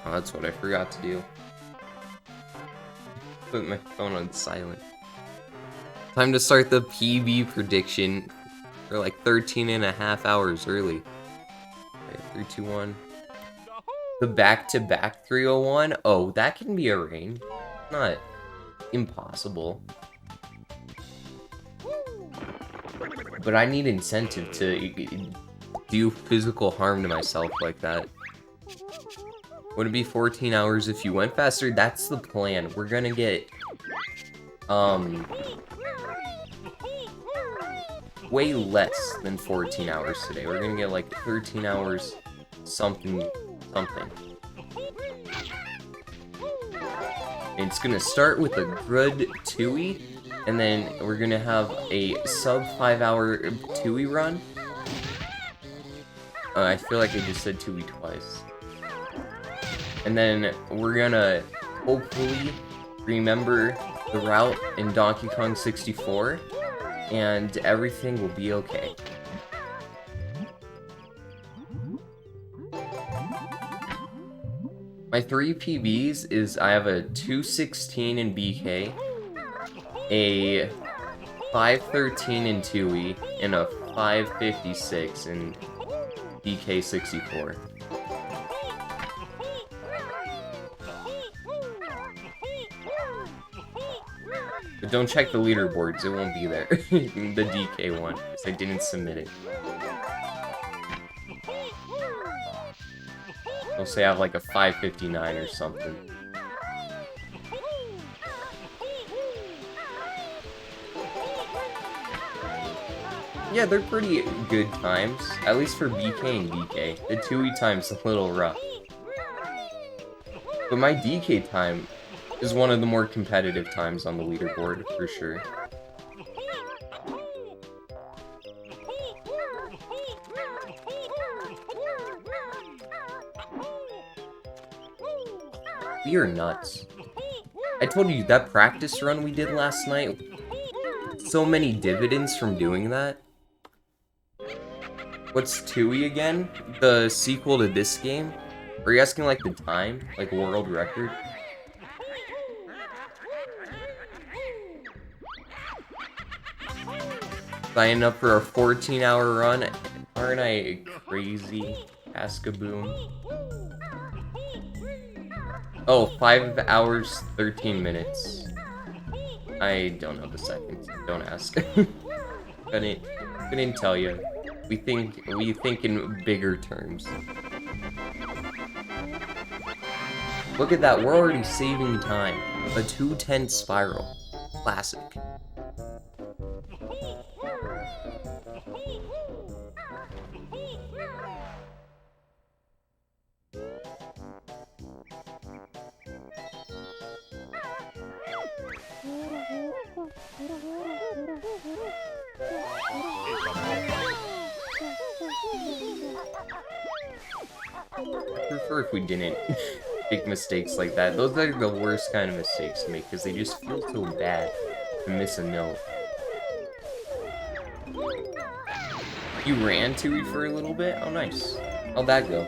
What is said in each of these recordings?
Oh, that's what I forgot to do. Put my phone on silent. Time to start the PB prediction. We're like 13.5 hours early. Okay, 3, 2, 1. The back-to-back 301? Oh, that can be arranged. Not impossible. But I need incentive to do physical harm to myself like that. Would it be 14 hours if you went faster? That's the plan. We're gonna get, way less than 14 hours today. We're gonna get like 13 hours something. It's gonna start with a good Tooie, and then we're gonna have a sub 5-hour Tooie run. I feel like I just said Tooie twice. And then we're gonna hopefully remember the route in Donkey Kong 64, and everything will be okay. My 3 PBs is I have a 216 in BK, a 513 in Tooie, and a 556 in BK 64. But don't check the leaderboards, it won't be there. The DK one, because I didn't submit it. I'll say I have like a 559 or something. Yeah, they're pretty good times, at least for BK and DK. The 2E time's a little rough. But my DK time is one of the more competitive times on the leaderboard, for sure. We are nuts. I told you, that practice run we did last night, so many dividends from doing that. What's Tooie again? The sequel to this game? Are you asking like the time? Like world record? Signing up for a 14-hour run? Aren't I crazy? Ask-a-boom. Oh, 5 hours, 13 minutes. I don't know the seconds. Don't ask. Couldn't tell you. We think in bigger terms. Look at that, we're already saving time. A 210 spiral. Classic. I prefer if we didn't make mistakes like that. Those are the worst kind of mistakes to make, because they just feel so bad to miss a note. You ran to it for a little bit? Oh, nice. How'd that go?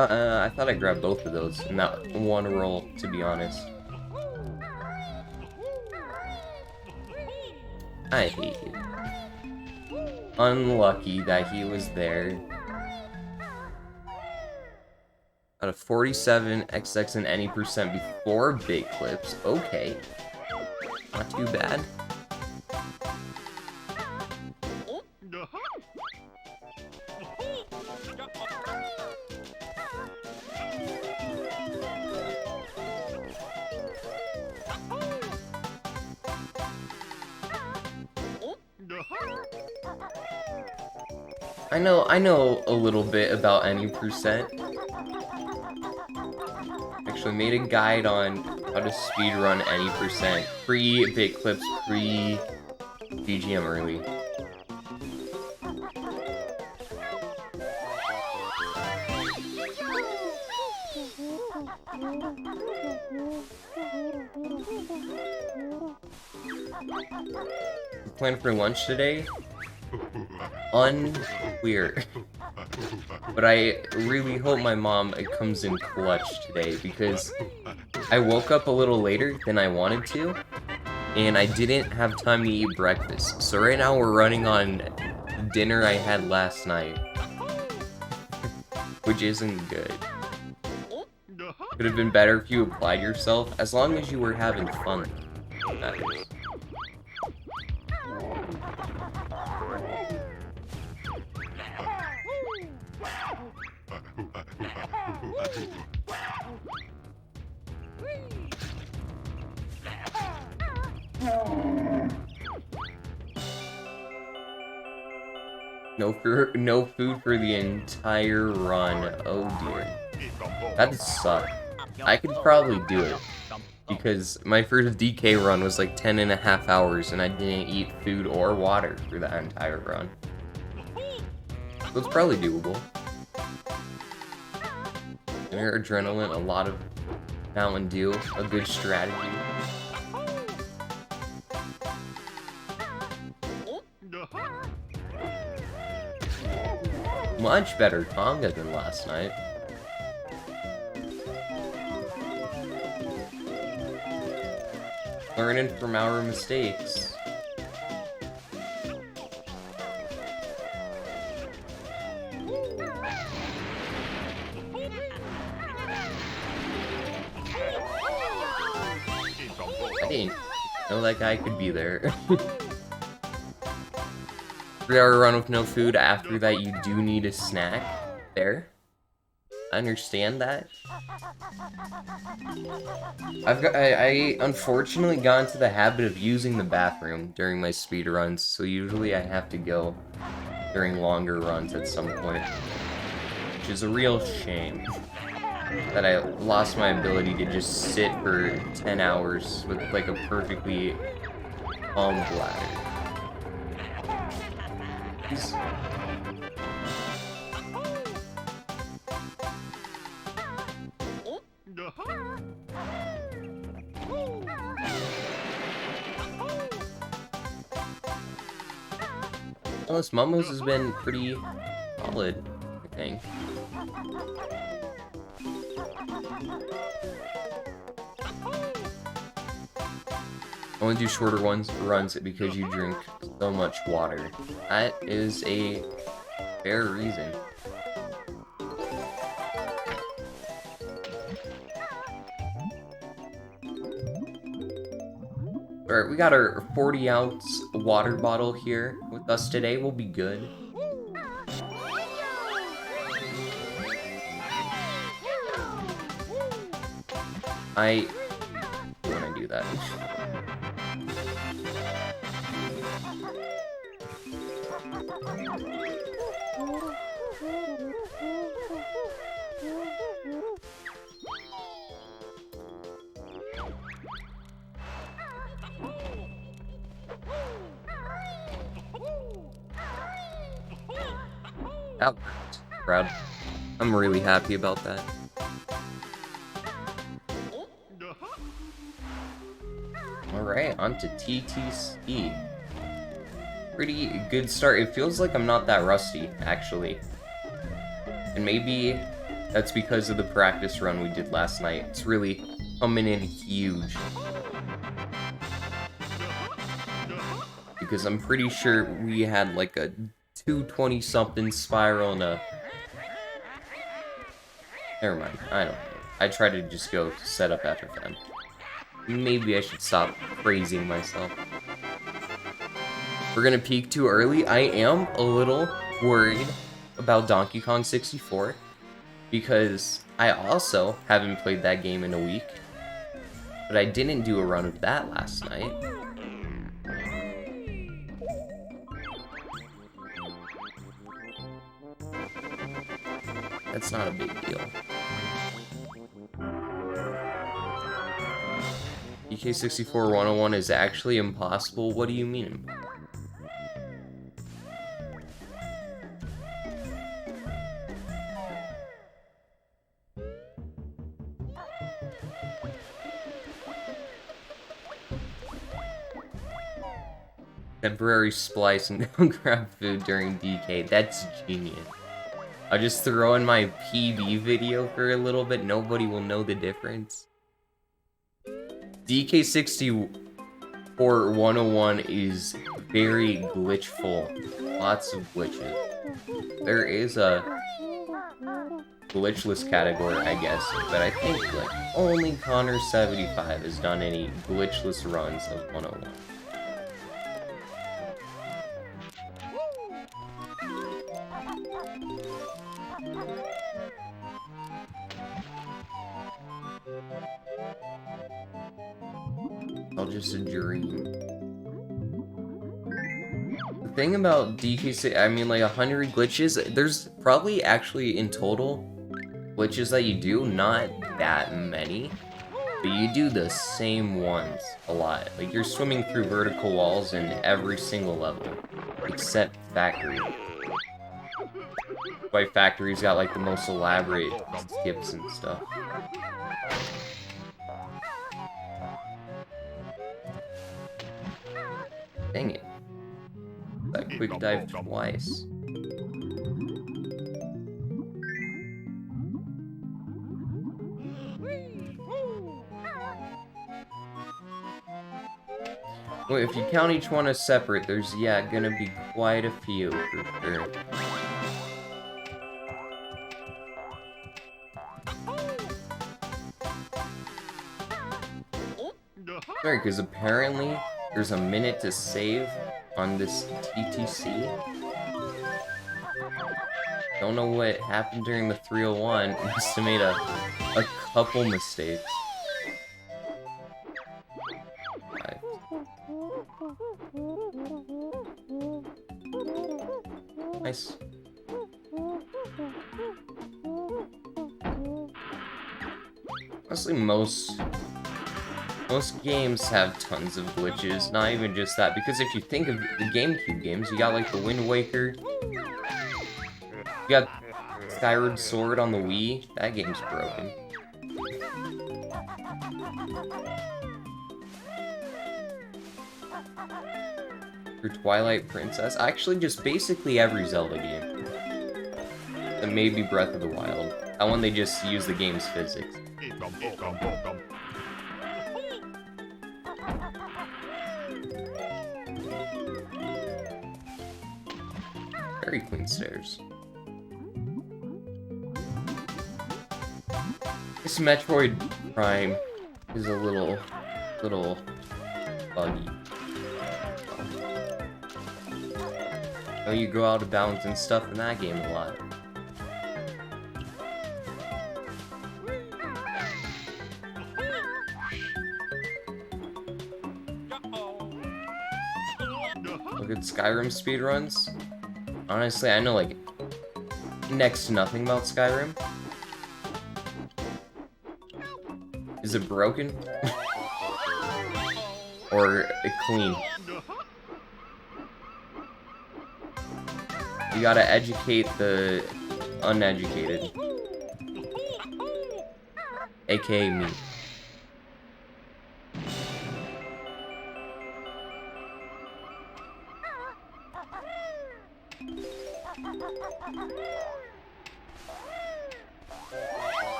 I thought I grabbed both of those in that one roll, to be honest. I hate you. Unlucky that he was there. Out of 47, XX and any percent before big clips. Okay. Not too bad. I know a little bit about any percent. Actually made a guide on how to speedrun any percent. Pre-big clips, pre-BGM early. Plan for lunch today? Unclear. But I really hope my mom comes in clutch today because I woke up a little later than I wanted to, and I didn't have time to eat breakfast. So right now we're running on the dinner I had last night, which isn't good. Could have been better if you applied yourself, as long as you were having fun. That is. No food for the entire run. Oh dear. That'd suck. I could probably do it, because my first DK run was like 10.5 hours and I didn't eat food or water for that entire run. So it's probably doable. Inner adrenaline, a lot of Mountain Dew, a good strategy. Much better Tonga than last night. Learning from our mistakes. I didn't know that guy could be there. 3-hour run with no food. After that, you do need a snack. There. I understand that. I unfortunately got into the habit of using the bathroom during my speed runs, so usually I have to go during longer runs at some point, which is a real shame that I lost my ability to just sit for 10 hours with like a perfectly calm bladder. Well, this Momo's has been pretty solid, I think. I want to do shorter runs because you drink so much water. That is a fair reason. Alright, we got our 40-ounce water bottle here with us today. We'll be good. I want to do that. That worked. Proud. I'm really happy about that. Alright, on to TTC. Pretty good start. It feels like I'm not that rusty, actually. And maybe that's because of the practice run we did last night. It's really coming in huge. Because I'm pretty sure we had like a 220-something spiral and a... Never mind, I don't know. I try to just go set up after them. Maybe I should stop praising myself. We're gonna peak too early. I am a little worried about Donkey Kong 64 because I also haven't played that game in a week, but I didn't do a run of that last night. That's not a big deal. EK64 101 is actually impossible? What do you mean? Temporary splice and go grab food during DK. That's genius. I'll just throw in my PB video for a little bit. Nobody will know the difference. DK64 101 is very glitchful. Lots of glitches. There is a glitchless category, I guess, but I think like only Connor75 has done any glitchless runs of 101. All just a dream. The thing about DK6, I mean, like 100 glitches, there's probably actually in total glitches that you do, not that many, but you do the same ones a lot. Like you're swimming through vertical walls in every single level, except Factory. Why Factory's got like the most elaborate skips and stuff. Dang it. That quick dive twice. Well, if you count each one as separate, there's, yeah, gonna be quite a few for sure. Sorry, because apparently there's a minute to save on this TTC. Don't know what happened during the 301. Must have made a couple mistakes. Nice. Honestly, most games have tons of glitches, not even just that, because if you think of the GameCube games, you got like the Wind Waker, you got Skyward Sword on the Wii, that game's broken. For Twilight Princess, actually just basically every Zelda game. And maybe Breath of the Wild. That one they just use the game's physics. Very clean stairs. This Metroid Prime is a little buggy. Oh, you go out of bounds and stuff in that game a lot. Look at Skyrim speedruns. Honestly, I know like next to nothing about Skyrim. Is it broken? Or clean? You gotta educate the uneducated. AKA me.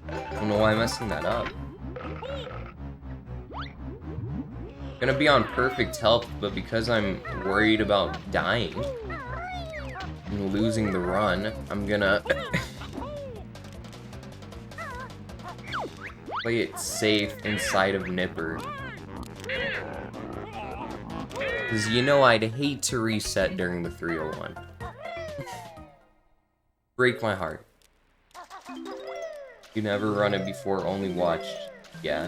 I don't know why I'm messing that up. Gonna be on perfect health, but because I'm worried about dying and losing the run, I'm gonna play it safe inside of Nipper. Because you know I'd hate to reset during the 301. Break my heart. You never run it before, only watched. Yeah.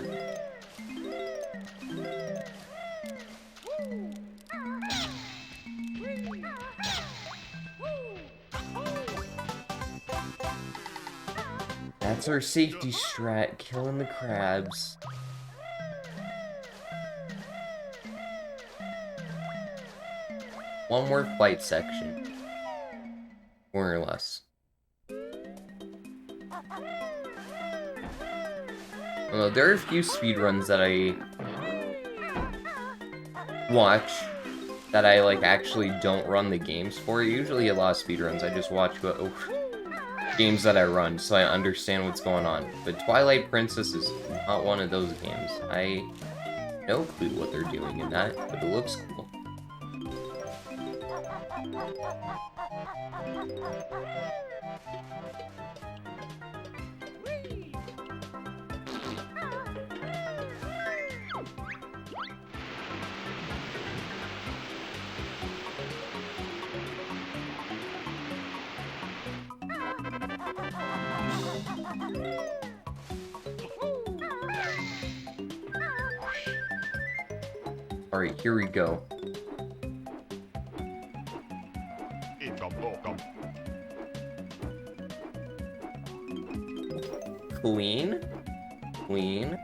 That's our safety strat, killing the crabs. One more flight section. more or less. Although there are a few speedruns that I watch that I like actually don't run the games for. Usually a lot of speedruns I just watch games that I run so I understand what's going on. But Twilight Princess is not one of those games. I no clue what they're doing in that, but it looks cool. Alright, here we go. Clean. Clean.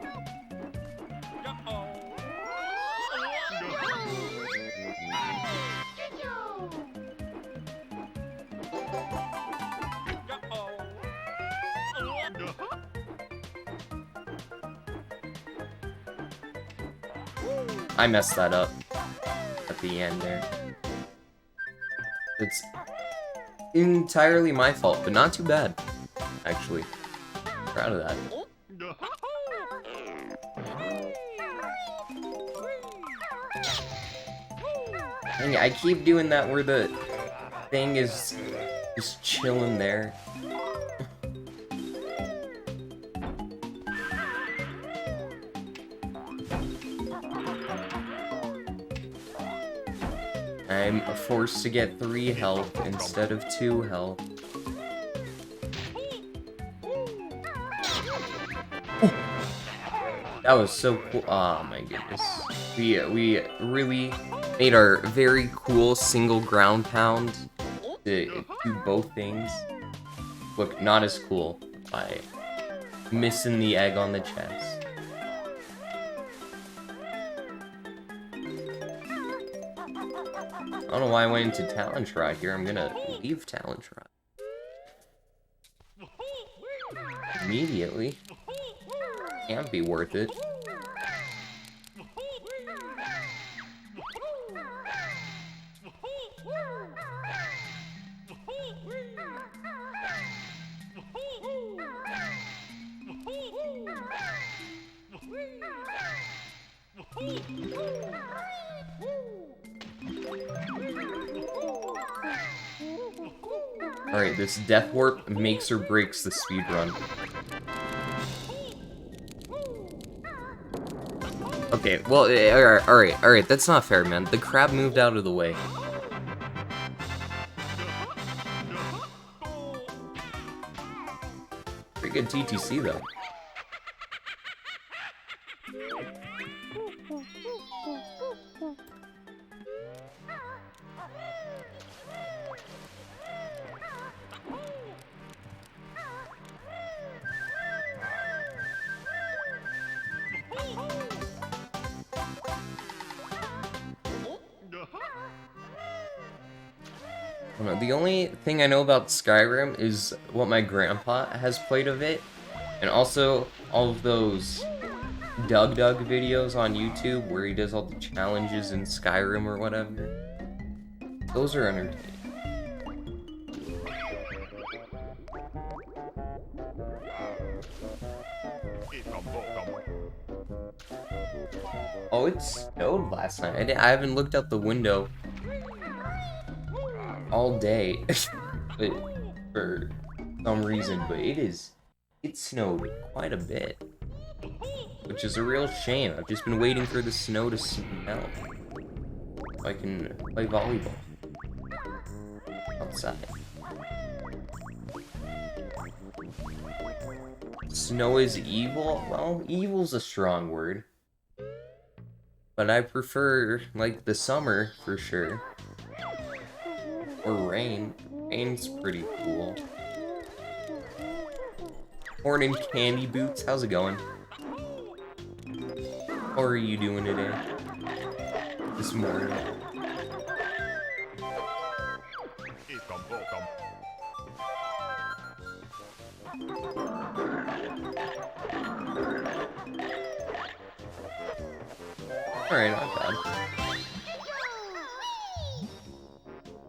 I messed that up at the end there. It's entirely my fault, but not too bad, actually. Proud of that. Dang it, I keep doing that where the thing is just chilling there. I'm forced to get 3 health instead of 2 health. Oh, that was so cool. Oh my goodness. We really made our very cool single ground pound to do both things look not as cool by missing the egg on the chest. I don't know why I went into Talon Shroud here. I'm gonna leave Talon Shroud immediately. Can't be worth it. Alright, this Death Warp makes or breaks the speedrun. Okay, well, alright, that's not fair, man. The crab moved out of the way. Pretty good TTC, though. The only thing I know about Skyrim is what my grandpa has played of it, and also all of those Doug videos on YouTube where he does all the challenges in Skyrim or whatever. Those are entertaining. Oh, it snowed last night. I haven't looked out the window all day but for some reason, but it snowed quite a bit, which is a real shame. I've just been waiting for the snow to smell so I can play volleyball outside. Snow is evil? Well, evil's a strong word, but I prefer like the summer for sure. Or rain. Rain's pretty cool. Corn and Candy Boots, how's it going? How are you doing today? This morning. Alright, not bad.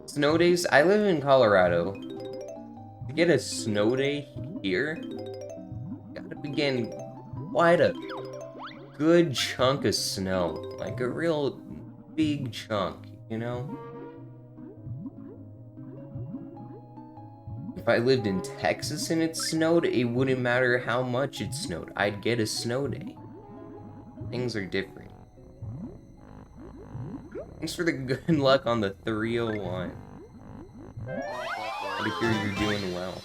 Snow days? I live in Colorado. To get a snow day here, gotta be getting quite a good chunk of snow. Like a real big chunk, you know? If I lived in Texas and it snowed, it wouldn't matter how much it snowed. I'd get a snow day. Things are different. Thanks for the good luck on the 301. Glad to hear you're doing well.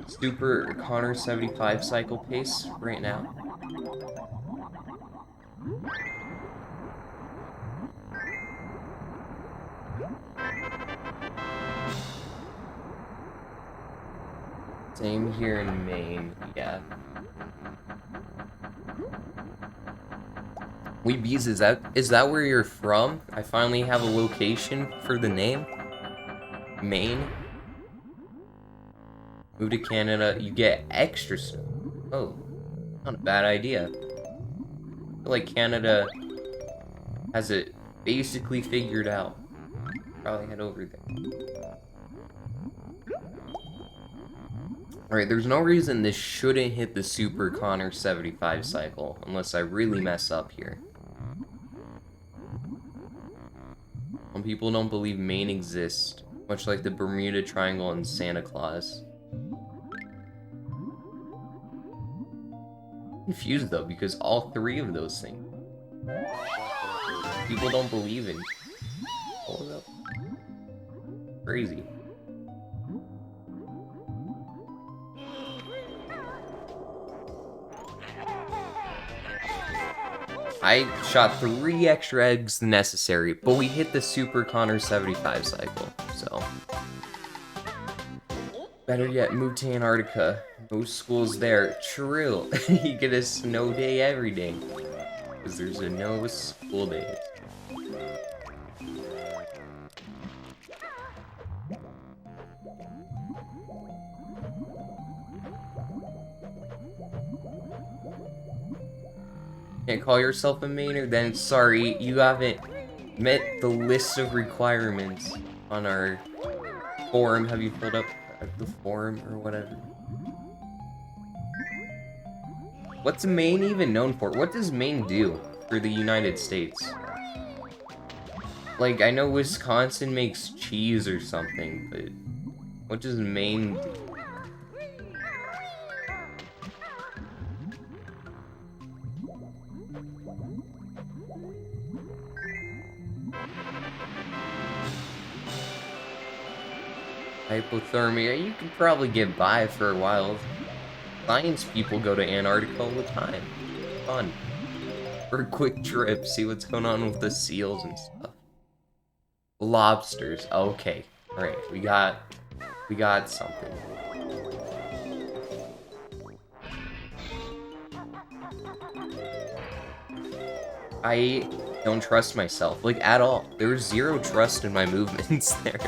Super Connor 75 cycle pace right now. Same here in Maine, yeah. Weebies, is that where you're from? I finally have a location for the name. Maine. Move to Canada, you get extra snow. Oh, not a bad idea. I feel like Canada has it basically figured out. Probably head over there. Alright, there's no reason this shouldn't hit the Super Connor 75 cycle, unless I really mess up here. Some people don't believe Maine exists, much like the Bermuda Triangle and Santa Claus. I'm confused though, because all three of those things, people don't believe in. Hold up. Crazy. I shot 3 extra eggs than necessary, but we hit the Super Connor 75 cycle, so. Better yet, move to Antarctica. No schools there. True. You get a snow day every day. Because there's no school days. Can't call yourself a Mainer? Then sorry, you haven't met the list of requirements on our forum. Have you filled up the forum or whatever? What's Maine even known for? What does Maine do for the United States? Like, I know Wisconsin makes cheese or something, but what does Maine do? Hypothermia, you could probably get by for a while. Science people go to Antarctica all the time. Fun. For a quick trip, see what's going on with the seals and stuff. Lobsters, okay. Alright, we got something. I don't trust myself, like, at all. There was 0 trust in my movements there.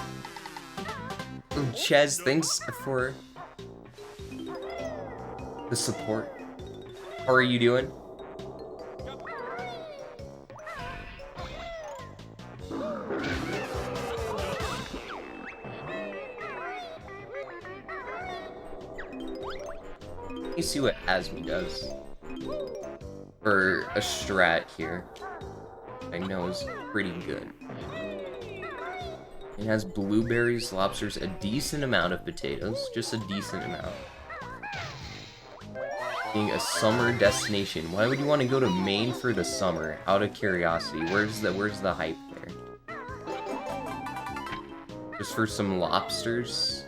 Chaz, thanks for the support. How are you doing? Let me see what Asmi does. For a strat here. I know is pretty good. It has blueberries, lobsters, a decent amount of potatoes, just a decent amount. Being a summer destination. Why would you want to go to Maine for the summer? Out of curiosity. Where's the hype there? Just for some lobsters?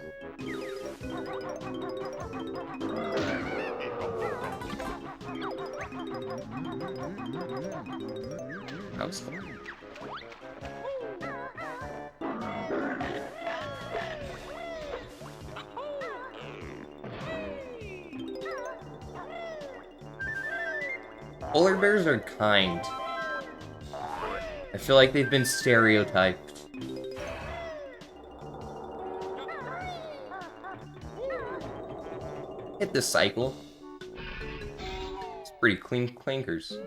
That was fun. Polar bears are kind. I feel like they've been stereotyped. Hit the cycle. pretty clean clankers.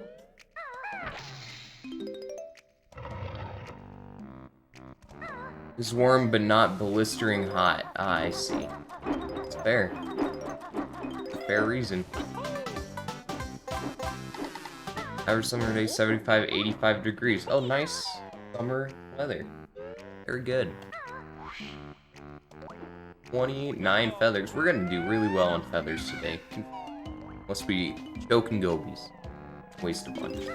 It's warm but not blistering hot. Ah, I see. It's fair. It's a fair reason. Average summer day 75, 85 degrees. Oh, nice summer weather. Very good. 29 feathers. We're gonna do really well on feathers today. Must be choking gobies. Waste a bunch.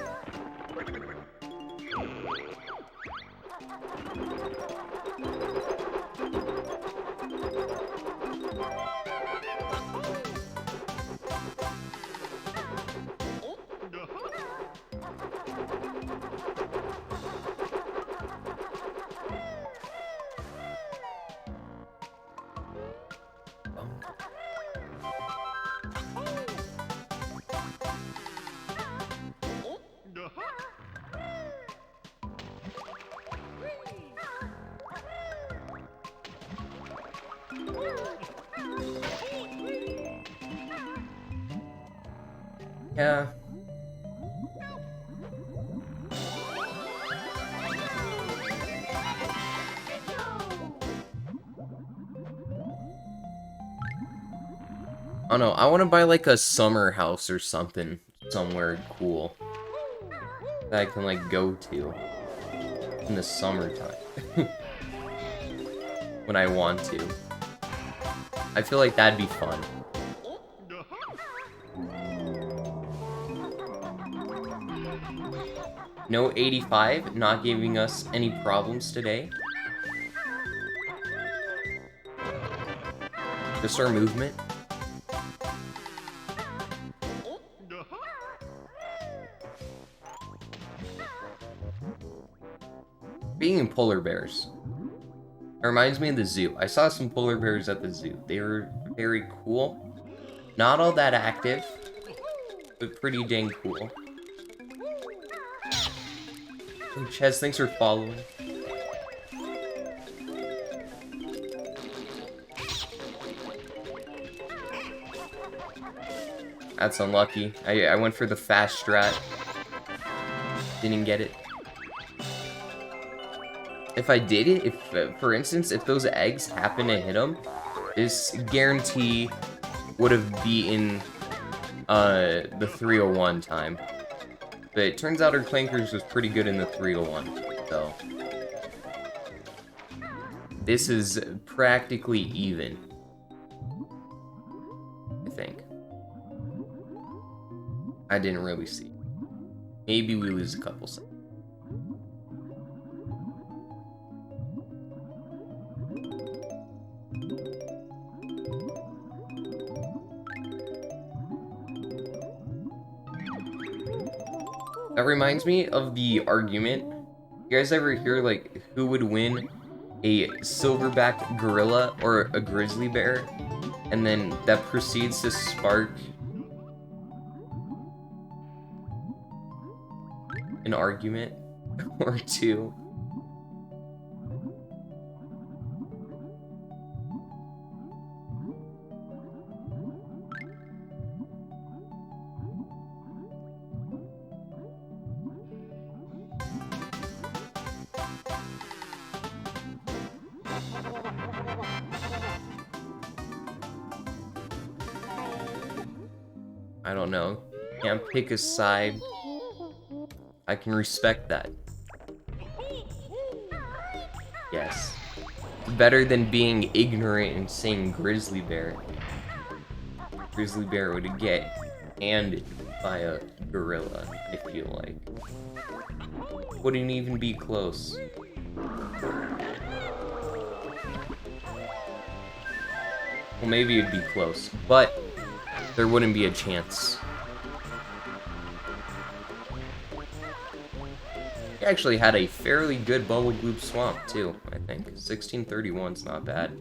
Yeah. Oh no, I want to buy like a summer house or something somewhere cool that I can like go to in the summertime when I want to. I feel like that'd be fun. No 85, not giving us any problems today. Just our movement. Being in polar bears. It reminds me of the zoo. I saw some polar bears at the zoo. They were very cool. Not all that active, but pretty dang cool. Ches, thanks for following. That's unlucky. I went for the fast strat. Didn't get it. If I did it, if for instance, if those eggs happen to hit him, this guarantee would have beaten the 301 time. But it turns out her clankers was pretty good in the 301, so this is practically even, I think. I didn't really see. Maybe we lose a couple seconds. That reminds me of the argument. You guys ever hear, like, who would win, a silverback gorilla or a grizzly bear? And then that proceeds to spark an argument or two. I don't know. Can't pick a side. I can respect that. Yes. Better than being ignorant and saying grizzly bear. Grizzly bear would get handed by a gorilla, I feel like. Wouldn't even be close. Well, maybe it'd be close, but there wouldn't be a chance. He actually had a fairly good bubble gloop swamp too, I think. 1631's not bad.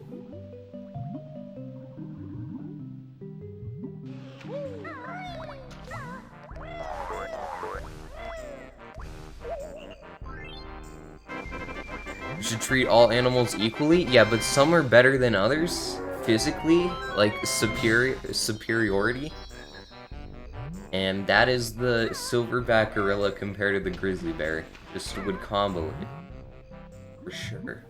You should treat all animals equally? Yeah, but some are better than others. Physically, like superiority. And that is the silverback gorilla compared to the grizzly bear. Just would combo it. For sure.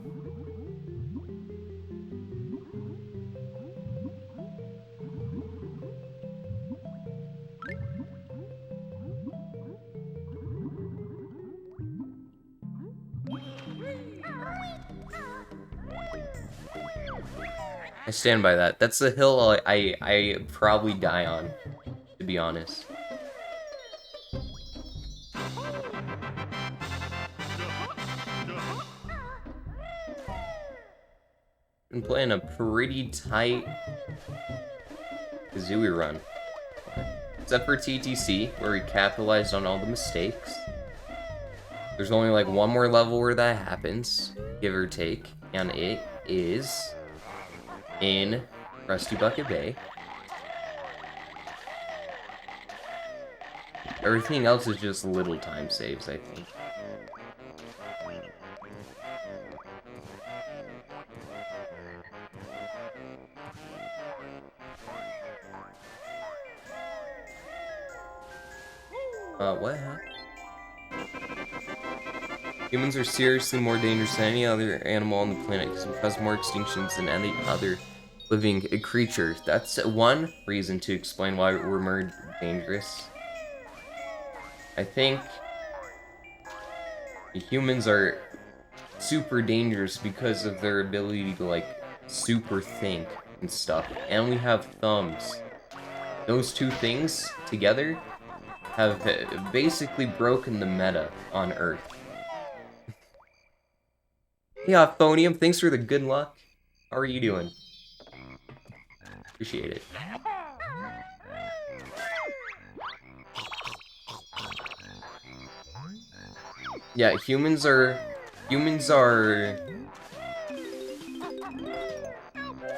I stand by that. That's the hill I probably die on, to be honest. Been playing a pretty tight Kazooie run. Except for TTC, where we capitalized on all the mistakes. There's only like one more level where that happens, give or take, and it is in Rusty Bucket Bay. Everything else is just little time saves, I think. What happened? Humans are seriously more dangerous than any other animal on the planet because we cause more extinctions than any other living creature. That's one reason to explain why we're more dangerous. I think humans are super dangerous because of their ability to, like, super think and stuff. And we have thumbs. Those two things together have basically broken the meta on Earth. Yeah, Phonium, thanks for the good luck. How are you doing? Appreciate it. Yeah, humans are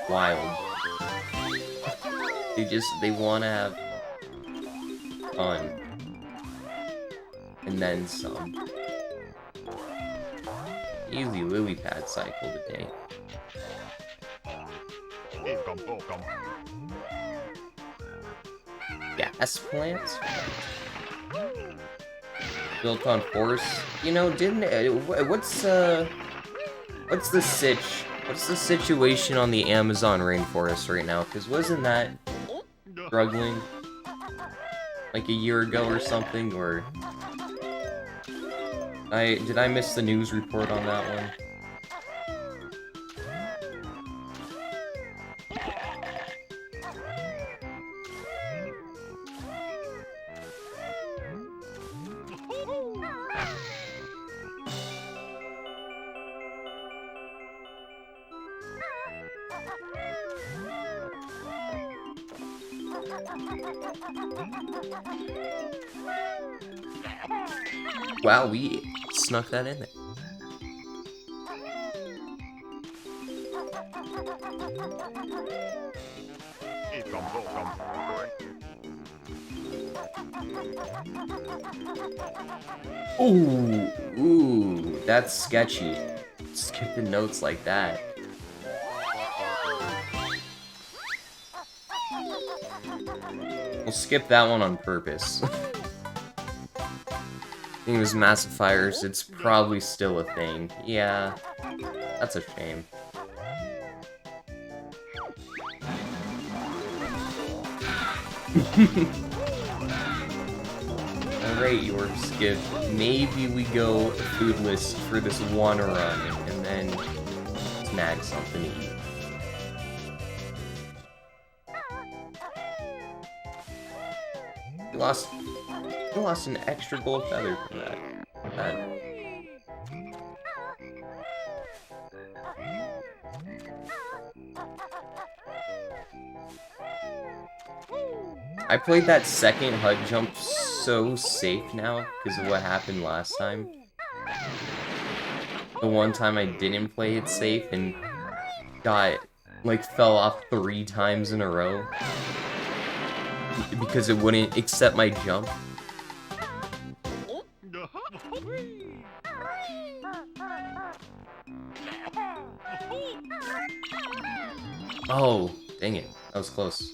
wild. They want to have fun. And then some. Easy lily pad cycle today. Gas plants? Built on force? You know, what's the situation on the Amazon rainforest right now? Because wasn't that struggling like a year ago or something? Or did I miss the news report on that one? Wow, we snuck that in there. Ooh, that's sketchy. Skipping notes like that. We'll skip that one on purpose. I think it was massive fires. It's probably still a thing. Yeah, that's a shame. Alright, you're skipped. Maybe we go foodless for this one run and then snag something to eat. You lost an extra gold feather from that. I played that second HUD jump so safe now because of what happened last time. The one time I didn't play it safe and fell off 3 times in a row because it wouldn't accept my jump. Oh, dang it. That was close.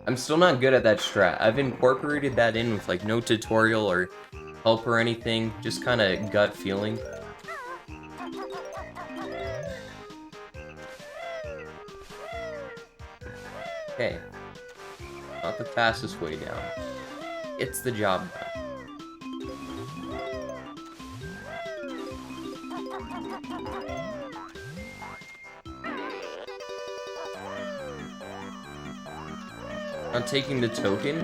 I'm still not good at that strat. I've incorporated that in with like no tutorial or help or anything, just kind of gut feeling. Okay. Not the fastest way down. It's the job done. I'm taking the token.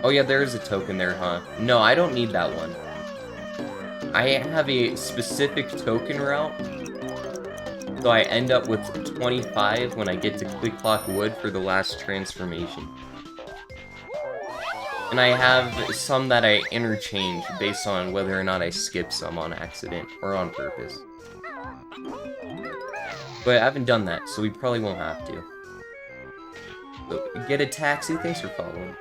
Oh yeah, there is a token there, huh? No, I don't need that one. I have a specific token route, so I end up with 25 when I get to Click Clock Wood for the last transformation. And I have some that I interchange based on whether or not I skip some on accident or on purpose. But I haven't done that, so we probably won't have to. So, get a taxi? Thanks for following.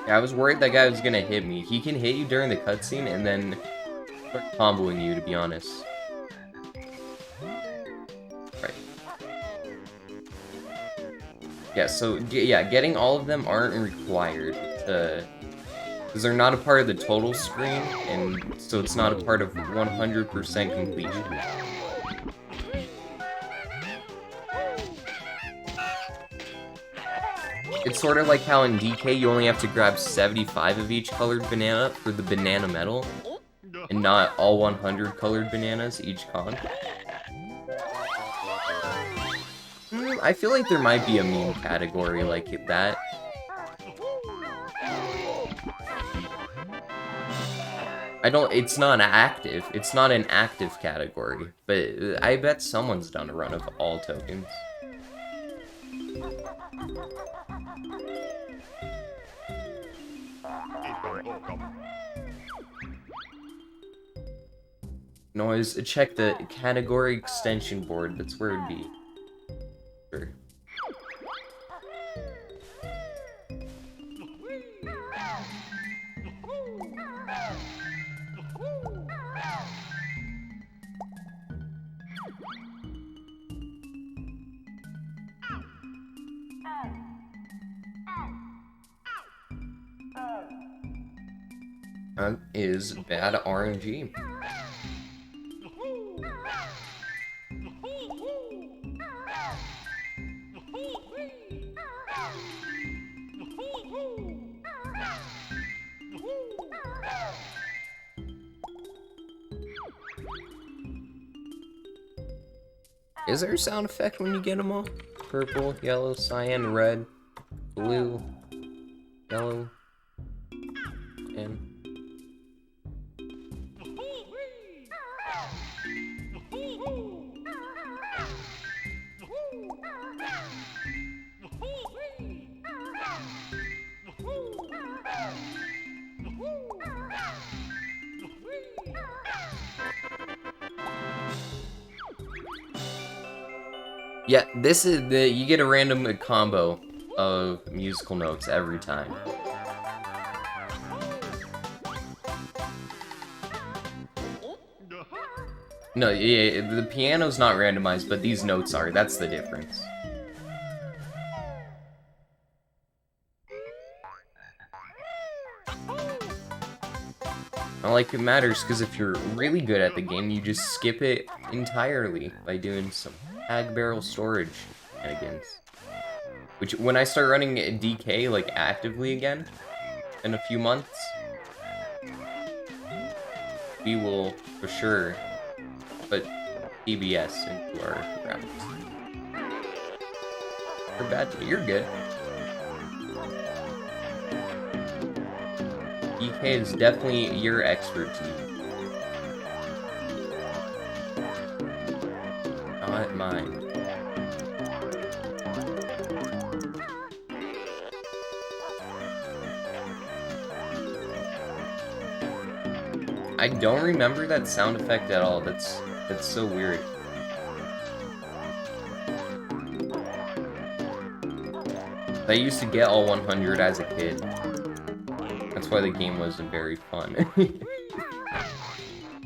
Yeah, I was worried that guy was gonna hit me. He can hit you during the cutscene and then start comboing you, to be honest. Right. Yeah, so, yeah, getting all of them aren't required to... because they're not a part of the total screen, and so it's not a part of 100% completion. It's sort of like how in DK you only have to grab 75 of each colored banana for the banana medal, and not all 100 colored bananas each con. I feel like there might be a meme category like that. It's not active. It's not an active category, but I bet someone's done a run of all tokens. You can always check the category extension board. That's where it'd be. Sure. That is bad RNG. Is there a sound effect when you get them all? Purple, yellow, cyan, red, blue, yellow, and... Yeah, this is you get a random combo of musical notes every time. No, yeah, the piano's not randomized, but these notes are. That's the difference. Not like it matters, because if you're really good at the game, you just skip it entirely by doing some ag barrel storage shenanigans. Which, when I start running DK, like, actively again, in a few months, we will, for sure, put PBS into our graphics. You're bad, you're good. DK is definitely your expertise. Not mine. I don't remember that sound effect at all. That's so weird. I used to get all 100 as a kid. That's why the game wasn't very fun.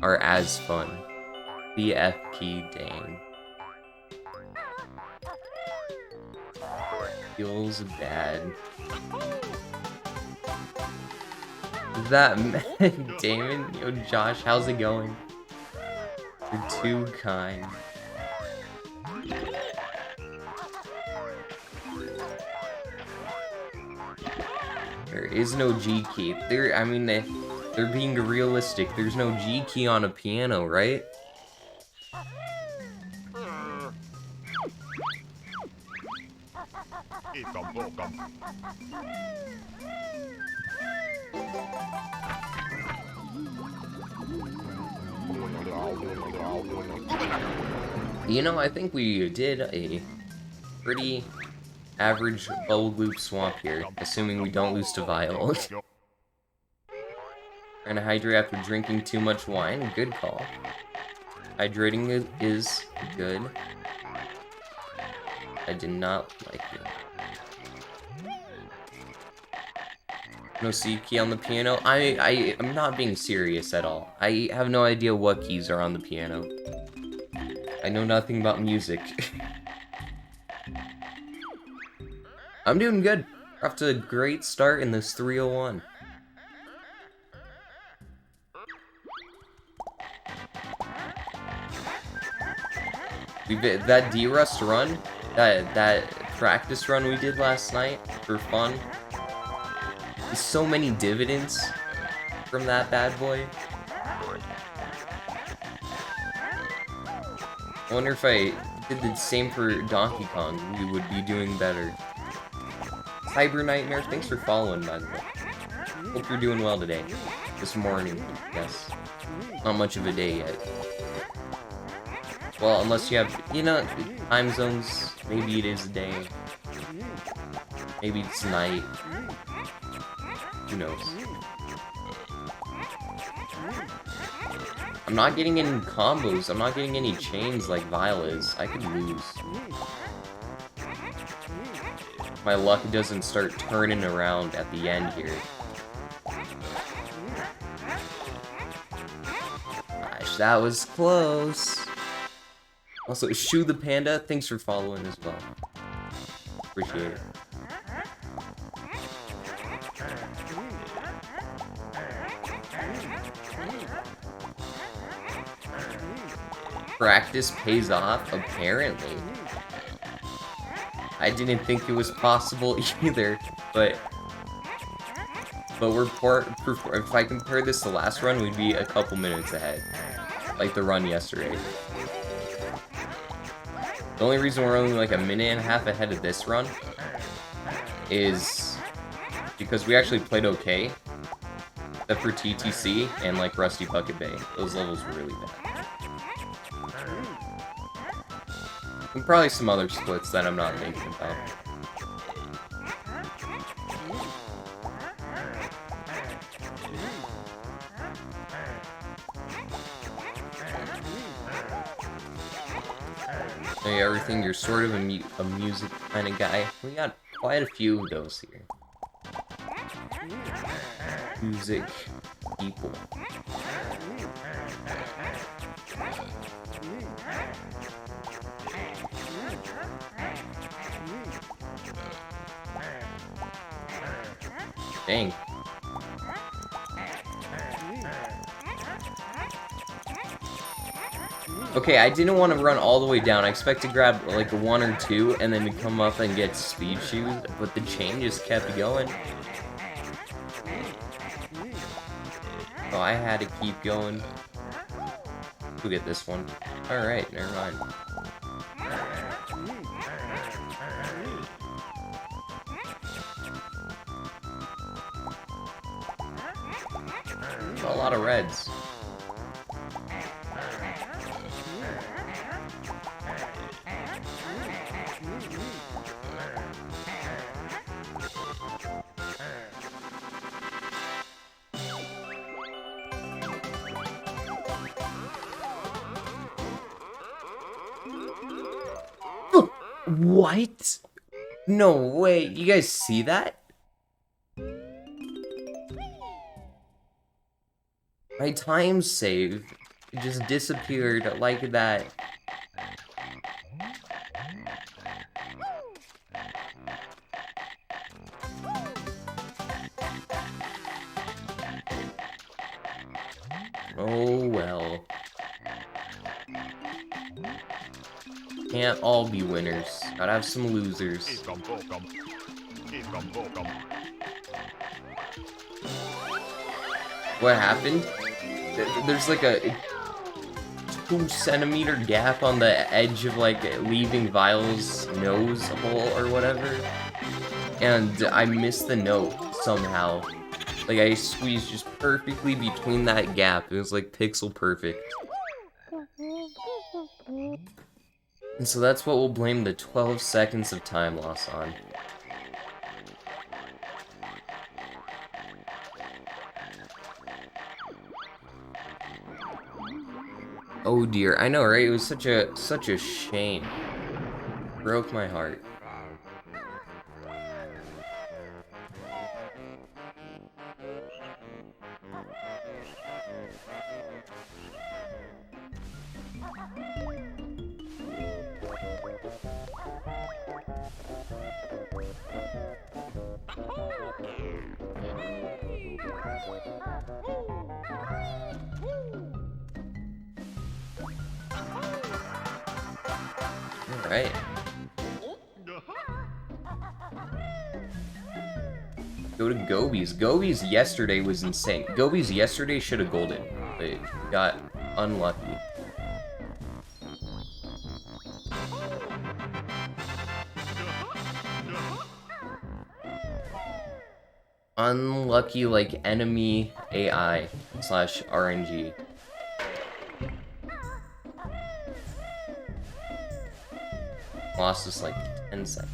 are as fun. The FP, dang. Feels bad. Is that Damon? Yo, Josh, how's it going? You're too kind. There is no G key. I mean, they're being realistic. There's no G key on a piano, right? You know, I think we did a pretty average bowl loop swamp here, assuming we don't lose to Vile. Trying to hydrate after drinking too much wine, good call. Hydrating is good. I did not like it. No C key on the piano? I'm not being serious at all. I have no idea what keys are on the piano. I know nothing about music. I'm doing good. We're off to a great start in this 301. That D-Rust run, that practice run we did last night for fun, there's so many dividends from that bad boy. I wonder if I did the same for Donkey Kong, we would be doing better. Cyber Nightmare, thanks for following, by the way. Hope you're doing well today. This morning, yes. Not much of a day yet. Well, unless you have, you know, time zones, maybe it is a day. Maybe it's night. Who knows? I'm not getting any combos, I'm not getting any chains like Vile is. I could lose. My luck doesn't start turning around at the end here. Gosh, that was close. Also, Shu the Panda, thanks for following as well. Appreciate it. Practice pays off, apparently. I didn't think it was possible either, but if I compare this to last run, we'd be a couple minutes ahead. Like the run yesterday. The only reason we're only like a minute and a half ahead of this run is because we actually played okay. Except for TTC and like Rusty Bucket Bay. Those levels were really bad. And probably some other splits that I'm not thinking about. Hey, everything, you're sort of a music kind of guy. We got quite a few of those here. Music people. Dang. Okay, I didn't want to run all the way down. I expect to grab like a 1 or 2 and then to come up and get speed shoes, but the chain just kept going. So I had to keep going. We'll get this one. Alright, never mind. A lot of reds. What? No way. You guys see that? My time save He just disappeared like that. Oh well. Can't all be winners. Gotta have some losers. What happened? There's like a 2-centimeter gap on the edge of like leaving Vile's nose hole or whatever. And I missed the note somehow. Like I squeezed just perfectly between that gap. It was like pixel perfect. And so that's what we'll blame the 12 seconds of time loss on. Oh dear, I know, right? It was such a shame. Broke my heart. Alright. Go to Gobies. Gobies yesterday was insane. Gobies yesterday should have golded, but it got unlucky. Unlucky like enemy AI / RNG. Lost us like 10 seconds.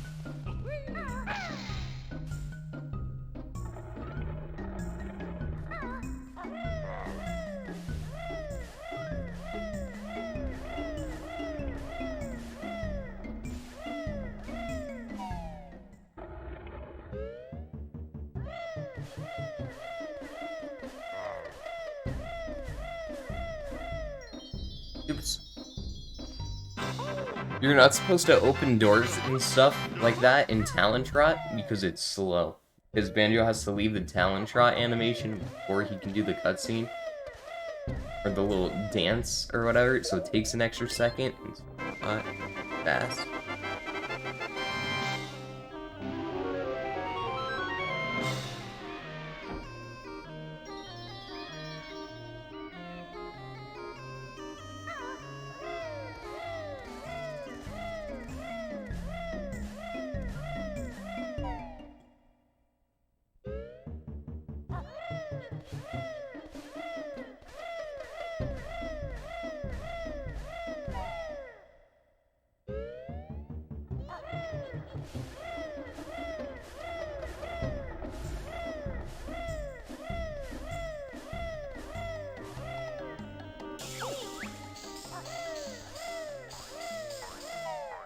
Oops. You're not supposed to open doors and stuff like that in Talon Trot because it's slow. Because Banjo has to leave the Talon Trot animation before he can do the cutscene. Or the little dance or whatever, so it takes an extra second. It's not fast.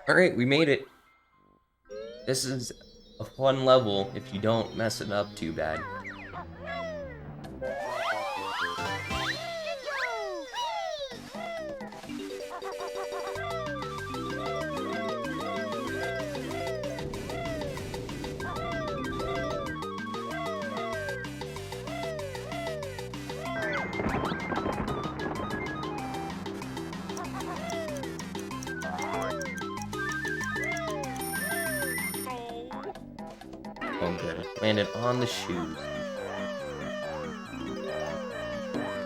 Alright, we made it. This is a fun level if you don't mess it up too bad. Oh good, landed on the shoes.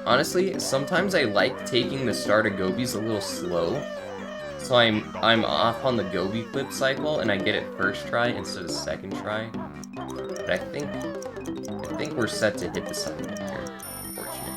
Honestly, sometimes I like taking the start of Gobies a little slow. So I'm off on the Gobi flip cycle and I get it first try instead of second try. But I think we're set to hit the second one here. Unfortunate.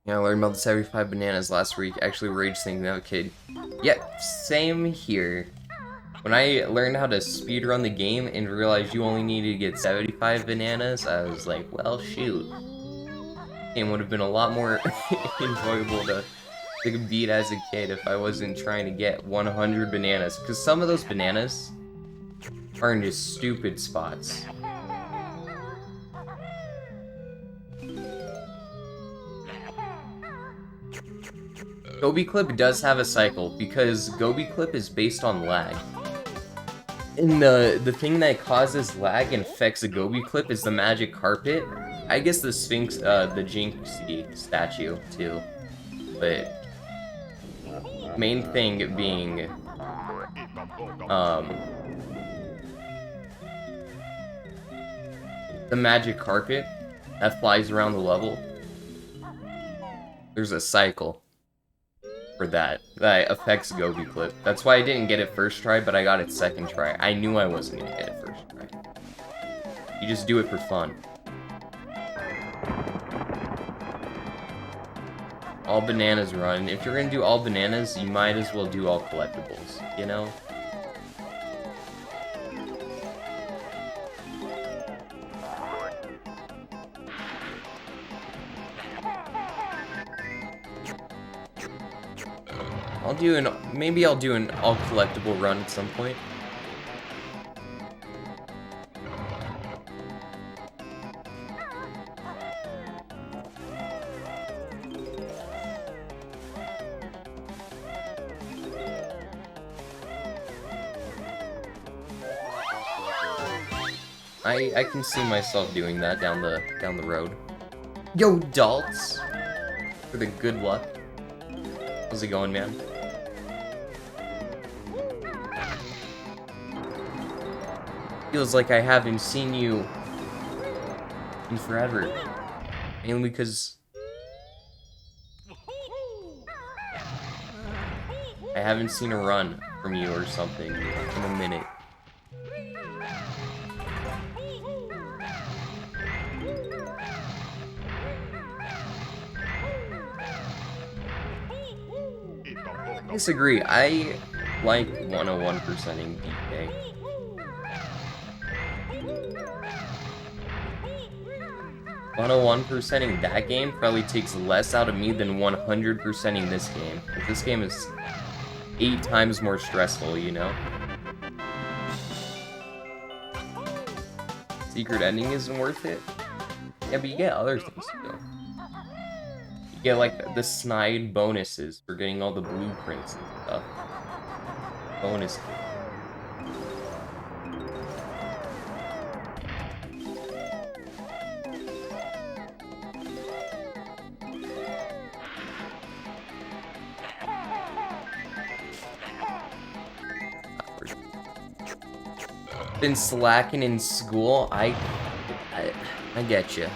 Yeah, I learned about the 75 bananas last week. Actually, rage thinking that kid. Yep, same here. When I learned how to speedrun the game and realized you only needed to get 75 bananas, I was like, well, shoot. Game would have been a lot more enjoyable to beat as a kid if I wasn't trying to get 100 bananas. Because some of those bananas are in just stupid spots. Gobi Clip does have a cycle, because Gobi Clip is based on lag. And the thing that causes lag and affects the Gobi Clip is the magic carpet. I guess the Sphinx, the Jinxie statue, too. But main thing being, the magic carpet that flies around the level. There's a cycle for that affects Gobi Clip. That's why I didn't get it first try, but I got it second try. I knew I wasn't gonna get it first try. You just do it for fun. All bananas run. If you're gonna do all bananas, you might as well do all collectibles, you know? Maybe I'll do an all collectible run at some point. I can see myself doing that down the road. Yo, Daltz! For the good luck. How's it going, man? Feels like I haven't seen you in forever. Mainly because I haven't seen a run from you or something in a minute. I disagree. I like 101%ing DK. %ing that game probably takes less out of me than 100%ing this game. This game is 8 times more stressful, you know? Secret ending isn't worth it? Yeah, but you get other things to do. You get, like, the snide bonuses for getting all the blueprints and stuff. Bonus. Been slacking in school. I get you.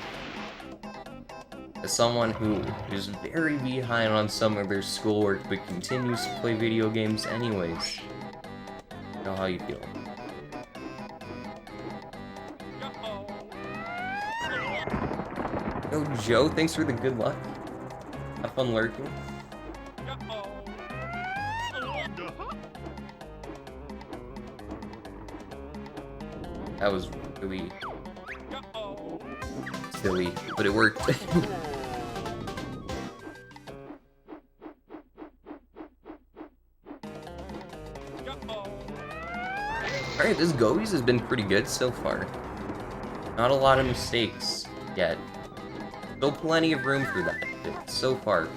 As someone who is very behind on some of their schoolwork but continues to play video games anyways. I know how you feel. Yo, Joe, thanks for the good luck. Have fun lurking. That was really silly, but it worked. Alright, this Gobies has been pretty good so far. Not a lot of mistakes yet. Still plenty of room for that, but so far.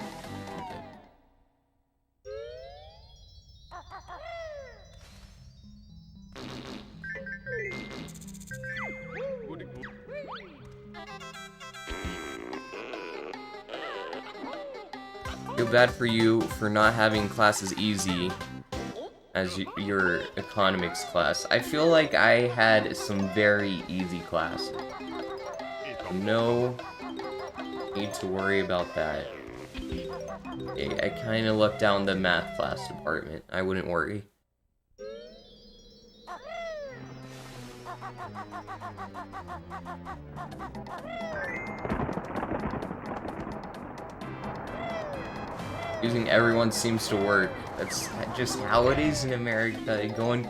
Feel bad for you for not having classes easy as your economics class. I feel like I had some very easy classes. No need to worry about that. I kind of lucked down the math class department. I wouldn't worry. Using everyone seems to work. That's just how it is in America. Going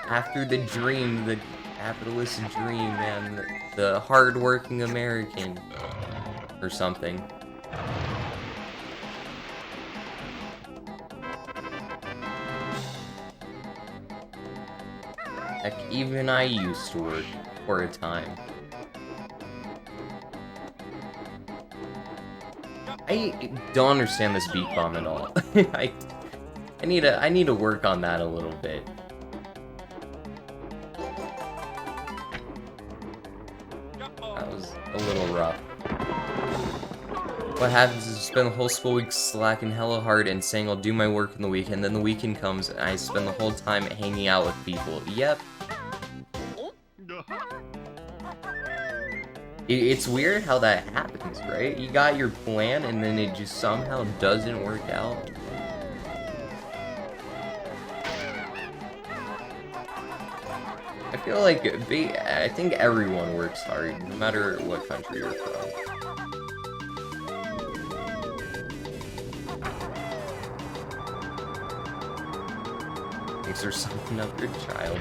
after the dream, the capitalist dream, man. The hard-working American. or something. Heck, even I used to work for a time. I don't understand this beat bomb at all. I need to work on that a little bit. That was a little rough. What happens is I spend the whole school week slacking hella hard and saying I'll do my work in the weekend, then the weekend comes and I spend the whole time hanging out with people. Yep. It's weird how that happens, right? You got your plan and then it just somehow doesn't work out. I feel like I think everyone works hard, no matter what country you're from. Thinks there's something up your child.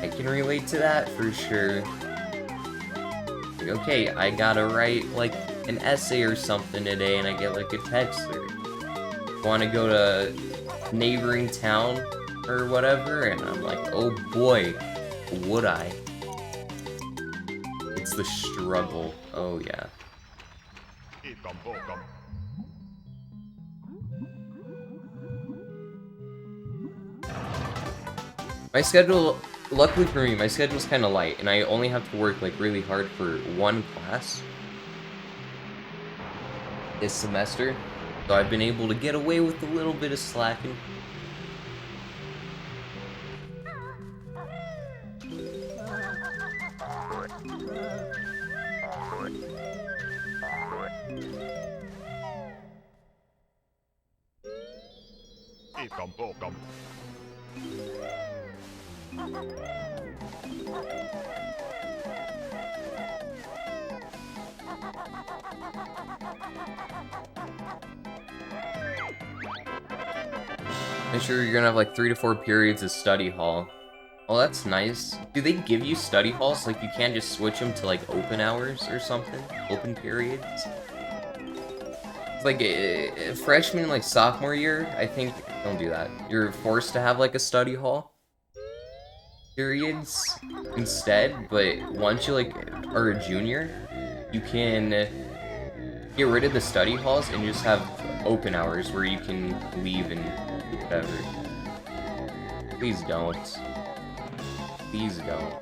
I can relate to that for sure. Like, okay, I gotta write like an essay or something today, and I get like a text or want to go to neighboring town or whatever, and I'm like, oh boy, would I? It's the struggle. Oh yeah. My schedule, luckily for me, my schedule's kind of light, and I only have to work like really hard for one class this semester, so I've been able to get away with a little bit of slacking. I'm sure you're gonna have like 3 to 4 periods of study hall. Oh, that's nice. Do they give you study halls? Like, you can't just switch them to like open hours or something? Open periods? It's like freshman, like sophomore year, I think, don't do that. You're forced to have like a study hall periods instead, but once you like are a junior, you can get rid of the study halls and just have open hours where you can leave and whatever. Please don't. Please don't.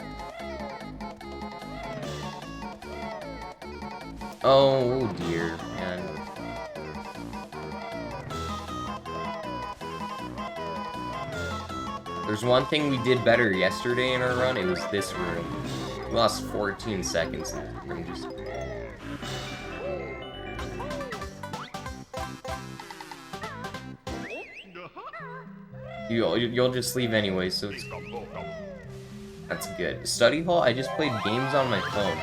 Oh dear, man. There's one thing we did better yesterday in our run, it was this room. We lost 14 seconds in that room. Just... You'll just leave anyway, so it's... That's good. Study hall, I just played games on my phone.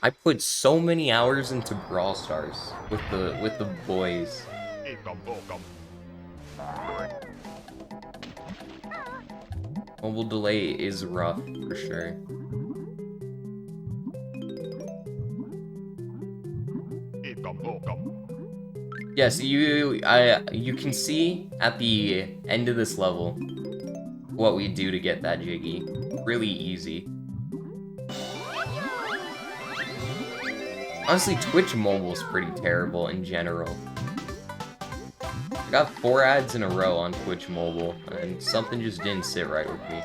I put so many hours into Brawl Stars with the boys. Mobile delay is rough for sure. Yes, you can see at the end of this level what we do to get that Jiggy. Really easy. Honestly, Twitch Mobile's pretty terrible in general. I got 4 ads in a row on Twitch Mobile, and something just didn't sit right with me.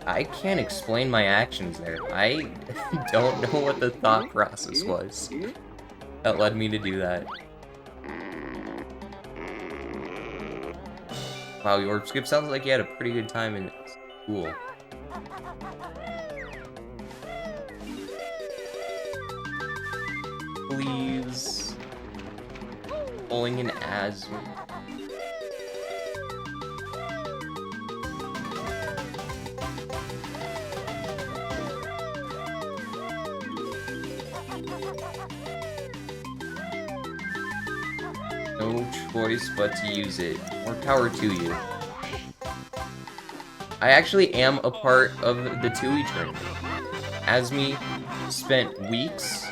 I can't explain my actions there. I don't know what the thought process was that led me to do that. Wow, your skip sounds like you had a pretty good time in school. Please. Pulling an asthma. No choice but to use it. More power to you. I actually am a part of the Tooie tournament. Asmi spent weeks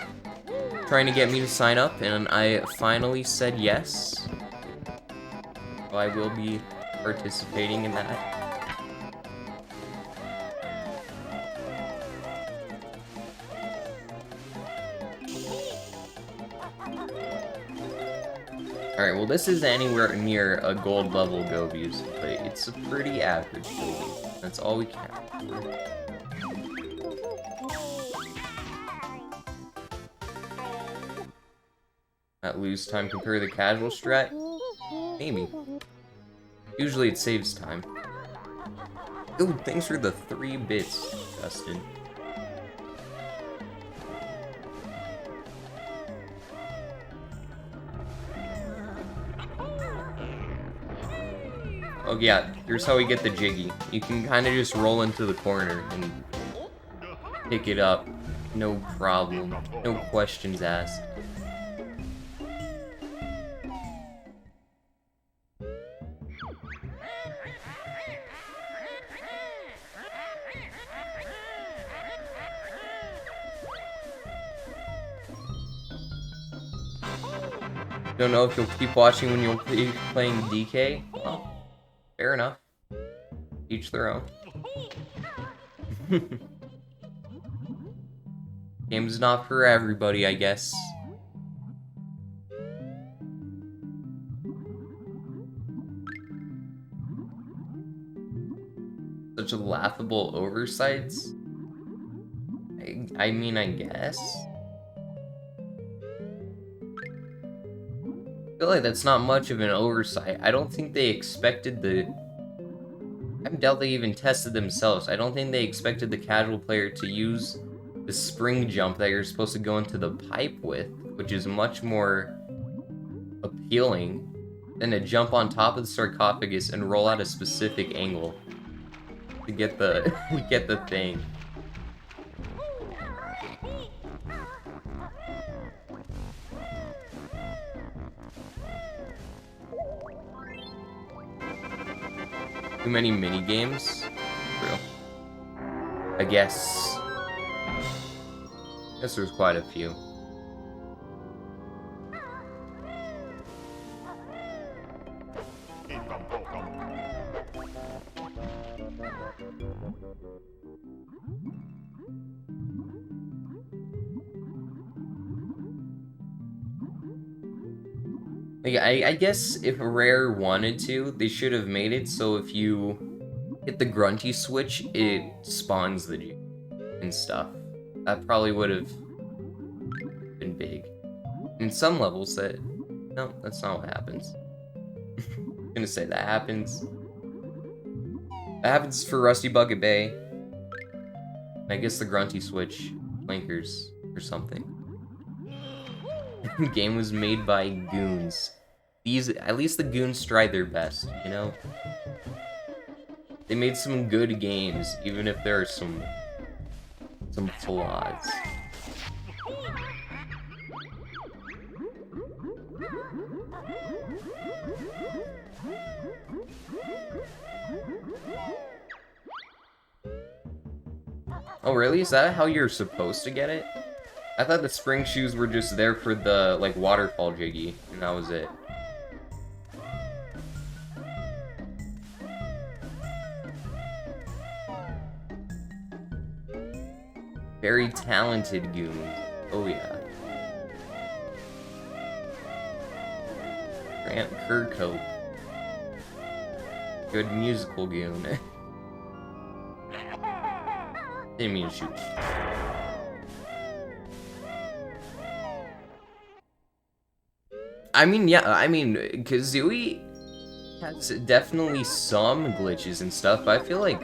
trying to get me to sign up, and I finally said yes. So I will be participating in that. Alright, well this isn't anywhere near a gold level Gobies, but it's a pretty average Gobi. That's all we can. At lose time compared to the casual strat? Maybe. Usually it saves time. Ooh, thanks for the 3 bits, Justin. Oh yeah, here's how we get the Jiggy. You can kind of just roll into the corner and pick it up. No problem. No questions asked. Don't know if you'll keep watching when you'll be playing DK? Well, fair enough. Each their own. Game's not for everybody, I guess. Such a laughable oversights? I mean, I guess. I feel like that's not much of an oversight. I don't think they expected I doubt they even tested themselves. I don't think they expected the casual player to use the spring jump that you're supposed to go into the pipe with, which is much more appealing than to jump on top of the sarcophagus and roll out a specific angle to get the get the thing. Too many mini games? Real. I guess there's quite a few. Like, I guess if Rare wanted to, they should have made it so if you hit the grunty switch, it spawns the G and stuff. That probably would have been big. In some levels, no, that's not what happens. I'm gonna say that happens. That happens for Rusty Bucket Bay. I guess the grunty switch blinkers or something. The game was made by goons. At least the goons tried their best, you know? They made some good games, even if there are some flaws. Oh really? Is that how you're supposed to get it? I thought the spring shoes were just there for the, like, waterfall Jiggy, and that was it. Very talented goon. Oh yeah. Grant Kirkhope. Good musical goon. Didn't mean to shoot. I mean, yeah, Kazooie has definitely some glitches and stuff, but I feel like,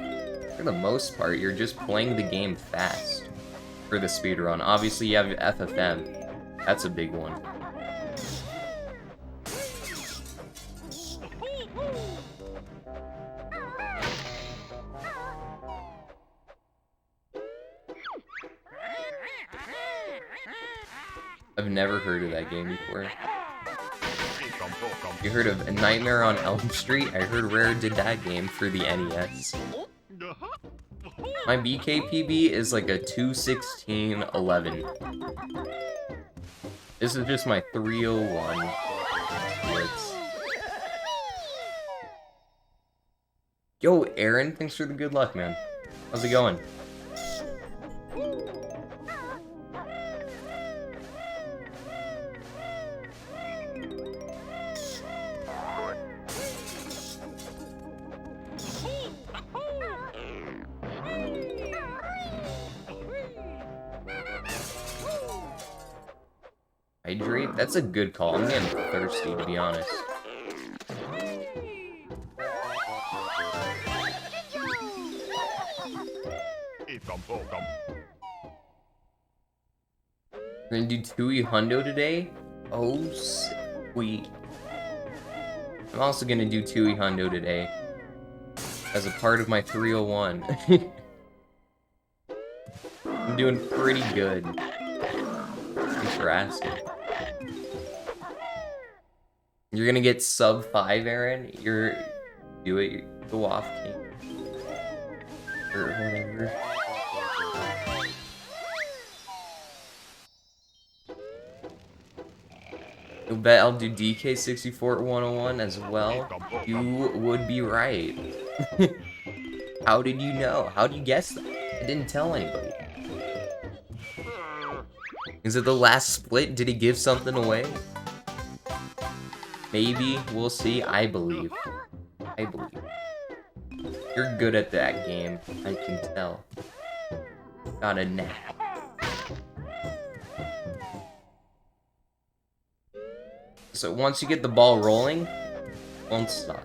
for the most part, you're just playing the game fast for the speedrun. Obviously, you have FFM. That's a big one. I've never heard of that game before. You heard of A Nightmare on Elm Street? I heard Rare did that game for the NES. My BKPB is like a 21611. This is just my 301 splits. Yo, Aaron, thanks for the good luck, man. How's it going? Hydrate? That's a good call. I'm getting thirsty, to be honest. We're gonna do Tooie Hundo today? Oh, sweet. I'm also gonna do Tooie Hundo today. As a part of my 301. I'm doing pretty good. Thanks for asking. You're gonna get sub 5, Aaron? Do it, go off, king. Or whatever. You'll bet I'll do DK64 101 as well. You would be right. How did you know? How did you guess that? I didn't tell anybody. Is it the last split? Did he give something away? Maybe. We'll see. I believe. I believe. You're good at that game. I can tell. Got a knack. So once you get the ball rolling, won't stop.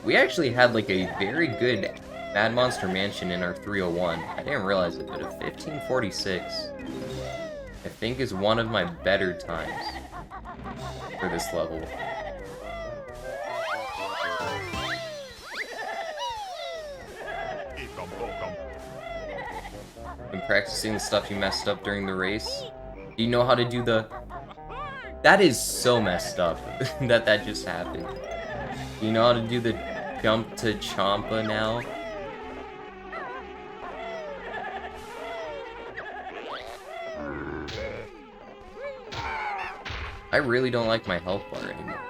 We actually had like a very good Mad Monster Mansion in our 301. I didn't realize it, but a 1546 I think is one of my better times for this level. Been practicing the stuff you messed up during the race. Do you know how to do the... That is so messed up that just happened. Do you know how to do the jump to Champa now? I really don't like my health bar anymore.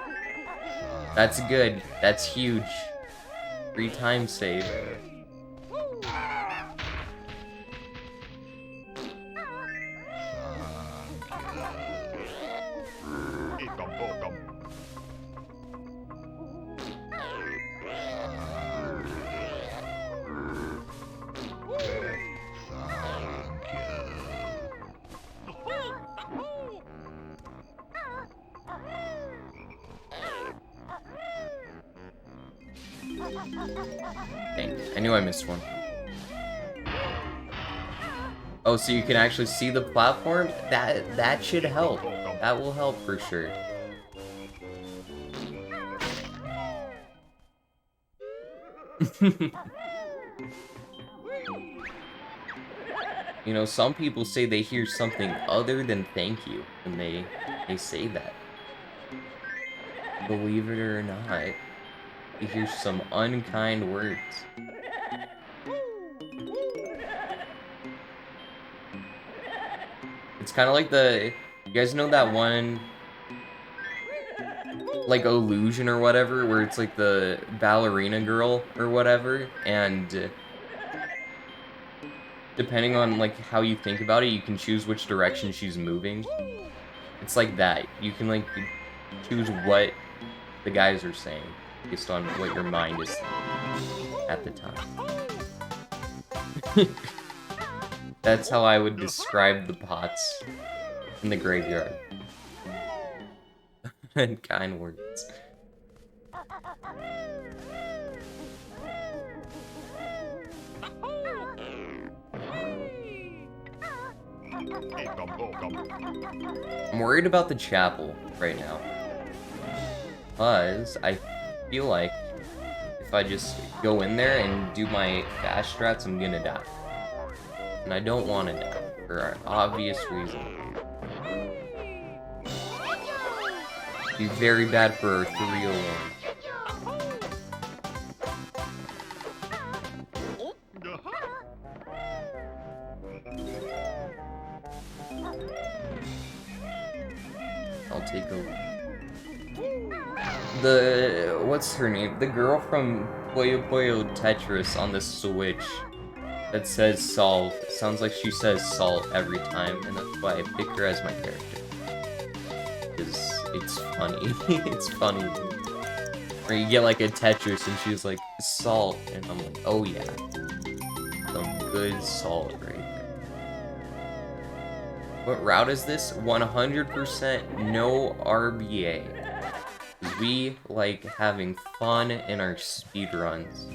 That's good. That's huge. 3 times save. Dang, I knew I missed one. Oh, so you can actually see the platform? That should help. That will help for sure. You know, some people say they hear something other than thank you when they say that. Believe it or not, you hear some unkind words. It's kind of like you guys know that one, like, illusion or whatever, where it's like the ballerina girl or whatever, and depending on like how you think about it, you can choose which direction she's moving. It's like that. You can like choose what the guys are saying based on what your mind is thinking at the time. That's how I would describe the pots in the graveyard. And kind words. I'm worried about the chapel right now, because I feel like if I just go in there and do my fast strats, I'm gonna die. And I don't want to die, for an obvious reason. Be very bad for our 301. I'll take what's her name? The girl from Puyo Puyo Tetris on the Switch that says solve. Sounds like she says salt every time, and that's why I pick her as my character. Because it's funny. It's funny. Or you get like a Tetris and she's like, salt, and I'm like, oh yeah. Some good salt right there. What route is this? 100% no RBA. We like having fun in our speedruns.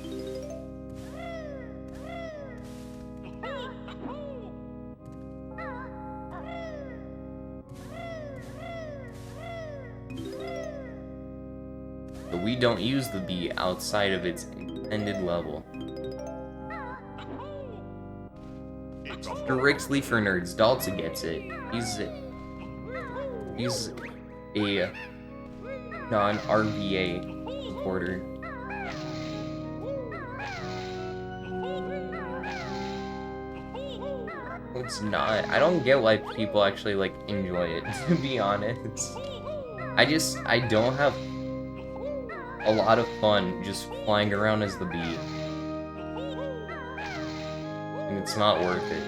But we don't use the B outside of its intended level. Strictly for nerds. Dalton gets it. He's a non-RBA supporter. It's not. I don't get why people actually like enjoy it, to be honest. I don't have a lot of fun just flying around as the bee. And it's not worth it.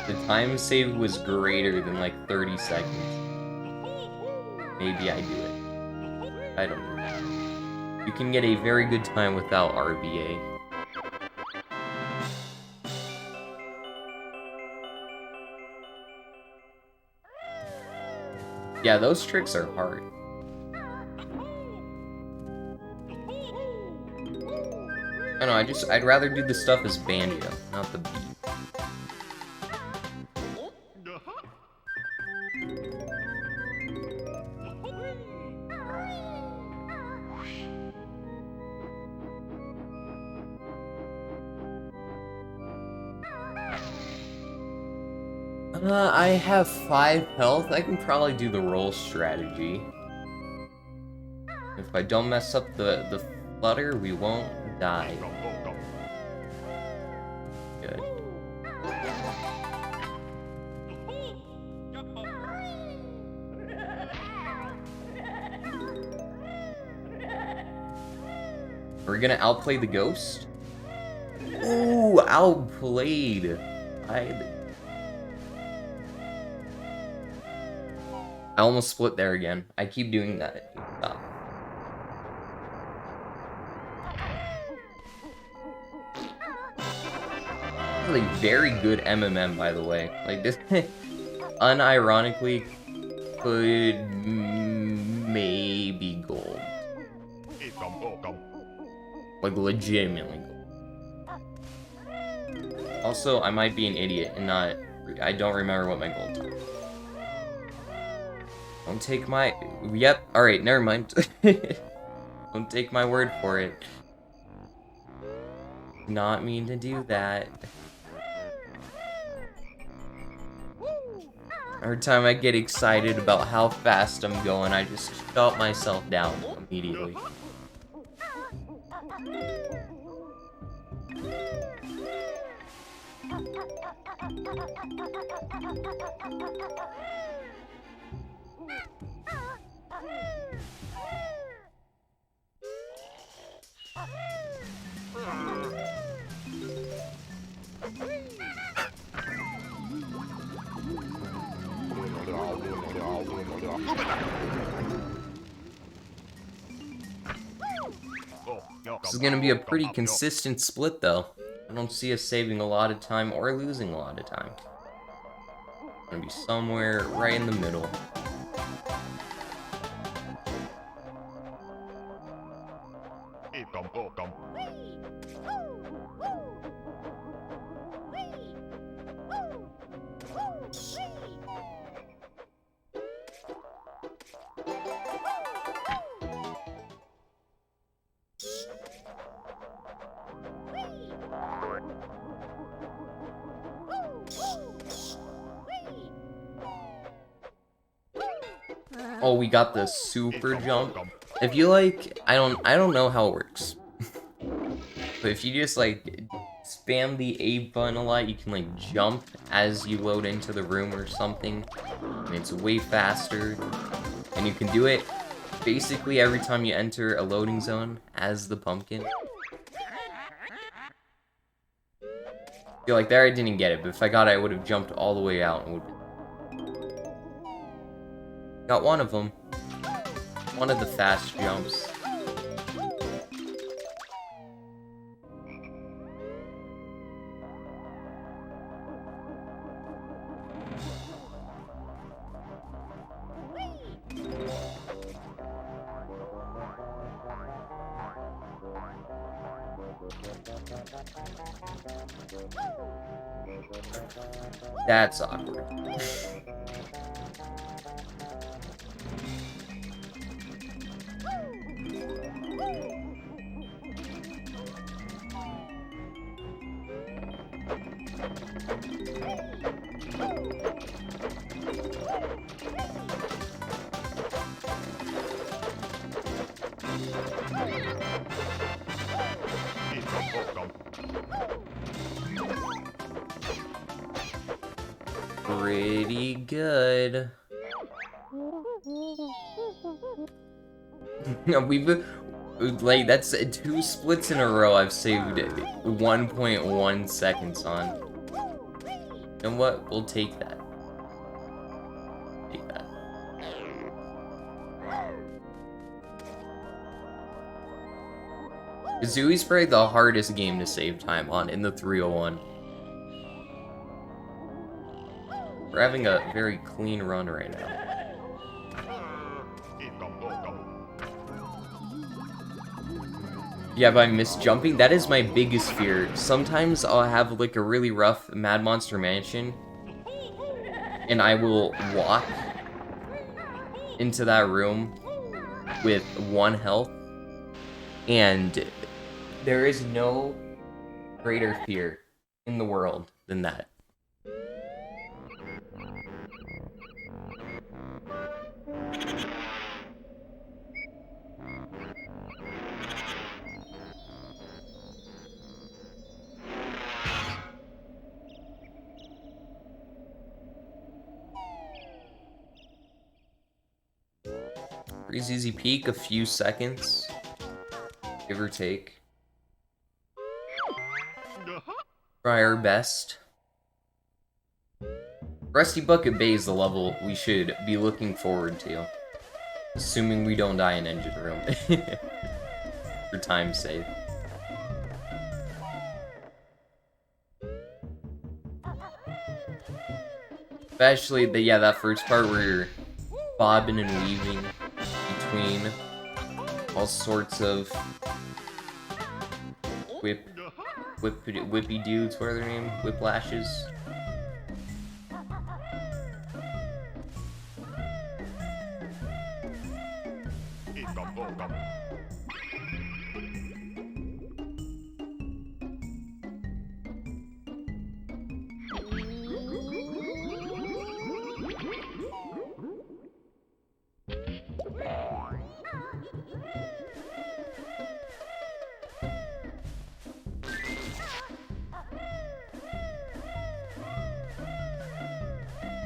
The time saved was greater than like 30 seconds. Maybe I do it. I don't know. You can get a very good time without RBA. Yeah, those tricks are hard. I don't know, I'd rather do the stuff as Banjo, not the beat. I have 5 health. I can probably do the roll strategy. If I don't mess up the flutter, we won't die. Good. Are we gonna outplay the ghost? Ooh, outplayed. I almost split there again. I keep doing that. Stop. This is a very good MMM, by the way. Like, this unironically could maybe gold. Like, legitimately gold. Also, I might be an idiot and not... I don't remember what my gold time is. Don't take my... Yep, alright, never mind. Don't take my word for it. Not mean to do that. Every time I get excited about how fast I'm going, I just shut myself down immediately. This is gonna be a pretty consistent split, though. I don't see us saving a lot of time or losing a lot of time. It's gonna be somewhere right in the middle. Oh, we got the super jump. If you like, I don't know how it works. But if you just like spam the A button a lot, you can like jump as you load into the room or something. And it's way faster. And you can do it basically every time you enter a loading zone as the pumpkin. I feel like there I didn't get it, but if I got it, I would have jumped all the way out and would. Got one of them. One of the fast jumps. That's awkward. Pretty good. We've like that's 2 splits in a row I've saved 1.1 seconds on. And what? We'll take that. Take that. Kazooie's probably the hardest game to save time on in the 301. We're having a very clean run right now. Yeah, but I miss jumping. That is my biggest fear. Sometimes I'll have like a really rough Mad Monster Mansion, and I will walk into that room with 1 health, and there is no greater fear in the world than that. Pretty easy peak, a few seconds, give or take. Try our best. Rusty Bucket Bay is the level we should be looking forward to. Assuming we don't die in engine room. For time's sake. Especially that first part where you're bobbing and weaving between all sorts of whippy dudes, what are their names? Whiplashes.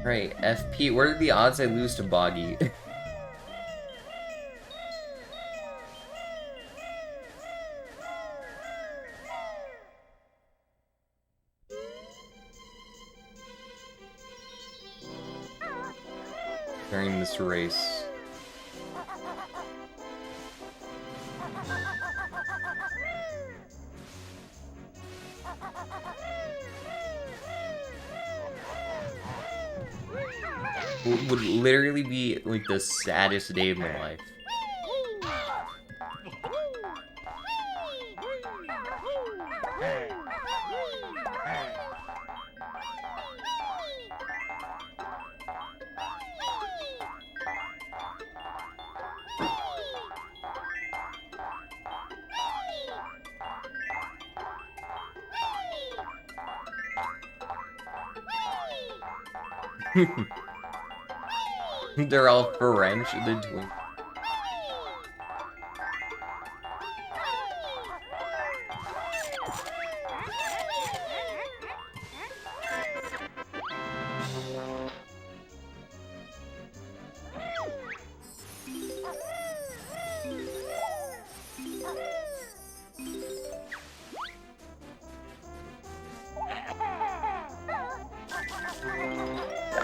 Right, FP. What are the odds I lose to Boggy? During this race. Would literally be like the saddest day of my life. They're all French, the twins.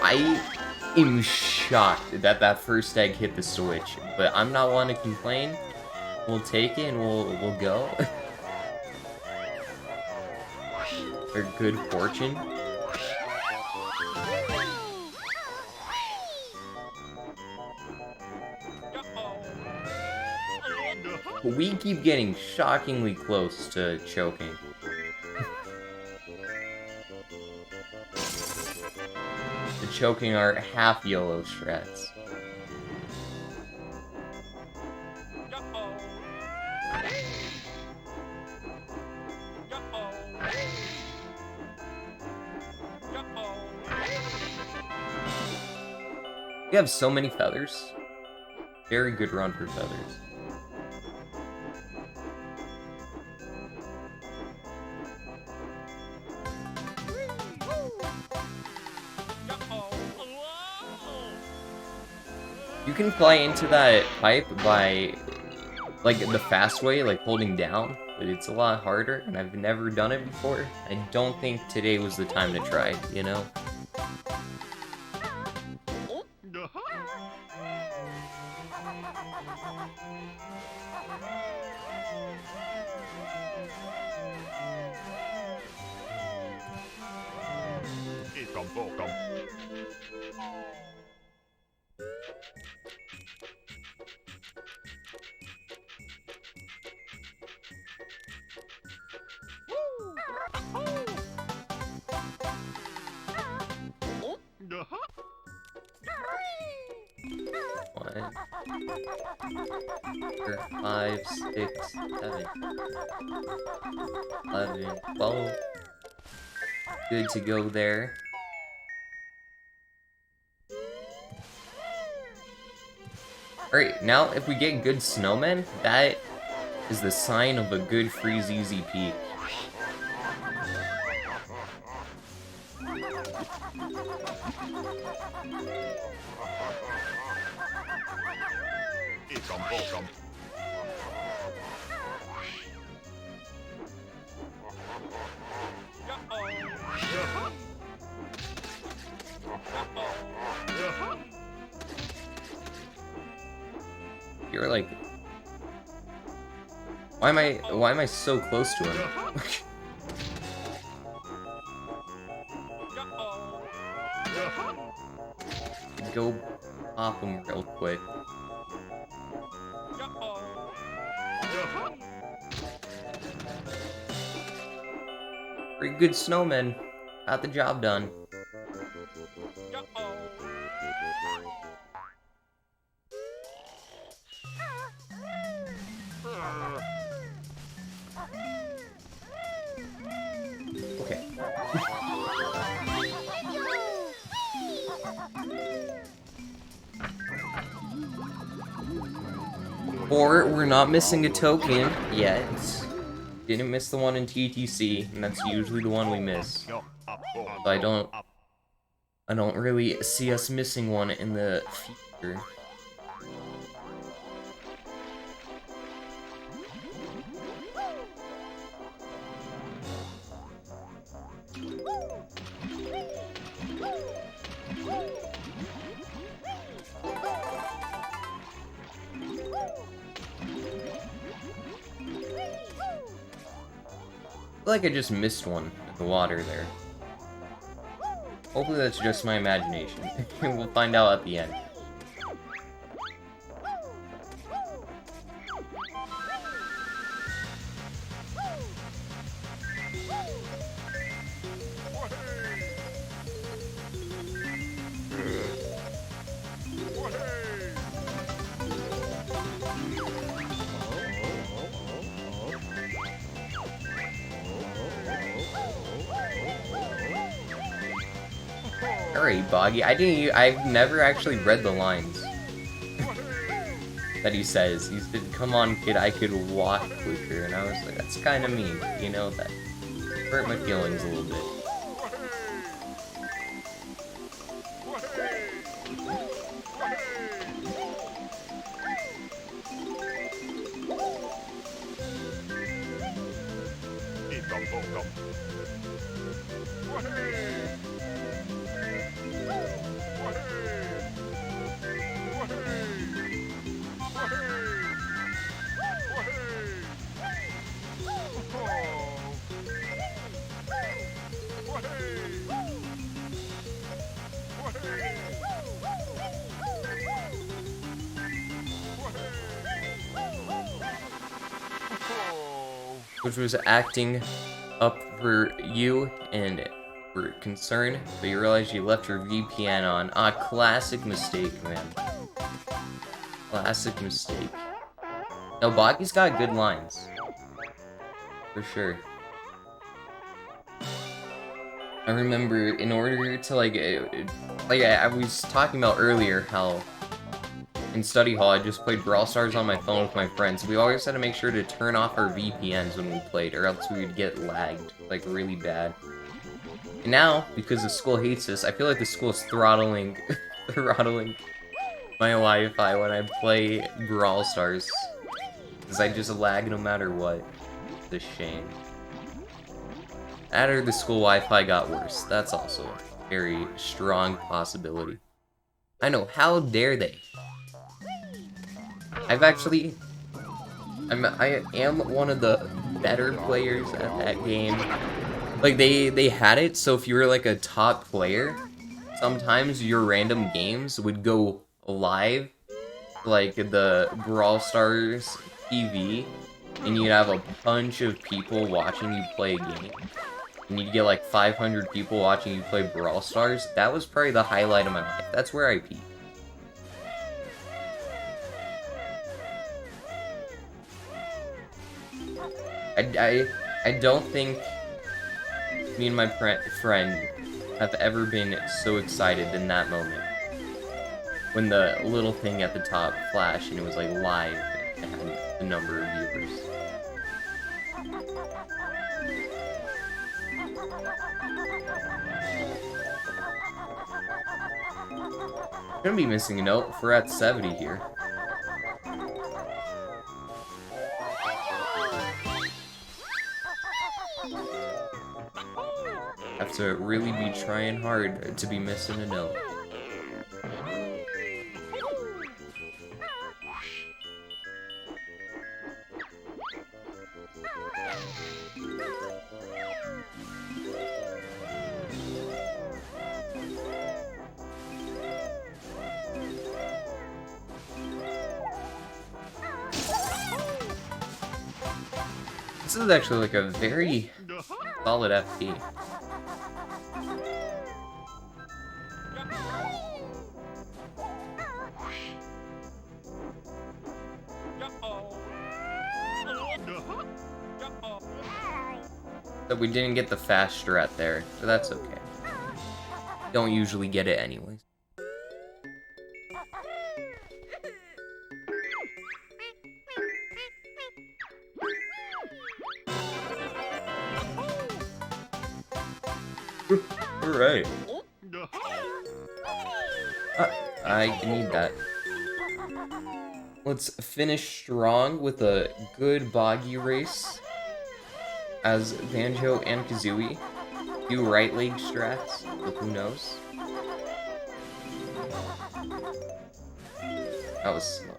I am shocked that that first egg hit the switch, but I'm not one to complain. We'll take it and we'll go. For good fortune. We keep getting shockingly close to choking. To choking our half YOLO strats. We have so many feathers. Very good run for feathers. You can fly into that pipe by, like, the fast way, like holding down, but it's a lot harder, and I've never done it before. I don't think today was the time to try, you know? One, 4, 5, 6, 7, 11, 12. Good to go there. Alright, now if we get good snowmen, that is the sign of a good freeze easy peak. You're like, why am I so close to him? Go pop him real quick. Pretty good snowman. Got the job done. Okay. Or we're not missing a token yet. Didn't miss the one in TTC, and that's usually the one we miss. So I don't really see us missing one in the future. I feel like I just missed one in the water there. Hopefully that's just my imagination. We'll find out at the end. Alright, Boggy. I've never actually read the lines that he says. He said, "Come on, kid, I could walk quicker," and I was like, that's kind of mean, you know, that hurt my feelings a little bit. Which was acting up for you and for concern, but you realized you left your VPN on. Ah, classic mistake, man. Classic mistake. No, Boggy's got good lines. For sure. I remember in order to, like I was talking about earlier how in study hall I just played Brawl Stars on my phone with my friends. We always had to make sure to turn off our VPNs when we played, or else we would get lagged, like, really bad. And now, because the school hates this, I feel like the school is throttling my Wi-Fi when I play Brawl Stars. Because I just lag no matter what. It's a shame. That or the school Wi-Fi got worse. That's also a very strong possibility. I know, how dare they? I am one of the better players at that game. Like, they had it, so if you were, like, a top player, sometimes your random games would go live, like, the Brawl Stars TV, and you'd have a bunch of people watching you play a game. And you'd get, like, 500 people watching you play Brawl Stars. That was probably the highlight of my life. That's where I peaked. I don't think me and my friend have ever been so excited in that moment. When the little thing at the top flashed and it was like live and had the number of viewers. I'm gonna be missing a note if we're at 70 here. Have to really be trying hard to be missing a note. This is actually like a very solid FP. But we didn't get the fast strat there, so that's okay. Don't usually get it anyways. Alright. I need that. Let's finish strong with a good boggy race. As Banjo and Kazooie do right leg strats, but who knows? That was slow.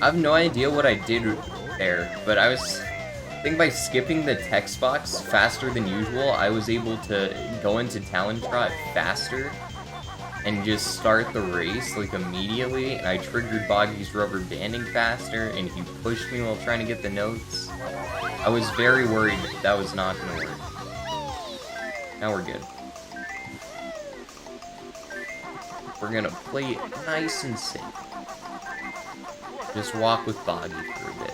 I have no idea what I did there, but I think by skipping the text box faster than usual, I was able to go into Talon Trot faster and just start the race like immediately, and I triggered Boggy's rubber banding faster, and he pushed me while trying to get the notes. I was very worried that was not gonna work. Now we're good. We're gonna play it nice and safe. Just walk with Boggy for a bit.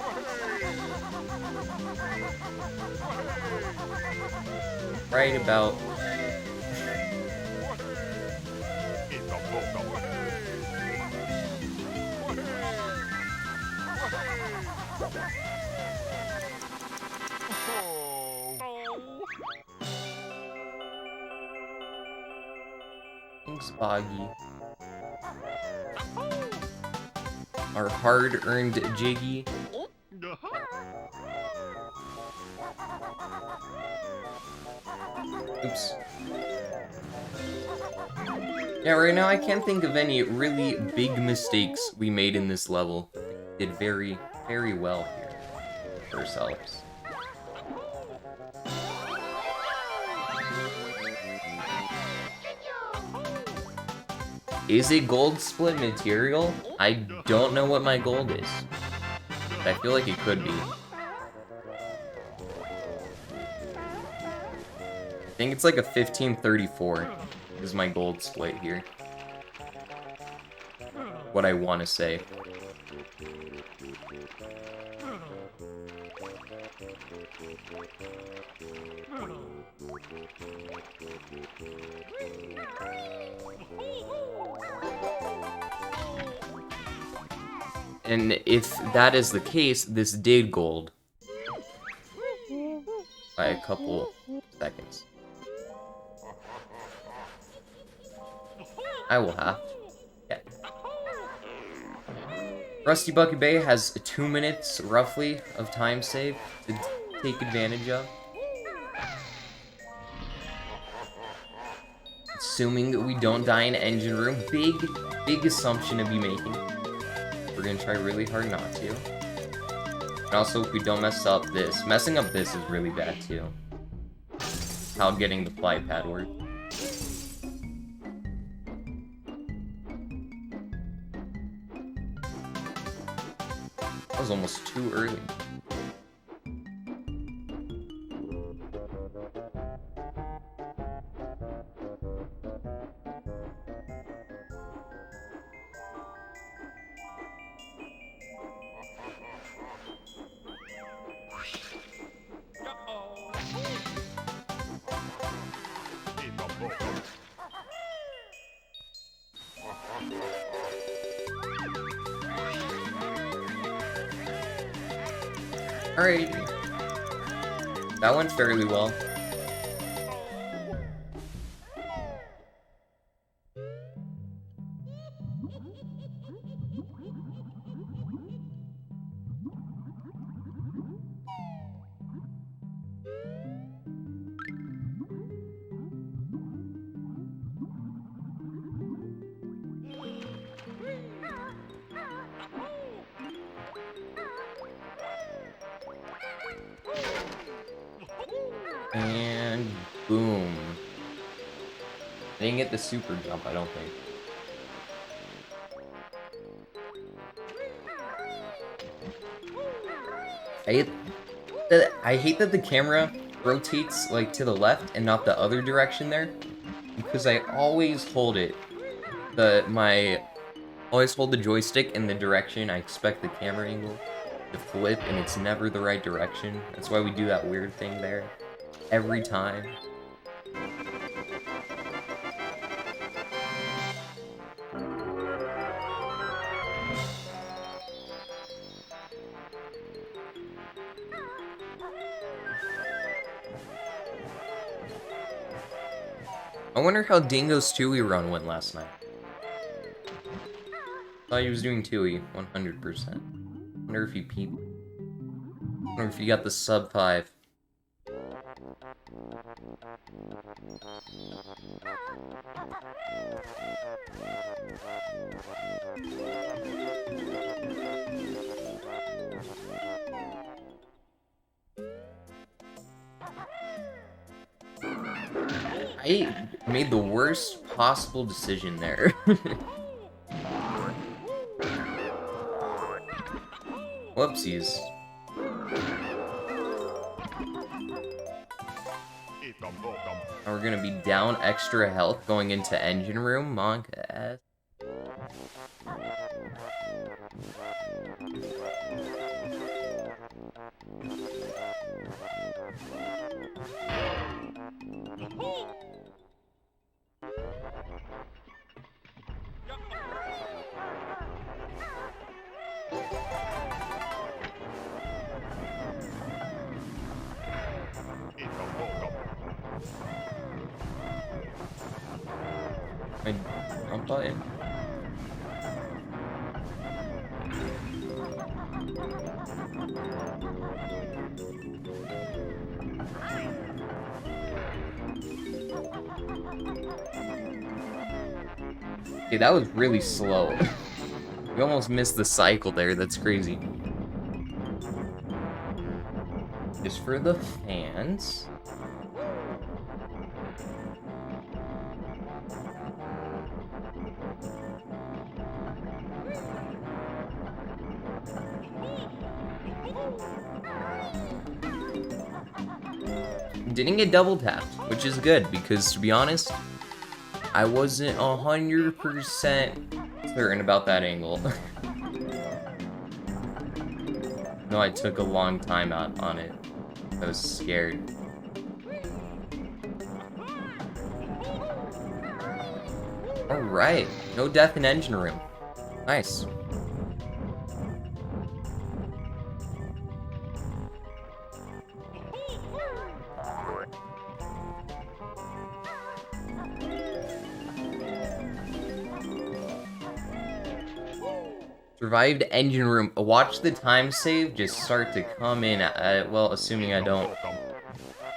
Right about... Thanks, Boggy. Our hard-earned Jiggy. Oops. Yeah, right now I can't think of any really big mistakes we made in this level. We did very, very well here for ourselves. Is it gold split material? I don't know what my gold is, but I feel like it could be. I think it's like a 1534 is my gold split here. What I want to say. And if that is the case, this did gold. By a couple seconds. I will have. Yeah. Rusty Bucket Bay has 2 minutes, roughly, of time save to take advantage of. Assuming we don't die in engine room. Big assumption to be making. We're gonna try really hard not to. And also, if we don't mess up this. Messing up this is really bad, too. How getting the fly pad work. That was almost too early. Alright. That went fairly well. And boom. I didn't get the super jump, I don't think. I hate that the camera rotates like to the left and not the other direction there, because I always hold it. Always hold the joystick in the direction I expect the camera angle to flip, and it's never the right direction. That's why we do that weird thing there every time. I wonder how Dingo's Tooie run went last night. Thought he was doing Tooie 100%. Wonder if he peeped. Wonder if he got the sub 5. I made the worst possible decision there. Whoopsies. Now we're gonna be down extra health going into engine room. Monka S. My jump button. Okay, that was really slow. We almost missed the cycle there, that's crazy. Just for the fans. Didn't get double tapped, which is good, because to be honest, I wasn't 100% certain about that angle. No, I took a long time out on it. I was scared. Alright, no death in engine room. Nice. Survived engine room. Watch the time save just start to come in, well, assuming I don't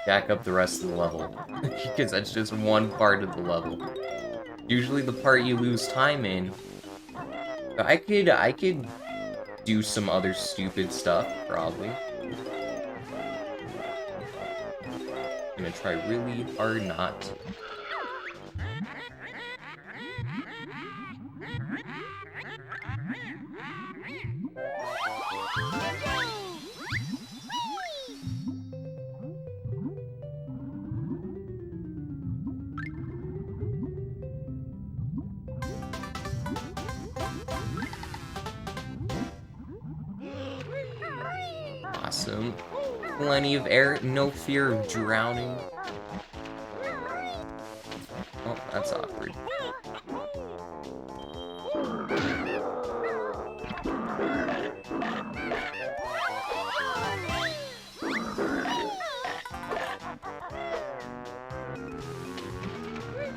jack up the rest of the level. Because that's just one part of the level. Usually the part you lose time in. I could do some other stupid stuff, probably. I'm gonna try really hard not to. Awesome. Plenty of air, no fear of drowning. Oh, that's awkward.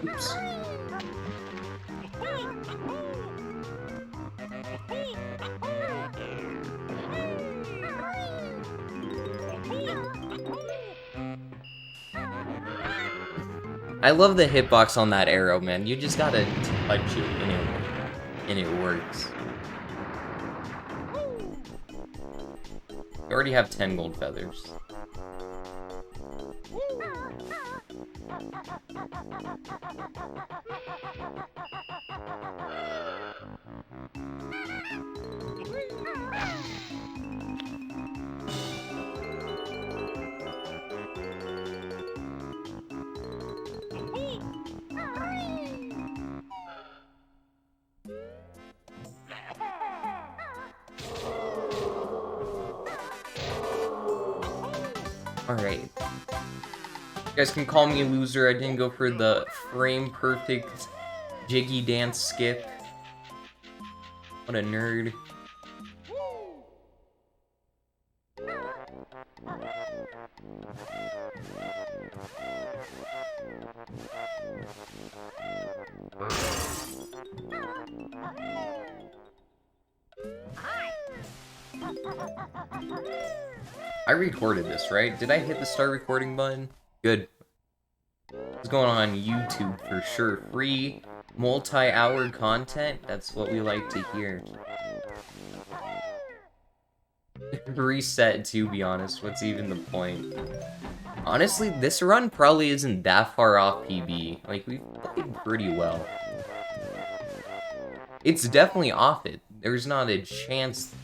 Oops. I love the hitbox on that arrow, man. You just gotta touch it and it works. You already have 10 gold feathers. Alright. You guys can call me a loser. I didn't go for the frame perfect jiggy dance skip. What a nerd. I recorded this, right? Did I hit the start recording button? Good. It's going on YouTube for sure. Free, multi-hour content. That's what we like to hear. Reset, to be honest. What's even the point? Honestly, this run probably isn't that far off PB. Like, we've played pretty well. It's definitely off it. There's not a chance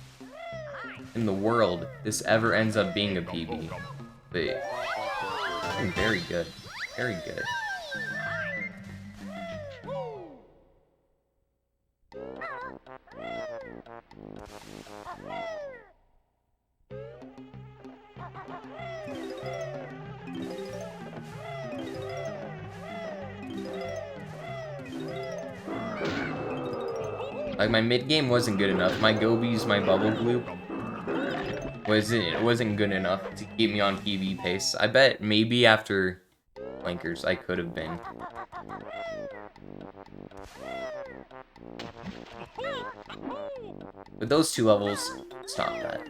in the world this ever ends up being a PB. But very good. Very good. Like, my mid-game wasn't good enough. My Gobies, my Bubble Gloop wasn't good enough to keep me on PB pace. I bet maybe after Flankers I could have been. But those two levels, stop that.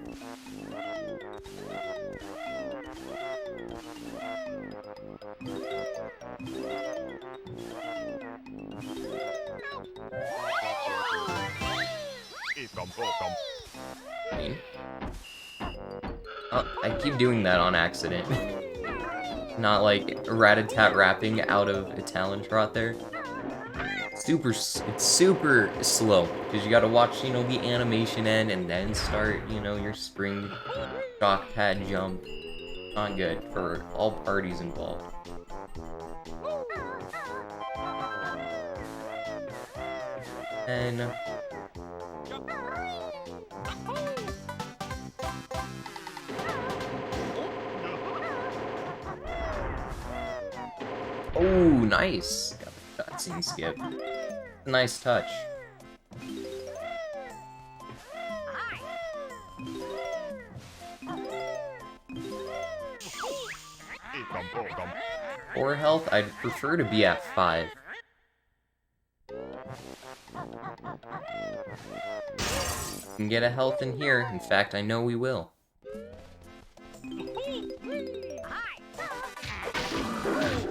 I mean, oh, I keep doing that on accident. Not like rat-a-tat rapping out of a talent trot there. It's super slow, because you gotta watch, you know, the animation end and then start, you know, your spring shock pad jump. Not good for all parties involved. And oh, nice. Got the cutscene skip. Nice touch. For health, I'd prefer to be at 5. We can get a health in here. In fact, I know we will.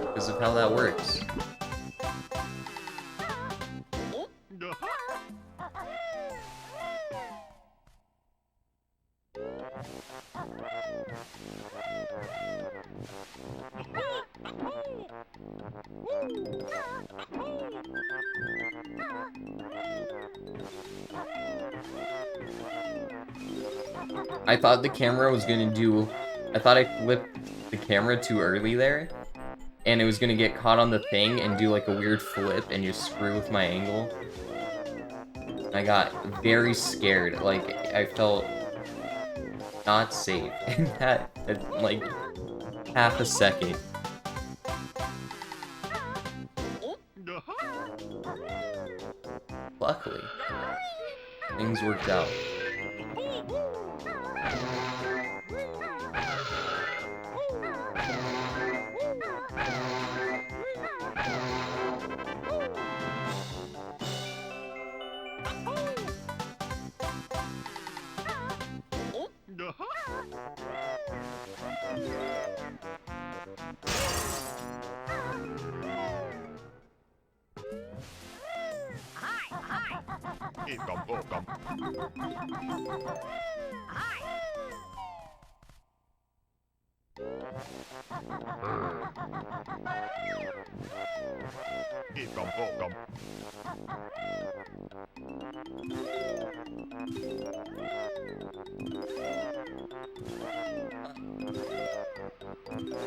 Because of how that works. I thought the camera was gonna do... I thought I flipped the camera too early there, and it was gonna get caught on the thing and do like a weird flip and just screw with my angle. I got very scared, like, I felt not safe in that, like, half a second. Luckily, things worked out.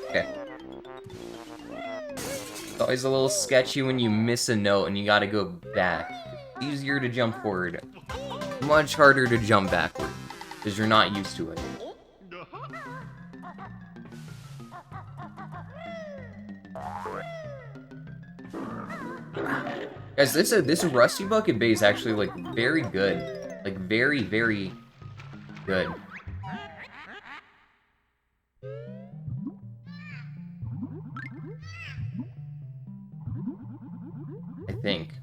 Okay. It's always a little sketchy when you miss a note and you gotta go back. It's easier to jump forward. Much harder to jump backward, because you're not used to it. Guys, this Rusty Bucket Bay is actually, like, very good. Like, very, very good. I think.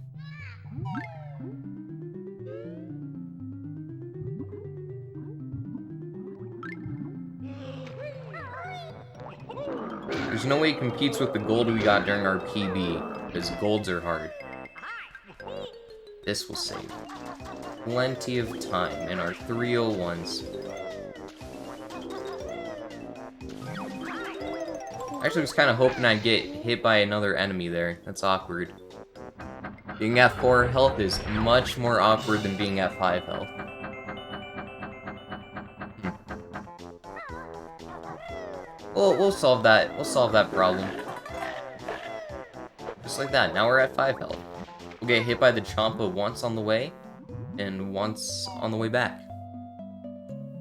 There's no way it competes with the gold we got during our PB, because golds are hard. This will save plenty of time in our 301s. Actually, I was kind of hoping I'd get hit by another enemy there. That's awkward. Being at 4 health is much more awkward than being at 5 health. Well, we'll solve that. We'll solve that problem. Just like that. Now we're at 5 health. We'll get hit by the Champa once on the way, and once on the way back.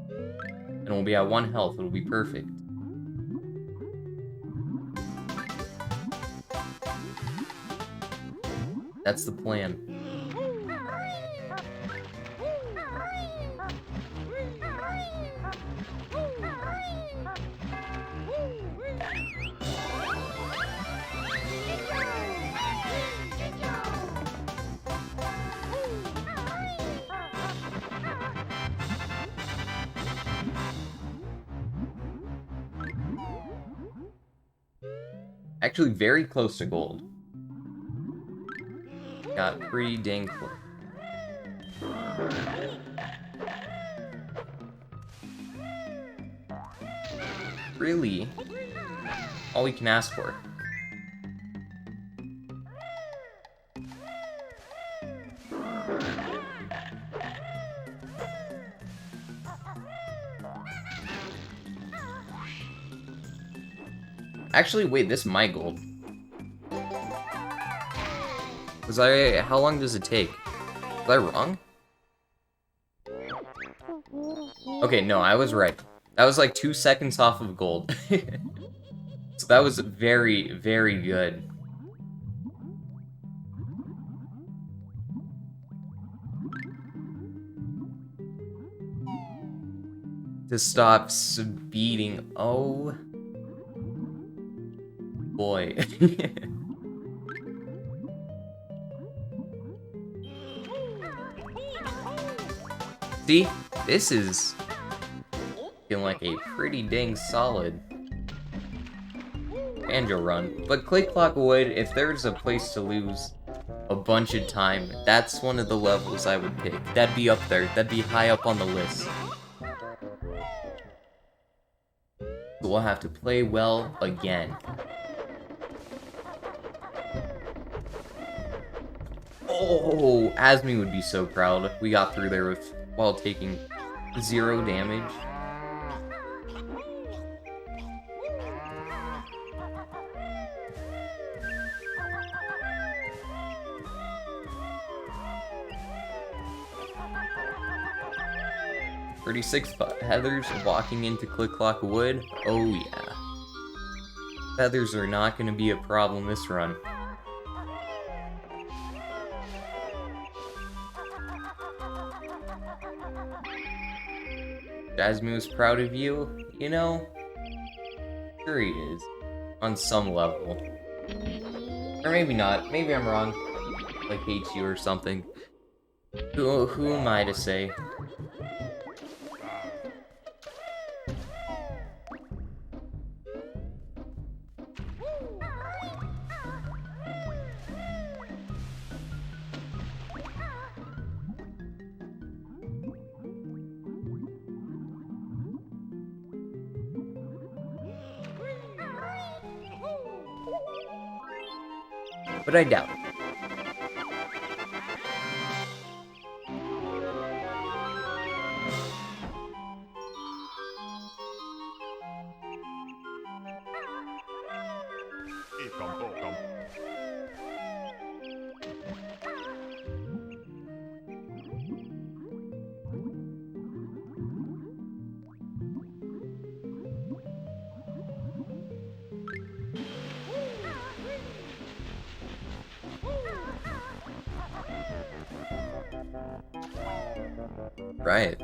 And we'll be at 1 health. It'll be perfect. That's the plan. Actually, very close to gold. Got pretty dang close. Really? All we can ask for. Actually, wait, this is my gold. How long does it take? Was I wrong? Okay, no, I was right. That was like 2 seconds off of gold. So that was very, very good. To stop speeding. Oh. Boy. See? This is feeling like a pretty dang solid Banjo run. But Click Clock Wood, if there's a place to lose a bunch of time, that's one of the levels I would pick. That'd be up there. That'd be high up on the list. We'll have to play well again. Oh, Asmi would be so proud. We got through there while taking 0 damage. "36 feathers walking into Click Clock Wood." Oh yeah. Feathers are not going to be a problem this run. Jasmine was proud of you, you know? Sure he is. On some level. Or maybe not. Maybe I'm wrong. Like, hates you or something. Who am I to say? But I doubt it. Right.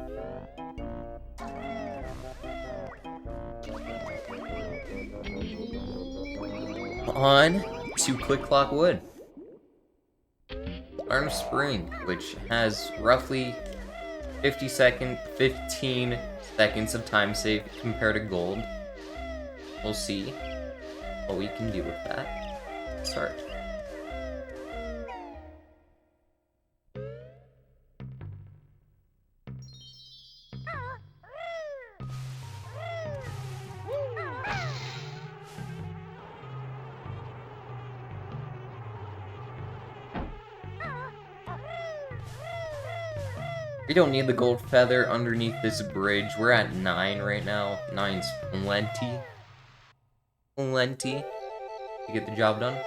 On to Click Clock Wood. Arm Spring, which has roughly 15 seconds of time save compared to gold. We'll see what we can do with that. Start. We don't need the gold feather underneath this bridge. We're at 9 right now. 9's plenty. Plenty to get the job done.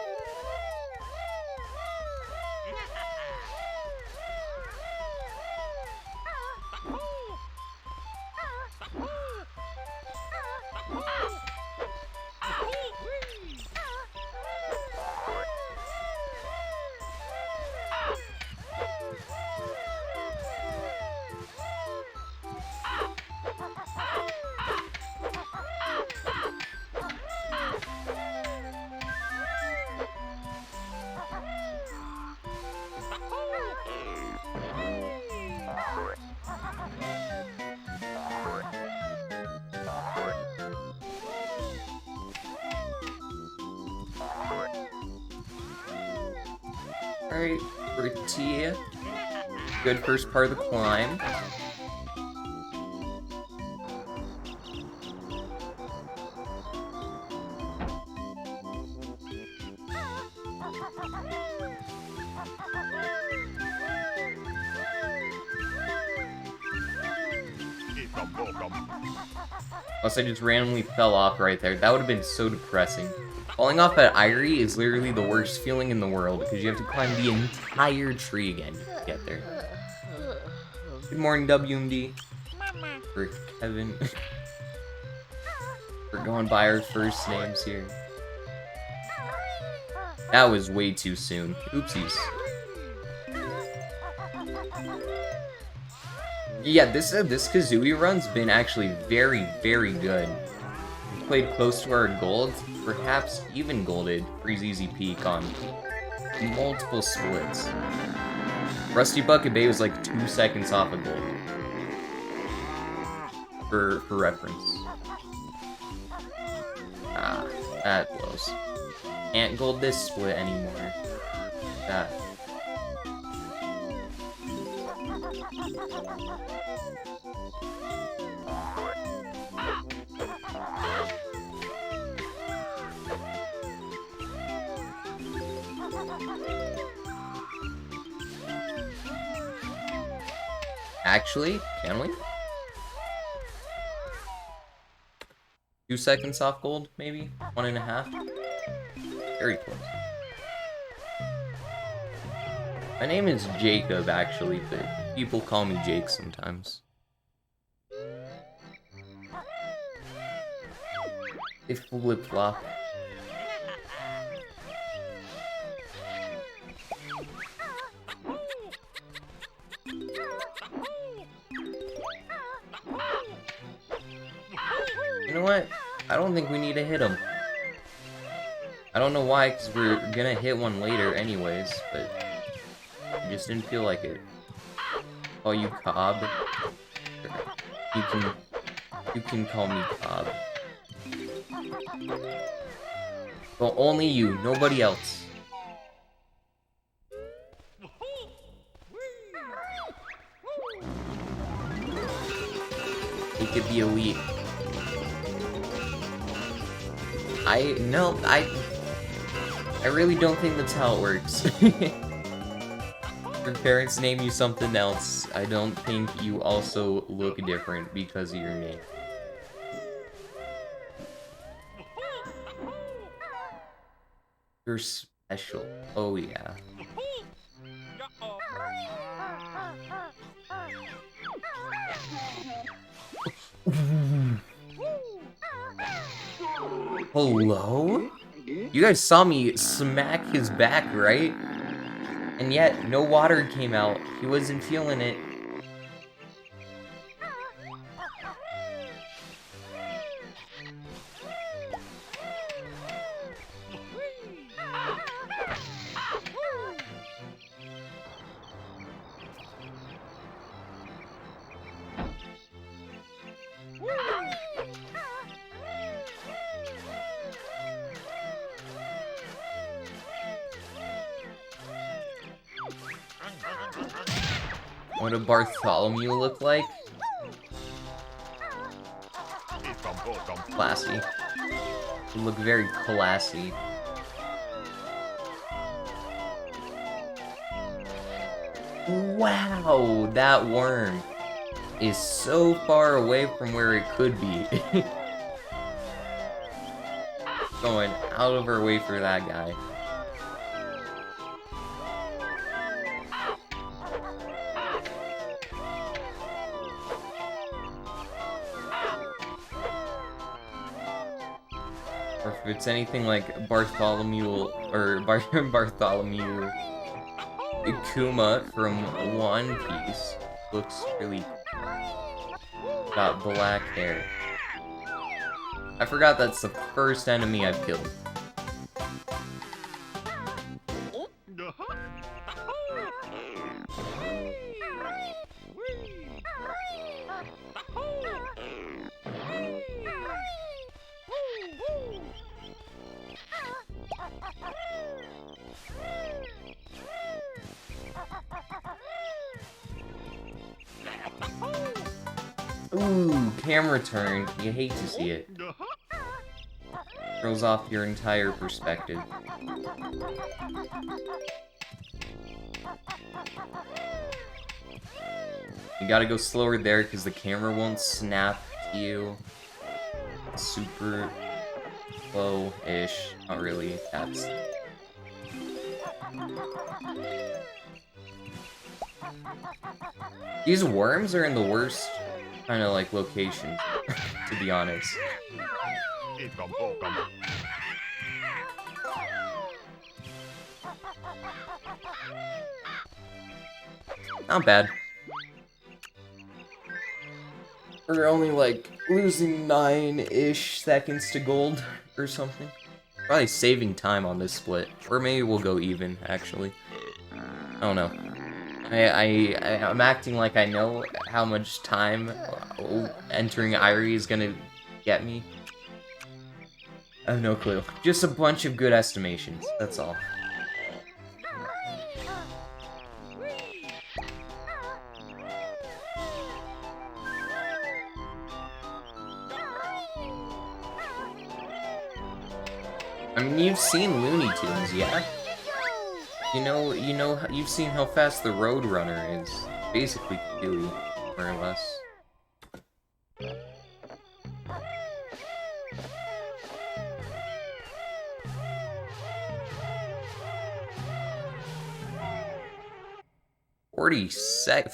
Alright, pretty good first part of the climb. Unless I just randomly fell off right there. That would have been so depressing. Falling off at Irie is literally the worst feeling in the world because you have to climb the entire tree again to get there. Good morning, WMD. For Kevin. We're going by our first names here. That was way too soon. Oopsies. Yeah, this Kazooie run's been actually very, very good. We played close to our gold, perhaps even golded Freeze Easy Peak on multiple splits. Rusty Bucket Bay was like 2 seconds off of gold. For reference. Ah, that blows. Can't gold this split anymore. That. Actually, can we? 2 seconds off gold, maybe? 1.5? Very close. My name is Jacob, actually, but people call me Jake sometimes. If flip-flop. You know what? I don't think we need to hit him. I don't know why, because we're gonna hit one later anyways, but I just didn't feel like it. Oh, you Cobb. You can call me Cobb. Well, only you, nobody else. We could be elite. I really don't think that's how it works. Your parents name you something else. I don't think you also look different because of your name. You're special. Oh yeah. Hello? You guys saw me smack his back, right? And yet, no water came out. He wasn't feeling it. What did Bartholomew look like? Classy. You look very classy. Wow, that worm is so far away from where it could be. Going out of our way for that guy. Or if it's anything like Bartholomew or Bartholomew Kuma from One Piece, looks really got black hair. I forgot that's the first enemy I've killed. Ooh, camera turn. You hate to see it. Throws off your entire perspective. You gotta go slower there because the camera won't snap to you. Super slow-ish. Not really. That's... These worms are in the worst kind of like locations, to be honest. Not bad. We're only like losing 9-ish seconds to gold or something. Probably saving time on this split. Or maybe we'll go even, actually. I don't know. I'm acting like I know how much time entering Irie is gonna get me. I have no clue. Just a bunch of good estimations, that's all. I mean, you've seen Looney Tunes, yeah? You've seen how fast the Roadrunner is. Basically, Dewey, more or less.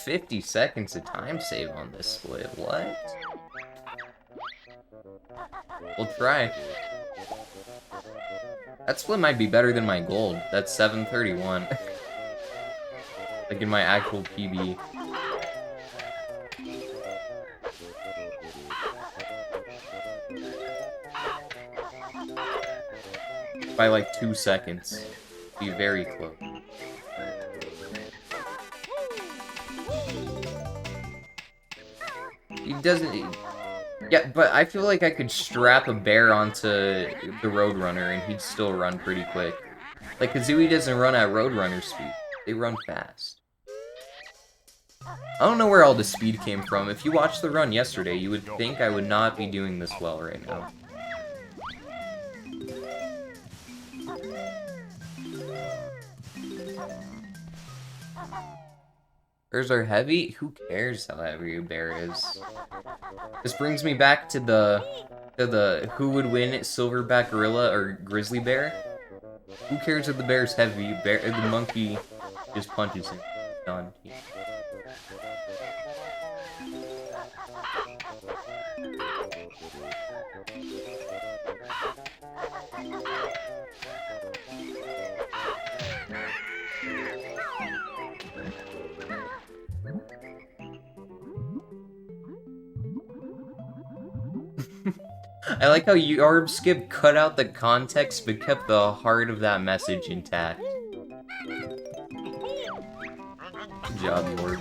$50 seconds of time save on this split. What? We'll try. That split might be better than my gold. That's 731. Like in my actual PB. By like 2 seconds. Be very close. He doesn't... Yeah, but I feel like I could strap a bear onto the Roadrunner and he'd still run pretty quick. Like, Kazooie doesn't run at Roadrunner speed. They run fast. I don't know where all the speed came from. If you watched the run yesterday, you would think I would not be doing this well right now. Bears are heavy? Who cares how heavy a bear is? This brings me back to the who would win, silverback gorilla or grizzly bear? Who cares if the bear's heavy? The monkey just punches him. Done. I like how Yarb Skip cut out the context but kept the heart of that message intact. Good job, Yarb.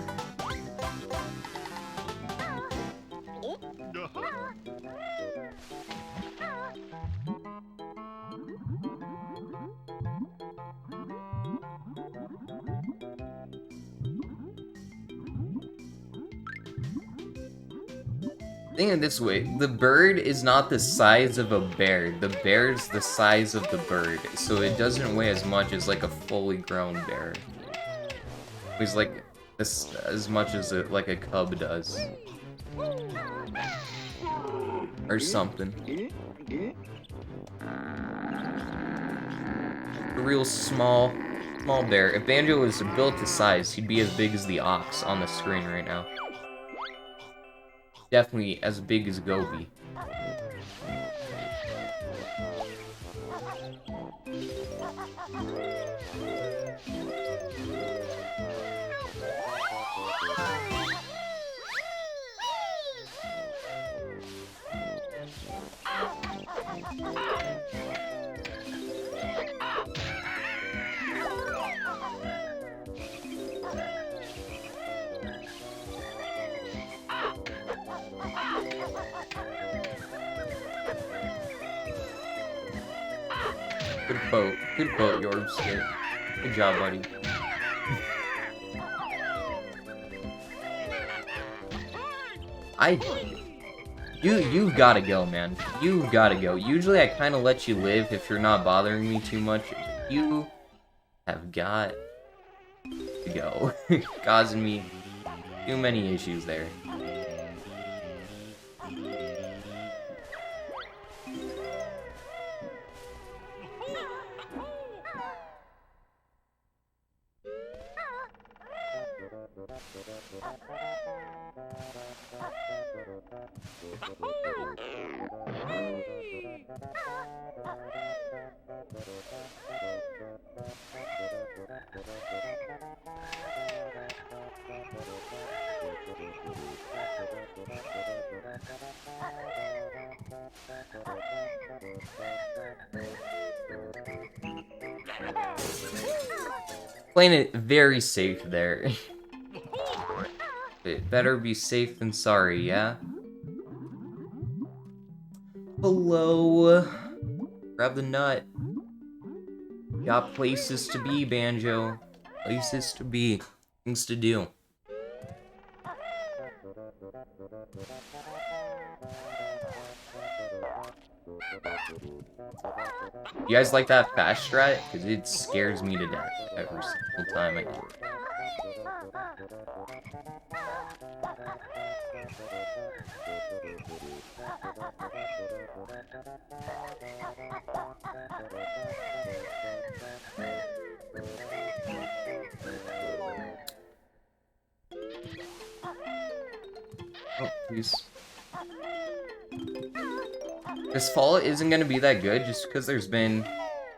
Think of it this way, the bird is not the size of a bear, the bear's the size of the bird, so it doesn't weigh as much as like a fully grown bear. It's like as much as like a cub does. Or something. A real small bear. If Banjo was built to size, he'd be as big as the ox on the screen right now. Definitely as big as Gobi. Good boat, Yorbs. Good job, buddy. You've gotta go, man. You've gotta go. Usually I kinda let you live if you're not bothering me too much. You have got to go. Causing me too many issues there. Playing it very safe there. It better be safe than sorry, yeah? Hello. Grab the nut. Got places to be, Banjo. Places to be. Things to do. You guys like that fast strat? Because it scares me to death every single time I do it. Oh, please. This fall isn't going to be that good just because there's been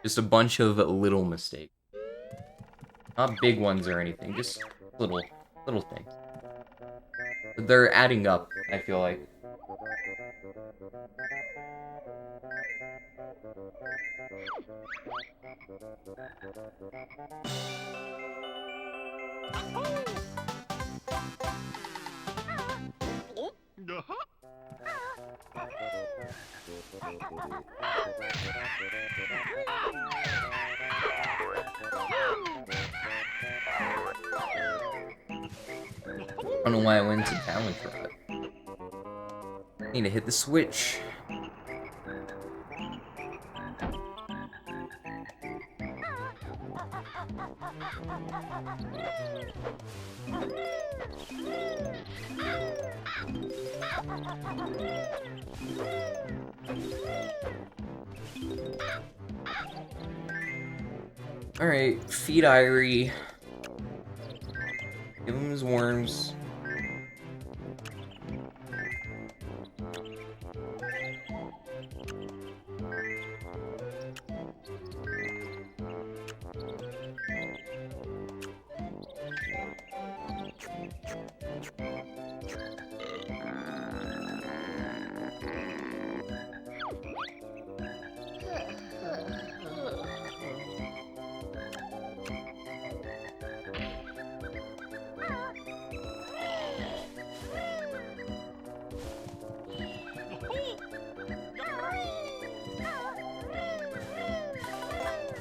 just a bunch of little mistakes. Not big ones or anything, just little things. But they're adding up, I feel like. I don't know why I went to talent for that. Need to hit the switch. Alright, feed Irie. Give him his worms.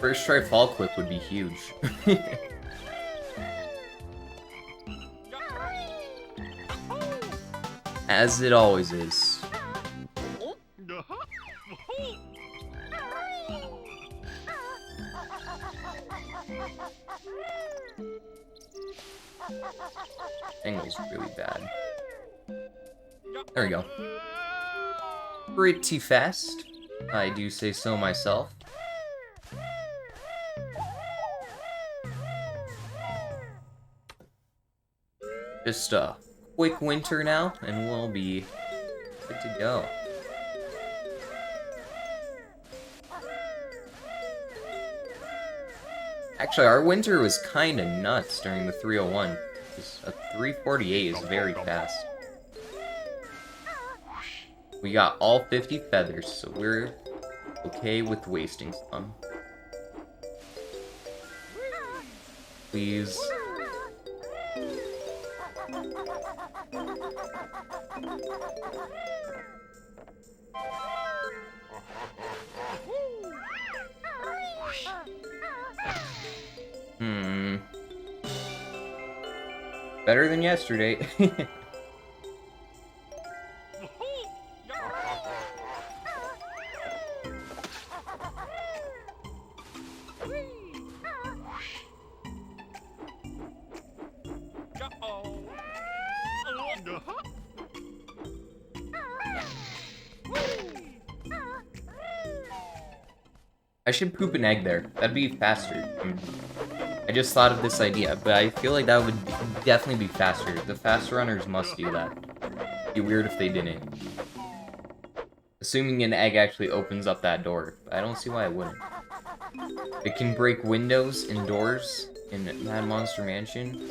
First try fall clip would be huge. As it always is. angle's really bad. There we go. Pretty fast. I do say so myself. Just a quick winter now, and we'll be good to go. Actually, our winter was kind of nuts during the 301. A 348 is very fast. We got all 50 feathers, so we're okay with wasting some. Please. Better than yesterday. I should poop an egg there. That'd be faster. I just thought of this idea, but I feel like that would definitely be faster. The fast runners must do that. It'd be weird if they didn't. Assuming an egg actually opens up that door. But I don't see why it wouldn't. It can break windows and doors in Mad Monster Mansion.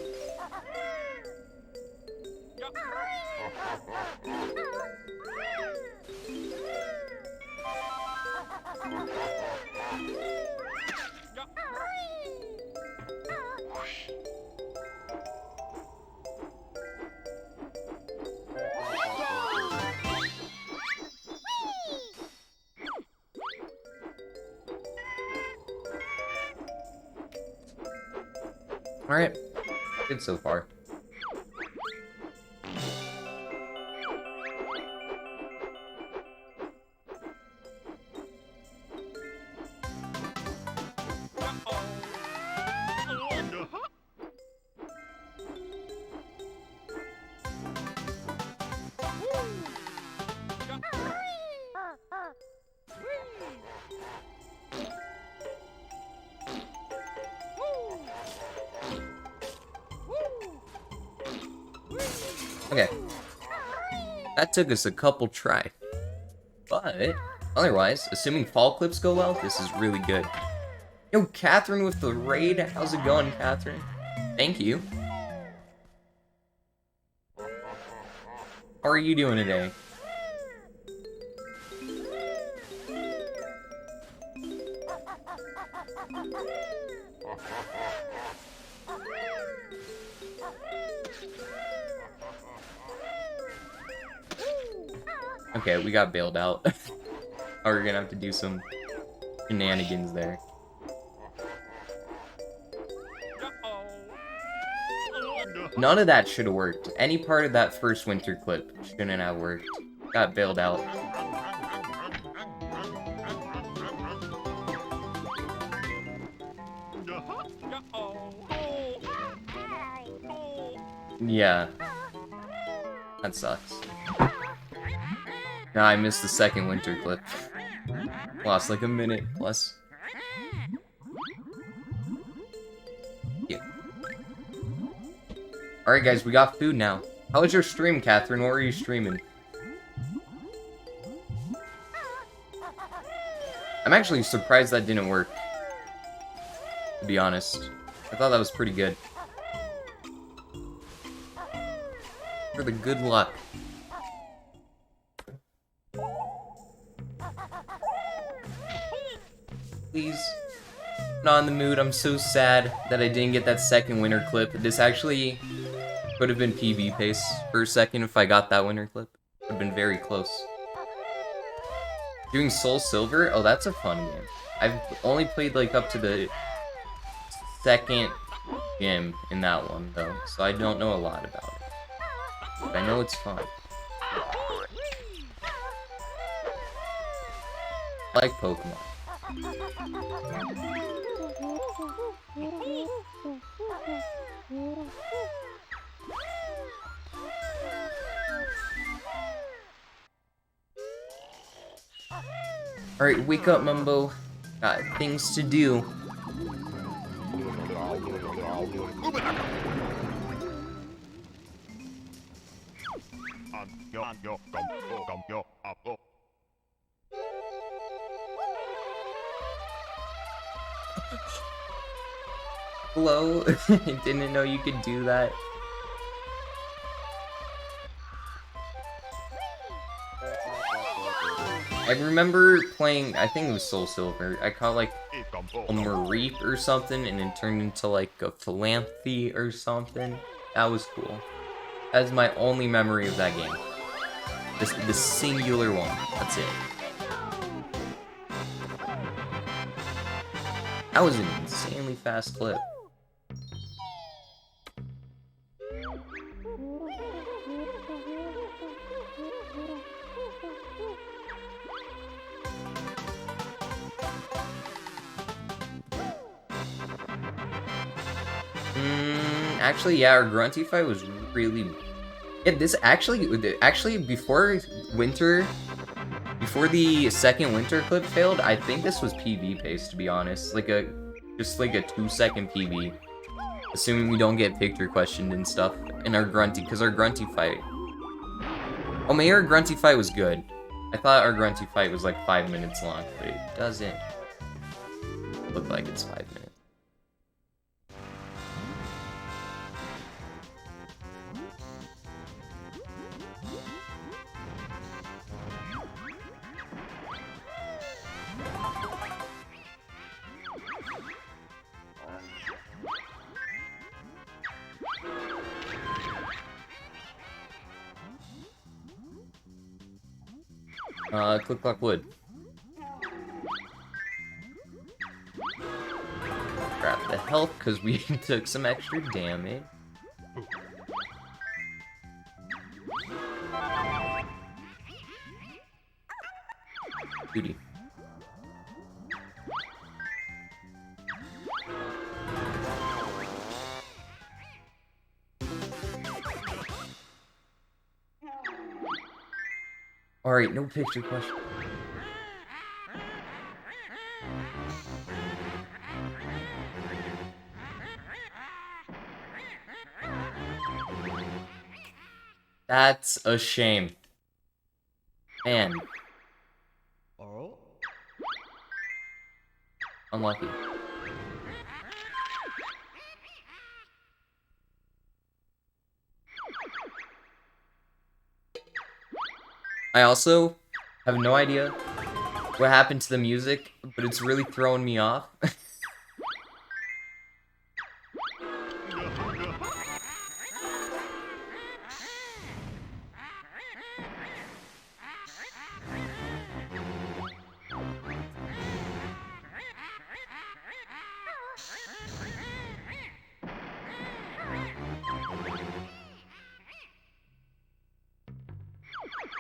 Alright, good so far. Okay, that took us a couple tries, but otherwise, assuming fall clips go well, this is really good. Yo, Catherine with the raid, how's it going, Catherine? Thank you. How are you doing today? Okay, we got bailed out. We're gonna have to do some shenanigans there. None of that should have worked. Any part of that first winter clip shouldn't have worked. Got bailed out. Yeah. That sucks. Nah, I missed the second winter clip. Lost like a minute plus. Yeah. Alright guys, we got food now. How was your stream, Catherine? What were you streaming? I'm actually surprised that didn't work. To be honest. I thought that was pretty good. For the good luck. Please. Not in the mood. I'm so sad that I didn't get that second winter clip. This actually could have been PB pace for a second if I got that winter clip. Would have been very close. Doing Soul Silver? Oh, that's a fun game. I've only played like up to the second gym in that one though, so I don't know a lot about it. But I know it's fun. I like Pokemon. Alright, wake up, Mumbo. Got things to do. Hello? I didn't know you could do that. I remember playing, I think it was Soul Silver. I caught like a Mareep or something and it turned into like a Philanthropy or something. That was cool. That's my only memory of that game. The singular one. That's it. That was an insanely fast clip. Actually, yeah, our Grunty fight was really... Yeah, this actually before the second winter clip failed, I think this was PB based, to be honest. Just like a 2-second PB. Assuming we don't get picture questioned and stuff in our Grunty, because our Grunty fight... Oh, maybe our Grunty fight was good. I thought our Grunty fight was like 5 minutes long, but it doesn't look like it's 5 minutes. Click Clock Wood. Grab the health, because we took some extra damage. Duty. Alright, no picture question. That's a shame. Man. Unlucky. I also have no idea what happened to the music, but it's really throwing me off.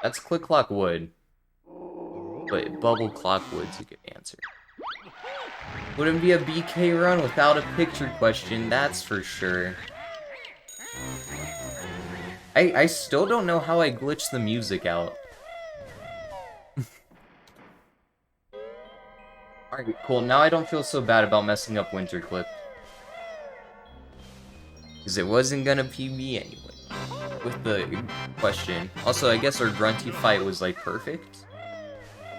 That's Click Clock Wood. But Bubble Clock Wood's a good answer. Wouldn't be a BK run without a picture question, that's for sure. I still don't know how I glitched the music out. Alright, cool. Now I don't feel so bad about messing up Winter Clip. Because it wasn't gonna PB anyway. With the question. Also, I guess our Grunty fight was like perfect.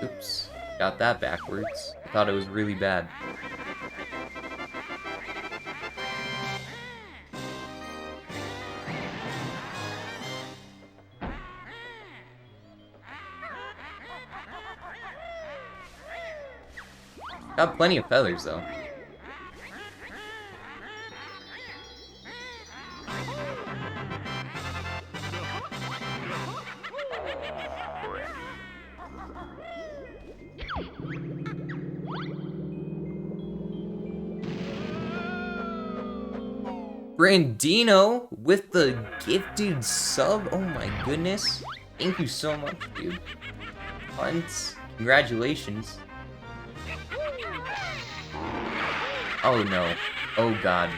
Oops. Got that backwards. I thought it was really bad. Got plenty of feathers though. Brandino with the gifted sub. Oh my goodness. Thank you so much, dude. Hunt. Congratulations. Oh no. Oh god.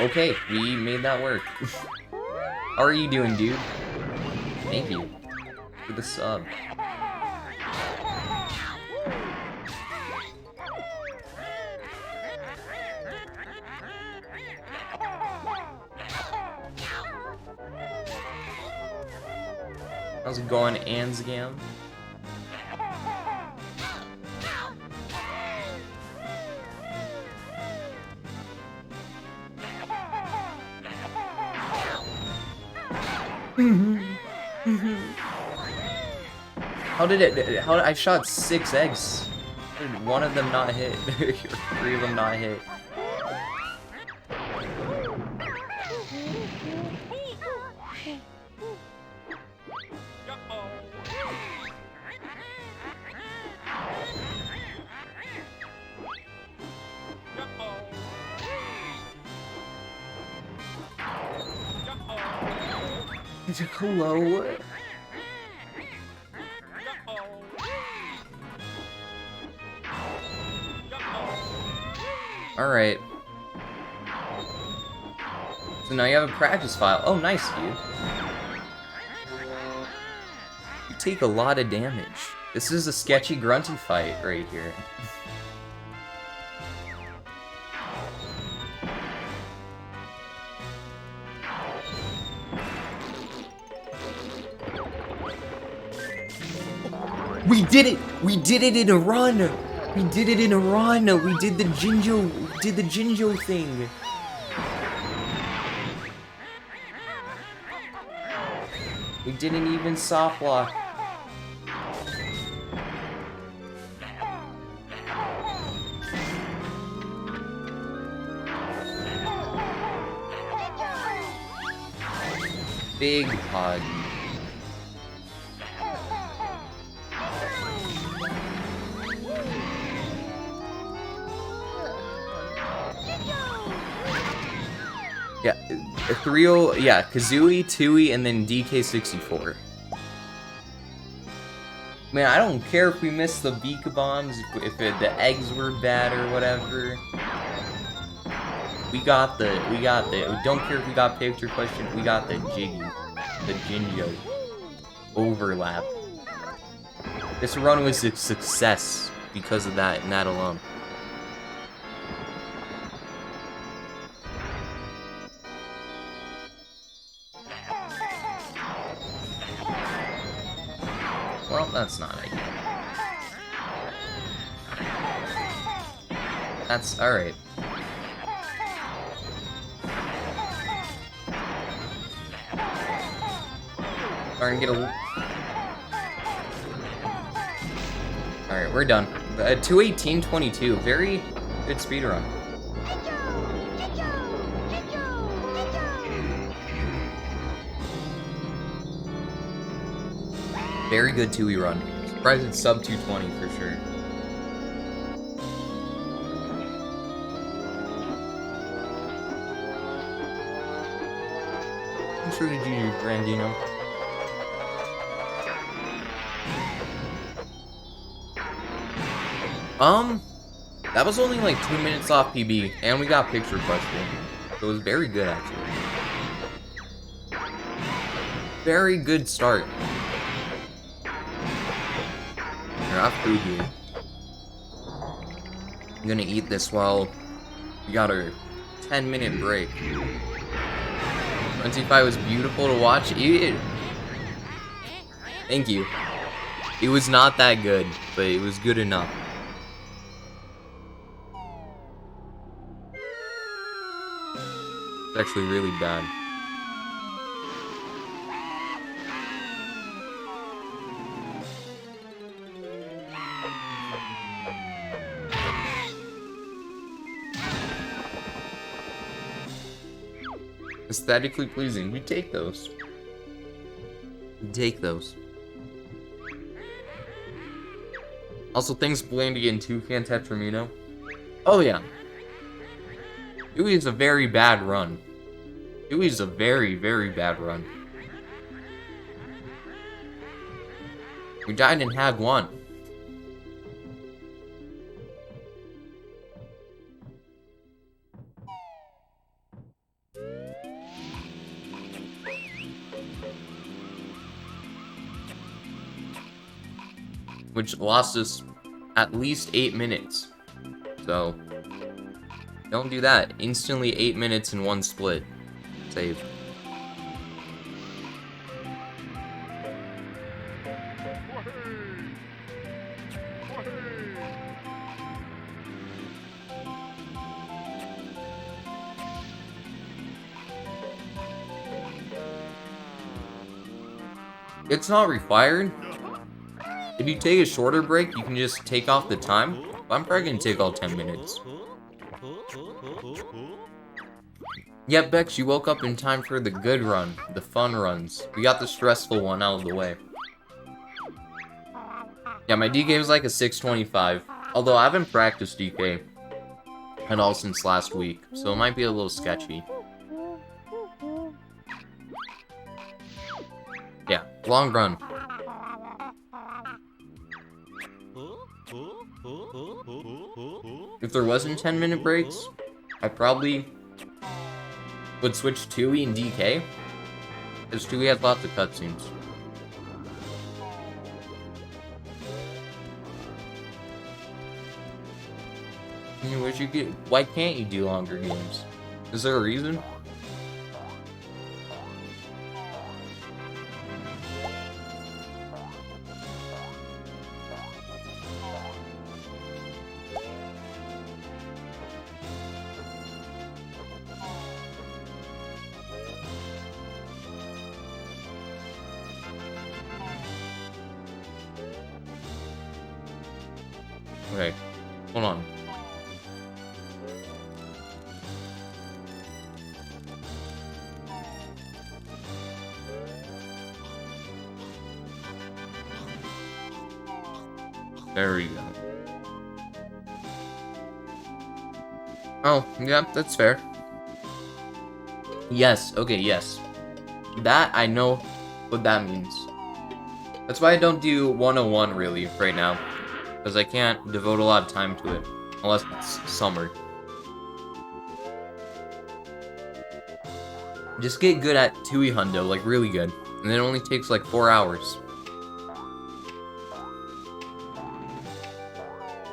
Okay, we made that work. How are you doing, dude? Thank you for the sub. How's it going, Ansgam? How did I shot 6 eggs? How did one of them not hit? 3 of them not hit. Hello? Alright. So now you have a practice file. Oh, nice, dude. You take a lot of damage. This is a sketchy grunty fight right here. We did it! We did it in a run! We did it in a run! We did the Jinjo thing! We didn't even soft lock. Big pod. Yeah, Ethereal, yeah, Kazooie, Tooie, and then DK64. Man, I don't care if we missed the Beaka Bombs, if the eggs were bad or whatever. We got the, don't care if we got picture question, we got the Jinjo overlap. This run was a success because of that, and that alone. Well, that's not ideal. That's alright. Alright, get a... Alright, we're done. 2:18:22. Very good speedrun. Very good 2E run. Surprised it's sub 220 for sure. I'm sure did you, Brandino? That was only like 2 minutes off PB, and we got picture question. So it was very good actually. Very good start. I have food here. I'm gonna eat this while we got our 10-minute break. 25 was beautiful to watch. Thank you. It was not that good, but it was good enough. It's actually really bad. Aesthetically pleasing. We take those. We take those. Also, thanks Blandy and Toucan Tetramino. Oh yeah. Dewey is a very bad run. Dewey's a very, very bad run. We died in Hag 1. which lost us at least 8 minutes. So, don't do that. Instantly 8 minutes in one split. Save. It's not required. If you take a shorter break, you can just take off the time. I'm probably gonna take all 10 minutes. Yep, Bex, you woke up in time for the good run, the fun runs. We got the stressful one out of the way. Yeah, my DK was like a 625. Although I haven't practiced DK at all since last week, so it might be a little sketchy. Yeah, long run. If there wasn't 10-minute breaks, I probably would switch Tooie and DK, because Tooie has lots of cutscenes. Why can't you do longer games? Is there a reason? Okay, hold on. There we go. Oh, yeah, that's fair. Yes, okay, yes. That, I know what that means. That's why I don't do 101 really right now. Because I can't devote a lot of time to it. Unless it's summer. Just get good at Tooie Hundo, like really good. And then it only takes like 4 hours.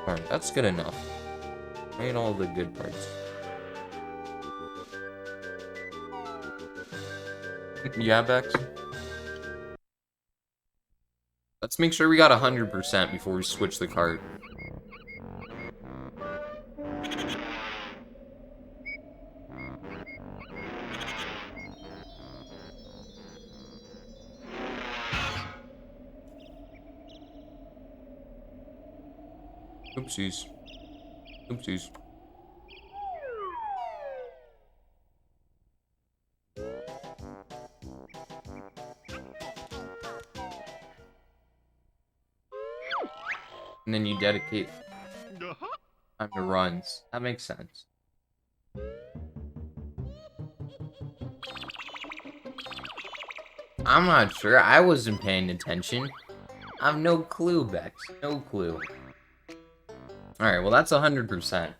Alright, that's good enough. Made all the good parts. Yeah, Bex? Let's make sure we got 100% before we switch the card. Oopsies. Oopsies. And then you dedicate time to runs. That makes sense. I'm not sure. I wasn't paying attention. I have no clue, Bex. No clue. Alright, well that's 100%.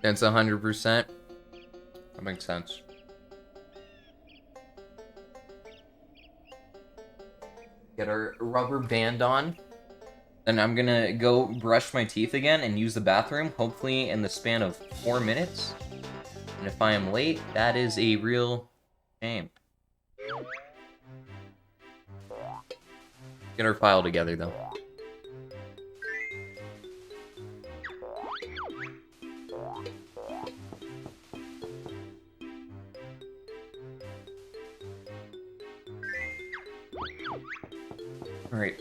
That's 100%. That makes sense. Get our rubber band on. Then I'm gonna go brush my teeth again and use the bathroom, hopefully in the span of 4 minutes. And if I am late, that is a real shame. Get our file together, though. Alright.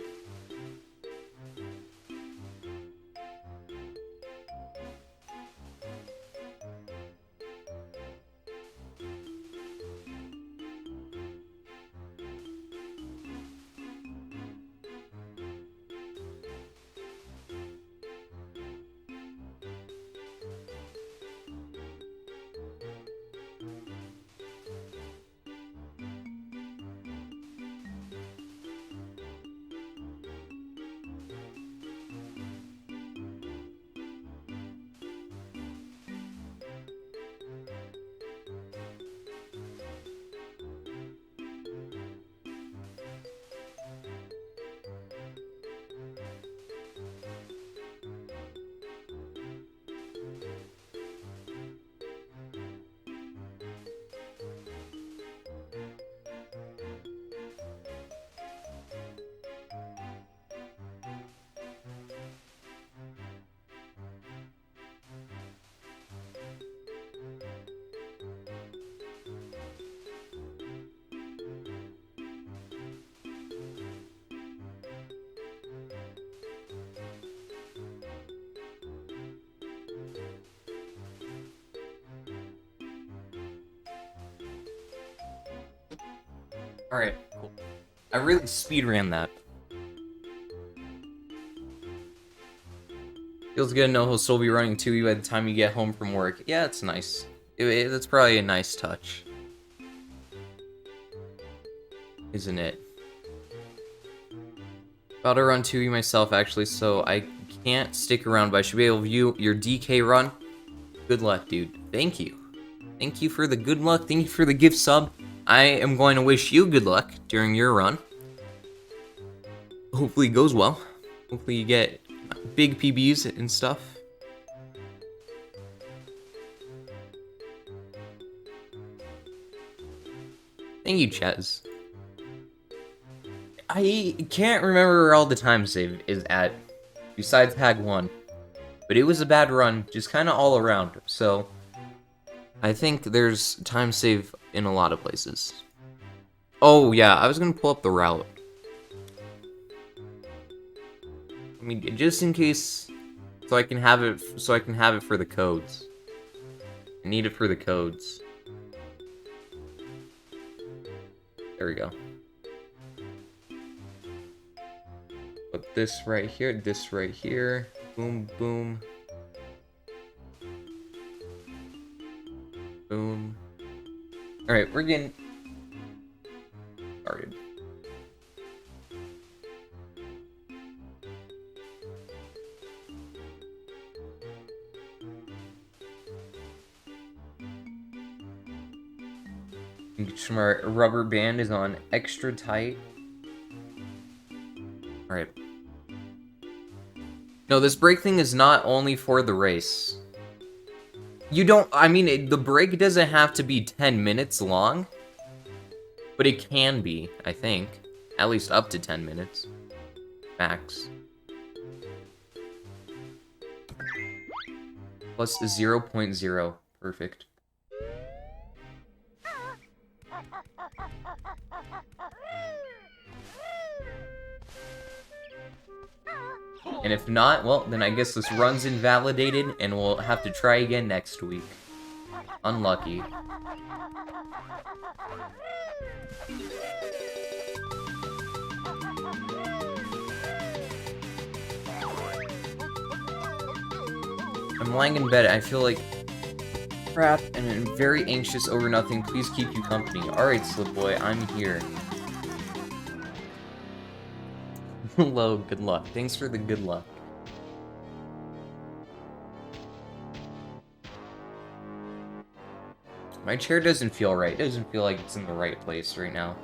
Alright, cool. I really speedran that. Feels good to know he'll still be running 2U by the time you get home from work. Yeah, it's nice. That's probably a nice touch. Isn't it? About to run 2U myself, actually, so I can't stick around, but I should be able to view your DK run. Good luck, dude. Thank you. Thank you for the good luck. Thank you for the gift sub. I am going to wish you good luck during your run. Hopefully it goes well. Hopefully you get big PBs and stuff. Thank you, Chez. I can't remember where all the time save is at, besides Hag 1. But it was a bad run, just kind of all around, so I think there's time save in a lot of places. Oh yeah, I was gonna pull up the route. I mean, just in case, so I can have it for the codes. I need it for the codes. There we go. Put this right here, boom, boom. Boom. Alright, we're getting started. Our rubber band is on extra tight. Alright. No, this brake thing is not only for the race. You don't, I mean, the break doesn't have to be 10 minutes long, but it can be, I think. At least up to 10 minutes. Max. Plus 0.0. Perfect. And if not, well, then I guess this run's invalidated, and we'll have to try again next week. Unlucky. I'm lying in bed, I feel like crap, and I'm very anxious over nothing. Please keep you company. Alright, Slipboy, I'm here. Hello, good luck. Thanks for the good luck. My chair doesn't feel right. It doesn't feel like it's in the right place right now.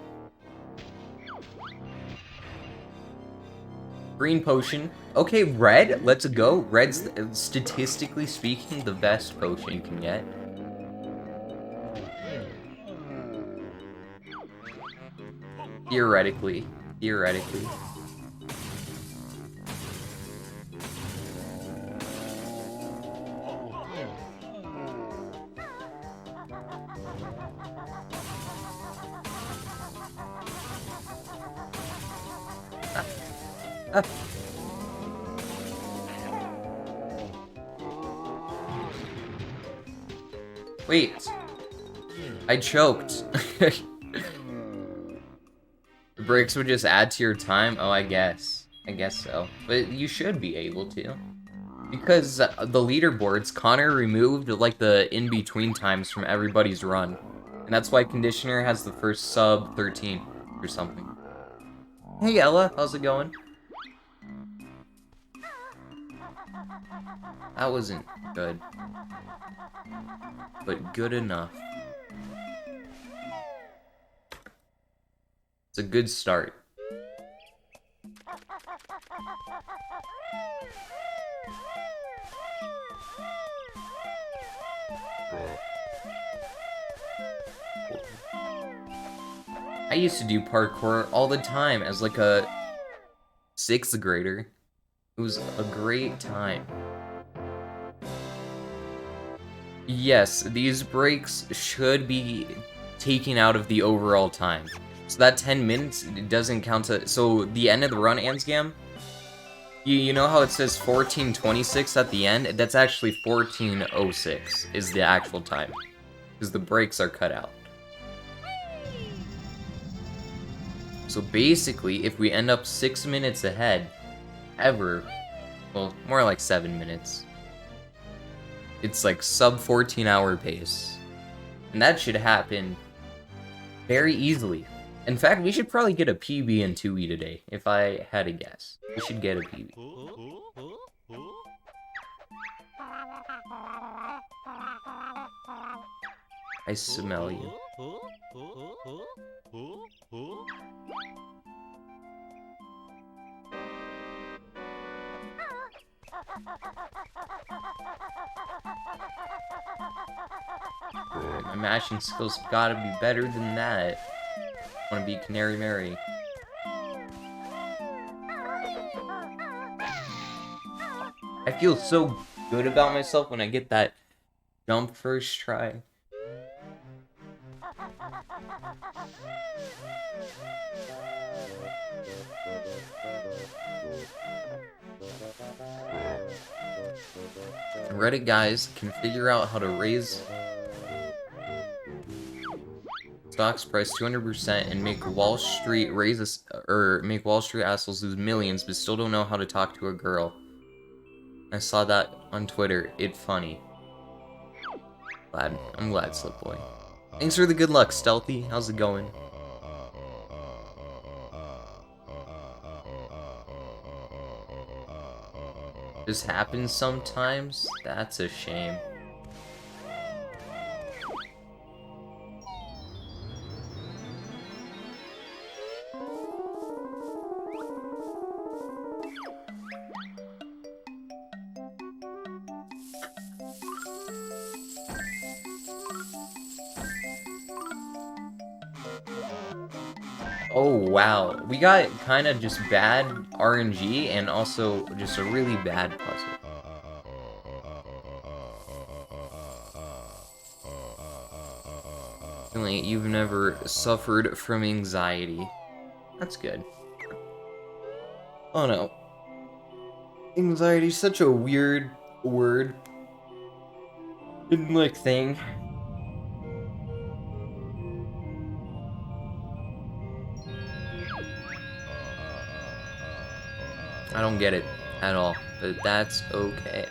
Green potion. Okay, red. Let's go. Red's, statistically speaking, the best potion you can get. Theoretically. Theoretically. Wait. I choked. The brakes would just add to your time? Oh, I guess. I guess so. But you should be able to. Because the leaderboards, Connor removed, like, the in-between times from everybody's run. And that's why Conditioner has the first sub 13 or something. Hey, Ella. How's it going? That wasn't good. But good enough. It's a good start. I used to do parkour all the time as like a 6th grader. It was a great time. Yes, these breaks should be taken out of the overall time. So that 10 minutes, it doesn't count to... So the end of the run, Ansgam, you know how it says 14:26 at the end? That's actually 14:06 is the actual time. Because the breaks are cut out. So basically, if we end up 6 minutes ahead, ever, well, more like 7 minutes, it's like sub 14-hour pace. And that should happen very easily. In fact, we should probably get a PB in Tooie today, if I had to guess. We should get a PB. I smell you. My mashing skills gotta be better than that. I wanna be Canary Mary. I feel so good about myself when I get that jump first try. Reddit guys can figure out how to raise stocks price 200% and make Wall Street make Wall Street assholes lose millions, but still don't know how to talk to a girl. I saw that on Twitter. It's funny. I'm glad, Slipboy. Thanks for the good luck, Stealthy. How's it going? This happens sometimes? That's a shame. Oh wow, we got kind of just bad RNG and also just a really bad puzzle. Apparently, you've never suffered from anxiety. That's good. Oh no. Anxiety's such a weird word. Like thing. I don't get it at all, but that's okay.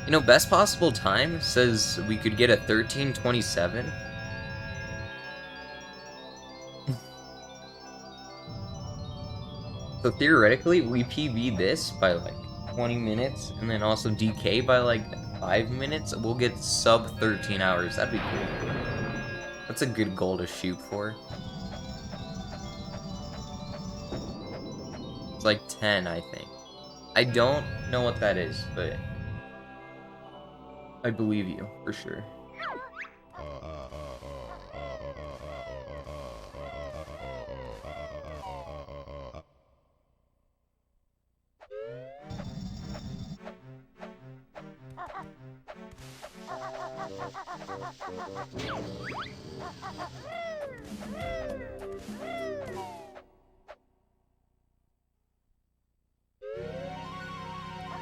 You know, best possible time says we could get a 13:27. So theoretically, we PB this by like 20 minutes, and then also DK by like 5 minutes. We'll get sub 13 hours. That'd be cool. That's a good goal to shoot for. It's like 10, I think. I don't know what that is, but I believe you, for sure.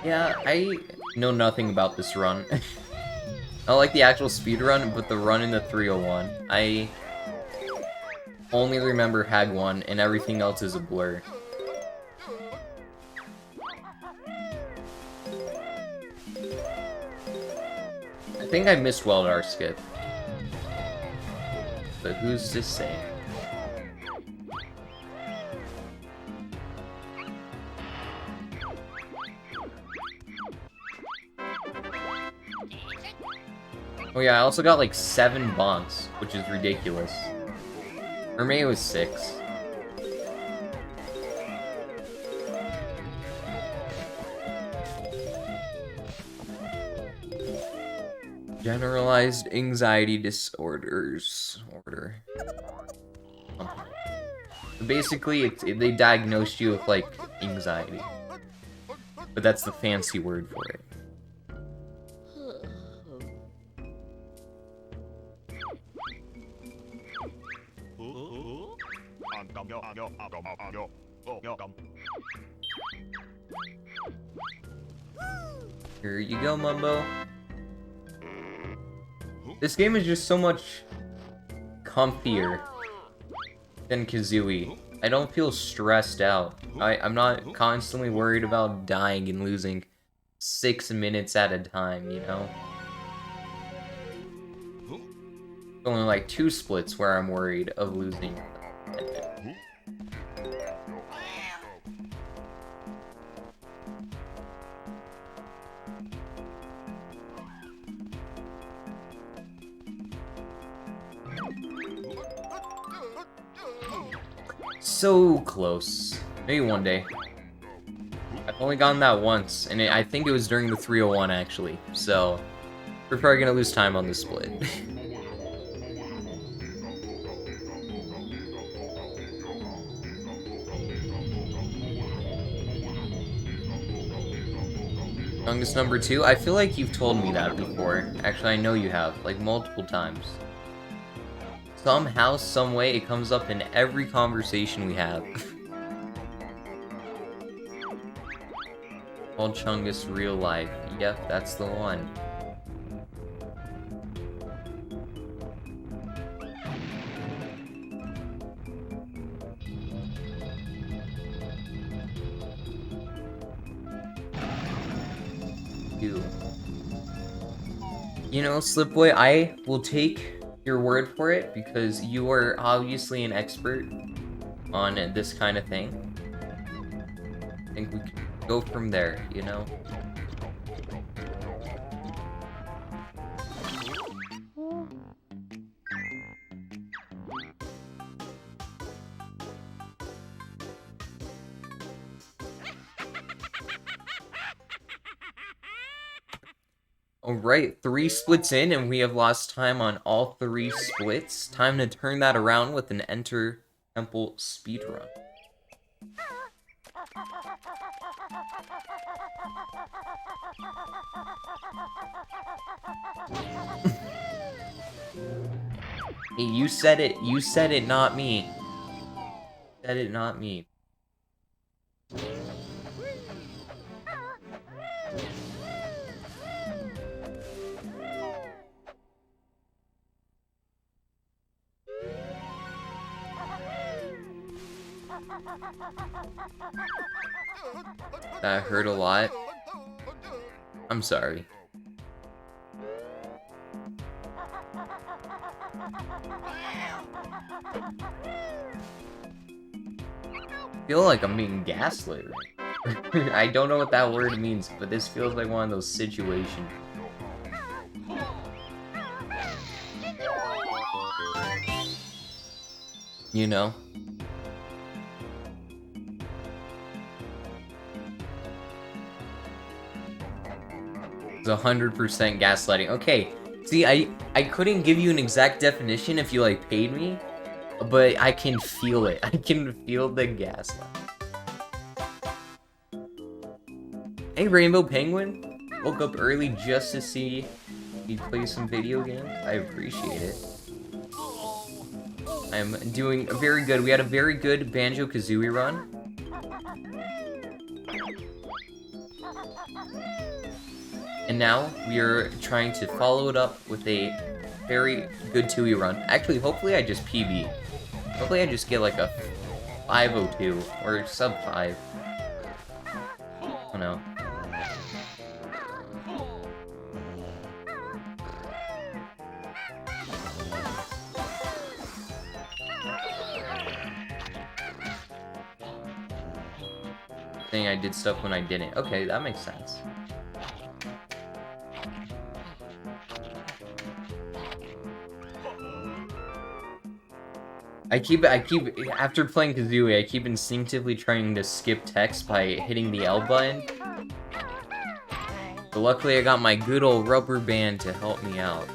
Yeah, I know nothing about this run. I like the actual speedrun, but the run in the 301. I only remember Hag 1, and everything else is a blur. I think I missed Weldar skip. But who's to say? Oh yeah, I also got like 7 bonks, which is ridiculous. Or maybe it was 6. Generalized anxiety disorders. Basically, they diagnosed you with, like, anxiety. But that's the fancy word for it. Here you go, Mumbo. This game is just so much comfier than Kazooie. I don't feel stressed out. I'm not constantly worried about dying and losing 6 minutes at a time, you know? Only like 2 splits where I'm worried of losing. So close. Maybe one day. I've only gotten that once, and I think it was during the 301 actually, so we're probably gonna lose time on this split. Youngest number 2? I feel like you've told me that before. Actually, I know you have, like multiple times. Somehow, someway, it comes up in every conversation we have. Old Chungus real life. Yep, that's the one. You know, Slipboy, I will take your word for it because you are obviously an expert on this kind of thing. I think we can go from there, you know? Alright, 3 splits in, and we have lost time on all 3 splits. Time to turn that around with an Enter Temple speedrun. Hey, you said it, not me. Said it, not me. That hurt a lot. I'm sorry. I feel like I'm being gaslit. I don't know what that word means, but this feels like one of those situations. You know? It's 100% gaslighting. Okay, see, I couldn't give you an exact definition if you, like, paid me, but I can feel it. I can feel the gaslight. Hey, Rainbow Penguin. Woke up early just to see you play some video games. I appreciate it. I'm doing very good. We had a very good Banjo-Kazooie run. And now we are trying to follow it up with a very good Tooie run. Actually, hopefully I just PB. Hopefully I just get like a 502 or sub 5. Oh no. Saying I did stuff when I didn't. Okay, that makes sense. I keep, after playing Kazooie, I keep instinctively trying to skip text by hitting the L button. But luckily I got my good old rubber band to help me out.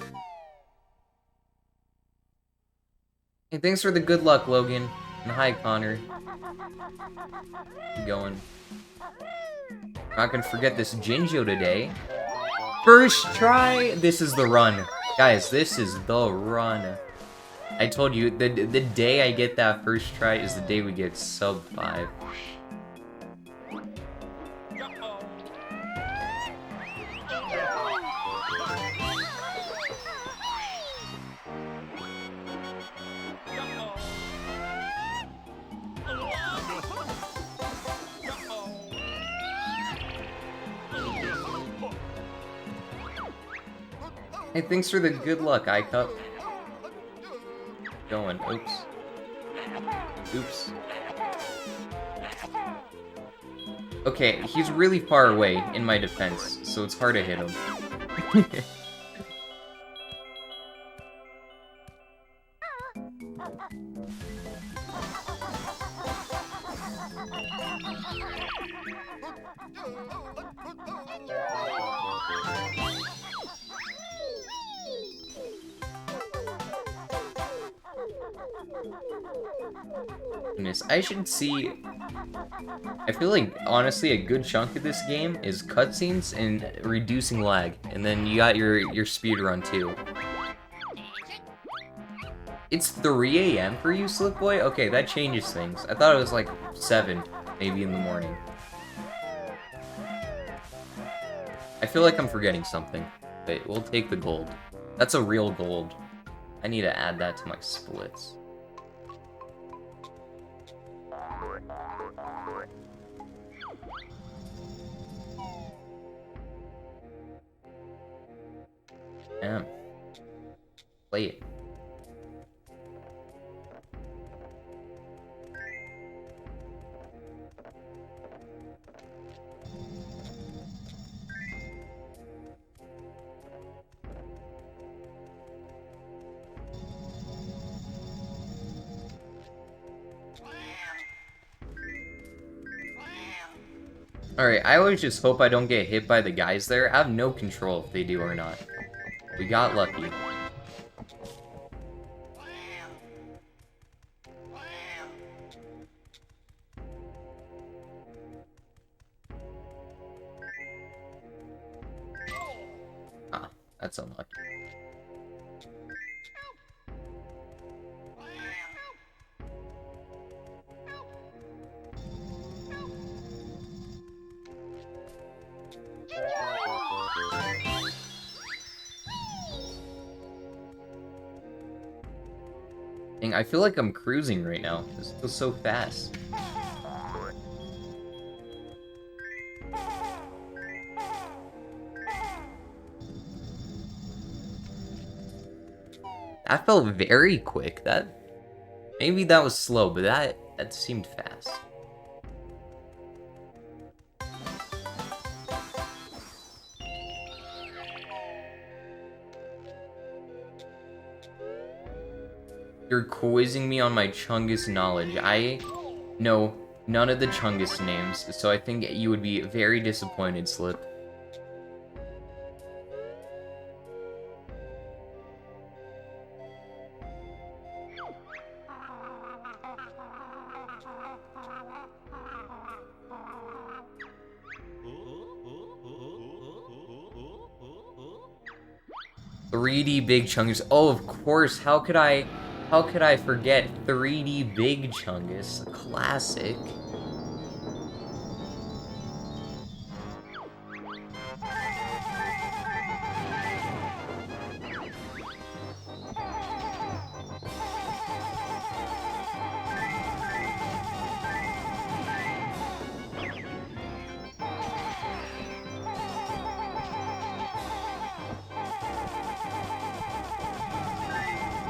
Hey, thanks for the good luck, Logan. And hi, Connor. Keep going. Not gonna forget this Jinjo today. First try! This is the run. Guys, this is the run. I told you, the day I get that first try is the day we get sub 5. Hey, thanks for the good luck, iCup. Going. Oops. Oops. Okay, he's really far away, in my defense, so it's hard to hit him. Goodness, I should see... I feel like, honestly, a good chunk of this game is cutscenes and reducing lag. And then you got your speedrun, too. It's 3 a.m. for you, Slip Boy? Okay, that changes things. I thought it was like 7, maybe in the morning. I feel like I'm forgetting something. Wait, we'll take the gold. That's a real gold. I need to add that to my splits. Damn. Play it. Alright, I always just hope I don't get hit by the guys there. I have no control if they do or not. We got lucky. Ah, that's unlucky. Dang, I feel like I'm cruising right now. This feels so fast. That felt very quick. Maybe that was slow, but that seemed fast. You're quizzing me on my Chungus knowledge. I know none of the Chungus names, so I think you would be very disappointed, Slip. "3D Big Chungus." Oh, of course. How could I forget 3D Big Chungus? A classic.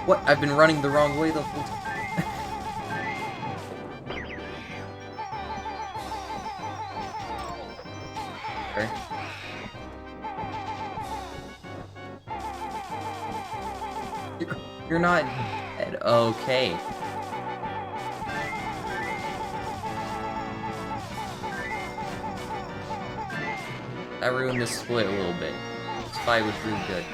What? I've been running the wrong way the whole time. Okay. You're not dead. Okay. That ruined this split a little bit. This fight was really good.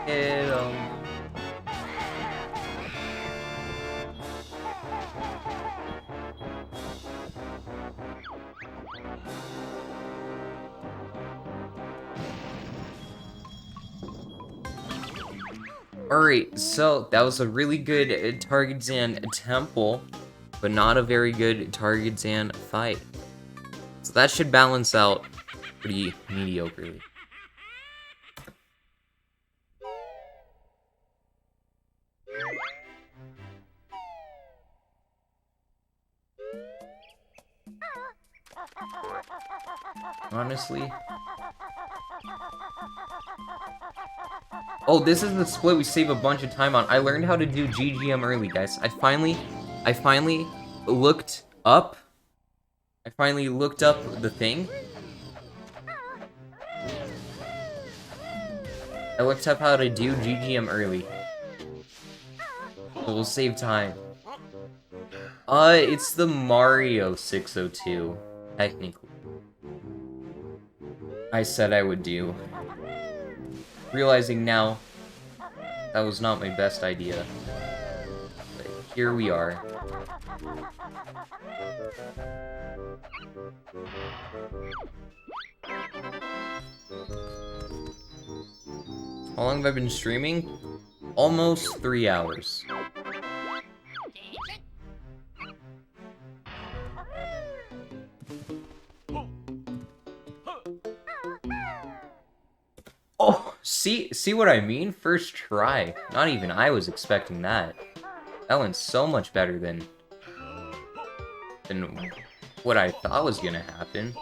Hit him. Alright, so that was a really good Targetzan temple, but not a very good Targetzan fight. So that should balance out pretty mediocrely. honestly. Oh, this is the split we save a bunch of time on. I learned how to do GGM early, guys. I finally looked up. I finally looked up the thing. I looked up how to do GGM early. So we'll save time. It's the Mario 602, technically. I said I would do. Realizing now, that was not my best idea. But here we are. How long have I been streaming? Almost 3 hours. Oh, see what I mean? First try. Not even I was expecting that. That went so much better than what I thought was gonna happen.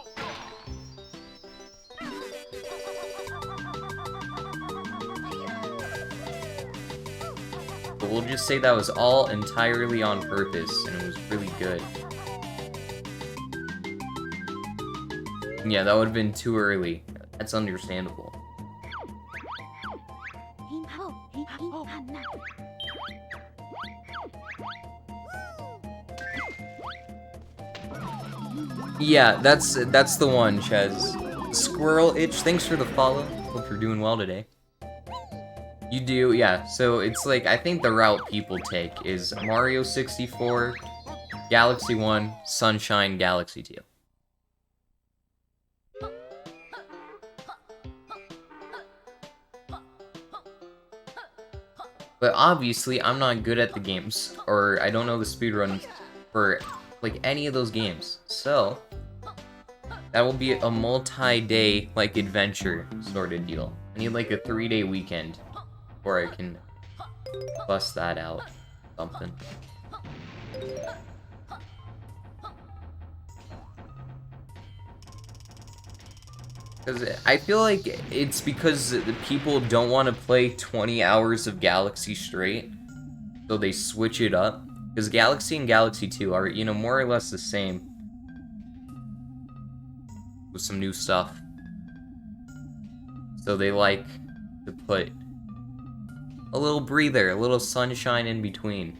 But we'll just say that was all entirely on purpose, and it was really good. Yeah, that would have been too early. That's understandable. Yeah, that's the one, Ches. Squirrel Itch, thanks for the follow. Hope you're doing well today. You do, yeah. So it's like, I think the route people take is Mario 64, Galaxy 1, Sunshine, Galaxy 2. But obviously, I'm not good at the games, or I don't know the speedrun for, like, any of those games. So, that will be a multi-day, like, adventure sort of deal. I need, like, a 3-day weekend before I can bust that out. Something. Because I feel like it's because the people don't want to play 20 hours of Galaxy straight, so they switch it up. Because Galaxy and Galaxy 2 are, you know, more or less the same, with some new stuff. So they like to put a little breather, a little sunshine in between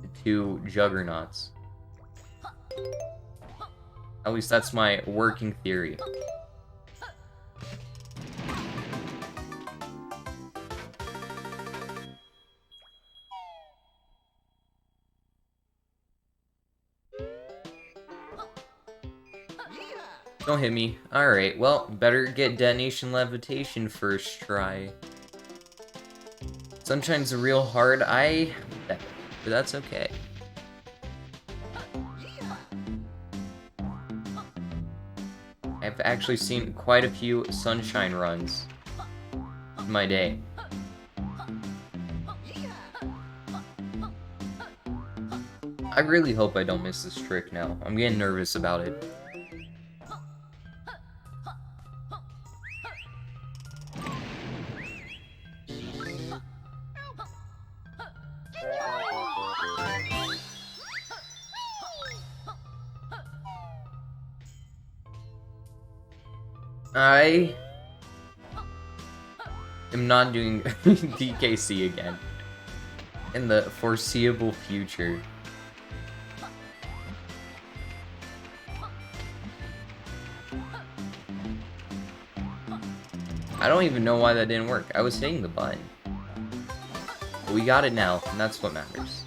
the two juggernauts. At least that's my working theory. Don't hit me. Alright, well, better get Detonation Levitation first try. Sunshine's real hard, but that's okay. I've actually seen quite a few Sunshine runs in my day. I really hope I don't miss this trick now. I'm getting nervous about it. I am not doing DKC again in the foreseeable future. I don't even know why that didn't work. I was hitting the button. But we got it now, and that's what matters.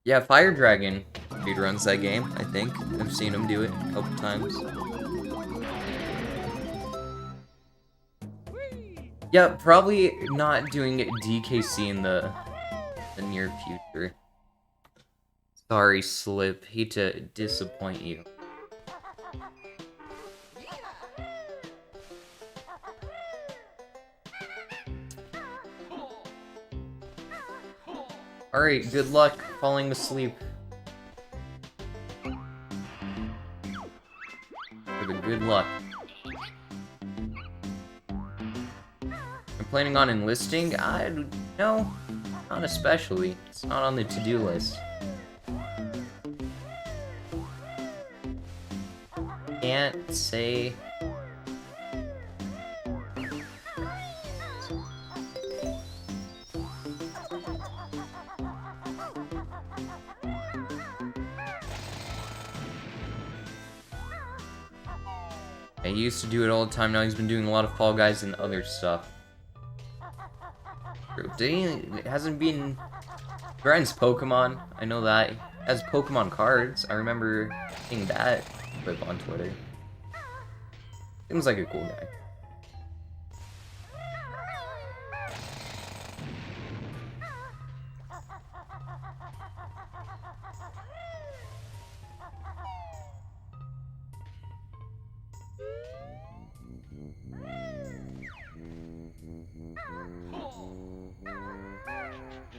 Yeah, Fire Dragon speedruns that game, I think. I've seen him do it a couple times. Yeah, probably not doing DKC in the near future. Sorry, Slip. Hate to disappoint you. Alright, good luck falling asleep. For the good luck. I'm planning on enlisting? No, not especially. It's not on the to-do list. Can't say... I used to do it all the time, now he's been doing a lot of Fall Guys and other stuff. It hasn't been... Grimes Pokemon, I know that. He has Pokemon cards, I remember seeing that clip on Twitter. Seems like a cool guy.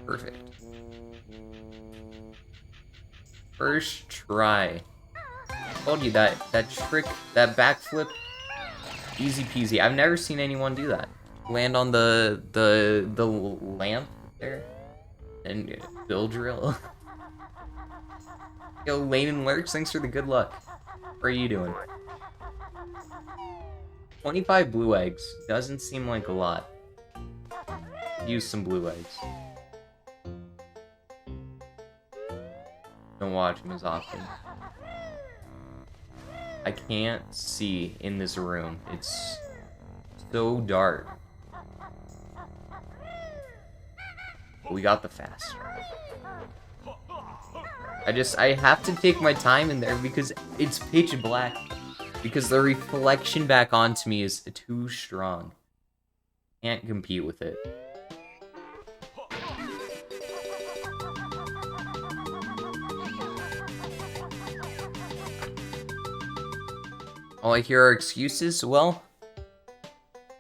Perfect. First try. Told you that trick, that backflip, easy peasy. I've never seen anyone do that. Land on the lamp there and Bill drill. Yo, Lane and Lurks, thanks for the good luck. What are you doing? 25 blue eggs doesn't seem like a lot. Use some blue eggs. Don't watch him as often. I can't see in this room. It's so dark. But we got the fast. I have to take my time in there because it's pitch black. Because the reflection back onto me is too strong. Can't compete with it. All I hear are excuses? Well,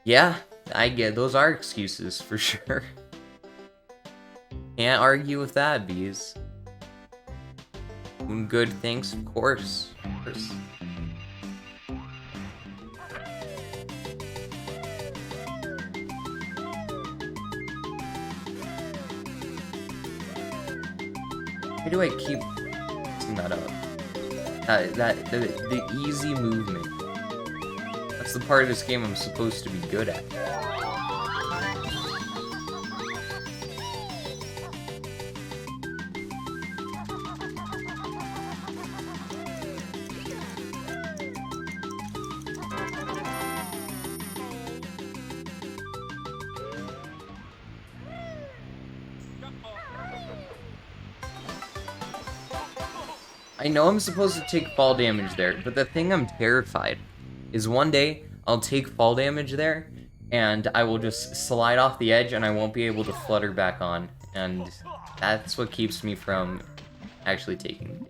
yeah, I get those are excuses for sure. Can't argue with that, bees. Doing good things, of course. Of course. Why do I keep messing that up? The easy movement. That's the part of this game I'm supposed to be good at. I know I'm supposed to take fall damage there, but the thing I'm terrified is one day I'll take fall damage there and I will just slide off the edge and I won't be able to flutter back on, and that's what keeps me from actually taking.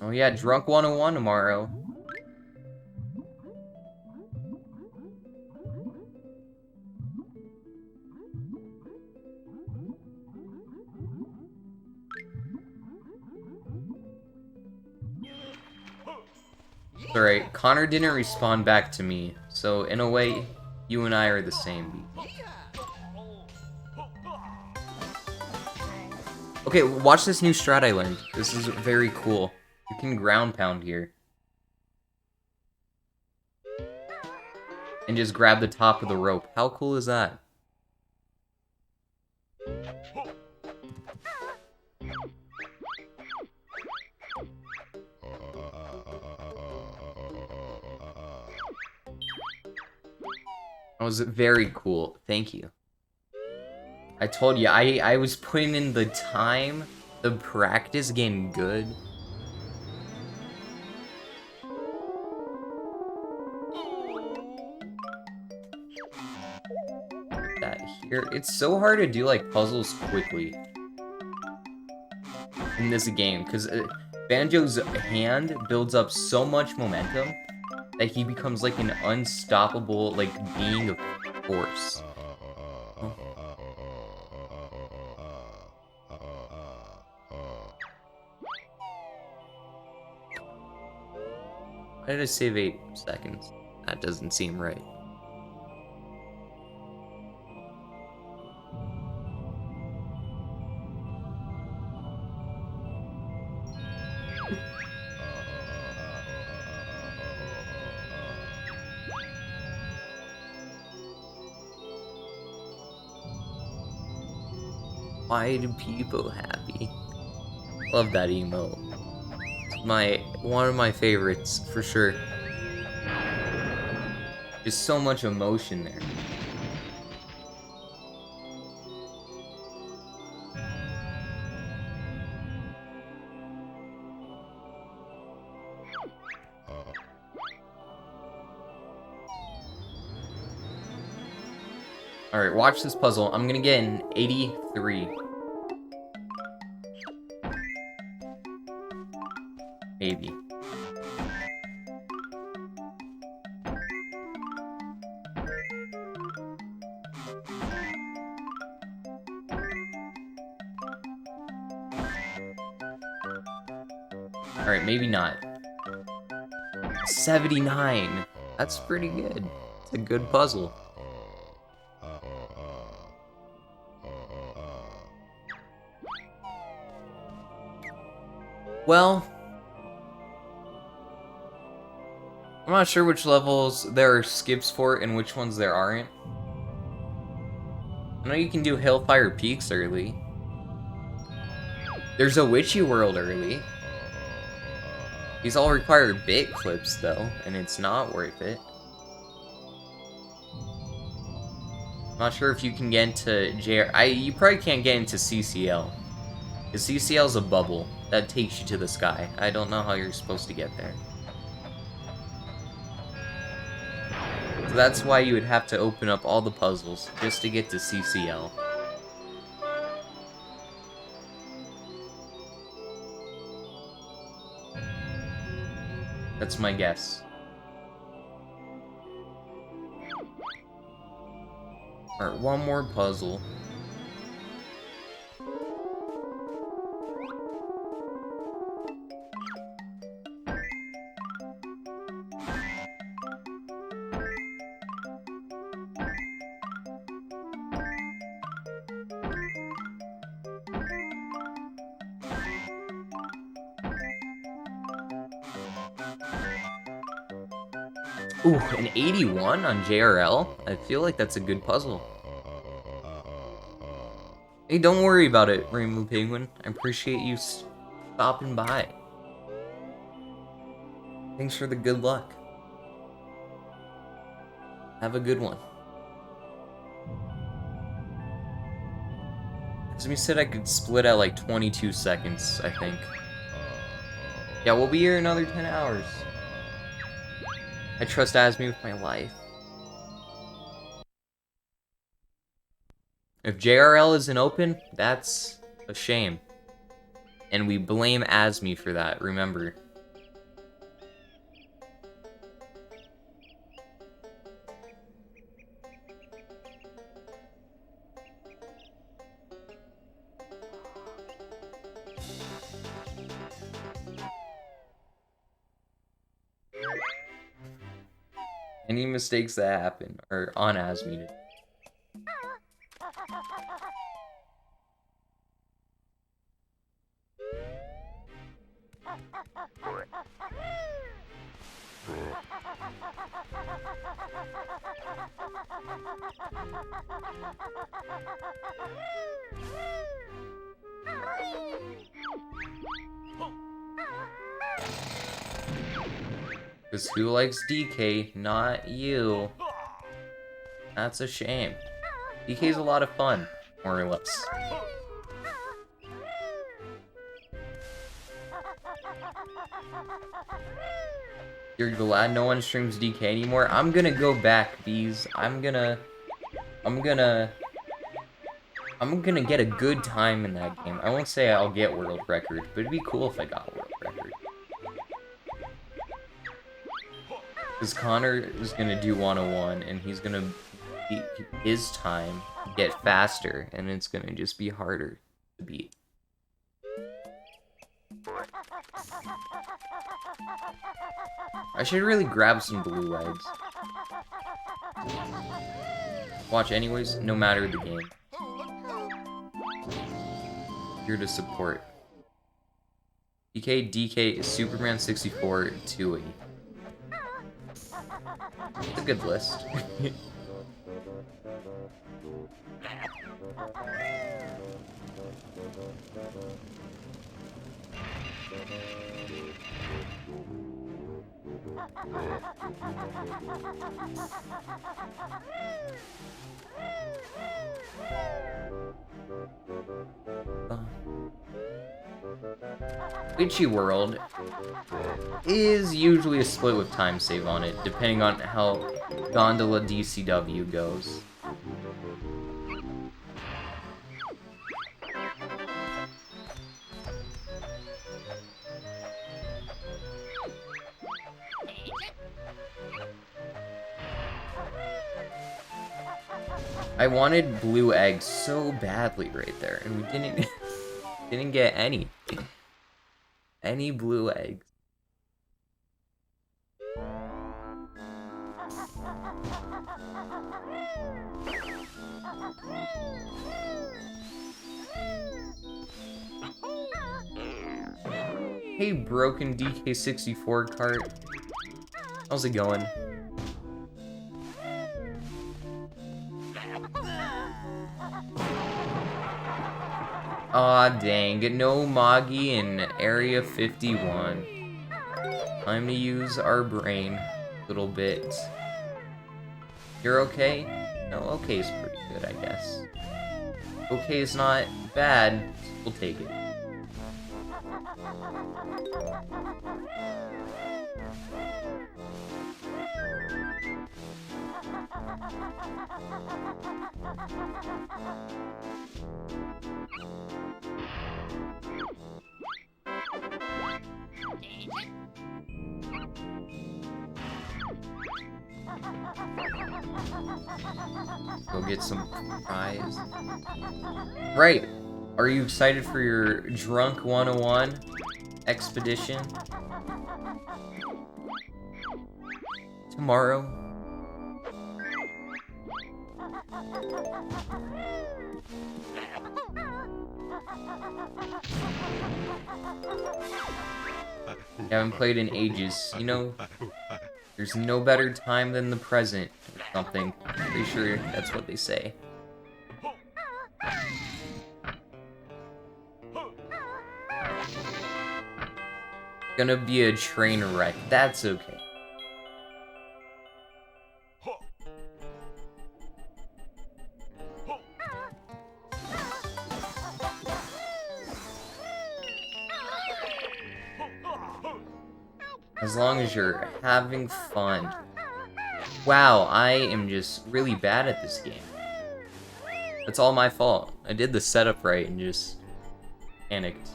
Oh yeah, Drunk 101 tomorrow. Alright, Connor didn't respond back to me, so in a way, you and I are the same. Okay, watch this new strat I learned. This is very cool. You can ground pound here. And just grab the top of the rope. How cool is that? That was very cool. Thank you. I told you, I was putting in the time, the practice, getting good. That here, it's so hard to do like puzzles quickly in this game because Banjo's hand builds up so much momentum that he becomes like an unstoppable like being of force. Why did I save 8 seconds? That doesn't seem right. Why do people happy? Love that emote. It's one of my favorites for sure. There's so much emotion there. Alright, watch this puzzle. I'm gonna get an 83. Maybe. Alright, maybe not. 79. That's pretty good. It's a good puzzle. Well, I'm not sure which levels there are skips for and which ones there aren't. I know you can do Hellfire Peaks early. There's a Witchy World early. These all require bit clips though, and it's not worth it. I'm not sure if you can get into you probably can't get into CCL. Because CCL's a bubble that takes you to the sky. I don't know how you're supposed to get there. So that's why you would have to open up all the puzzles just to get to CCL. That's my guess. Alright, one more puzzle. Ooh, an 81 on JRL? I feel like that's a good puzzle. Hey, don't worry about it, Rainbow Penguin. I appreciate you stopping by. Thanks for the good luck. Have a good one. Azmi said I could split at like 22 seconds, I think. Yeah, we'll be here another 10 hours. I trust Azmi with my life. If JRL isn't open, that's a shame. And we blame Azmi for that, remember. Any mistakes that happen are on Azmi. Because who likes DK? Not you. That's a shame. DK's a lot of fun, more or less. You're glad no one streams DK anymore? I'm gonna go back, bees. I'm gonna get a good time in that game. I won't say I'll get world record, but it'd be cool if I got world record. Because Connor is gonna do 101, and he's gonna beat his time, get faster, and it's gonna just be harder to beat. I should really grab some blue eggs. Watch anyways, no matter the game. Here to support. DK is Superman 64 Tooie. It's a good list. Witchy World is usually a split with time save on it, depending on how Gondola DCW goes. I wanted blue eggs so badly right there, and we didn't get any blue eggs. Hey, broken DK64 cart. How's it going? Aw, dang. No Moggy in Area 51. Time to use our brain a little bit. You're okay? No, okay is pretty good, I guess. Okay is not bad. We'll take it. Go get some fries. Right. Are you excited for your Drunk 101 expedition? Tomorrow? I haven't played in ages. You know, there's no better time than the present or something. Pretty sure that's what they say. Gonna be a train wreck. That's okay. As long as you're having fun. Wow, I am just really bad at this game. That's all my fault. I did the setup right and just panicked.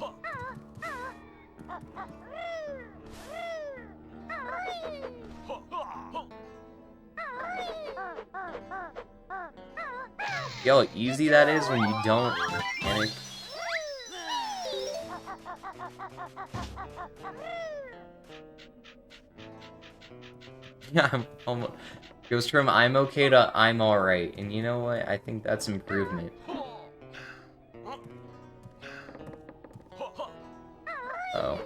See how easy that is when you don't panic? Yeah, I'm almost... Goes from I'm okay to I'm alright. And you know what? I think that's improvement. Oh.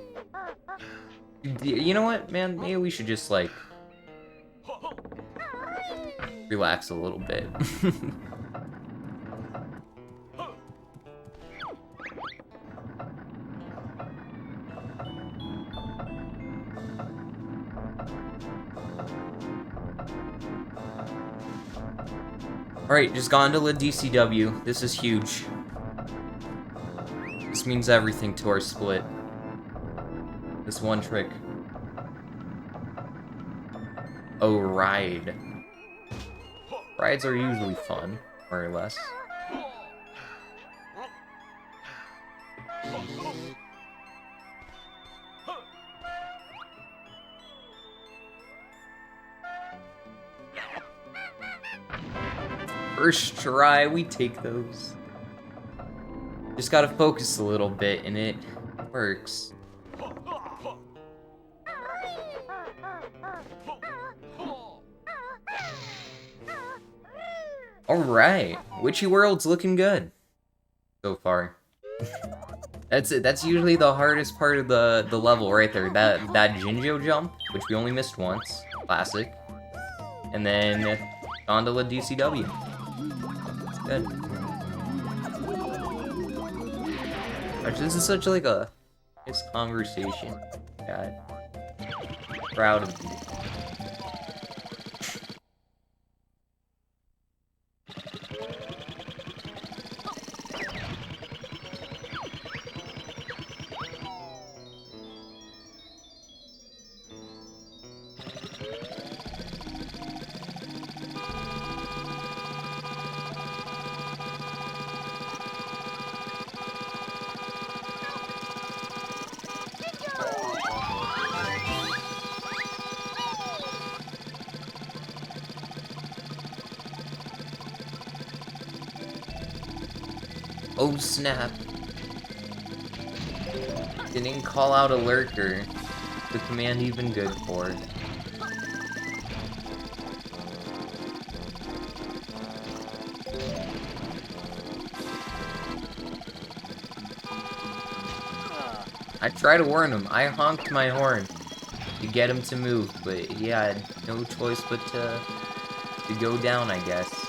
You know what, man? Maybe we should just, like... relax a little bit. Alright, just Gondola DCW. This is huge. This means everything to our split. This one trick. Oh, ride. Rides are usually fun, more or less. First try, we take those. Just gotta focus a little bit and it works. Alright, Witchy World's looking good so far. That's it. That's usually the hardest part of the level right there. That Jinjo jump, which we only missed once. Classic. And then Gondola DCW. It's good. Actually, this is such like a nice conversation. God. Proud of you. Oh snap. Didn't call out a lurker. The command even good for. I tried to warn him. I honked my horn to get him to move, but he had no choice but to go down, I guess.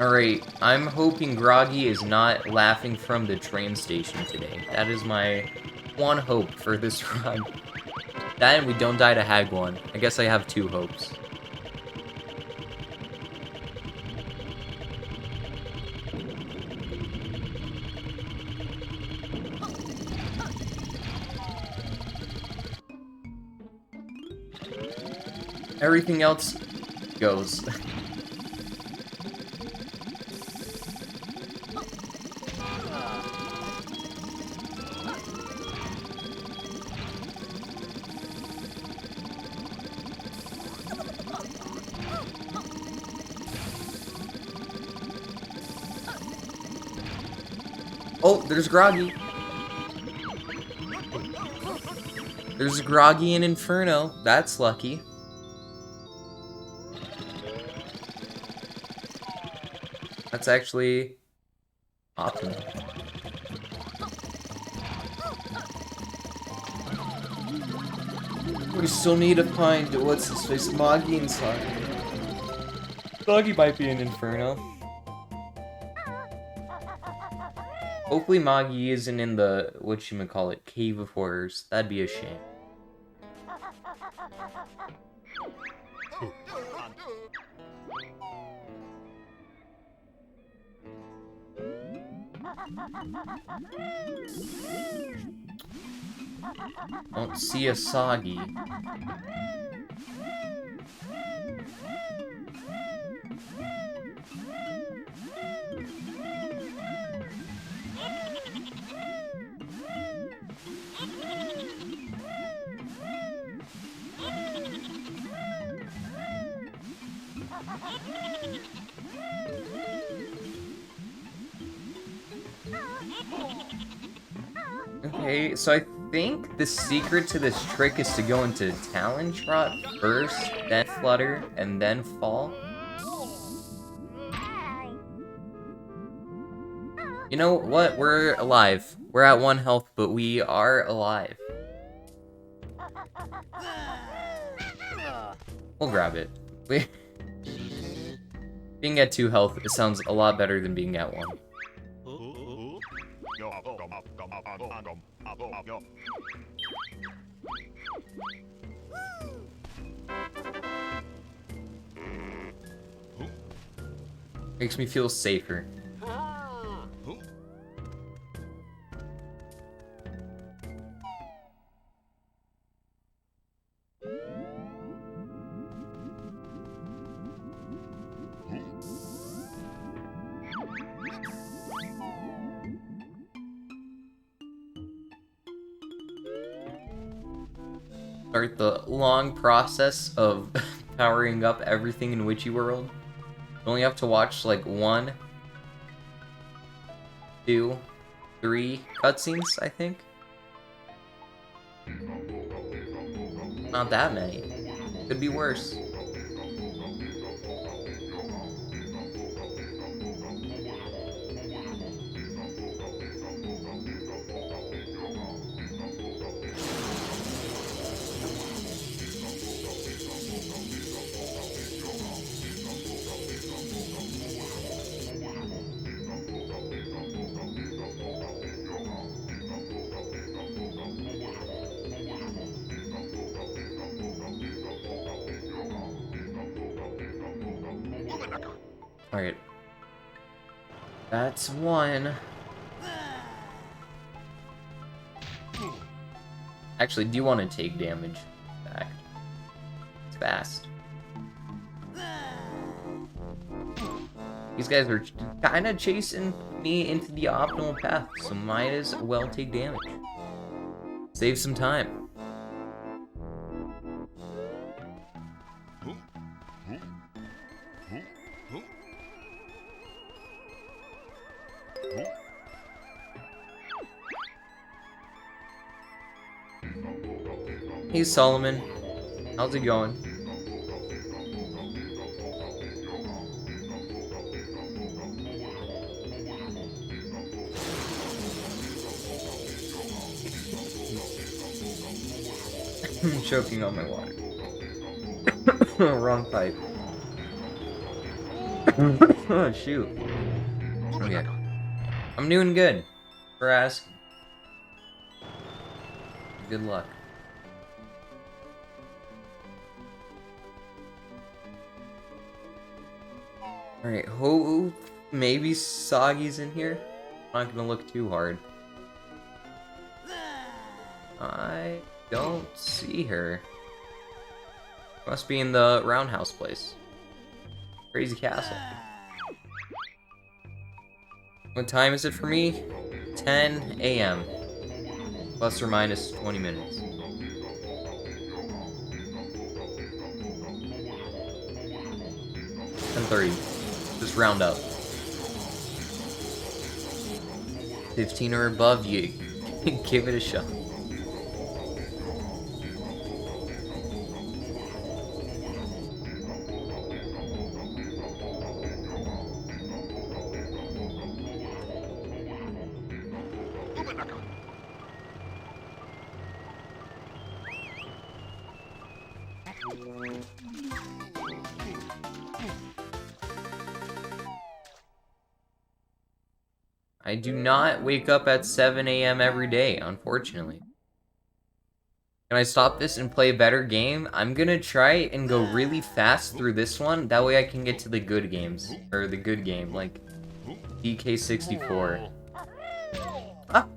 Alright, I'm hoping Groggy is not laughing from the train station today. That is my one hope for this run. That and we don't die to Hagwon. I guess I have two hopes. Everything else goes. Oh, there's Groggy. There's Groggy and Inferno. That's lucky. That's actually optimal. We still need to find what's his face, Moggy and Soggy. Soggy might be an Inferno. Hopefully Moggy isn't in the, whatchamacallit, Cave of Horrors. That'd be a shame. Don't see a Soggy. Okay, so I think the secret to this trick is to go into Talon Trot first, then Flutter, and then Fall. You know what? We're alive. We're at 1 health, but we are alive. We'll grab it. Being at 2 health, it sounds a lot better than being at 1. Makes me feel safer. start the long process of powering up everything in Witchy World. You only have to watch like 1, 2, 3 cutscenes, I think. Not that many. Could be worse. Alright. That's 1. Actually, do you want to take damage back? It's fast. These guys are kind of chasing me into the optimal path, so might as well take damage. Save some time. Hey Solomon, how's it going? I'm choking on my water. Wrong pipe. Oh shoot. Okay. I'm doing good. For asking. Good luck. Alright, maybe Sagi's in here? I'm not gonna look too hard. I don't see her. Must be in the roundhouse place. Crazy castle. What time is it for me? 10 a.m. Plus or minus 20 minutes. 10:30. Just round up. 15 or above, you give it a shot. I do not wake up at 7 a.m. every day, unfortunately. Can I stop this and play a better game? I'm gonna try and go really fast through this one. That way I can get to the good games. Or the good game, like DK64. Ah!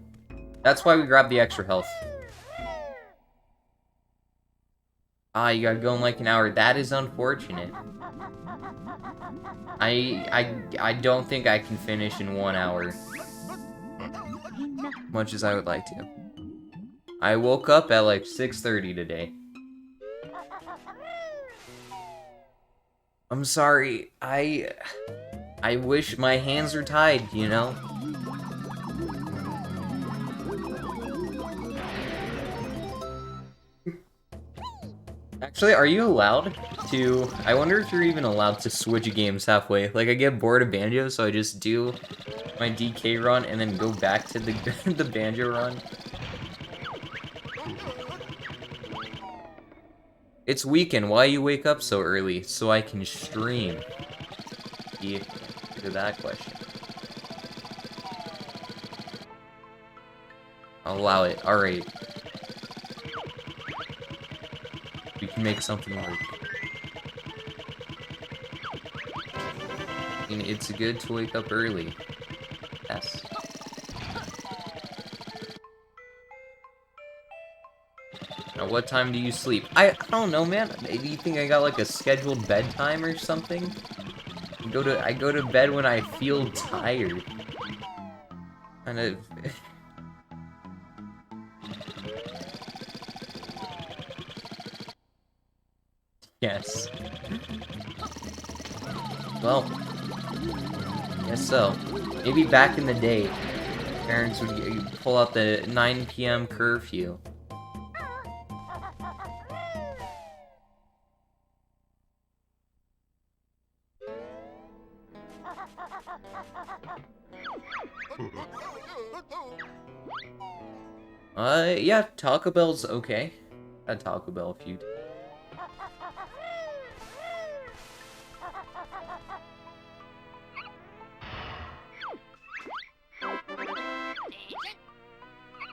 That's why we grabbed the extra health. Ah, you gotta go in like an hour. That is unfortunate. I don't think I can finish in 1 hour. Much as I would like to. I woke up at like 6:30 today. I'm sorry. I wish my hands were tied, you know? Actually, are you allowed to... I wonder if you're even allowed to switch games halfway. Like, I get bored of Banjo, so I just do my DK run and then go back to the, the Banjo run. It's weekend. Why you wake up so early? So I can stream. The answer to that question. I'll allow it. Alright. We can make something work. I mean, it's good to wake up early. Yes. Now, what time do you sleep? I don't know, man. Maybe you think I got like a scheduled bedtime or something? I go to bed when I feel tired. Kind of. Yes. Well, guess so. Maybe back in the day, parents would pull out the 9 p.m. curfew. Yeah, Taco Bell's okay. Had Taco Bell a few times.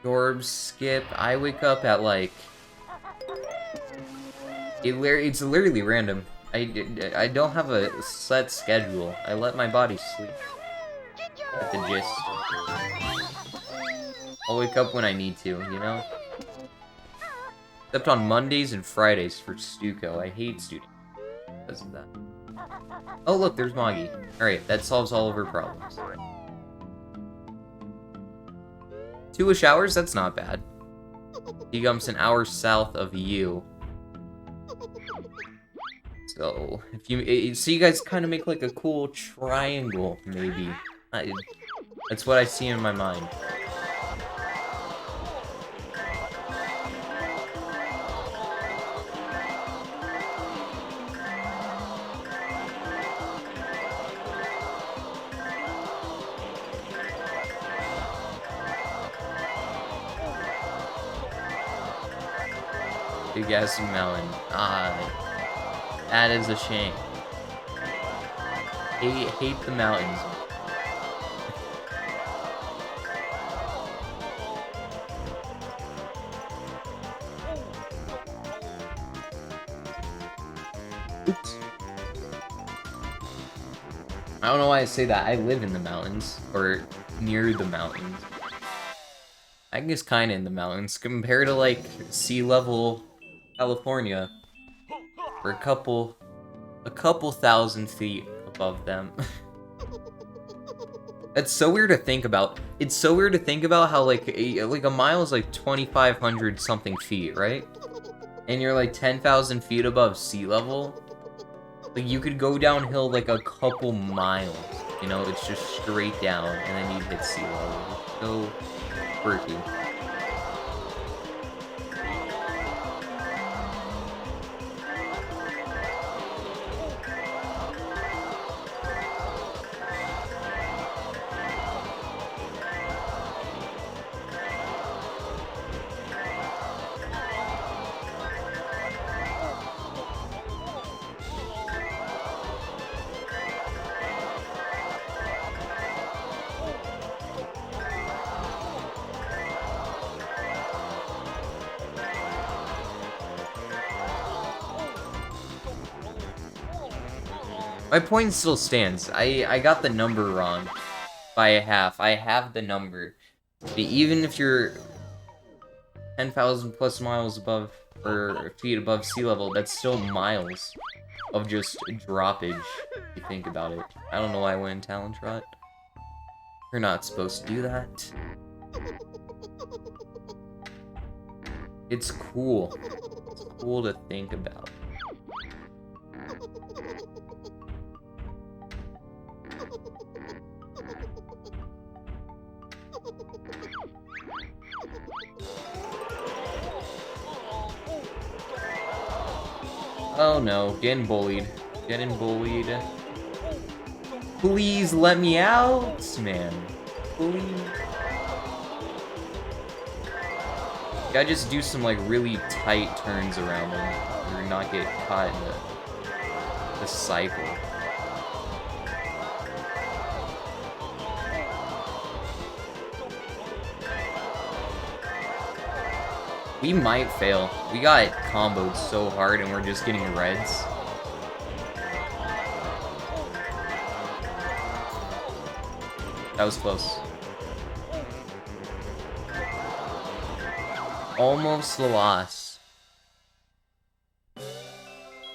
Dorbs, skip. I wake up at like... It's literally random. I don't have a set schedule. I let my body sleep. At the gist. I'll wake up when I need to, you know? Except on Mondays and Fridays for Stuco. I hate Stuco because of that. Oh look, there's Moggy. Alright, that solves all of her problems. 2-ish hours? That's not bad. He comes an hour south of you. So, if you... So you guys kind of make like a cool triangle, maybe. That's what I see in my mind. Big ass mountain. That is a shame. Hate the mountains. Oops. I don't know why I say that. I live in the mountains, or near the mountains. I guess kind of in the mountains, compared to like sea level California. We're a couple thousand feet above them. That's so weird to think about. It's so weird to think about how like a mile is like 2,500 something feet, right? And you're like 10,000 feet above sea level. Like you could go downhill like a couple miles. You know, it's just straight down, and then you'd hit sea level. It's so quirky. My point still stands. I got the number wrong by a half. I have the number. But even if you're 10,000 plus miles above, or feet above sea level, that's still miles of just droppage, if you think about it. I don't know why I went in Talon Trot. You're not supposed to do that. It's cool. It's cool to think about. Oh no, getting bullied. Getting bullied. Please let me out, man. Please. Gotta just do some like really tight turns around him, or not get caught in the cycle. We might fail. We got comboed so hard and we're just getting reds. That was close. Almost the loss.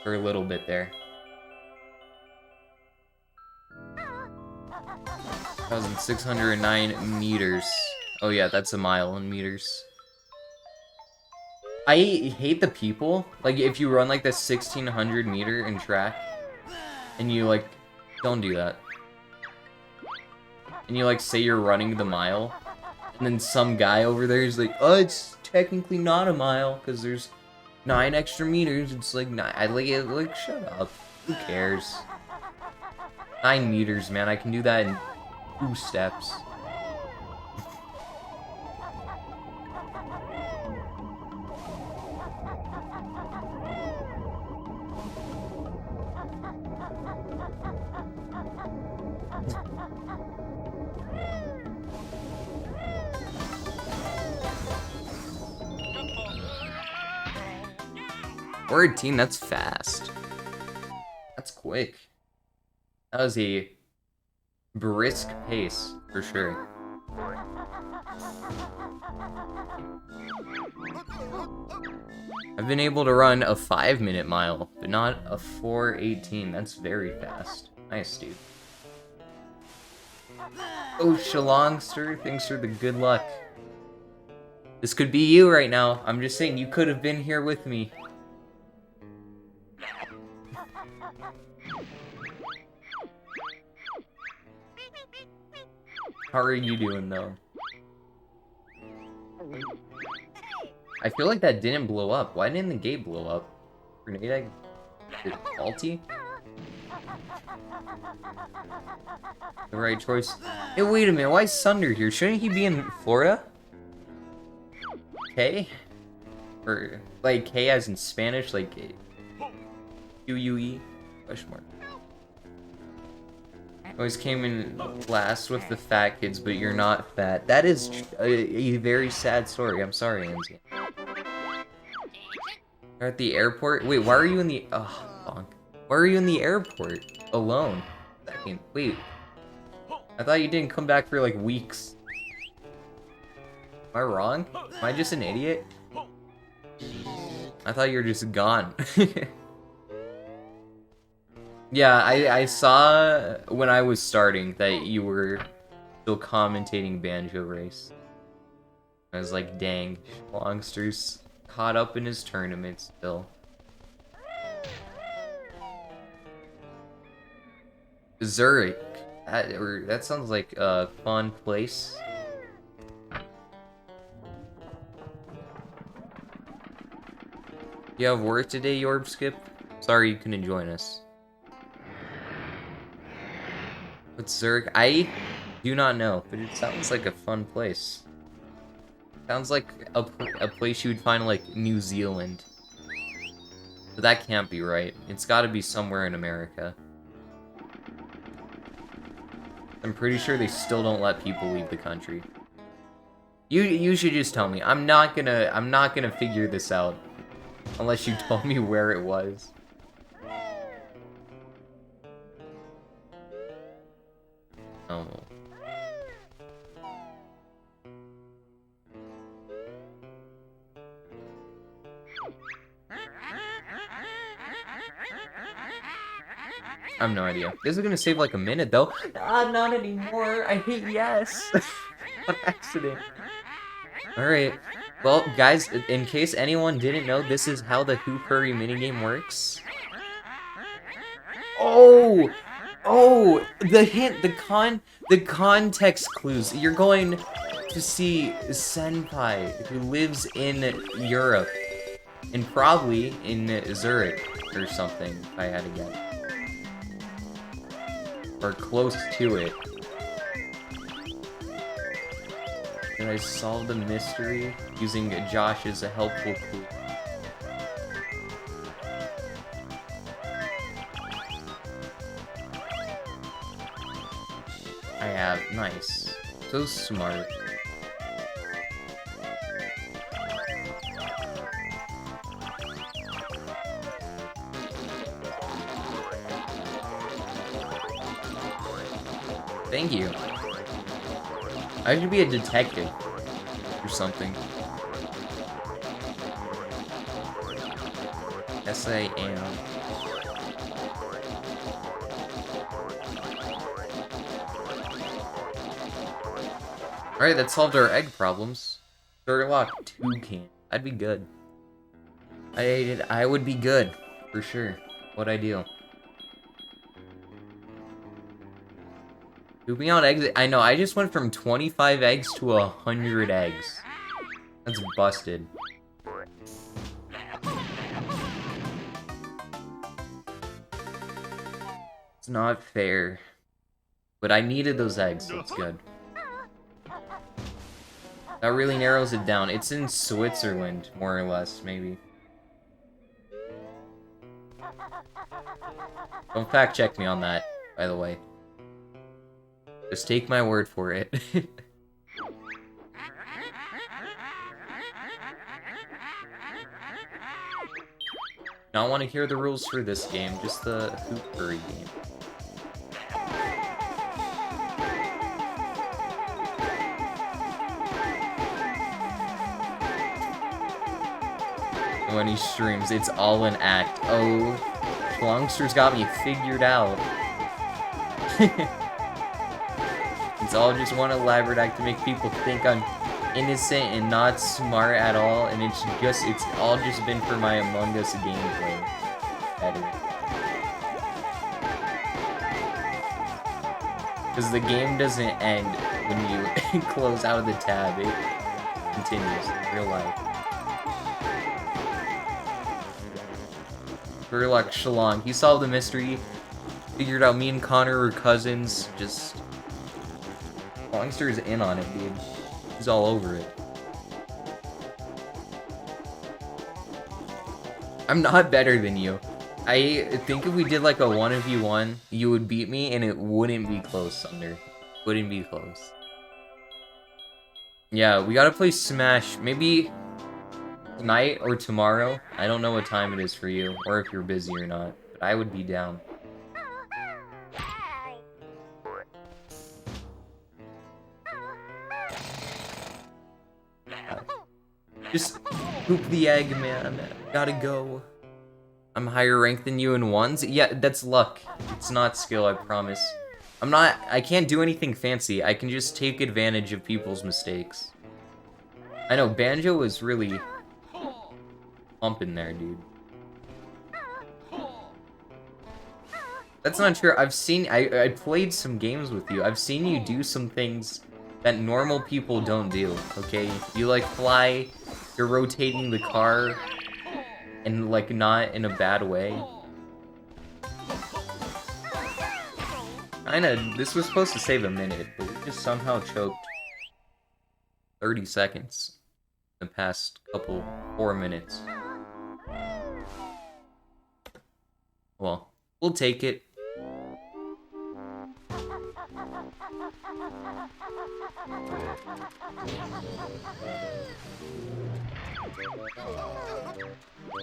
For a little bit there. 1,609 meters. Oh yeah, that's a mile in meters. I hate the people. Like, if you run, like, the 1600 meter in track, and you, like, don't do that. And you, like, say you're running the mile, and then some guy over there is like, oh, it's technically not a mile, because there's 9 extra meters. It's like, 9. I like, shut up. Who cares? 9 meters, man. I can do that in 2 steps. Or 18, that's fast. That's quick. That was a brisk pace, for sure. I've been able to run a 5-minute mile, but not a 4:18. That's very fast. Nice, dude. Oh, Shalongster, thanks for the good luck. This could be you right now. I'm just saying, you could have been here with me. How are you doing, though? I feel like that didn't blow up. Why didn't the gate blow up? Grenade egg? Is it faulty? The right choice. Hey, wait a minute. Why is Sunder here? Shouldn't he be in Florida? K? Or, like, K as in Spanish? Like, Q-U-E? Question mark. Always came in last with the fat kids, but you're not fat. That is a very sad story. I'm sorry, Angie. You're at the airport? Wait, why are you in the... Oh, bonk. Why are you in the airport? Alone? Second. Wait. I thought you didn't come back for, like, weeks. Am I wrong? Am I just an idiot? I thought you were just gone. Yeah, I saw when I was starting that you were still commentating Banjo Race. I was like, dang, Longster's caught up in his tournament still. Zurich. That sounds like a fun place. You have work today, Yorb Skip? Sorry you couldn't join us. What's Zurich? I do not know, but it sounds like a fun place. Sounds like a place you would find like New Zealand. But that can't be right. It's gotta be somewhere in America. I'm pretty sure they still don't let people leave the country. You should just tell me. I'm not gonna figure this out unless you told me where it was. Oh. I have no idea. This is gonna save like a minute though. Ah, not anymore. I hate yes. On accident. Alright. Well, guys, in case anyone didn't know, this is how the Hoop Hurry minigame works. Oh! Oh! The hint, the context clues. You're going to see Senpai, who lives in Europe. And probably in Zurich or something, if I had to guess. Or close to it. Did I solve the mystery using Josh as a helpful clue? I have. Nice. So smart. Thank you. I should be a detective or something. Yes, I am. Alright, that solved our egg problems. Sherlock toucan. That'd be good. I would be good, for sure. What'd I do? Pooping out eggs? I know, I just went from 25 eggs to 100 eggs. That's busted. It's not fair. But I needed those eggs, so it's good. That really narrows it down. It's in Switzerland, more or less, maybe. Don't fact check me on that, by the way. Just take my word for it. Not want to hear the rules for this game, just the Hoop Furry game. When he streams, it's all an act. Oh, Schlongster's got me figured out. It's all just one elaborate act to make people think I'm innocent and not smart at all, and it's all just been for my Among Us gameplay edit. Because the game doesn't end when you close out of the tab, it continues in real life. Verloc Shalong, he solved the mystery, figured out me and Connor were cousins, just... Longster is in on it, dude. He's all over it. I'm not better than you. I think if we did like a 1v1, you would beat me and it wouldn't be close, Thunder. Wouldn't be close. Yeah, we gotta play Smash, maybe tonight or tomorrow. I don't know what time it is for you, or if you're busy or not, but I would be down. Just poop the egg, man. Gotta go. I'm higher ranked than you in ones? Yeah, that's luck. It's not skill, I promise. I can't do anything fancy. I can just take advantage of people's mistakes. I know, Banjo was really pumping there, dude. That's not true. I played some games with you. I've seen you do some things that normal people don't do, okay? You, like, fly, you're rotating the car, and, like, not in a bad way. Kinda, this was supposed to save a minute, but we just somehow choked 30 seconds in the past 4 minutes. Well, we'll take it.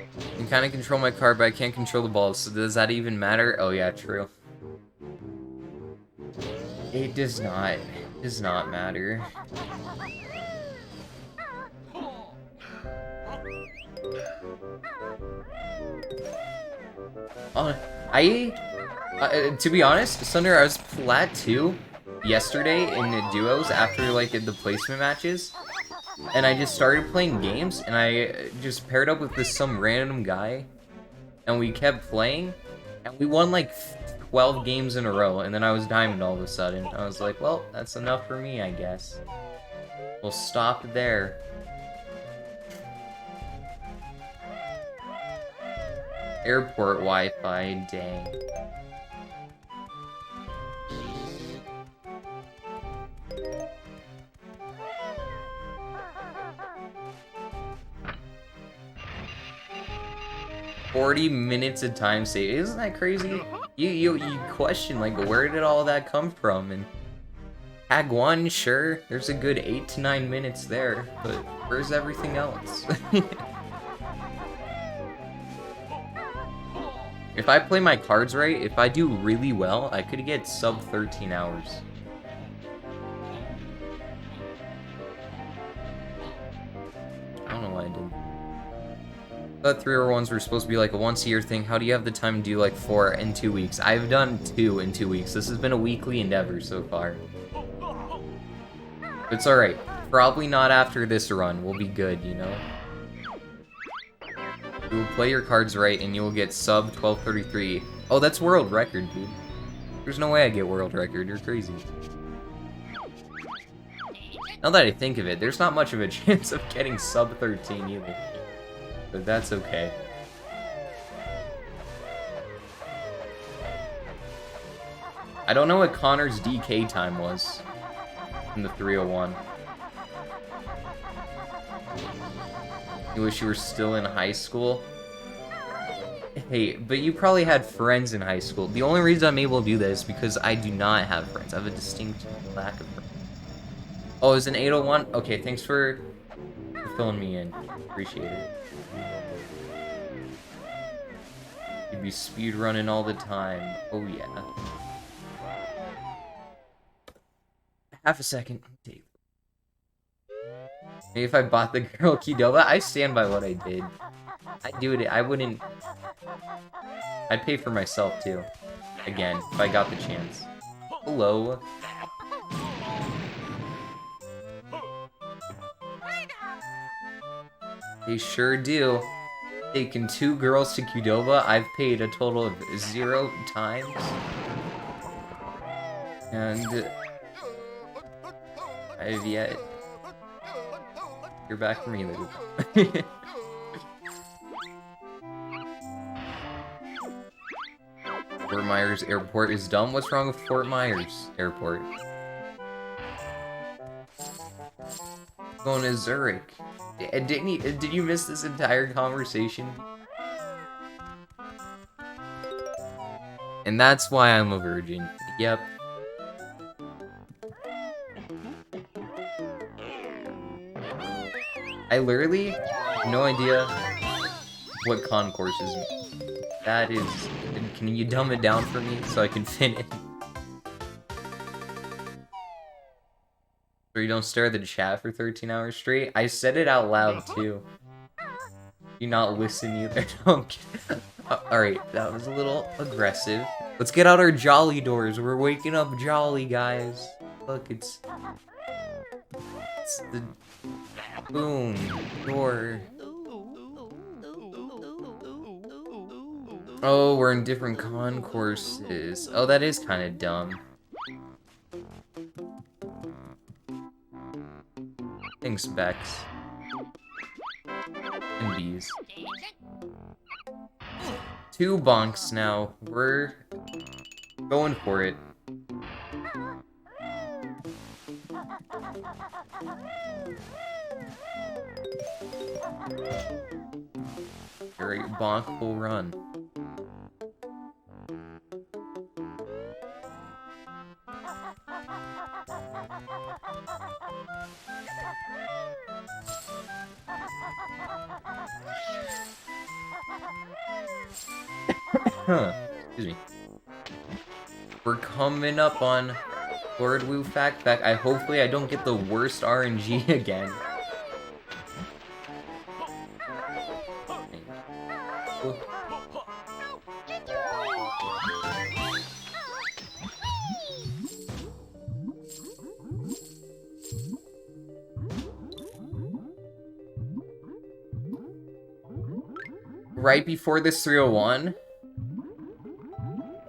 I can kind of control my car, but I can't control the balls, so does that even matter? Oh yeah, true. It does not. It does not matter. To be honest, Thunder, I was flat 2 yesterday in the duos after, like, the placement matches. And I just started playing games, and I just paired up with some random guy. And we kept playing, and we won, like, 12 games in a row. And then I was diamond all of a sudden. I was like, well, that's enough for me, I guess. We'll stop there. Airport Wi-Fi, dang. $40 minutes of time save. Isn't that crazy? You question, like, where did all that come from? And Tag 1, sure, there's a good 8 to 9 minutes there, but where's everything else? If I play my cards right, if I do really well, I could get sub 13 hours. I don't know why I didn't. I thought 3-1s were supposed to be like a once-a-year thing. How do you have the time to do like 4 in 2 weeks? I've done 2 in 2 weeks. This has been a weekly endeavor so far. It's alright. Probably not after this run. We'll be good, you know? You will play your cards right and you will get sub 1233. Oh, that's world record, dude. There's no way I get world record. You're crazy. Now that I think of it, there's not much of a chance of getting sub 13 either. But that's okay. I don't know what Connor's DK time was in the 301. You wish you were still in high school? Hey, but you probably had friends in high school. The only reason I'm able to do this is because I do not have friends. I have a distinct lack of friends. Oh, it's an 801? Okay, thanks for filling me in. Appreciate it. You'd be speedrunning all the time. Oh, yeah. Half a second. Maybe if I bought the girl Qdoba, I stand by what I did. I'd do it. I wouldn't. I'd pay for myself too. Again, if I got the chance. Hello. They sure do. Taken 2 girls to Qdoba. I've paid a total of 0 times. And I've yet. You're back from me, Luke. Fort Myers Airport is dumb. What's wrong with Fort Myers Airport? Going to Zurich. Did you miss this entire conversation? And that's why I'm a virgin. Yep. I literally have no idea what concourses mean. That is... Can you dumb it down for me so I can finish? So you don't stare at the chat for 13 hours straight? I said it out loud too. You not listen either. Alright, that was a little aggressive. Let's get out our jolly doors. We're waking up jolly, guys. Look, it's the boom door. Oh, we're in different concourses. Oh, that is kind of dumb. Thanks, Bex. And bees. 2 bonks now. We're going for it. Great bonk will run. Excuse me. We're coming up on Lord Wu Fact Back. Hopefully I don't get the worst RNG again. Right before this 301?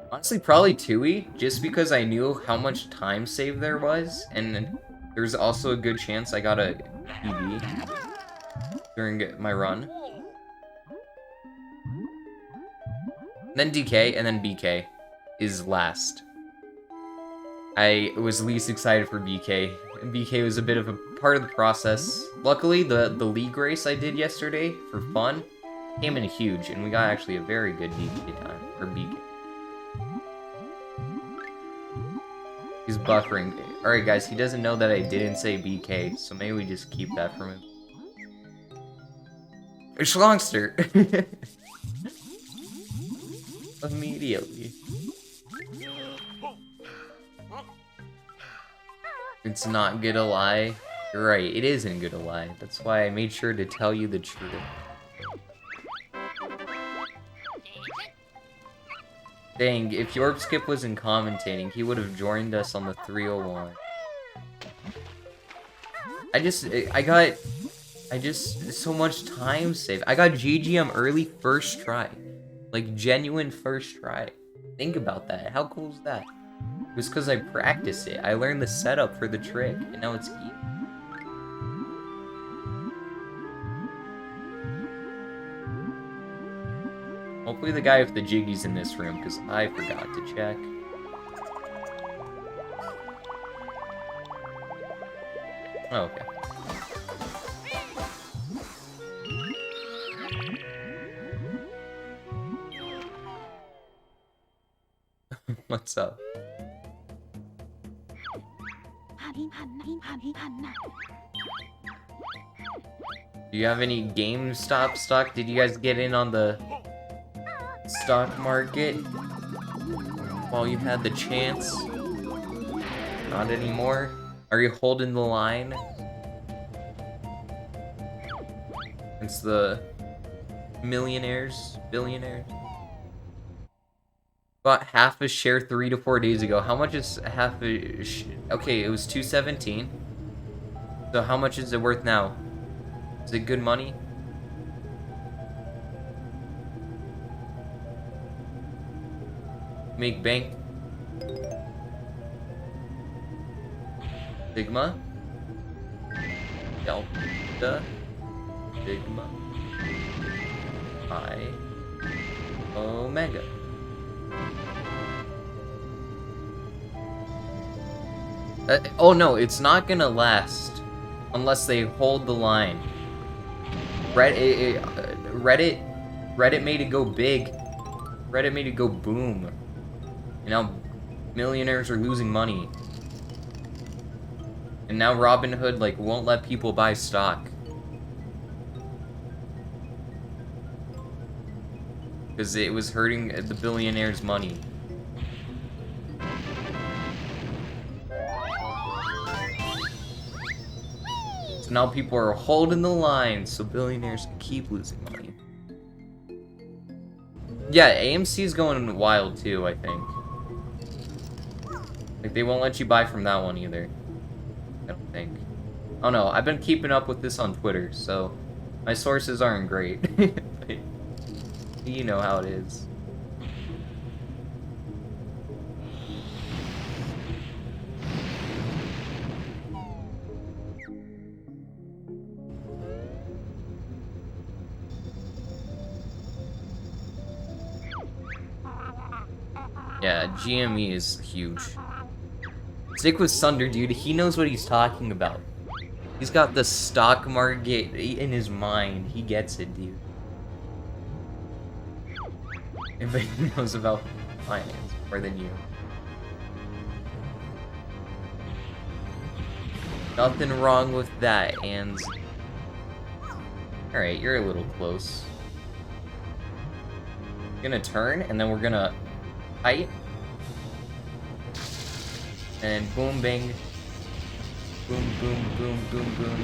Honestly, probably Tooie, just because I knew how much time save there was, and there's also a good chance I got a PB during my run. Then DK, and then BK is last. I was least excited for BK. BK was a bit of a part of the process. Luckily, the league race I did yesterday for fun came in huge, and we got actually a very good DK time, or BK. He's buffering. Alright guys, he doesn't know that I didn't say BK, so maybe we just keep that from him. Schlongster! Immediately. It's not good to lie. You're right, it isn't good to lie. That's why I made sure to tell you the truth. Dang, if Yorkskip wasn't commentating, he would have joined us on the 301. I got So much time saved. I got GGM early first try. Like, genuine first try. Think about that. How cool is that? It was because I practiced it. I learned the setup for the trick, and now it's easy. Hopefully the guy with the jiggy's in this room, because I forgot to check. Oh, okay. What's up? Do you have any GameStop stock? Did you guys get in on the stock market while you had the chance? Not anymore? Are you holding the line? It's the millionaires, billionaires. Bought half a share 3 to 4 days ago. How much is half a okay, it was 217. So how much is it worth now? Is it good money? Make bank. Sigma. Delta. Sigma. Pi. Omega. Oh no, it's not gonna last unless they hold the line. Reddit made it go big. Reddit made it go boom. And now millionaires are losing money. And now Robinhood like won't let people buy stock. Because it was hurting the billionaires' money. So now people are holding the line so billionaires can keep losing money. Yeah, AMC is going wild too, I think. Like, they won't let you buy from that one either. I don't think. Oh no, I've been keeping up with this on Twitter, so my sources aren't great. You know how it is. Yeah, GME is huge. Stick with Sunder, dude. He knows what he's talking about. He's got the stock market in his mind. He gets it, dude. Everybody knows about finance more than you. Nothing wrong with that, and... Alright, you're a little close. Gonna turn, and then we're gonna... height. And boom, bang. Boom, boom, boom, boom, boom.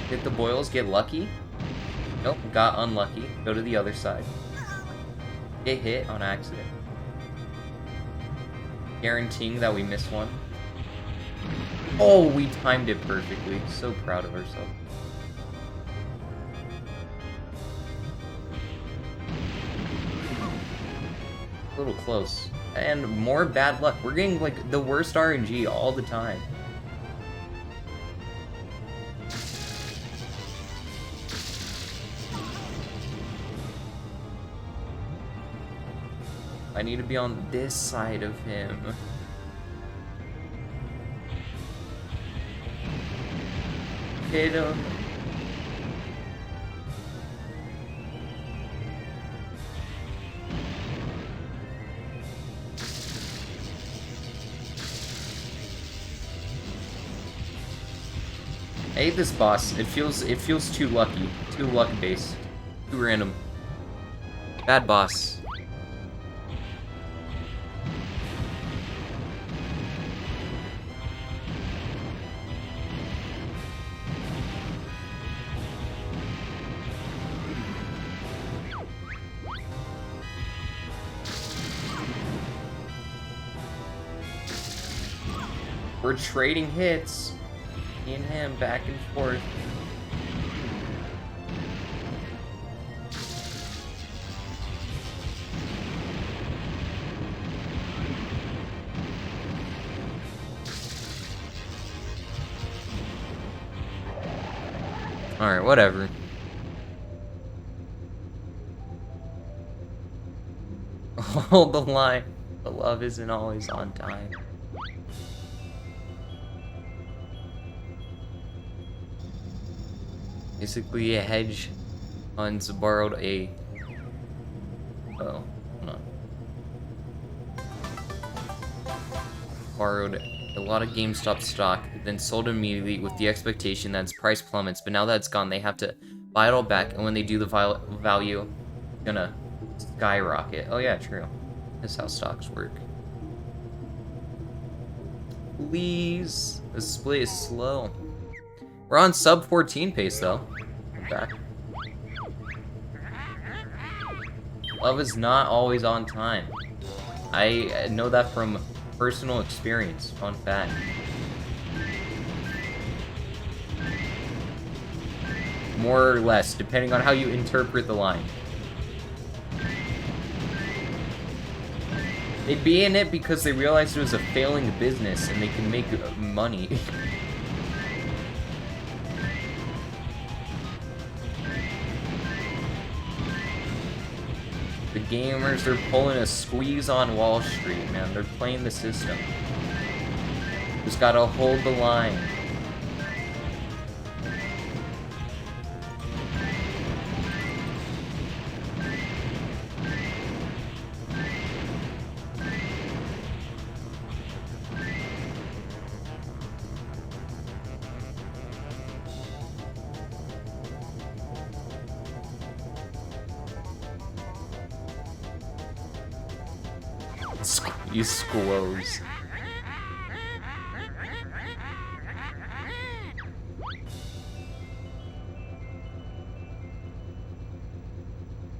Hit the boils, get lucky. Nope, got unlucky. Go to the other side. Get hit on accident. Guaranteeing that we miss one. Oh, we timed it perfectly. So proud of ourselves. A little close. And more bad luck. We're getting, like, the worst RNG all the time. I need to be on this side of him. Hit him. I hate this boss. It feels too lucky. Too luck-based. Too random. Bad boss. We're trading hits. Me and him back and forth. Alright, whatever. Hold the line. The love isn't always on time. Basically, a hedge funds borrowed a... Oh, hold on. Borrowed a lot of GameStop stock, then sold immediately with the expectation that its price plummets, but now that it's gone, they have to buy it all back, and when they do, the value is gonna skyrocket. Oh yeah, true. That's how stocks work. Please. The split is slow. We're on sub 14 pace though. I'm back. Love is not always on time. I know that from personal experience. Fun fact. More or less, depending on how you interpret the line. They'd be in it because they realized it was a failing business and they can make money. The gamers, they're pulling a squeeze on Wall Street, man. They're playing the system. Just gotta hold the line. You squoze.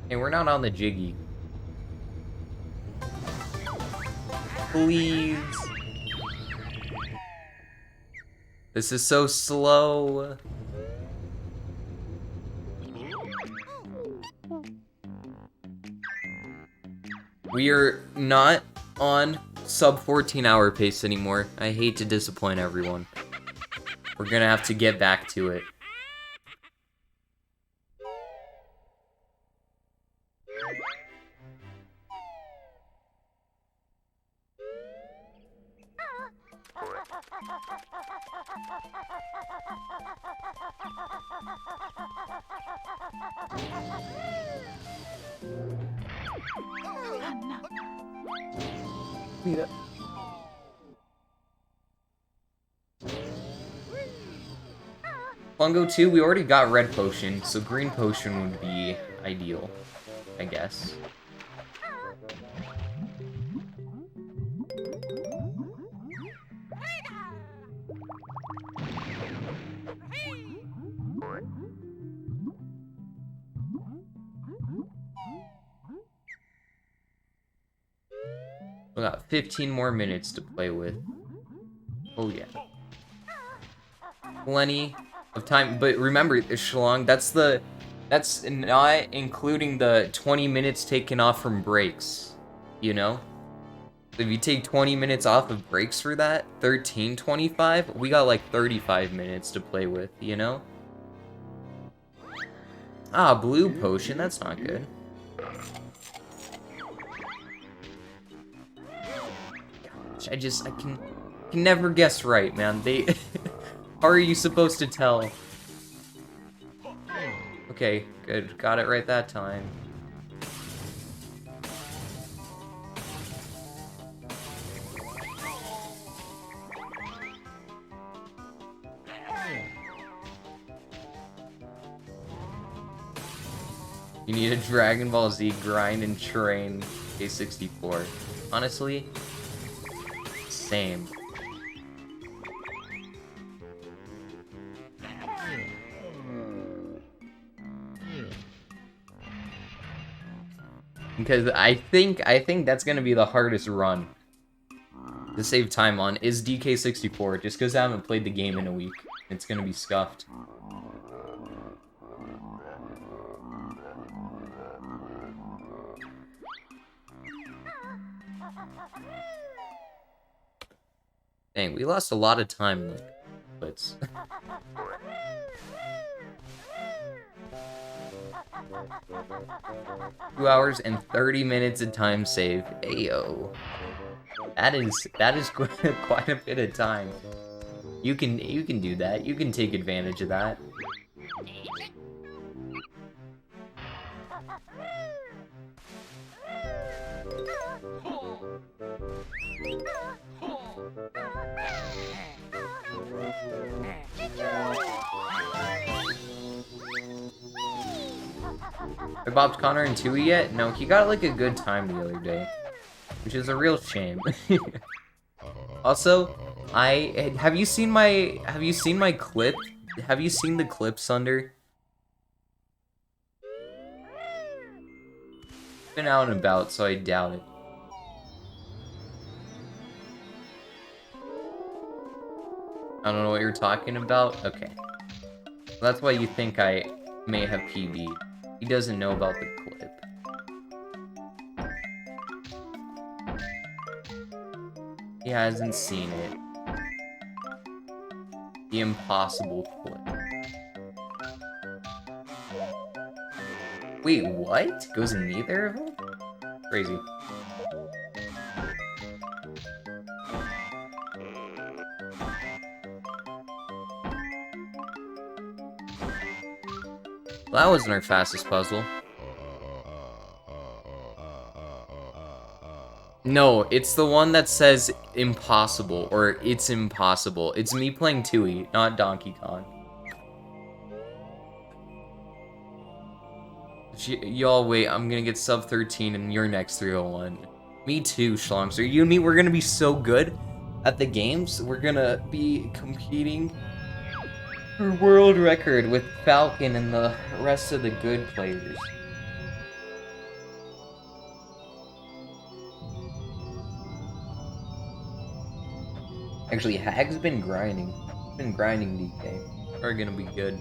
Hey, we're not on the jiggy. Please. This is so slow. We are not on sub 14-hour pace anymore. I hate to disappoint everyone. We're gonna have to get back to it. Yeah. Fungo 2, we already got red potion, so green potion would be ideal, I guess. We got 15 more minutes to play with. Oh yeah. Plenty of time, but remember, Shalong, that's not including the 20 minutes taken off from breaks, you know? If you take 20 minutes off of breaks for that, 13:25, we got like 35 minutes to play with, you know? Ah, blue potion, that's not good. I can never guess right, man. How are you supposed to tell? Okay, good. Got it right that time. You need a Dragon Ball Z grind and train A64. Honestly, same. Because I think that's gonna be the hardest run to save time on is DK64, just because I haven't played the game in a week. It's gonna be scuffed. Dang, we lost a lot of time, like, blitz. 2 hours and 30 minutes of time save. Ayo. That is quite a bit of time. You can do that. You can take advantage of that. I bopped Connor and Tooie yet? No, he got like a good time the other day, which is a real shame. Also, have you seen my clip? Have you seen the clips under? Been out and about, so I doubt it. I don't know what you're talking about. Okay, that's why you think I may have PB'd. He doesn't know about the clip. He hasn't seen it. The impossible clip. Wait, what? Goes in neither of them? Crazy. Well, that wasn't our fastest puzzle. No, it's the one that says impossible, or it's impossible. It's me playing Tooie, not Donkey Kong. Y'all wait, I'm gonna get sub 13 in your next 301. Me too, Schlongster. You and me, we're gonna be so good at the games, we're gonna be competing for world record with Falcon and the rest of the good players. Actually, Hag's been grinding. Been grinding, DK. We're gonna be good.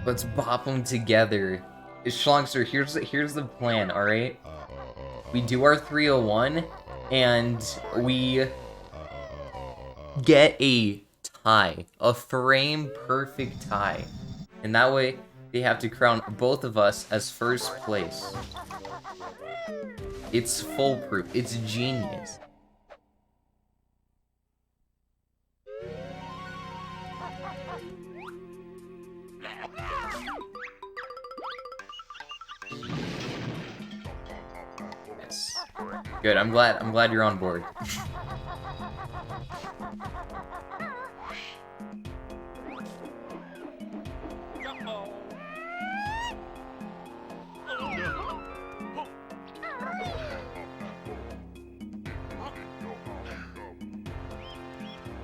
Let's bop them together. Schlongster, here's the plan, alright? We do our 301, and we get a tie. A frame-perfect tie. And that way, they have to crown both of us as first place. It's foolproof. It's genius. Yes. Good. I'm glad you're on board.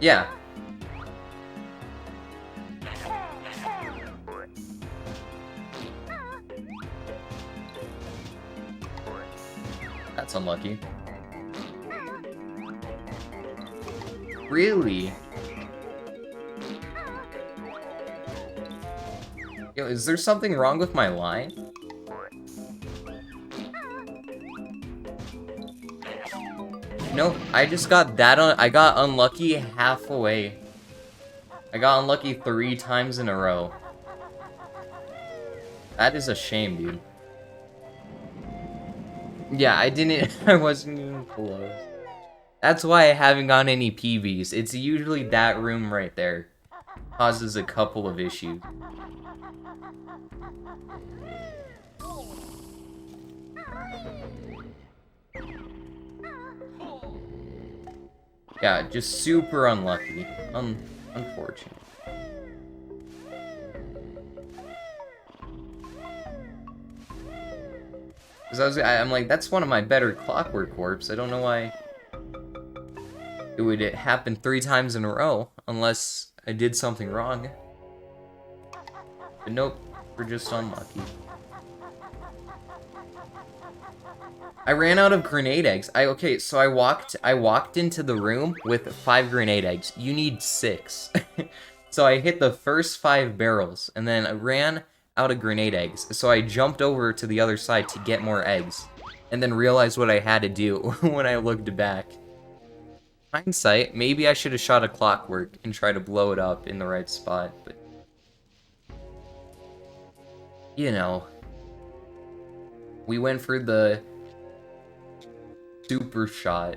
Yeah. That's unlucky. Really? Yo, is there something wrong with my line? No, I just got that on. I got unlucky halfway. I got unlucky 3 times in a row. That is a shame, dude. Yeah, I wasn't even close. That's why I haven't gotten any PBs. It's usually that room right there. Causes a couple of issues. Yeah, just super unlucky. Unfortunate. Because I'm like, that's one of my better Clockwork Corps. I don't know why it would happen 3 times in a row, unless I did something wrong. But nope, we're just unlucky. I ran out of grenade eggs. Okay, so I walked into the room with 5 grenade eggs. You need 6. So I hit the first 5 barrels, and then I ran out of grenade eggs. So I jumped over to the other side to get more eggs. and then realized what I had to do when I looked back. Hindsight, maybe I should have shot a clockwork and tried to blow it up in the right spot, but you know, we went for the super shot.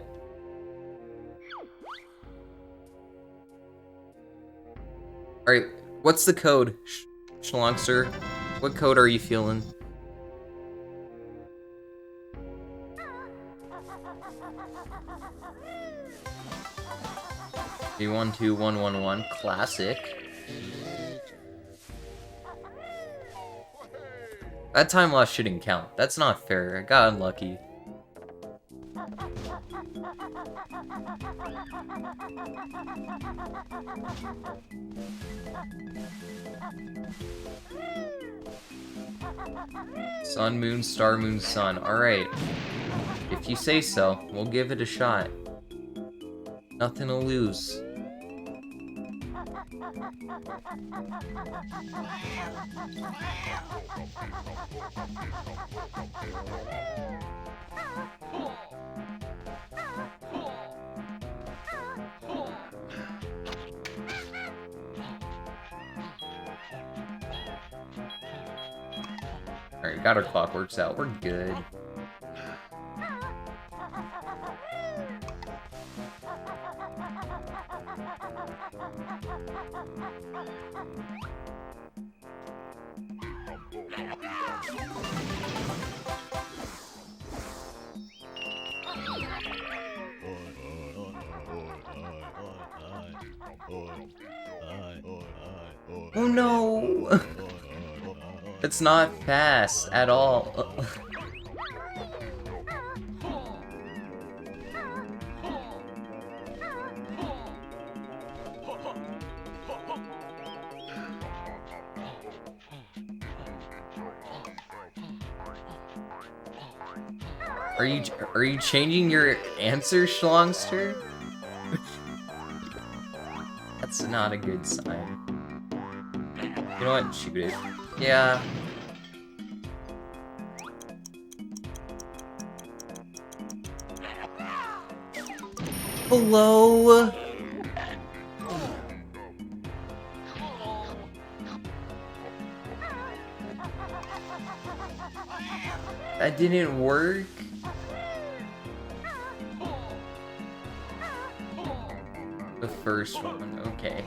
Alright, what's the code, Schlongster? What code are you feeling? 312111, classic. That time loss shouldn't count. That's not fair. I got unlucky. Sun, moon, star, moon, sun. Alright. If you say so, we'll give it a shot. Nothing to lose. Alright, got our clockworks out. We're good. Oh no! It's not fast at all. Are you changing your answer, Schlongster? That's not a good sign. You know what? Shoot it. Yeah. Hello? That didn't work? The first one, okay.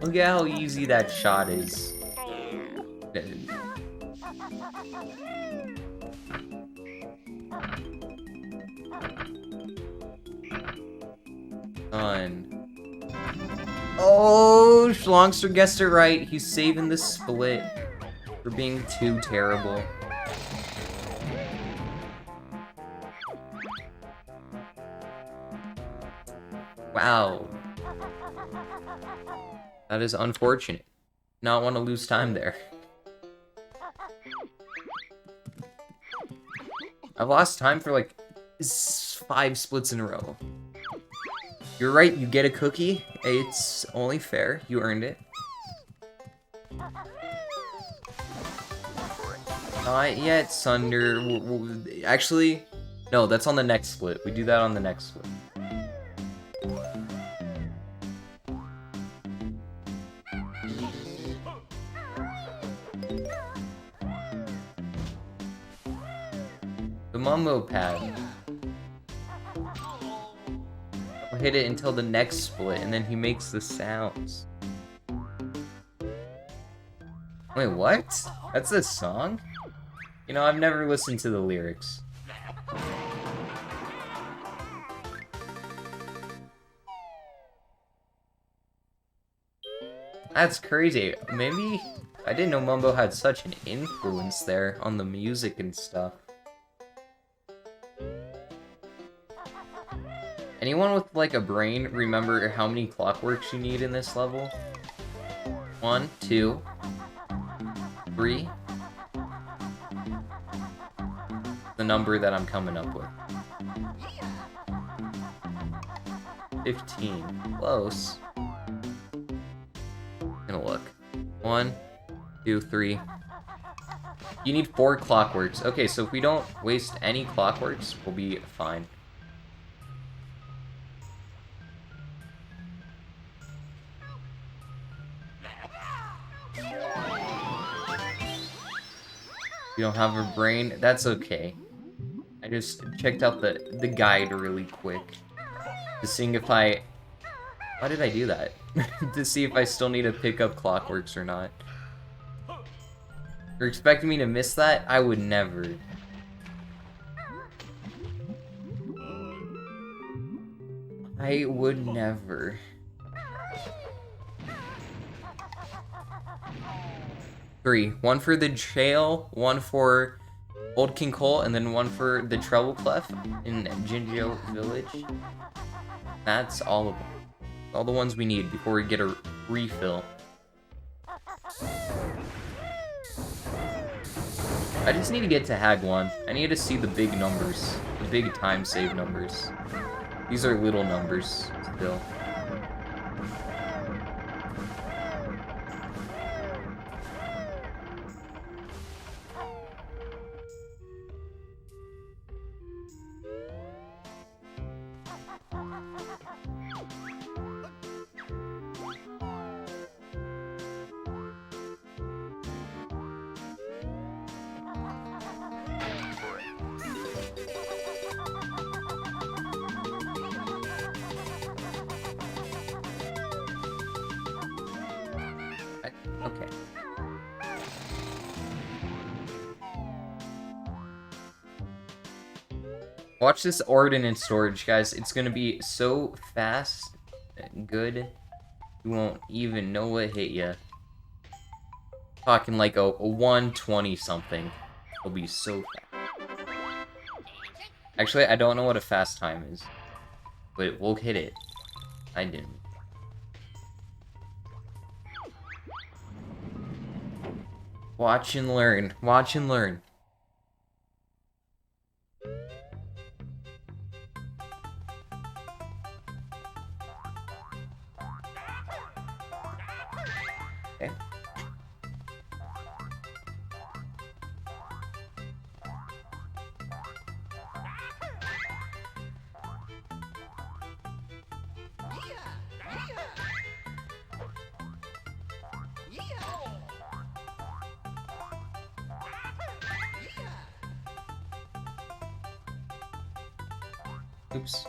Look at how easy that shot is. Oh, Schlongster guessed it right. He's saving the split for being too terrible. Wow. That is unfortunate. Not want to lose time there. I've lost time for like 5 splits in a row. You're right, you get a cookie. It's only fair. You earned it. Not yet, Sunder. Actually, no, that's on the next split. We do that on the next split. The Mumbo pad. I'll hit it until the next split, and then he makes the sounds. Wait, what? That's a song? You know, I've never listened to the lyrics. That's crazy. Maybe I didn't know Mumbo had such an influence there on the music and stuff. Anyone with like a brain remember how many clockworks you need in this level? 1, 2, 3. The number that I'm coming up with. 15. Close. Gonna look. 1, 2, 3. You need 4 clockworks. Okay, so if we don't waste any clockworks, we'll be fine. You don't have a brain? That's okay. I just checked out the guide really quick. To seeing if I... Why did I do that? To see if I still need to pick up clockworks or not. You're expecting me to miss that? I would never. I would never. 3. 1 for the jail, 1 for Old King Cole, and then 1 for the treble clef in Jinjo Village. That's all of them. All the ones we need before we get a refill. I just need to get to Hag 1. I need to see the big numbers. The big time save numbers. These are little numbers, still. Okay. Watch this ordnance storage, guys. It's gonna be so fast and good, you won't even know what hit you. Talking like a 120 something. It'll be so fast. Actually, I don't know what a fast time is, but we'll hit it. I didn't. Watch and learn. Watch and learn. Okay. Oops.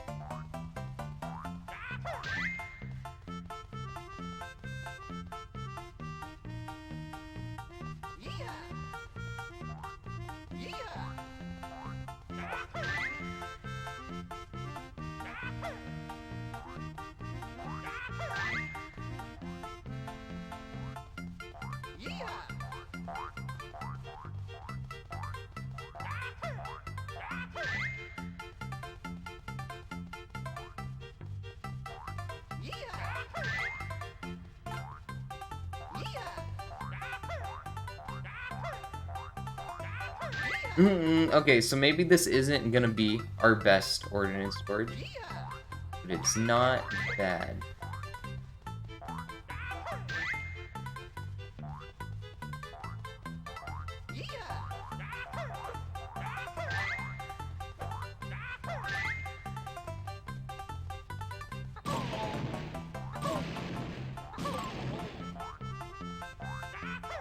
Okay, so maybe this isn't gonna be our best ordnance storage, but it's not bad.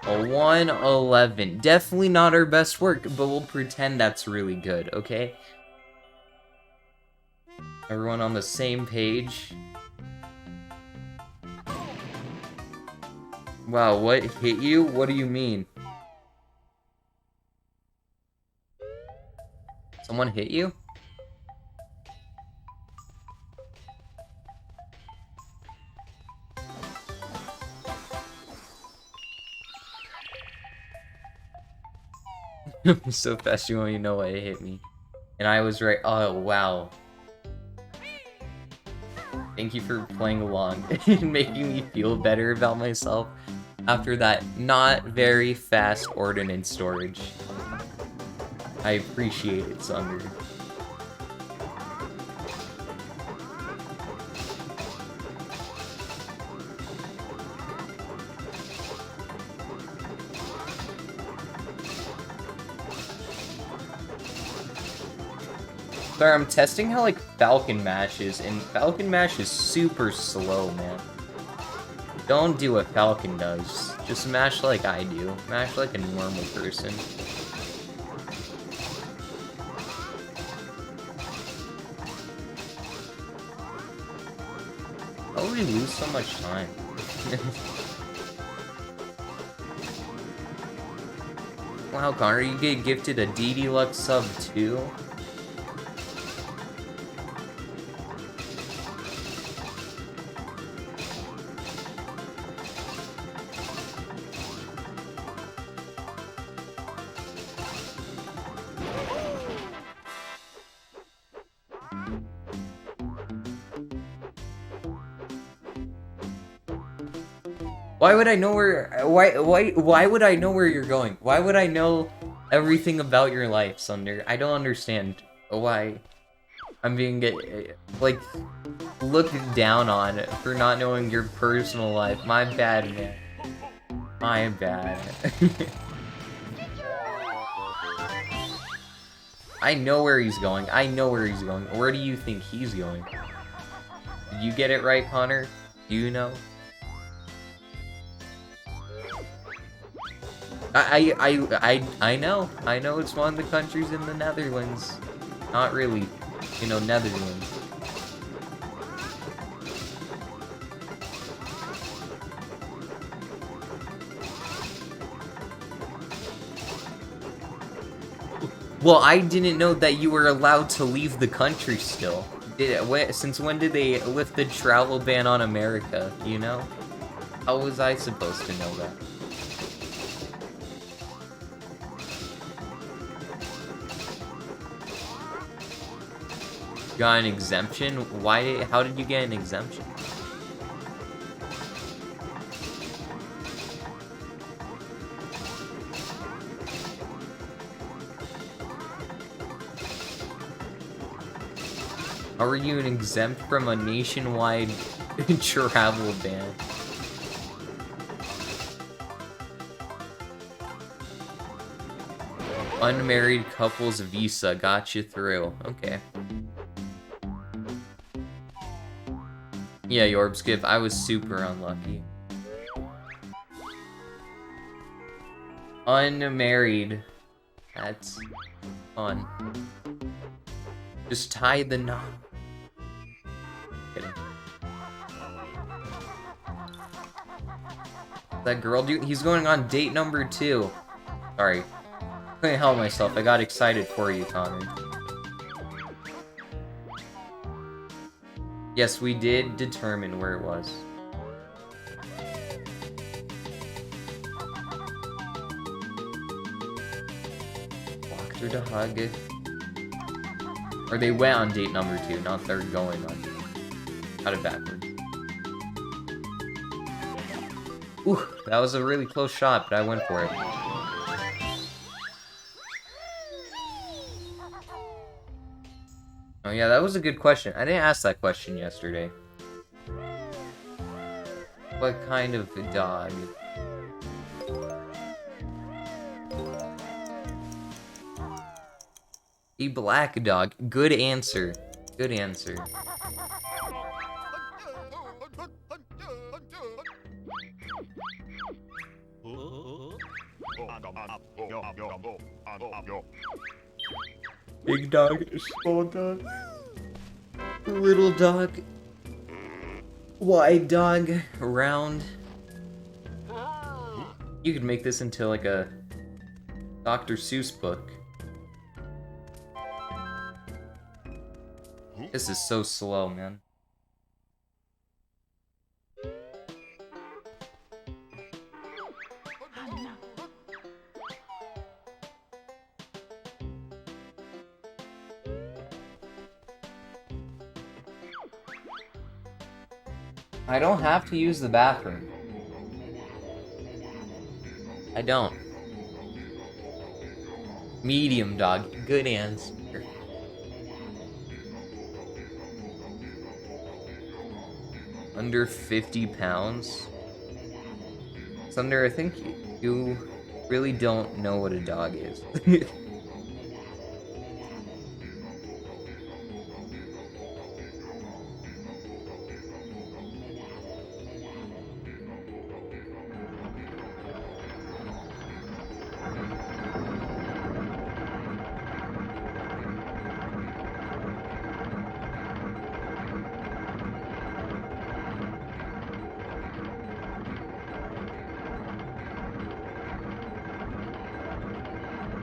A 111. Definitely not our best work, but we'll pretend that's really good, okay? Everyone on the same page. Wow, what hit you? What do you mean? Someone hit you? So fast you won't even know what hit me. And I was right. Oh, wow. Thank you for playing along and making me feel better about myself after that not very fast ordnance storage. I appreciate it, Sunder. Sorry, I'm testing how, like, Falcon Mash is, and Falcon Mash is super slow, man. Don't do what Falcon does. Just mash like I do. Mash like a normal person. How would we lose so much time? Wow, Connor, you get gifted a DD Lux sub too? Why would I know where? Why would I know where you're going? Why would I know everything about your life, Sunder? I don't understand why I'm being like looked down on for not knowing your personal life. My bad, man. My bad. I know where he's going. I know where he's going. Where do you think he's going? Did you get it right, Connor? Do you know? I know. I know it's one of the countries in the Netherlands. Not really. You know, Netherlands. Well, I didn't know that you were allowed to leave the country still. Since when did they lift the travel ban on America, you know? How was I supposed to know that? Got an exemption? How did you get an exemption? How are you exempt from a nationwide travel ban? Unmarried couples visa got you through. Okay. Yeah, Yorbskip, I was super unlucky. Unmarried. That's fun. Just tie the knot. Kidding. That girl dude, he's going on date number 2. Sorry. Couldn't help myself. I got excited for you, Connor. Yes, we did determine where it was. Walked her to hug. Or they went on date number 2, not they're going on. Got it backwards. Ooh, that was a really close shot, but I went for it. Oh yeah, that was a good question. I didn't ask that question yesterday. What kind of dog? A black dog. Good answer. Good answer. Big dog, small dog, little dog, wide dog, round. You could make this into like a Dr. Seuss book. This is so slow, man. I don't have to use the bathroom. I don't. Medium dog. Good answer. Under 50 pounds? Thunder, I think you really don't know what a dog is.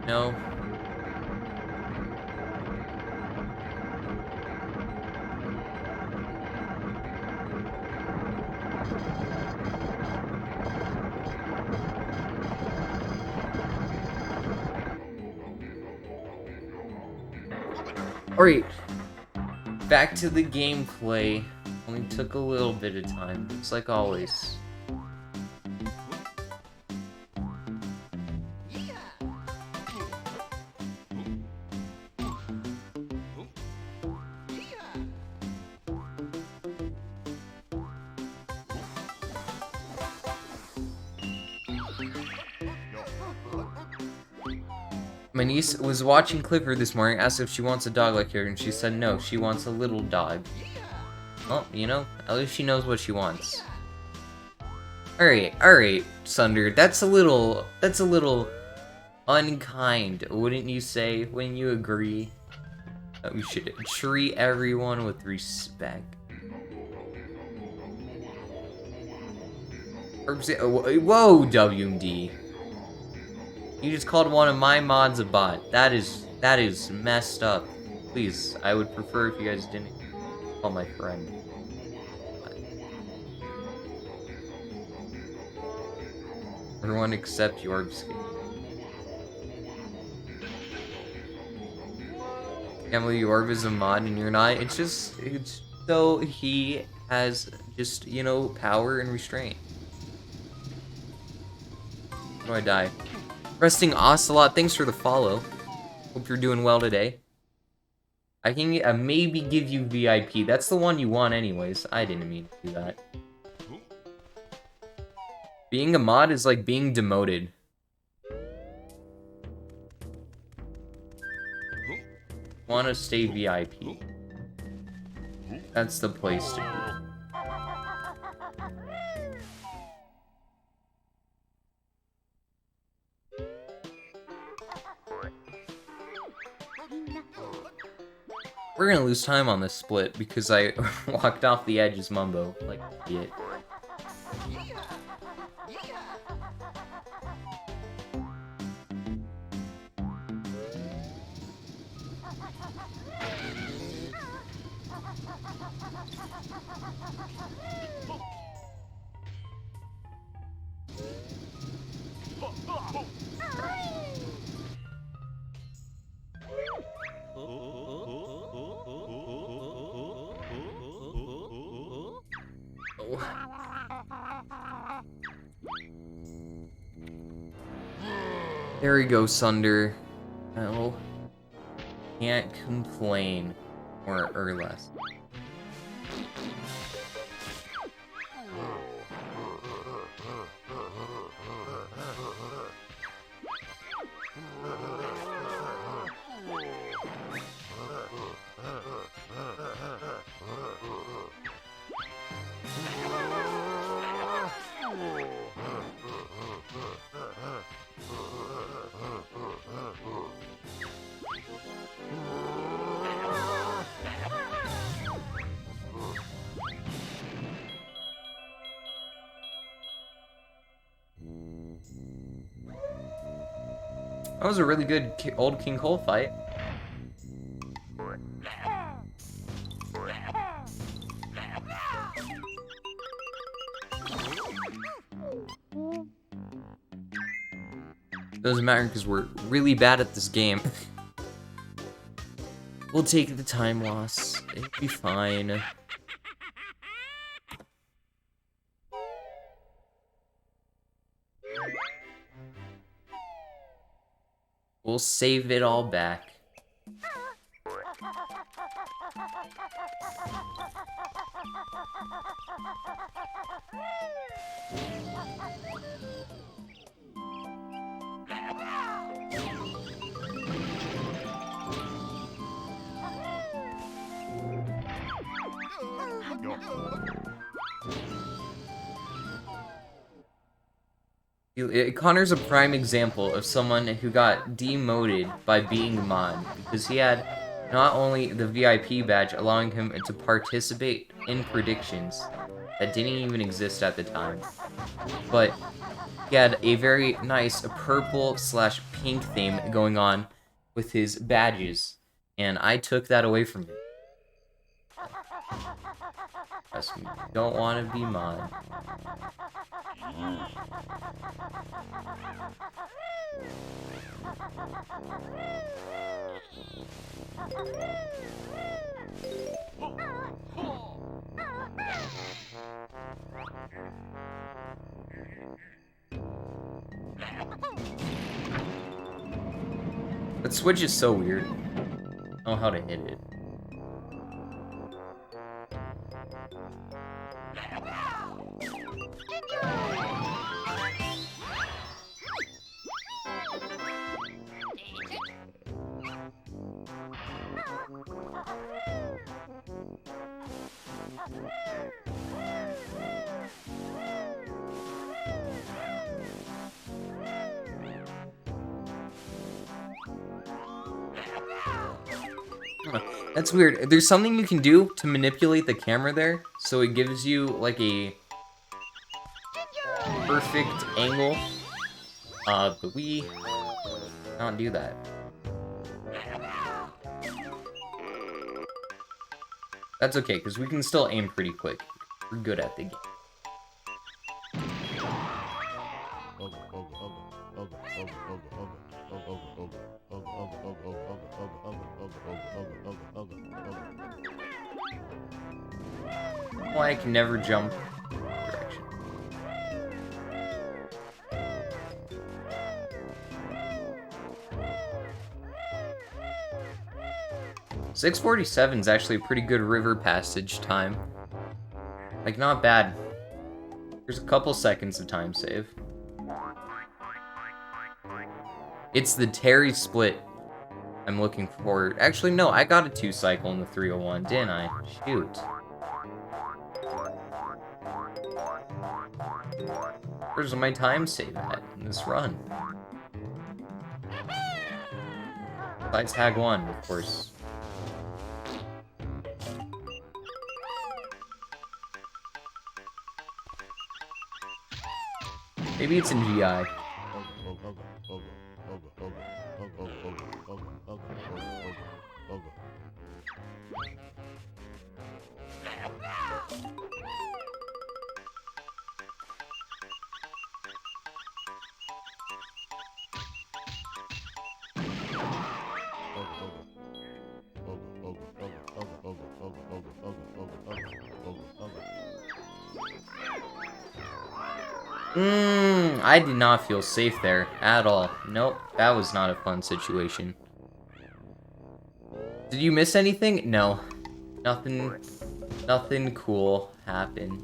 No. Alright. Back to the gameplay. Only took a little bit of time. It's like always. My niece was watching Clifford this morning, asked if she wants a dog like her, and she said no, she wants a little dog. Well, you know, at least she knows what she wants. Alright, Sunder, that's a little unkind, wouldn't you say? Wouldn't you agree? That we should treat everyone with respect. Whoa, WMD. You just called one of my mods a bot. That is messed up. Please, I would prefer if you guys didn't call my friend. Everyone except Yorbsky. Can't believe Yorb is a mod and you're not. It's so he has just, you know, power and restraint. How do I die? Resting Ocelot, thanks for the follow. Hope you're doing well today. I can maybe give you VIP. That's the one you want anyways. I didn't mean to do that. Being a mod is like being demoted. Want to stay VIP. That's the place to be. We're gonna lose time on this split because I walked off the edge as Mumbo, like an idiot. There we go, Sunder. Well, can't complain, or less. That was a really good old King Cole fight. Doesn't matter because we're really bad at this game. We'll take the time loss. It'll be fine. We'll save it all back. Connor's a prime example of someone who got demoted by being Mon, because he had not only the VIP badge allowing him to participate in predictions that didn't even exist at the time, but he had a very nice purple/pink theme going on with his badges, and I took that away from him. Trust me, don't want to be Mon. That switch is so weird. I don't know how to hit it. That's weird. There's something you can do to manipulate the camera there, so it gives you like a perfect angle. But we can't do that. That's okay, because we can still aim pretty quick. We're good at the game. Why I can never jump direction. .647 is actually a pretty good river passage time. Like, not bad. There's a couple seconds of time save. It's the Terry split I'm looking for. Actually, no, I got a 2-cycle in the 301, didn't I? Shoot. Where's my time save at in this run? Besides Hag 1, of course. Maybe it's in GI. I did not feel safe there at all. Nope, that was not a fun situation. Did you miss anything? No. Nothing cool happened.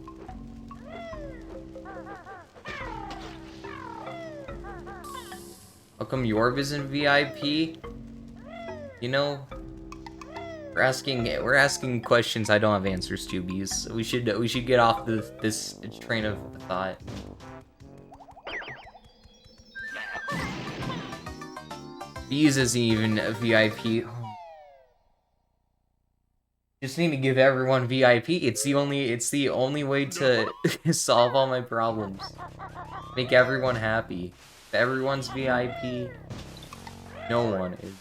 How come Yorb isn't VIP? You know, we're asking questions I don't have answers to, Bees. We should get off this train of thought. Bees isn't even a VIP. Just need to give everyone VIP. It's the only way to solve all my problems. Make everyone happy. If everyone's VIP, no one is.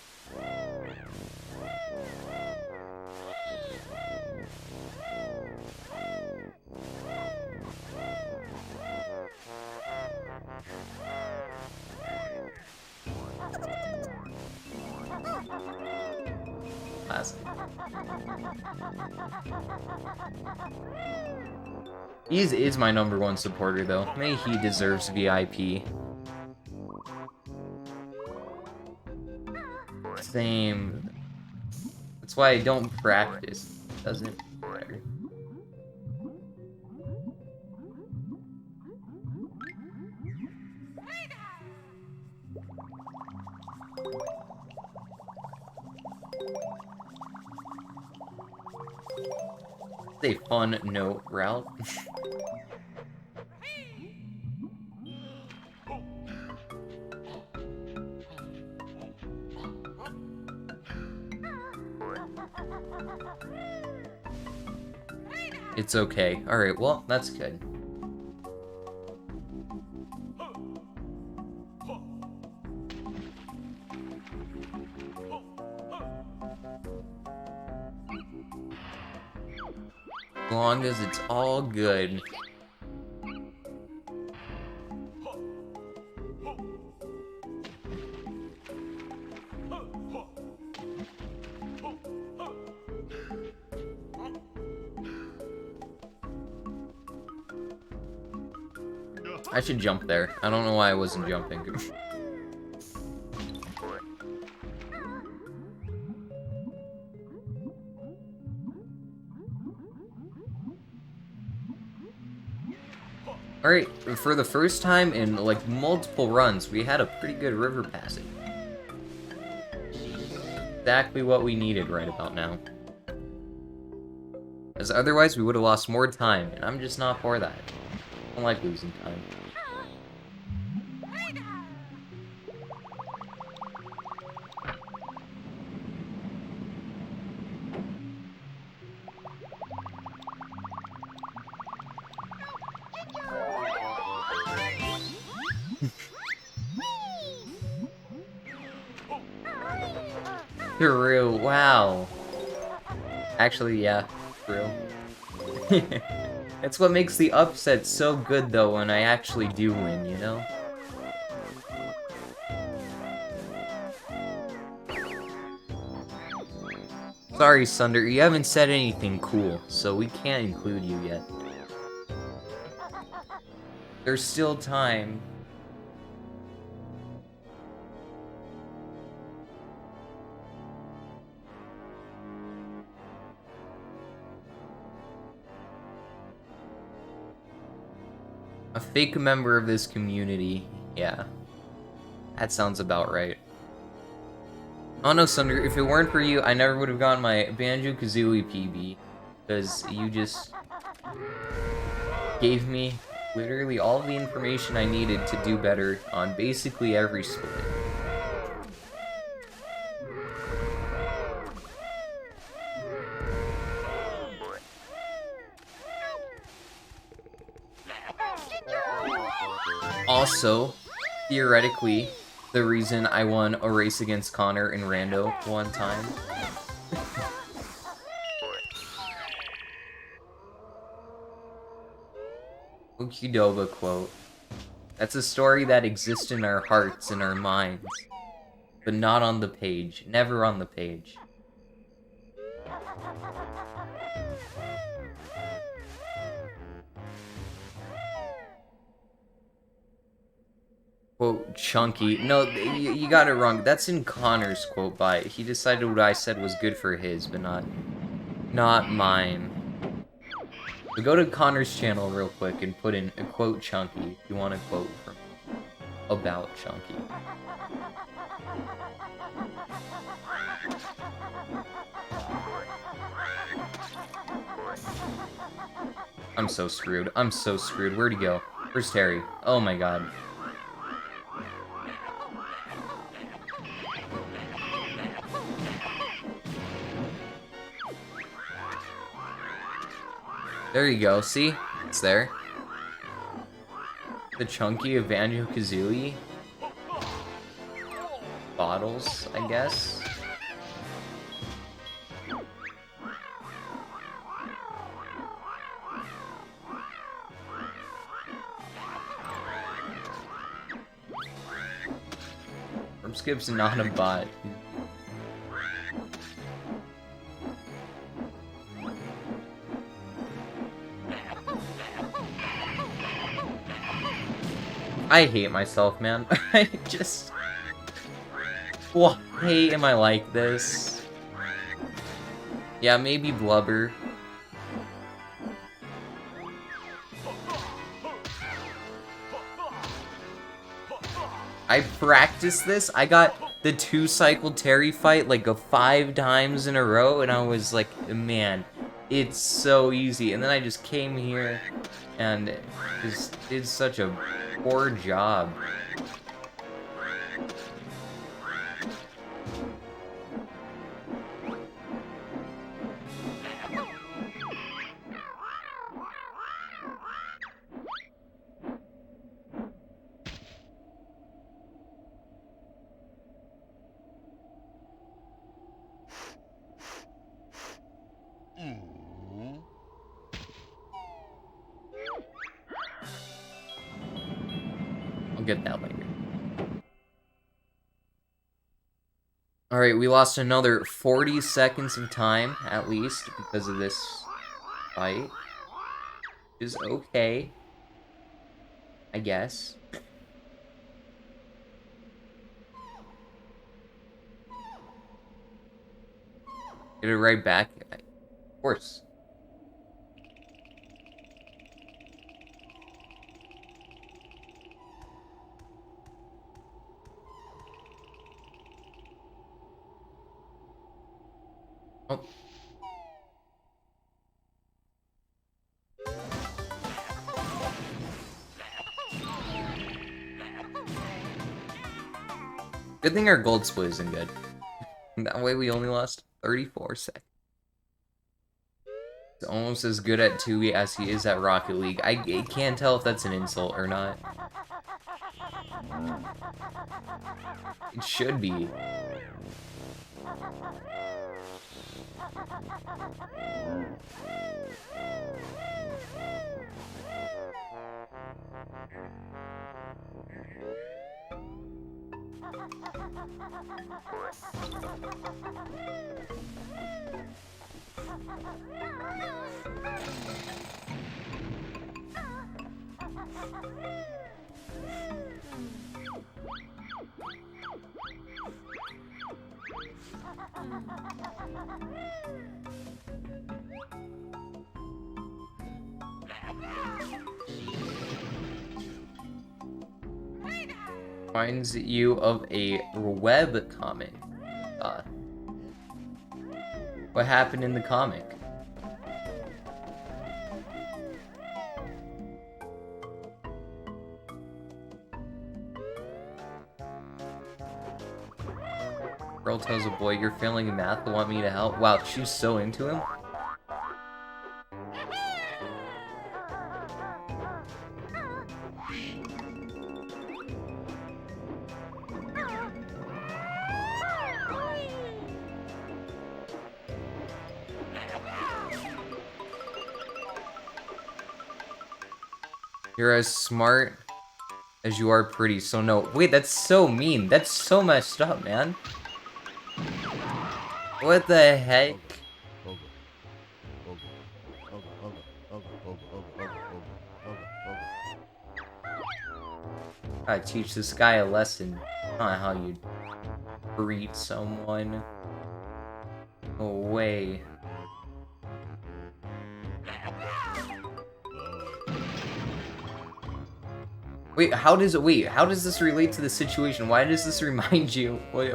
He is my #1 supporter, though. May he deserves VIP. Same. That's why I don't practice. It doesn't matter. It's a fun note route. It's okay. Alright, well, that's good. As long as it's all good. I should jump there. I don't know why I wasn't jumping. Alright, for the first time in, like, multiple runs, we had a pretty good river passage. Exactly what we needed right about now. As otherwise, we would have lost more time, and I'm just not for that. I don't like losing time. True, wow. Actually, yeah, true. It's what makes the upset so good, though, when I actually do win, you know? Sorry, Sunder, you haven't said anything cool, so we can't include you yet. There's still time. A fake member of this community. Yeah. That sounds about right. Oh no, Sunder, if it weren't for you, I never would have gotten my Banjo-Kazooie PB. Because you just gave me literally all the information I needed to do better on basically every split. Also, theoretically, the reason I won a race against Connor and Rando one time. Ukidoba quote. That's a story that exists in our hearts and our minds, but not on the page. Never on the page. Quote, chunky. No, you got it wrong. That's in Connor's quote by. He decided what I said was good for his, but not mine. So go to Connor's channel real quick and put in a quote chunky if you want a quote from about Chunky. I'm so screwed. I'm so screwed. Where'd he go? Where's Terry? Oh my god. There you go, see? It's there. The Chunky of Banjo-Kazooie. Bottles, I guess. Skip's not a bot. I hate myself, man. I just... Why am I like this? Yeah, maybe blubber. I practiced this. I got the 2-cycle Terry fight like 5 times in a row, and I was like, man, it's so easy. And then I just came here and just did such a poor job. I'll get that later. Alright, we lost another 40 seconds of time, at least, because of this fight. Which is okay. I guess. Get it right back? Of course. Oh. Good thing our gold split isn't good. That way we only lost 34 seconds. He's almost as good at Tooie as he is at Rocket League. I can't tell if that's an insult or not. It should be. Reminds you of a web comic. What happened in the comic? Girl tells a boy, "You're failing in math, but want me to help?" Wow, she's so into him. You're as smart as you are pretty, so no. Wait, that's so mean. That's so messed up, man. What the heck? Gotta teach this guy a lesson on how you treat someone. No way. Wait, how does this relate to the situation? Why does this remind you? Wait,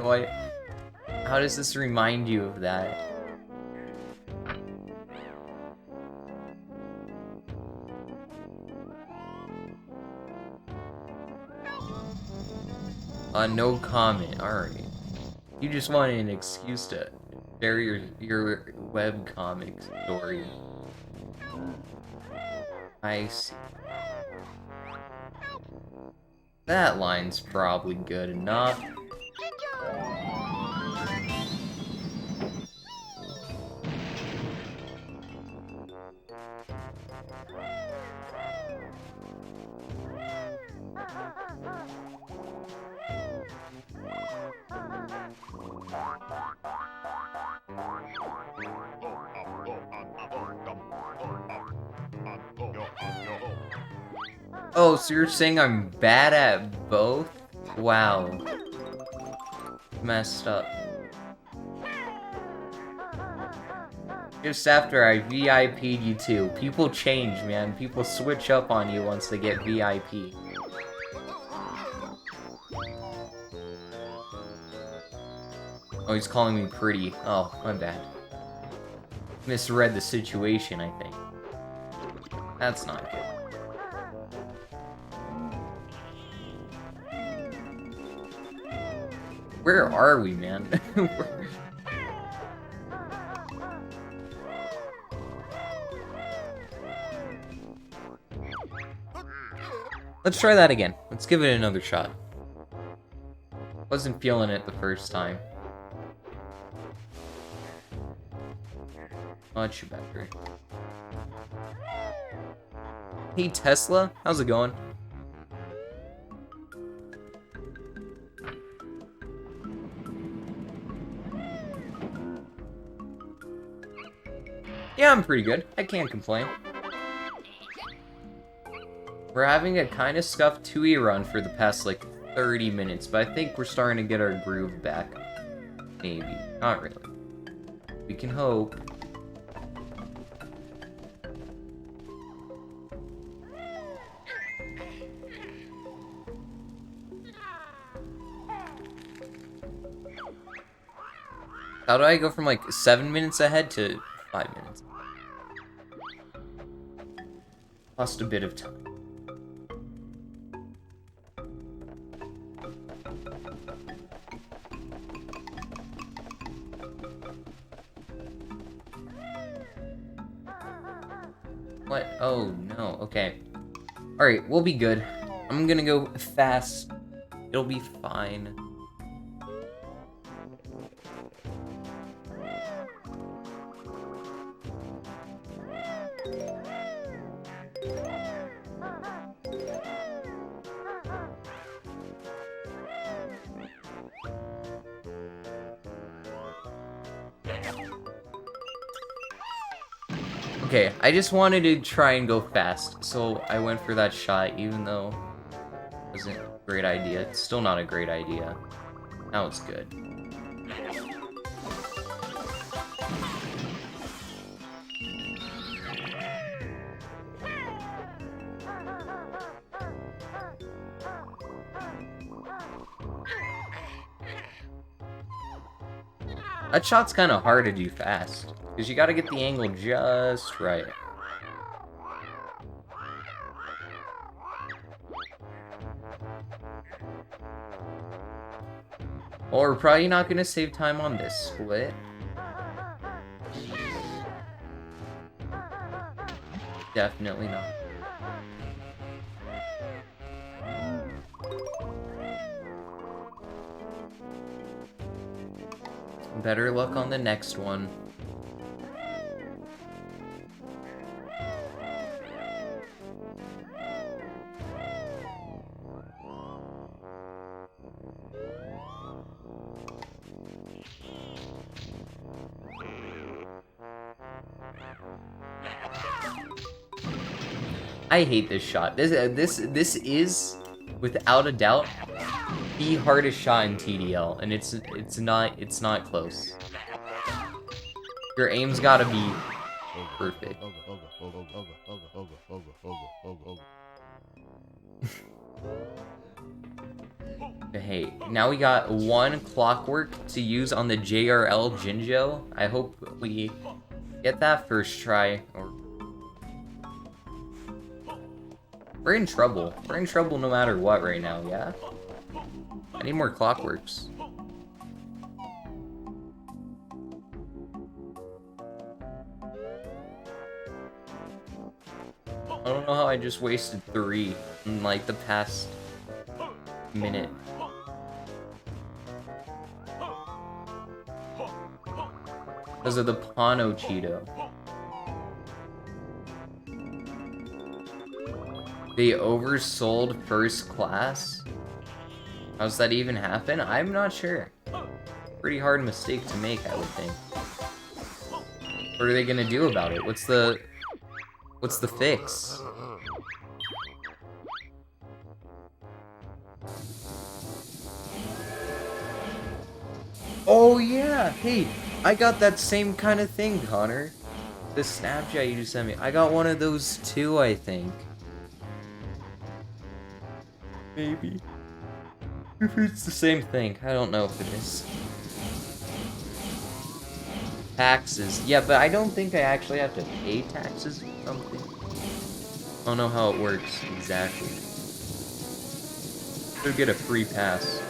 how does this remind you of that? No comment. Alright. You just wanted an excuse to share your webcomic story. I see. That line's probably good enough. Oh, so you're saying I'm bad at both? Wow. messed up. Just after I VIP'd you too. People change, man. People switch up on you once they get VIP. Oh, he's calling me pretty. Oh, my bad. Misread the situation, I think. That's not good. Where are we, man? Let's try that again. Let's give it another shot. Wasn't feeling it the first time. Much better. Hey Tesla, how's it going? Yeah, I'm pretty good. I can't complain. We're having a kind of scuffed 2E run for the past, like, 30 minutes, but I think we're starting to get our groove back. Maybe. Not really. We can hope. How do I go from, like, 7 minutes ahead to 5 minutes? Lost a bit of time. What? Oh, no. Okay. Alright, we'll be good. I'm gonna go fast. It'll be fine. Okay, I just wanted to try and go fast, so I went for that shot, even though it wasn't a great idea. It's still not a great idea. Now it's good. That shot's kind of hard to do fast, because you gotta get the angle just right. Well, we're probably not gonna save time on this split. Definitely not. Better luck on the next one. I hate this shot. This is, without a doubt, the hardest shot in TDL, and it's not close. Your aim's gotta be perfect. Hey, now we got one clockwork to use on the JRL Jinjo. I hope we get that first try. Or we're in trouble. We're in trouble no matter what right now, yeah? I need more clockworks. I don't know how I just wasted 3 in, like, the past minute. Because of the Pano Cheeto. They oversold first class? How's that even happen? I'm not sure. Pretty hard mistake to make, I would think. What are they gonna do about it? What's the fix? Oh yeah, hey, I got that same kind of thing, Connor. The Snapchat you just sent me. I got one of those too, I think. Maybe. If it's the same thing, I don't know if it is. Taxes. Yeah, but I don't think I actually have to pay taxes or something. I don't know how it works exactly. Should get a free pass.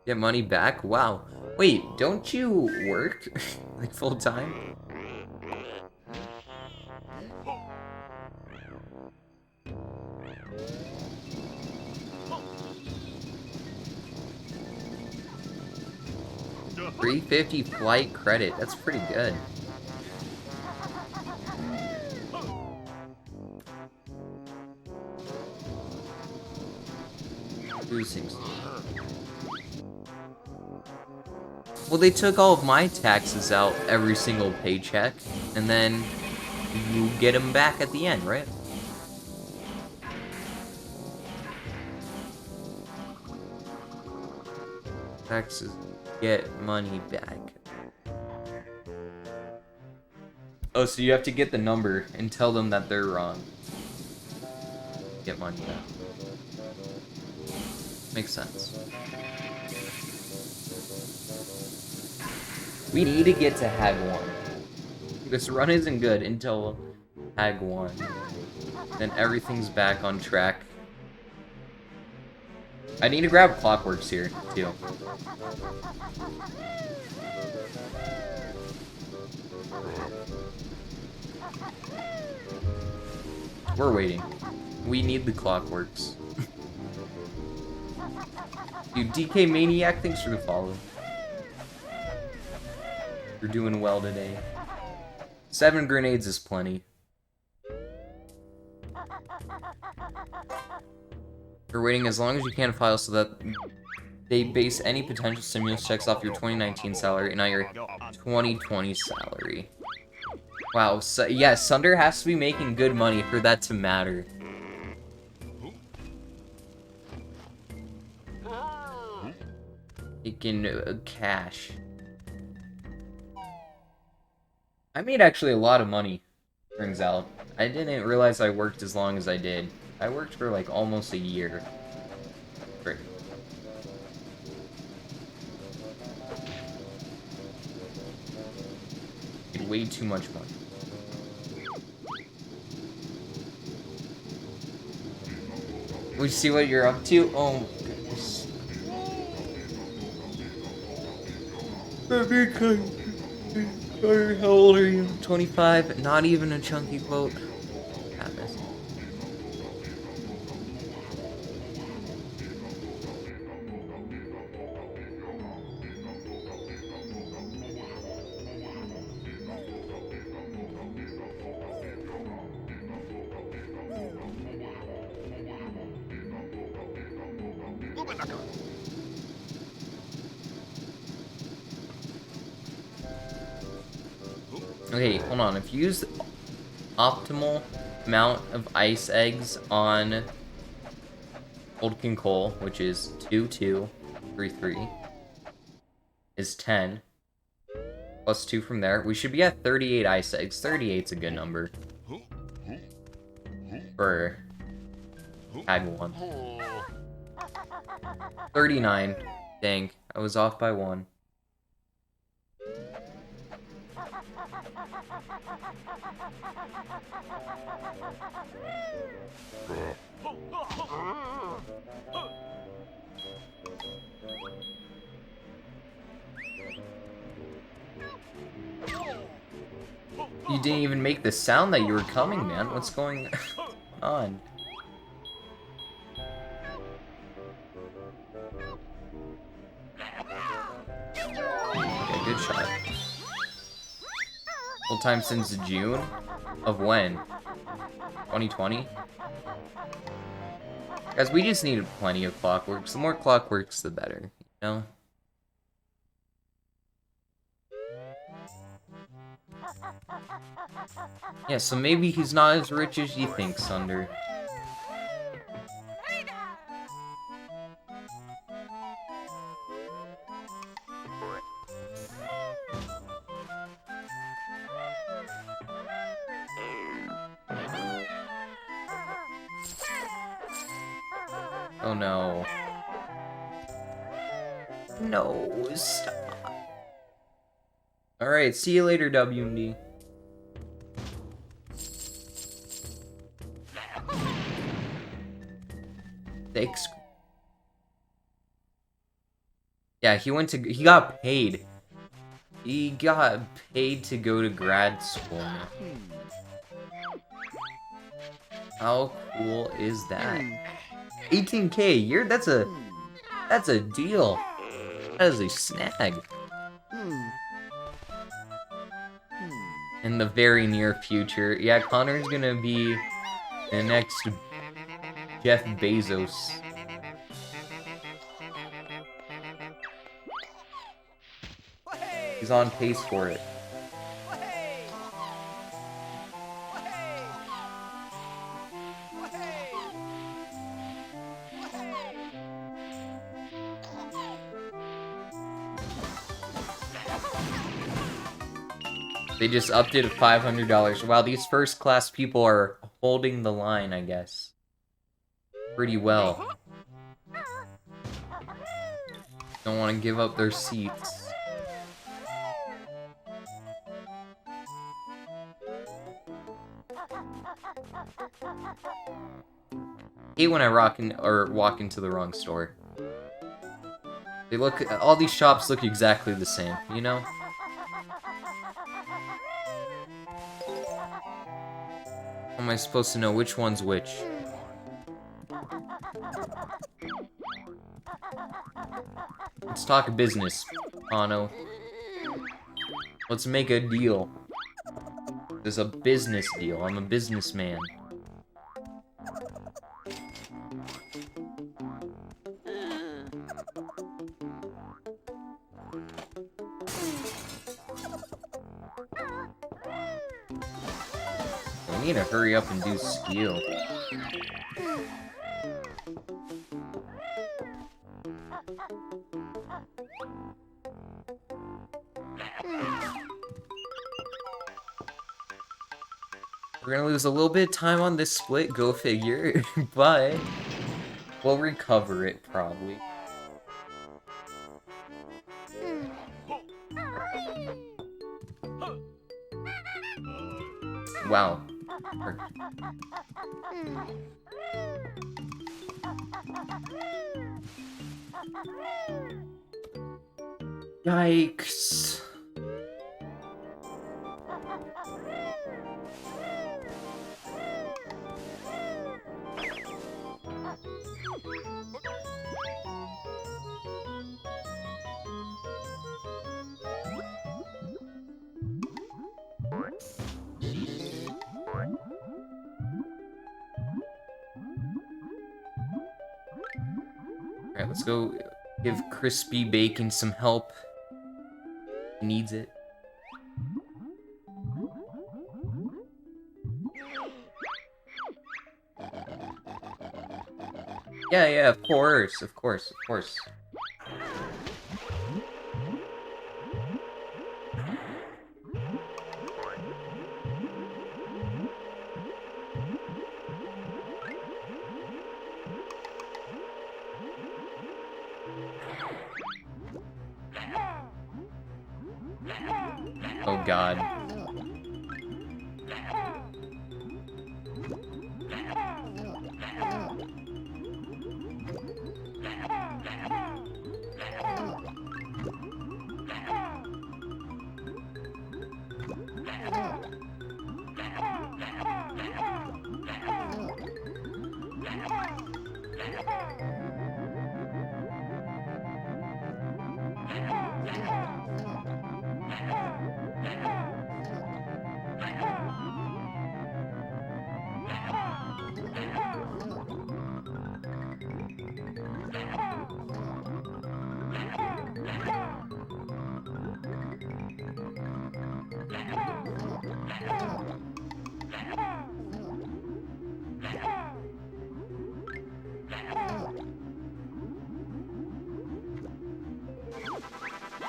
Get money back? Wow. Wait, don't you work like full time? $350 flight credit. That's pretty good. Boostings. Well, they took all of my taxes out every single paycheck, and then you get them back at the end, right? Taxes get money back. Oh, so you have to get the number and tell them that they're wrong. Get money back. Makes sense. We need to get to Hag 1. This run isn't good until Hag 1. Then everything's back on track. I need to grab Clockworks here, too. We're waiting. We need the Clockworks. Dude, DK Maniac, thanks for the follow. You're doing well today. 7 grenades is plenty. You're waiting as long as you can file so that they base any potential stimulus checks off your 2019 salary and not your 2020 salary. Wow, so, yeah, Sunder has to be making good money for that to matter. Taking cash. I made actually a lot of money, turns out. I didn't realize I worked as long as I did. I worked for like almost a year. Great. Made way too much money. We see what you're up to? Oh, goodness. How old are you? 25. Not even a chunky quote. Happens. Okay, hold on. If you use the optimal amount of ice eggs on Old King Cole, which is 2233, is 10. Plus 2 from there. We should be at 38 ice eggs. 38's a good number. For Hag 1. 39. Dang, I was off by 1. You didn't even make the sound that you were coming, man. What's going on? Okay, good shot. Full time since June? Of when? 2020? Guys, we just needed plenty of Clockworks. The more Clockworks, the better, you know? Yeah, so maybe he's not as rich as you think, Sunder. Oh no. No, stop. Alright, see you later, WMD. Thanks. Yeah, he got paid. He got paid to go to grad school. How cool is that? 18K a year? That's a deal. That is a snag. In the very near future. Yeah, Connor's gonna be the next Jeff Bezos. He's on pace for it. They just upped it to $500. Wow, these first class people are holding the line, I guess. Pretty well. Don't want to give up their seats. Hate when I walk into the wrong store. All these shops look exactly the same, you know? How am I supposed to know which one's which? Let's talk business, Pano. Let's make a deal. There's a business deal. I'm a businessman. I need to hurry up and do skill. We're gonna lose a little bit of time on this split, go figure, but we'll recover it probably. Wow. Yikes. Alright, let's go give Crispy Bacon some help. He needs it. Yeah, of course. Oh god.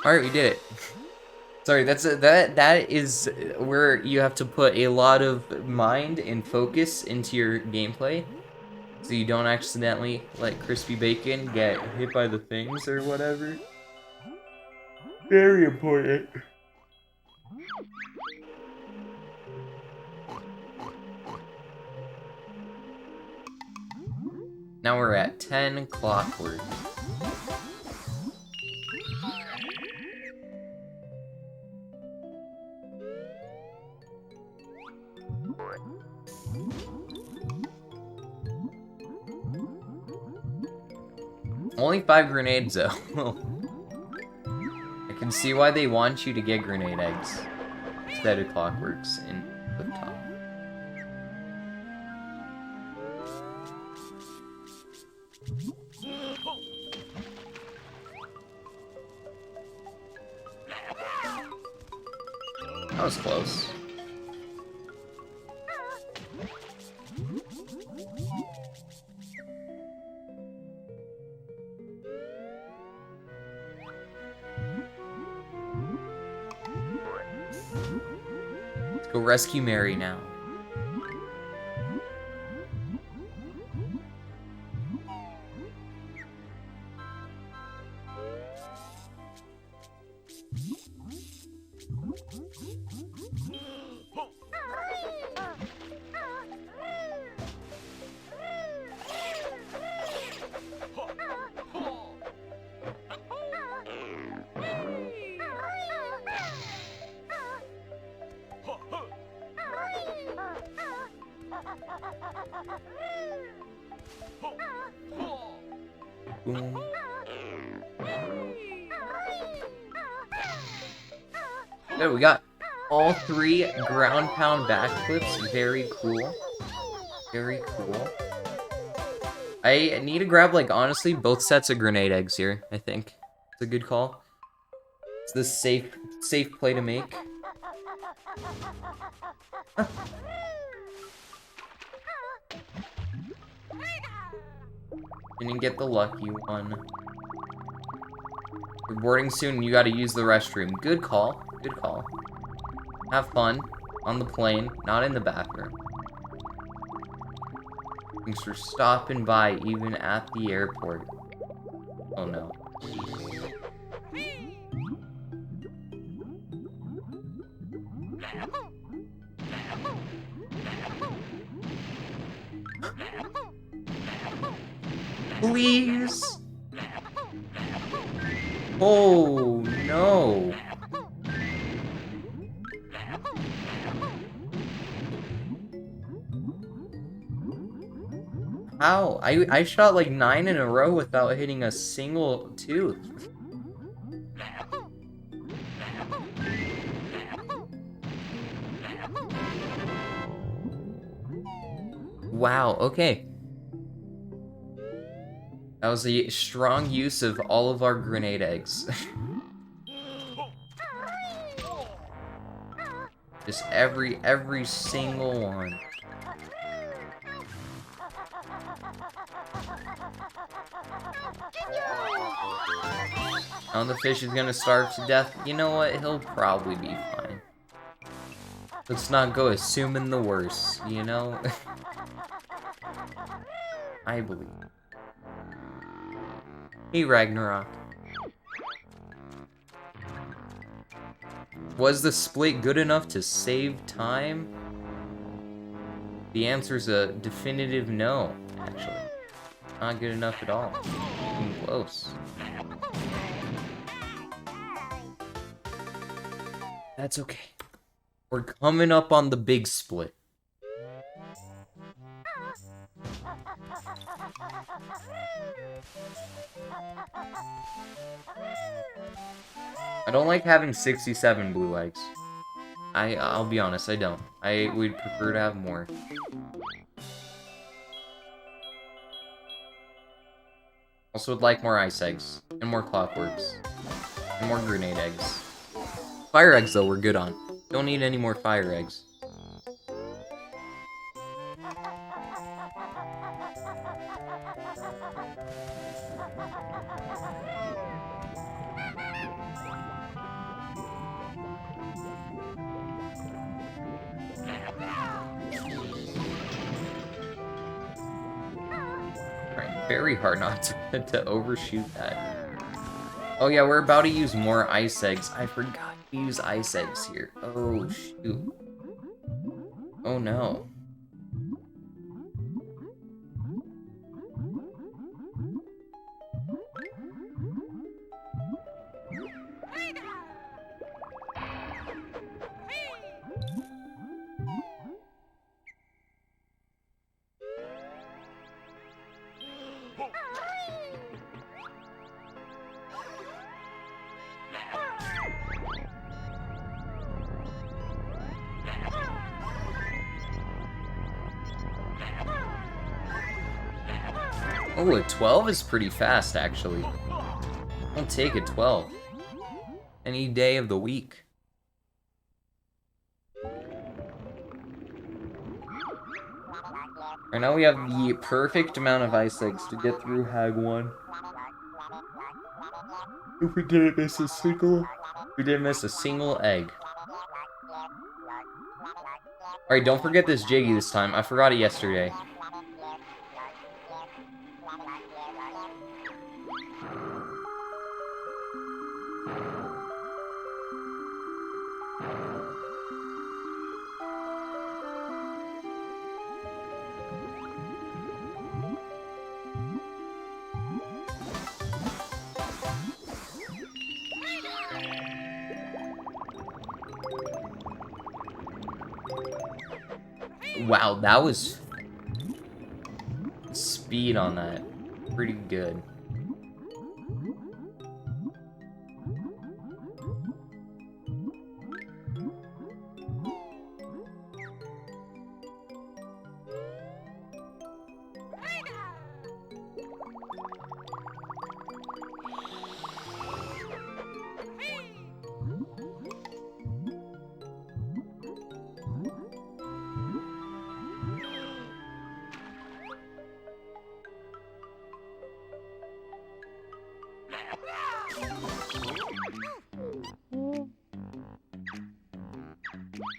Alright, we did it. Sorry, that is where you have to put a lot of mind and focus into your gameplay. So you don't accidentally let crispy bacon get hit by the things or whatever. Very important. Now we're at 10 clockwork. Only 5 grenades though. I can see why they want you to get grenade eggs instead of clockworks in the top. That was close. Let's go rescue Mary now. Boom. There, we got all 3 ground pound backflips. Very cool. Very cool. I need to grab, like, honestly, both sets of grenade eggs here, I think. It's a good call. It's the safe play to make. Huh. Didn't get the lucky one. We're boarding soon, you gotta use the restroom. Good call. Good call. Have fun on the plane, not in the bathroom. Thanks for stopping by, even at the airport. Oh no. Please! Oh no! How? I shot like 9 in a row without hitting a single tooth. Wow, okay. That was a strong use of all of our grenade eggs. Just every single one. Now the fish is gonna starve to death. You know what? He'll probably be fine. Let's not go assuming the worst, you know? I believe. Hey, Ragnarok. Was the split good enough to save time? The answer's a definitive no, actually. Not good enough at all. Even close. That's okay. We're coming up on the big split. I don't like having 67 blue eggs. I'll be honest, I don't. I would prefer to have more. Also would like more ice eggs, and more clockworks, and more grenade eggs. Fire eggs, though, we're good on. Don't need any more fire eggs. very hard not to overshoot that. Oh yeah, we're about to use more ice eggs. I forgot to use ice eggs here. Oh shoot. Oh no. Oh, a 12 is pretty fast, actually. I'll take a 12. Any day of the week. Right now we have the perfect amount of ice eggs to get through Hag 1. If we didn't miss a single... We didn't miss a single egg. Alright, don't forget this Jiggy this time. I forgot it yesterday. Wow, that was speed on that. Pretty good.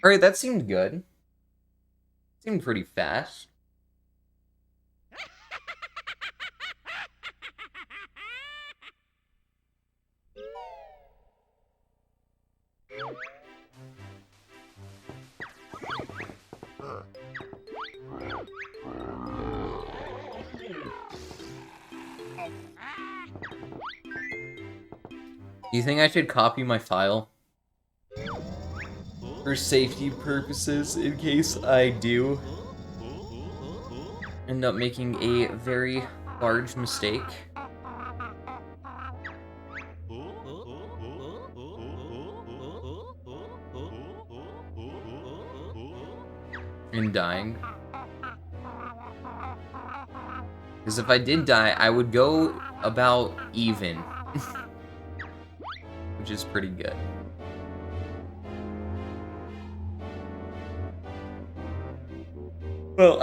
Alright, that seemed good. Seemed pretty fast. Do you think I should copy my file? For safety purposes, in case I do end up making a very large mistake. And dying. Because if I did die, I would go about even. Which is pretty good. Well,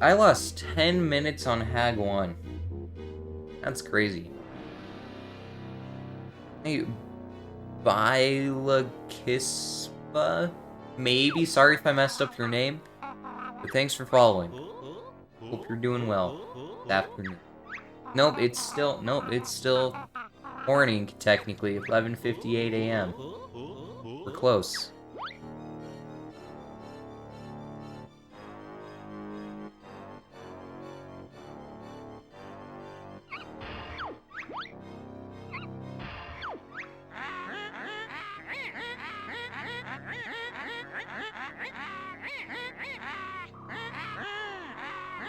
I lost 10 minutes on Hag 1. That's crazy. Hey, Bylakispa? Maybe, sorry if I messed up your name. But thanks for following. Hope you're doing well. This afternoon. Nope, it's still morning, technically. 11:58 a.m. We're close.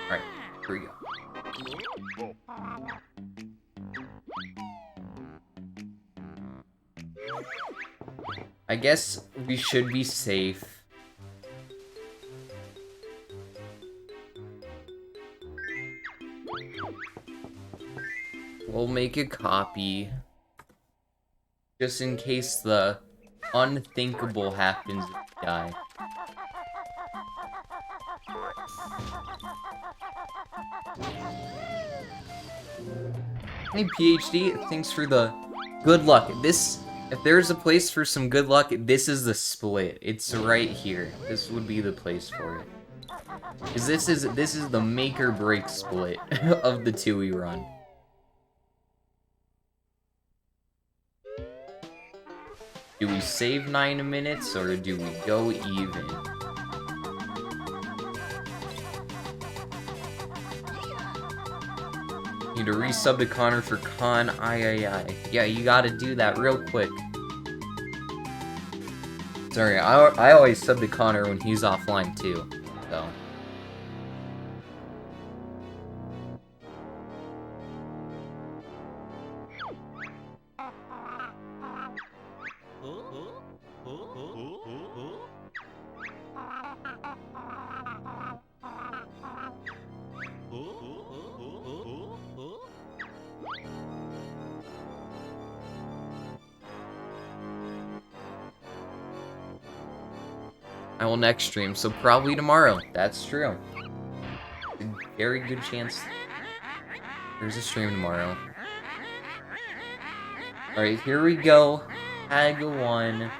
Alright, here we go. I guess we should be safe. We'll make a copy. Just in case the unthinkable happens if we die. Hey PhD, thanks for the good luck. If there's a place for some good luck, this is the split. It's right here. This would be the place for it. Because this is the make or break split of the Tooie run. Do we save 9 minutes or do we go even? Need to resub to Connor for Con III. Yeah, you gotta do that real quick. Sorry, I always sub to Connor when he's offline too, so. I will next stream, so probably tomorrow. That's true. A very good chance there's a stream tomorrow. Alright, here we go. Tag 1.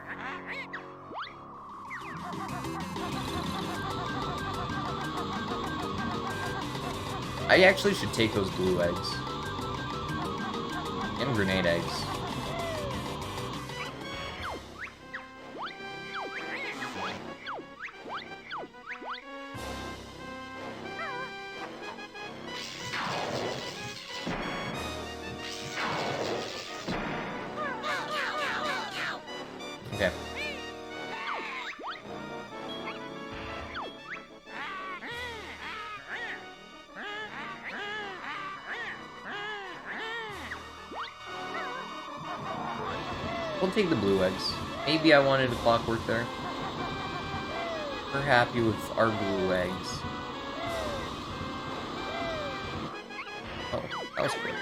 I actually should take those blue eggs. And grenade eggs. Okay. We'll take the blue eggs. Maybe I wanted a clockwork there. We're happy with our blue eggs. Oh, that was quick.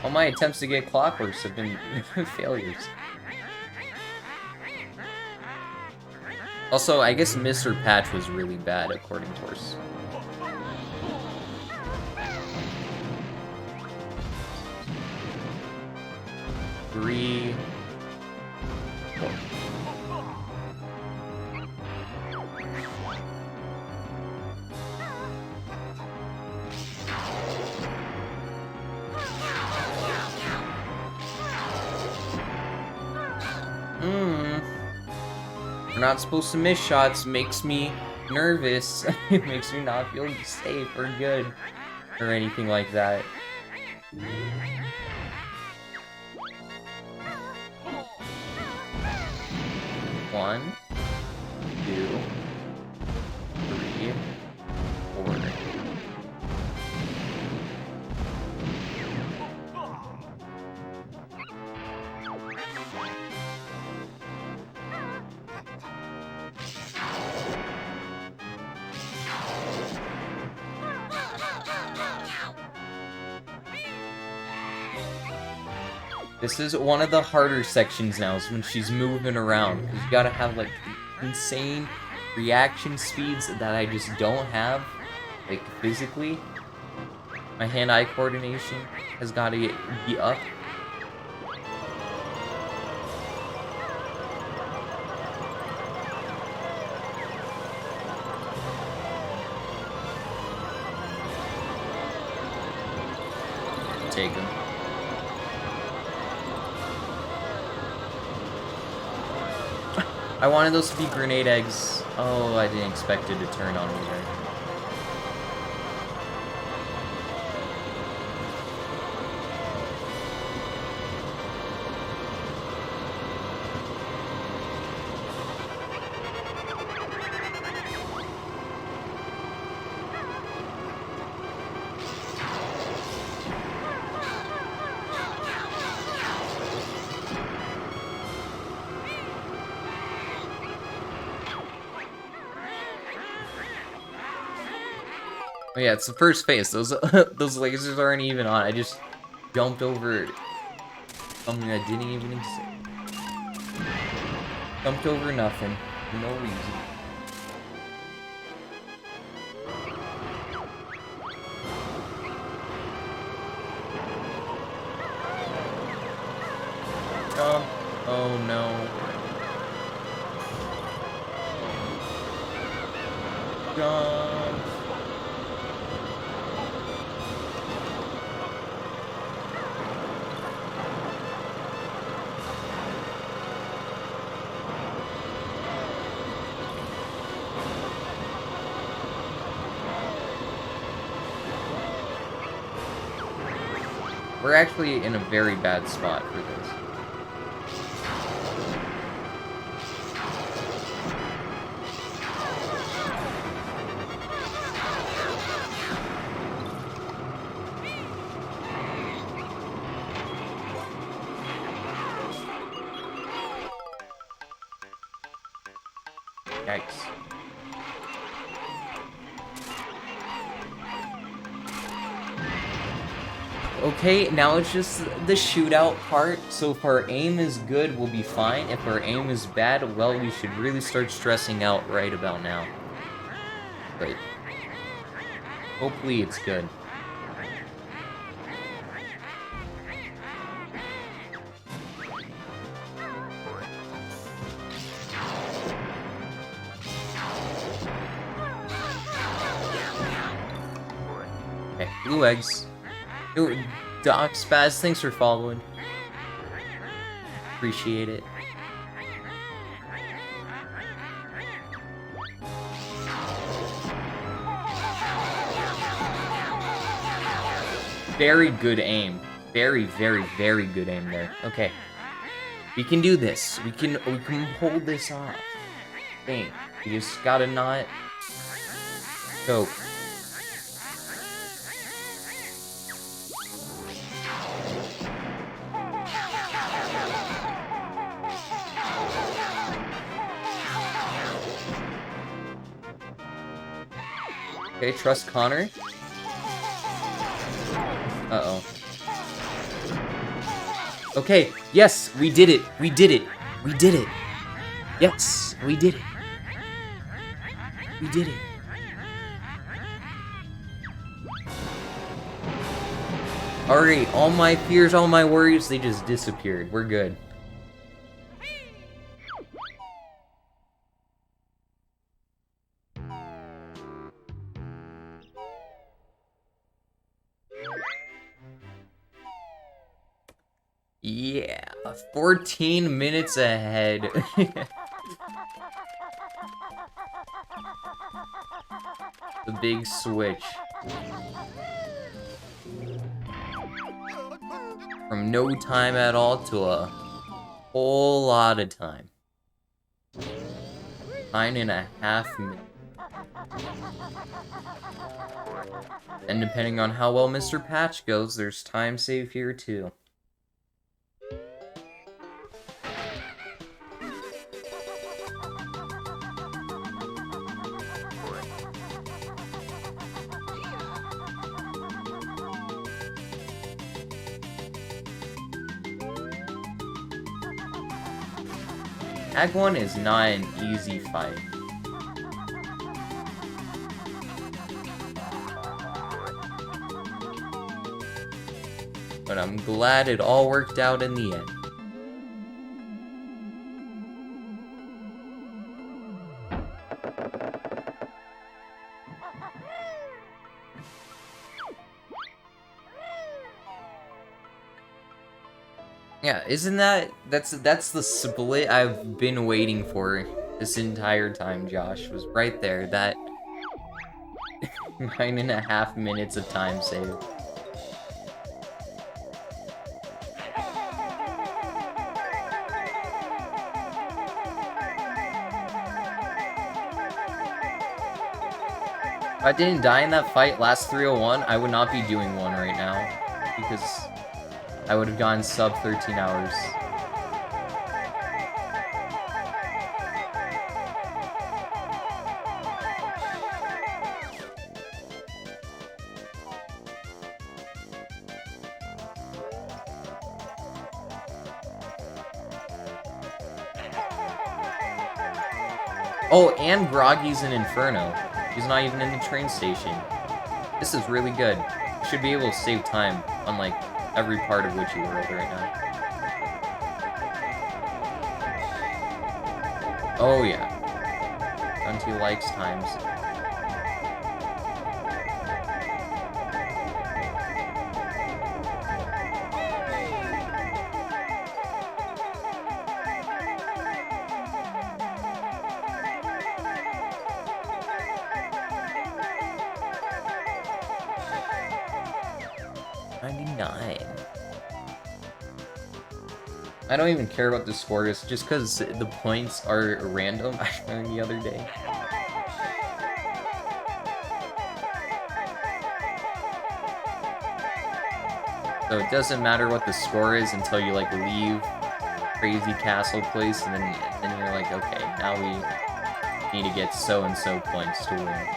All my attempts to get clockworks have been failures. Also, I guess Mr. Patch was really bad, according to us. Three. Four. We're not supposed to miss shots. Makes me nervous. It makes me not feel safe or good or anything like that. One, two, three, four. This is one of the harder sections now, is when she's moving around. Because you gotta have, like, insane reaction speeds that I just don't have, like, physically. My hand-eye coordination has gotta be up. Take him. I wanted those to be grenade eggs. Oh, I didn't expect it to turn on me there. Oh yeah, it's the first phase. Those those lasers aren't even on. I just jumped over something that didn't even exist. Jumped over nothing for no reason. Oh no. Jump. We're actually in a very bad spot for this. Yikes. Okay, now it's just the shootout part, so if our aim is good, we'll be fine. If our aim is bad, well, we should really start stressing out right about now. But hopefully it's good. Okay, blue eggs. Ooh, Doc Spaz, thanks for following. Appreciate it. Very good aim. Very, very, very good aim there. Okay. We can do this. We can hold this off. Dang. You just gotta not choke. Okay, trust Connor. Uh-oh. Okay, yes, we did it. We did it. We did it. Yes, we did it. We did it. Alright, all my fears, all my worries, they just disappeared. We're good. Yeah, 14 minutes ahead. The big switch. From no time at all to a whole lot of time. 9.5 minutes. And depending on how well Mr. Patch goes, there's time save here too. Act 1 is not an easy fight. But I'm glad it all worked out in the end. Yeah, isn't that's the split I've been waiting for this entire time, Josh, was right there, that 9.5 minutes of time saved. If I didn't die in that fight last 301, I would not be doing one right now, because I would have gone sub 13 hours. Oh, and Groggy's in Inferno. He's not even in the train station. This is really good. You should be able to save time, unlike every part of which you were over right now. Oh yeah. Until likes times. I don't even care what the score is, just because the points are random. I learned the other day. So it doesn't matter what the score is until you like leave Crazy Castle Place, and then you're like, okay, now we need to get so and so points to win.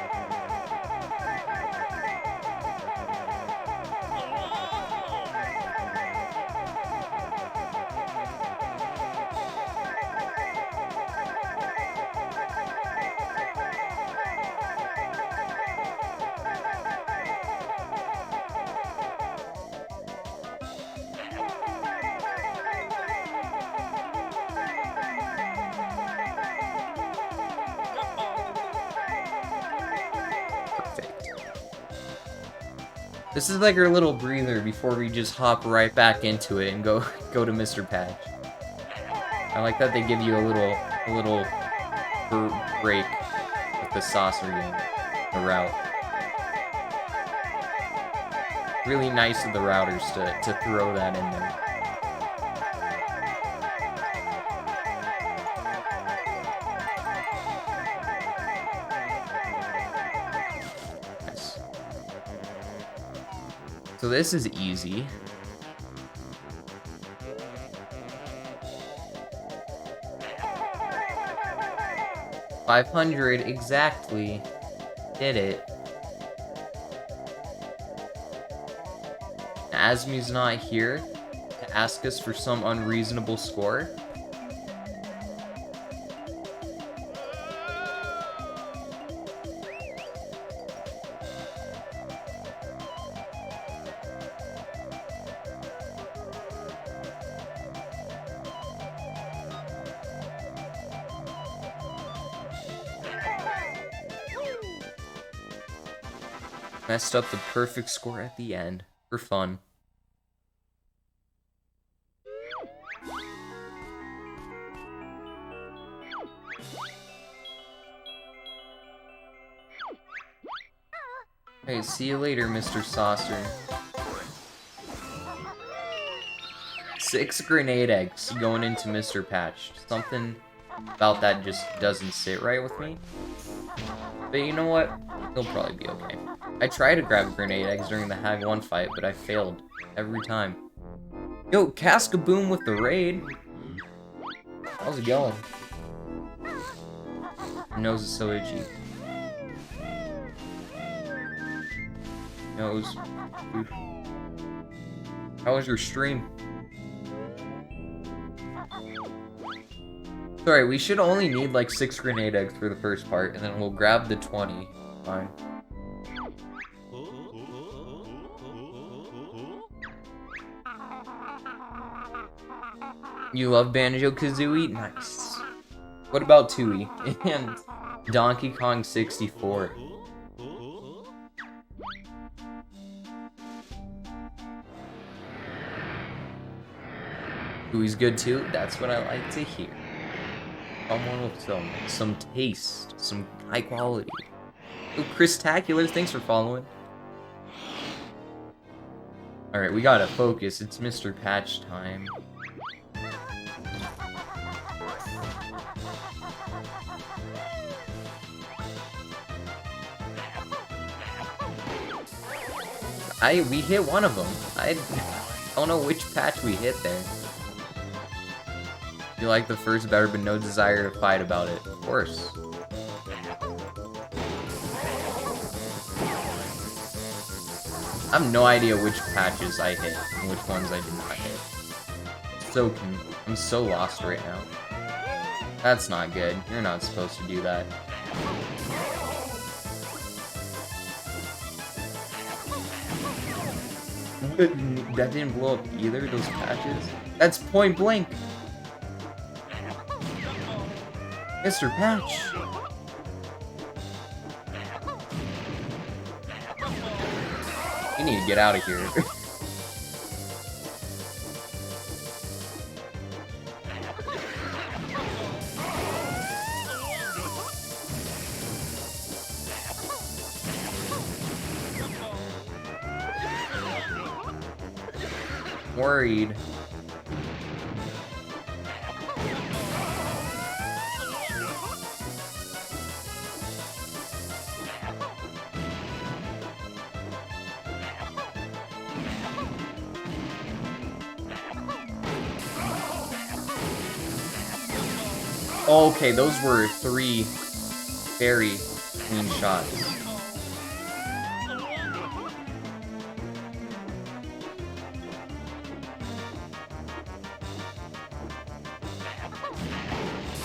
This is like our little breather before we just hop right back into it and go to Mr. Patch. I like that they give you a little break with the saucer game, the route. Really nice of the routers to throw that in there. So this is easy. $500 exactly. Did it. Asmi's not here to ask us for some unreasonable score. Messed up the perfect score at the end, for fun. Hey, see you later, Mr. Saucer. 6 grenade eggs going into Mr. Patch. Something about that just doesn't sit right with me. But you know what? He'll probably be okay. I tried to grab grenade eggs during the Hag 1 fight, but I failed. Every time. Yo, Cascaboom with the raid! How's it going? Your nose is so itchy. Nose. Oof. How was your stream? Sorry, we should only need like 6 grenade eggs for the first part, and then we'll grab the 20. Fine. You love Banjo-Kazooie? Nice. What about Tooie? And Donkey Kong 64. Tooie's good too? That's what I like to hear. Someone with some taste, some high quality. Oh, Chris-tacular, thanks for following. Alright, we gotta focus. It's Mr. Patch time. We hit one of them. I don't know which patch we hit there. You like the first better, but no desire to fight about it. Of course. I have no idea which patches I hit and which ones I did not hit. I'm so lost right now. That's not good. You're not supposed to do that. That didn't blow up either, those patches? That's point blank! Mr. Patch! You need to get out of here. Worried. Okay, those were 3 very clean shots.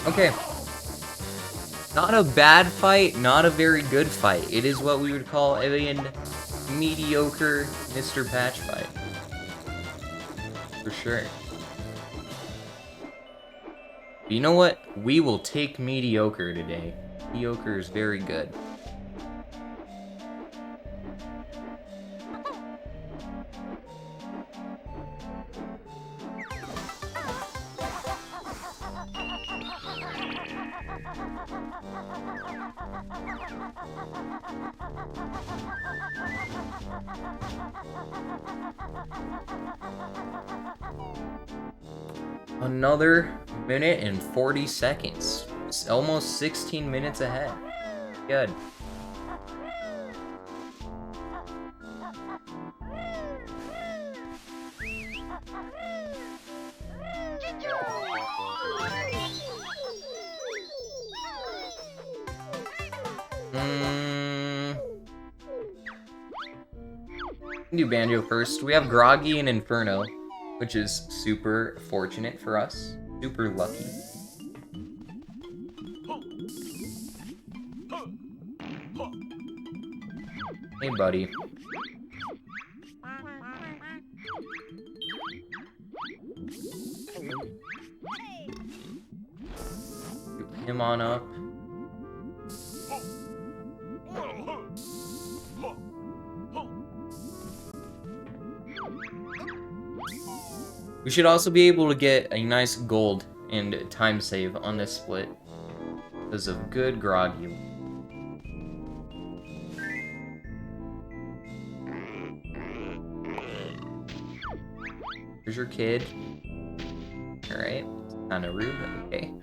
Okay. Not a bad fight, not a very good fight. It is what we would call a mediocre Mr. Patch fight. For sure. But you know what? We will take mediocre today. Mediocre is very good. Another minute and 40 seconds. It's almost 16 minutes ahead. Good. Do Banjo first. We have Groggy and Inferno, which is super fortunate for us. Super lucky. Hey, buddy. Get him on up. We should also be able to get a nice gold and time save on this split because of good Groggy. Here's your kid. Alright, kinda rude, okay.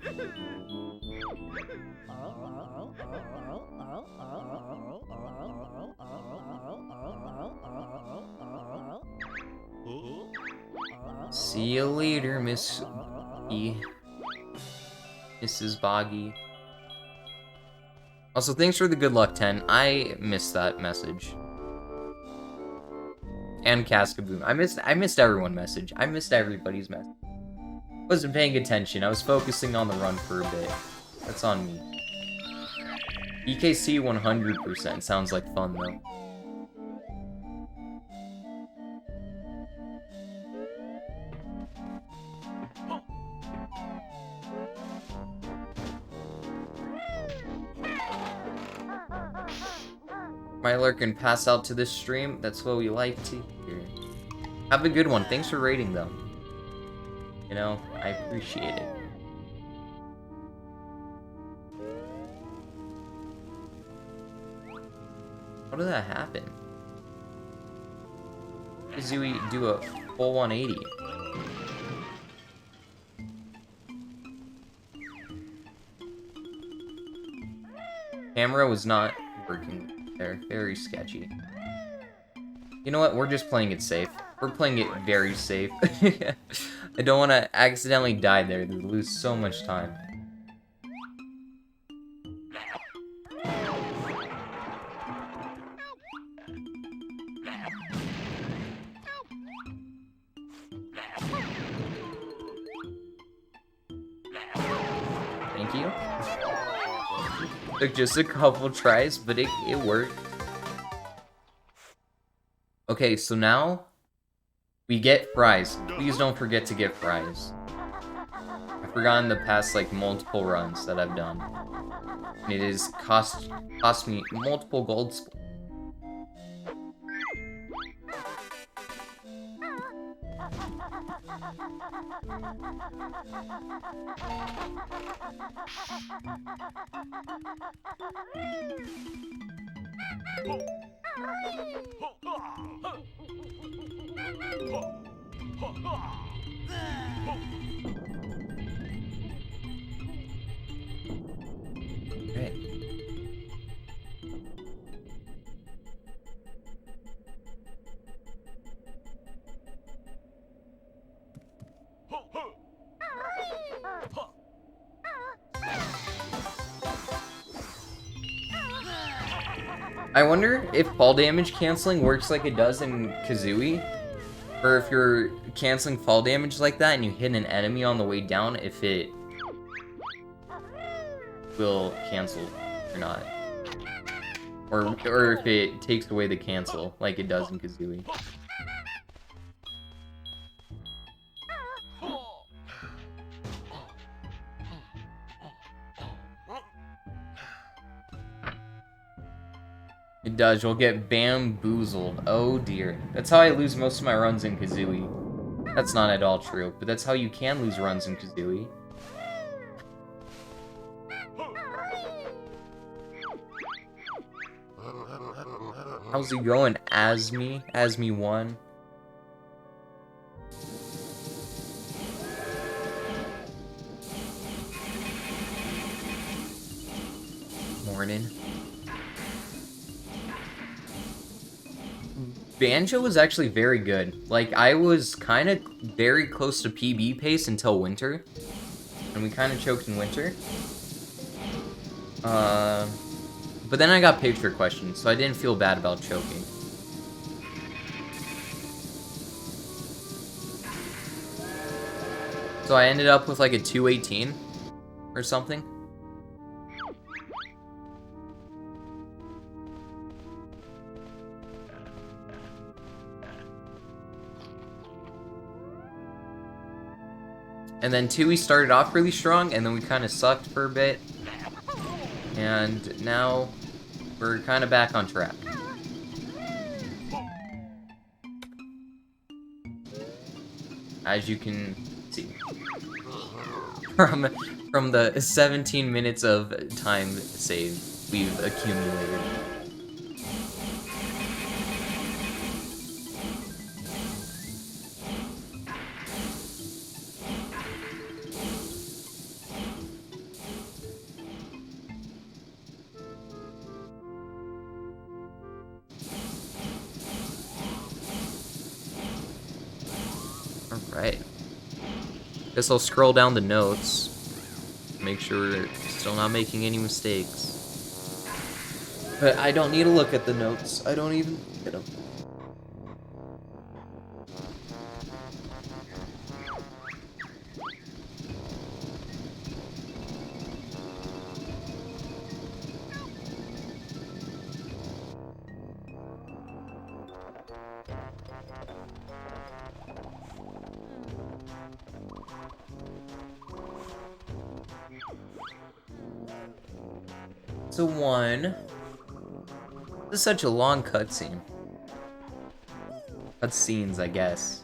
See you later, Miss E. Mrs. Boggy. Also, thanks for the good luck 10. I missed that message. And Cascaboon. I missed everyone's message. I missed everybody's message. Wasn't paying attention. I was focusing on the run for a bit. That's on me. EKC 100% sounds like fun though. My lurkin pass out to this stream. That's what we like to hear. Have a good one. Thanks for rating, though. You know, I appreciate it. How did that happen? Kazooie do a full 180. Camera was not working. They're very sketchy. You know what? We're just playing it safe. We're playing it very safe. I don't want to accidentally die there. They lose so much time. Thank you. Took just a couple tries, but it worked. Okay, so now we get fries. Please don't forget to get fries. I forgotten the past, like, multiple runs that I've done. And it has cost me multiple gold spoons. Okay. I wonder if fall damage canceling works like it does in Kazooie, or if you're canceling fall damage like that and you hit an enemy on the way down, if it will cancel or not. Or if it takes away the cancel like it does in Kazooie. It does, you'll get bamboozled. Oh dear. That's how I lose most of my runs in Kazooie. That's not at all true, but that's how you can lose runs in Kazooie. How's it going, Asmi? Asmi1? Morning. Banjo was actually very good. Like, I was kind of very close to PB pace until winter. And we kind of choked in winter. But then I got picture questions, so I didn't feel bad about choking. So I ended up with like a 218 or something. And then Tooie started off really strong, and then we kind of sucked for a bit. And now we're kind of back on track. As you can see. From the 17 minutes of time saved we've accumulated. Alright. Guess I'll scroll down the notes. Make sure we're still not making any mistakes. But I don't need to look at the notes. I don't even get them. So one. This is such a long cutscene. Cutscenes, I guess.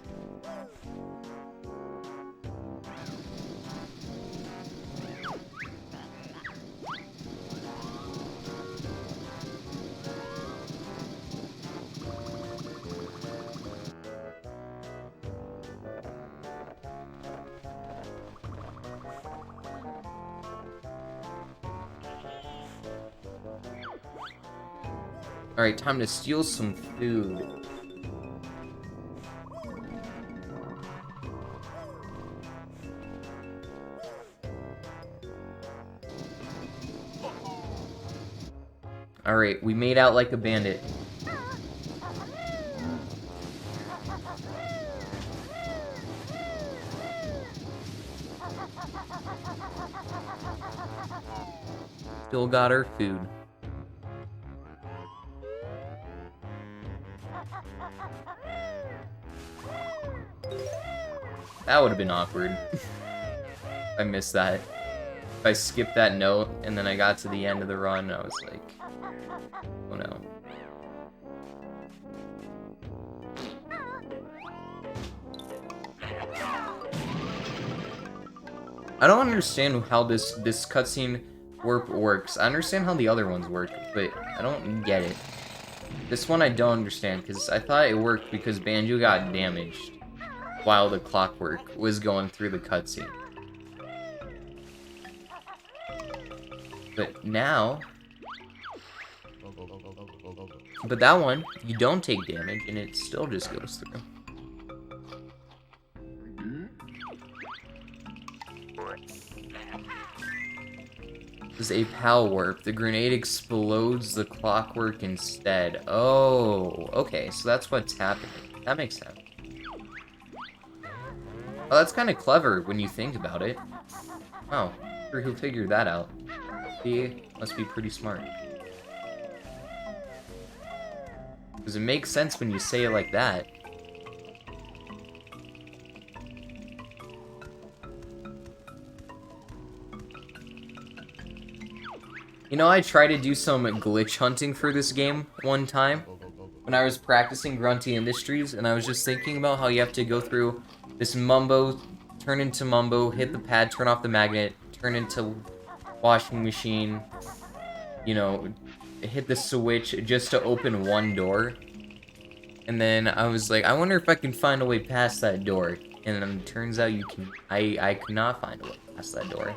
Alright, time to steal some food. Alright, we made out like a bandit. Still got our food. That would have been awkward. I missed that. If I skipped that note and then I got to the end of the run, I was like, oh no. I don't understand how this cutscene warp works. I understand how the other ones work, but I don't get it. This one I don't understand, because I thought it worked because Banjo got damaged while the clockwork was going through the cutscene. But now... But that one, you don't take damage, and it still just goes through. This is a PAL warp. The grenade explodes the clockwork instead. Oh, okay, so that's what's happening. That makes sense. Oh, that's kind of clever when you think about it. Oh, sure who figured that out. He must be pretty smart. Because it makes sense when you say it like that. You know, I tried to do some glitch hunting for this game one time when I was practicing Grunty Industries, and I was just thinking about how you have to go through this Mumbo, turn into Mumbo, hit the pad, turn off the magnet, turn into washing machine, you know, hit the switch just to open one door. And then I was like, I wonder if I can find a way past that door. And then it turns out you can. I could not find a way past that door.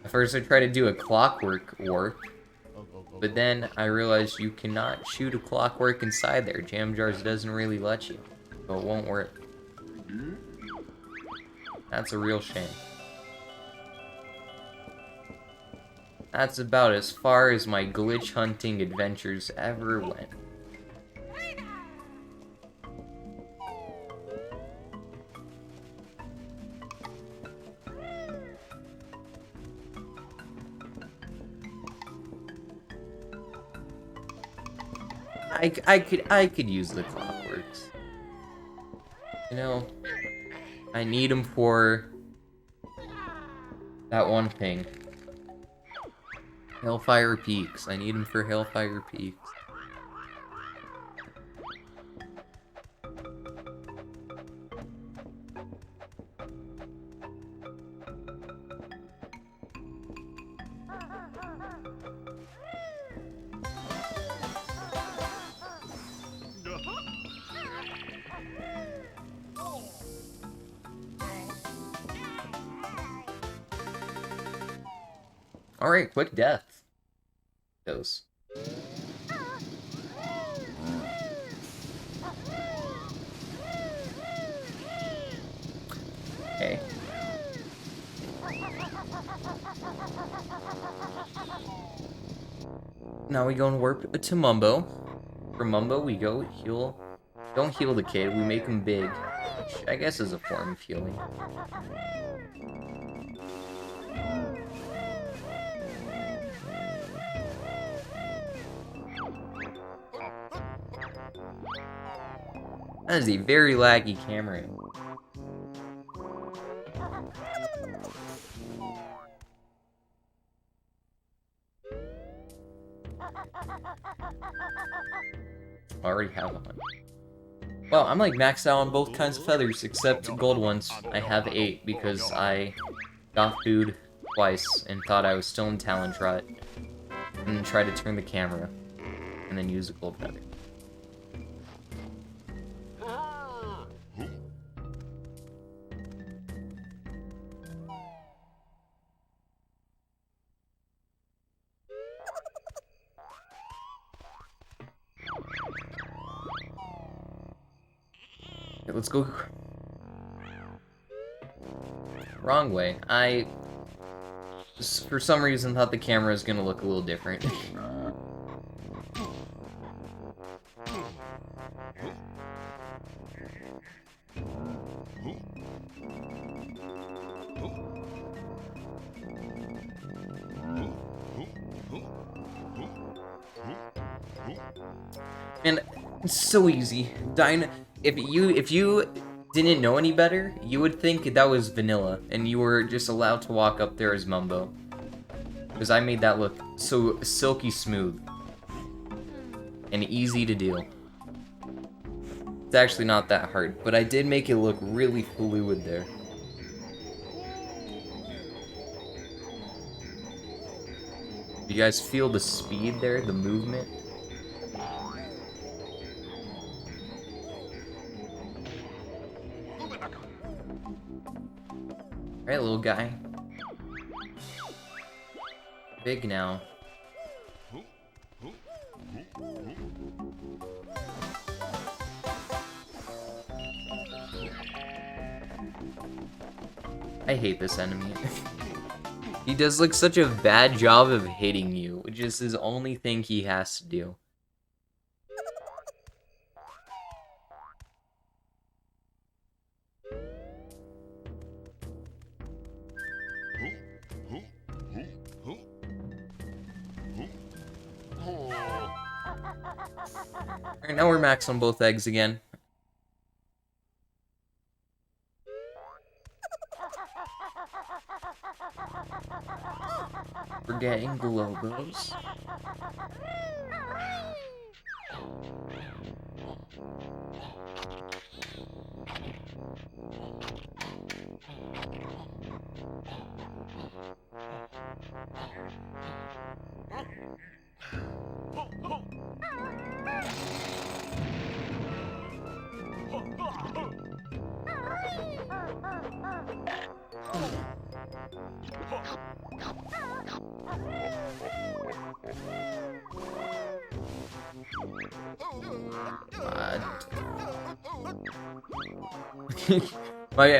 At first I tried to do a clockwork warp, but then I realized you cannot shoot a clockwork inside there. Jam Jars doesn't really let you, so it won't work. That's a real shame. That's about as far as my glitch hunting adventures ever went. I could use the clockworks. You know, I need them for that one thing. Hellfire Peaks. I need them for Hellfire Peaks. Alright, quick death. Those. Okay. Now we go and warp to Mumbo. From Mumbo we go heal. Don't heal the kid, we make him big. Which I guess is a form of healing. That is a very laggy camera. I already have one. Well, I'm like maxed out on both kinds of feathers, except gold ones. I have 8 because I got food twice and thought I was still in Talon Trot. And then tried to turn the camera. And then use a gold feather. Okay, let's go. Wrong way. I, for some reason, thought the camera was gonna look a little different. And it's so easy. If you didn't know any better, you would think that was vanilla, and you were just allowed to walk up there as Mumbo. Because I made that look so silky smooth. And easy to do. It's actually not that hard, but I did make it look really fluid there. You guys feel the speed there, the movement? Alright, little guy. Big now. I hate this enemy. He does like such a bad job of hitting you, which is his only thing he has to do. Alright, now we're max on both eggs again. We're getting globos.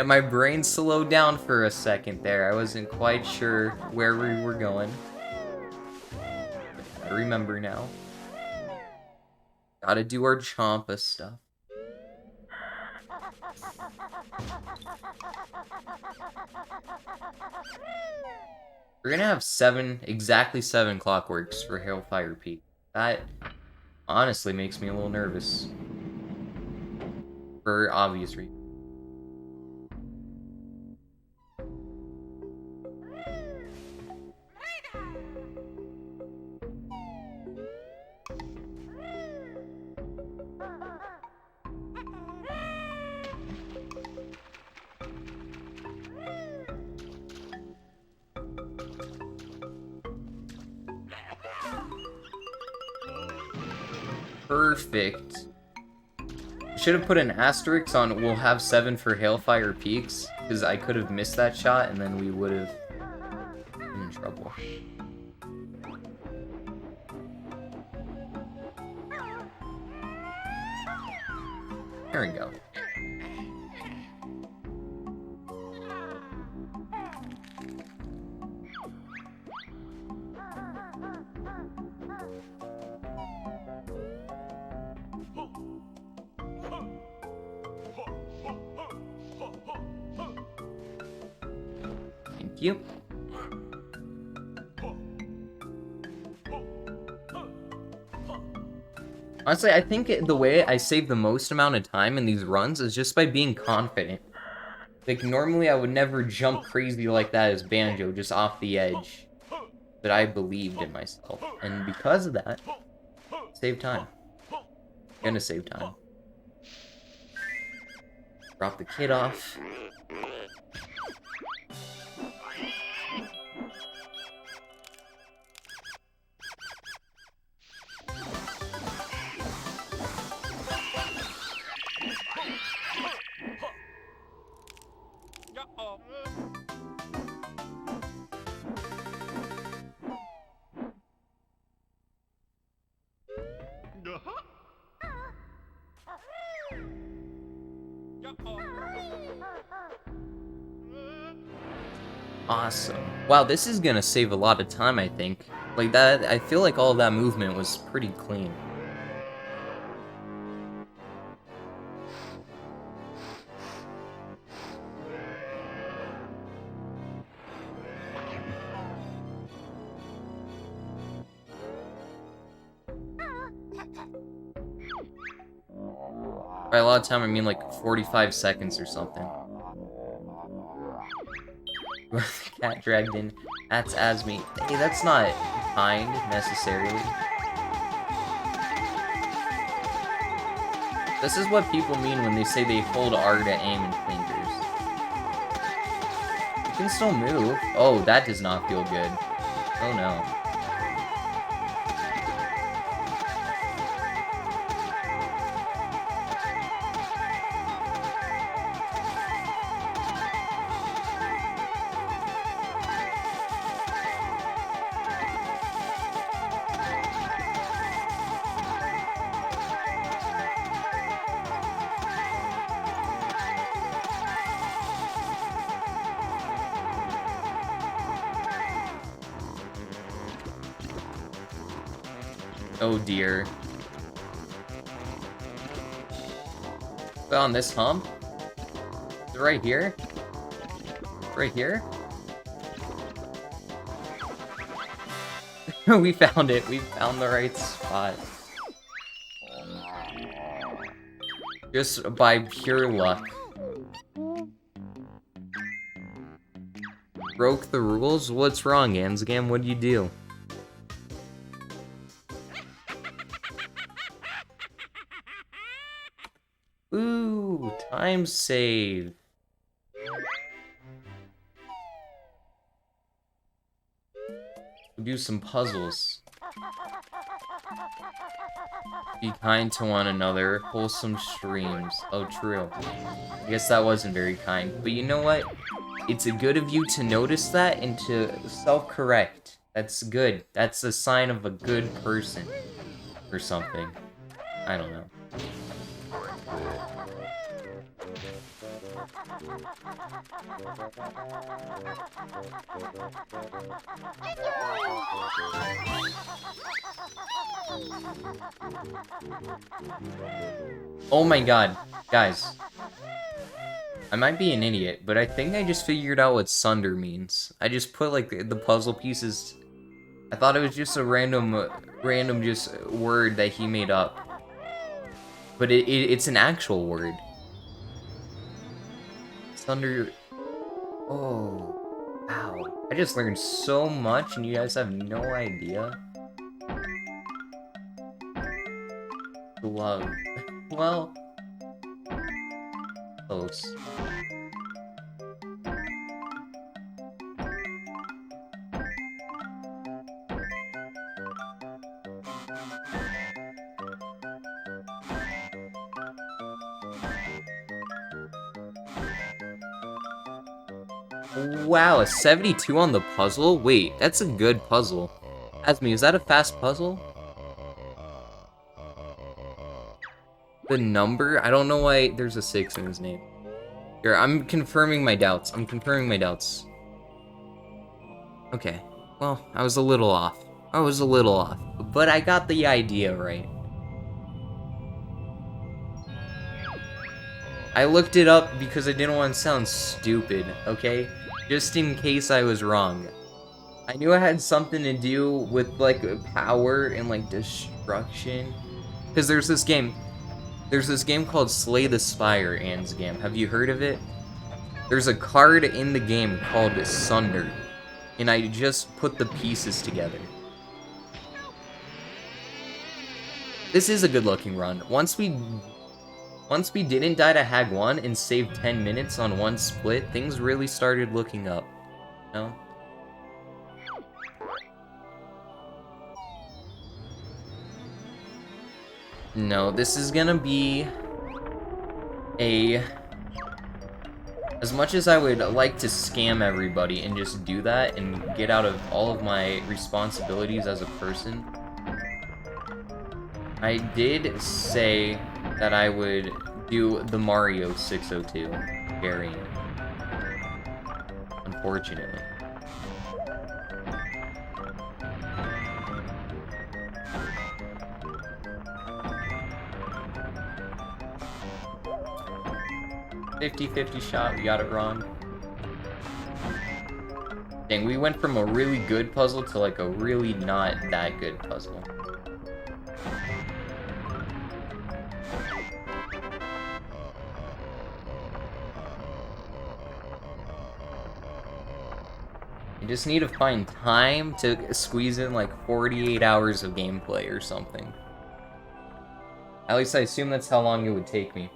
My brain slowed down for a second there. I wasn't quite sure where we were going. I remember now. Gotta do our Champa stuff. We're gonna have exactly 7 clockworks for Hailfire Peak. That honestly makes me a little nervous. For obvious reasons. Perfect. Should have put an asterisk on we'll have 7 for Hailfire Peaks, because I could have missed that shot and then we would have been in trouble. There we go. Thank you. Honestly, I think the way I save the most amount of time in these runs is just by being confident. Like, normally I would never jump crazy like that as Banjo, just off the edge. But I believed in myself. And because of that, save time. Gonna save time. Drop the kid off. Awesome. Wow, this is gonna save a lot of time, I think. Like that, I feel like all that movement was pretty clean. By a lot of time, I mean like 45 seconds or something. The cat dragged in. That's Asmi. Hey, that's not kind, necessarily. This is what people mean when they say they hold R to aim in fingers. You can still move. Oh, that does not feel good. Oh no. Oh dear. On this hump? Is it right here? Right here? We found it. We found the right spot. Just by pure luck. Broke the rules? What's wrong, Ansgam? What'd you do? Ooh, time save. We'll do some puzzles. Be kind to one another. Wholesome streams. Oh, true. I guess that wasn't very kind. But you know what? It's good of you to notice that and to self-correct. That's good. That's a sign of a good person. Or something. I don't know. Oh my god, guys. I might be an idiot, but I think I just figured out what sunder means. I just put like the puzzle pieces. I thought it was just a random just word that he made up. But it's an actual word. Sunder. Oh, wow. I just learned so much and you guys have no idea. Glove. Well, close. Wow, a 72 on the puzzle? Wait, that's a good puzzle. Asmi, is that a fast puzzle? The number? I don't know why there's a 6 in his name. Here, I'm confirming my doubts. Okay, well, I was a little off. But I got the idea right. I looked it up because I didn't want to sound stupid, okay? Just in case I was wrong. I knew it had something to do with, like, power and, like, destruction. Because there's this game called Slay the Spire, Ansgam. Have you heard of it? There's a card in the game called Sunder. And I just put the pieces together. This is a good-looking run. Once we didn't die to Hag 1 and saved 10 minutes on one split, things really started looking up. No? No, this is gonna be a... As much as I would like to scam everybody and just do that and get out of all of my responsibilities as a person, I did say that I would do the Mario 602 variant. Unfortunately. $50-50 shot, we got it wrong. Dang, we went from a really good puzzle to like a really not that good puzzle. I just need to find time to squeeze in like 48 hours of gameplay or something. At least I assume that's how long it would take me.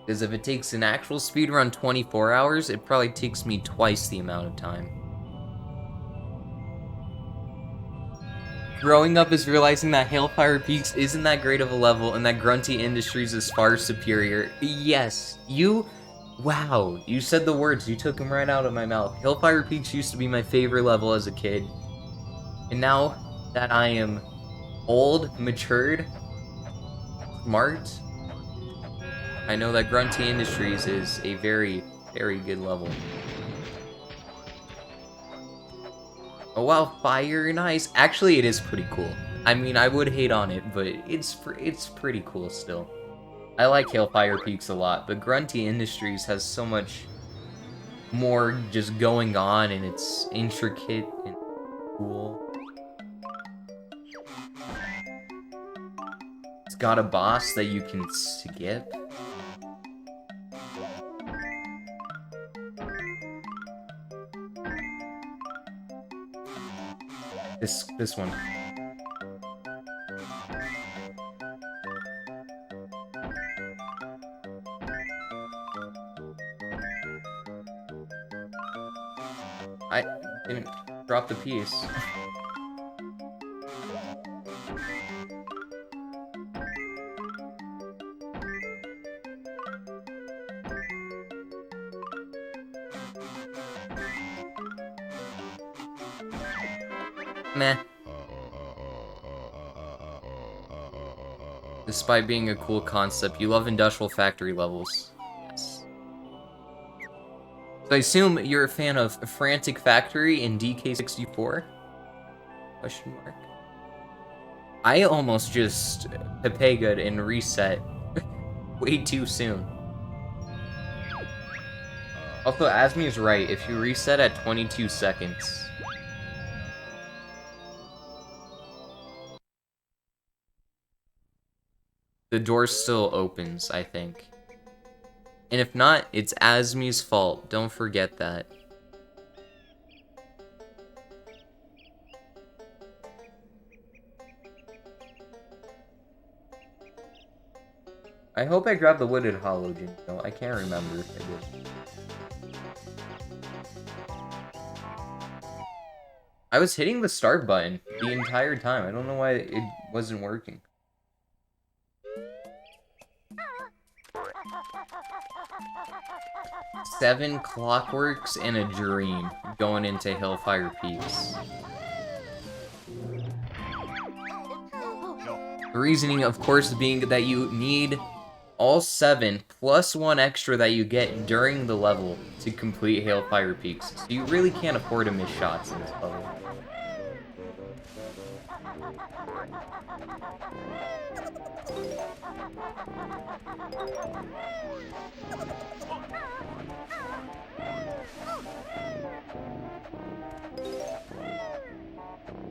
Because if it takes an actual speedrun 24 hours, it probably takes me twice the amount of time. Growing up is realizing that Hailfire Peaks isn't that great of a level and that Grunty Industries is far superior. Yes, wow, you said the words, you took them right out of my mouth. Hailfire Peaks used to be my favorite level as a kid. And now that I am old, matured, smart, I know that Grunty Industries is a very, very good level. Oh wow, fire and ice. Actually, it is pretty cool. I mean, I would hate on it, but it's pretty cool still. I like Hailfire Peaks a lot, but Grunty Industries has so much more just going on, and it's intricate and cool. It's got a boss that you can skip. This one. I didn't drop the piece. Meh. Despite being a cool concept, you love industrial factory levels. Yes. So I assume you're a fan of Frantic Factory and DK64? Question mark. I almost just Pepega'd and reset way too soon. Also, Asmi's right, if you reset at 22 seconds... the door still opens, I think. And if not, it's Asmi's fault. Don't forget that. I hope I grabbed the wooded halogen. No, I can't remember if I did. I was hitting the start button the entire time. I don't know why it wasn't working. Seven clockworks and a dream going into Hailfire Peaks. The reasoning, of course, being that you need all 7 plus 1 extra that you get during the level to complete Hailfire Peaks. So you really can't afford to miss shots in this level.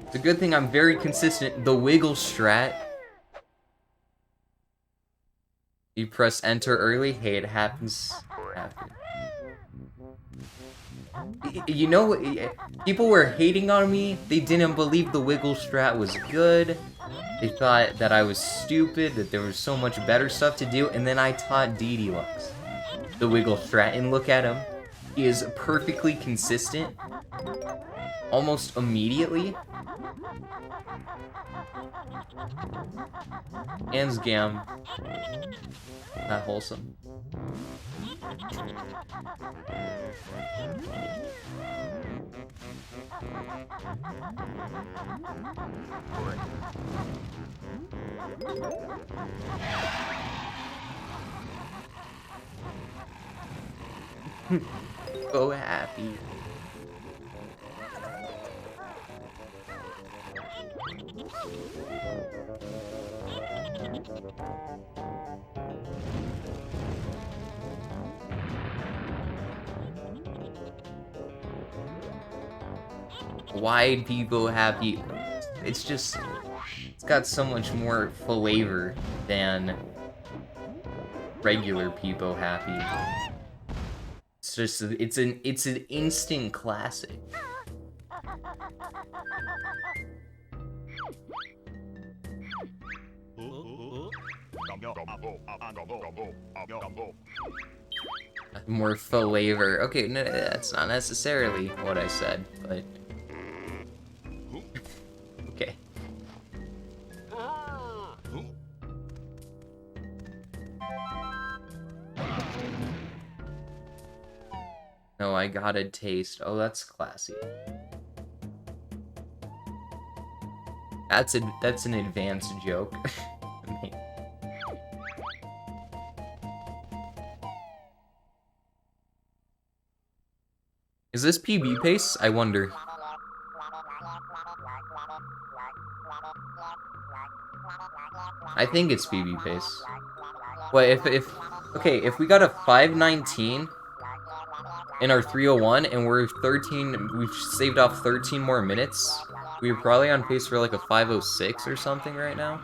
It's a good thing I'm very consistent. The wiggle strat. You press enter early. Hey, it happens after. You know, people were hating on me. They didn't believe the wiggle strat was good. They thought that I was stupid, that there was so much better stuff to do, and then I taught D-Deluxe the wiggle strat, and look at him. He is perfectly consistent. Almost immediately. And Scam. Not wholesome. So happy. Why people happy? It's just, it's got so much more flavor than regular people happy. It's It's just it's an instant classic. More flavor. Okay, no, that's not necessarily what I said, but okay. No, I got a taste. Oh, that's classy. That's an advanced joke. Is this PB pace? I wonder. I think it's PB pace. Wait, okay, if we got a 519 in our 301 and we're 13, we've saved off 13 more minutes, we're probably on pace for like a 506 or something right now.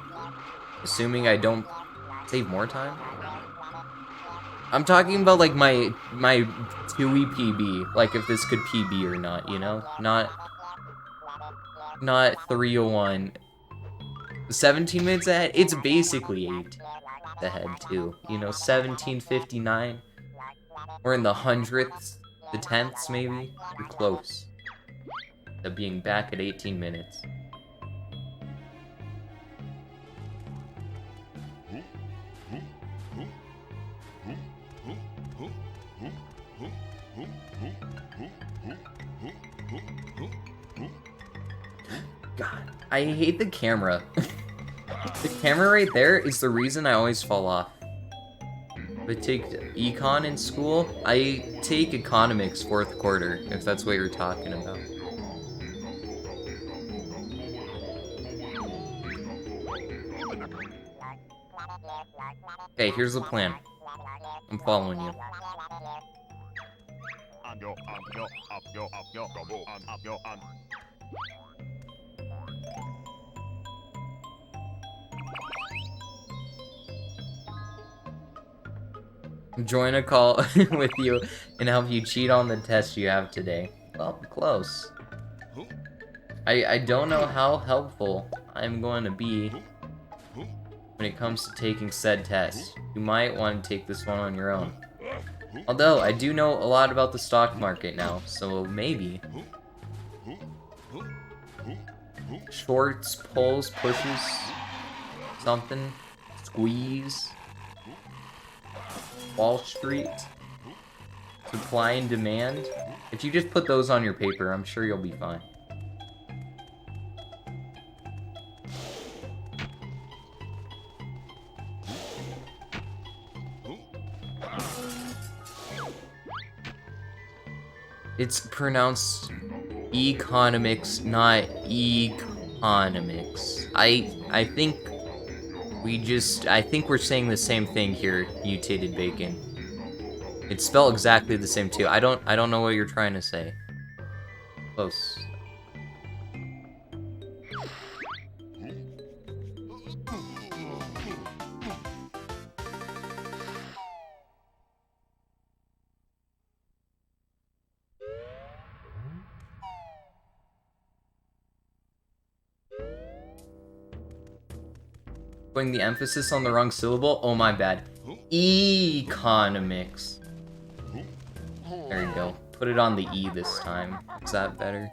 Assuming I don't save more time. I'm talking about like my Tooie PB, like if this could PB or not, you know? Not 301. 17 minutes ahead? It's basically 8 ahead too. You know, 17:59. We're in the hundredths, the tenths maybe. We're close to being back at 18 minutes. God, I hate the camera. The camera right there is the reason I always fall off. If I take econ in school, I take economics 4th quarter, if that's what you're talking about. Okay, here's the plan. I'm following you. Join a call with you and help you cheat on the test you have today. Well, close. I don't know how helpful I'm going to be when it comes to taking said test. You might want to take this one on your own. Although, I do know a lot about the stock market now, so maybe. Shorts, pulls, pushes, something, squeeze. Wall Street, supply and demand. If you just put those on your paper, I'm sure you'll be fine. It's pronounced economics, not economics. I think we're saying the same thing here, mutated bacon. It's spelled exactly the same too. I don't know what you're trying to say. Close. Putting the emphasis on the wrong syllable? Oh, my bad. Economics. There you go. Put it on the E this time. Is that better?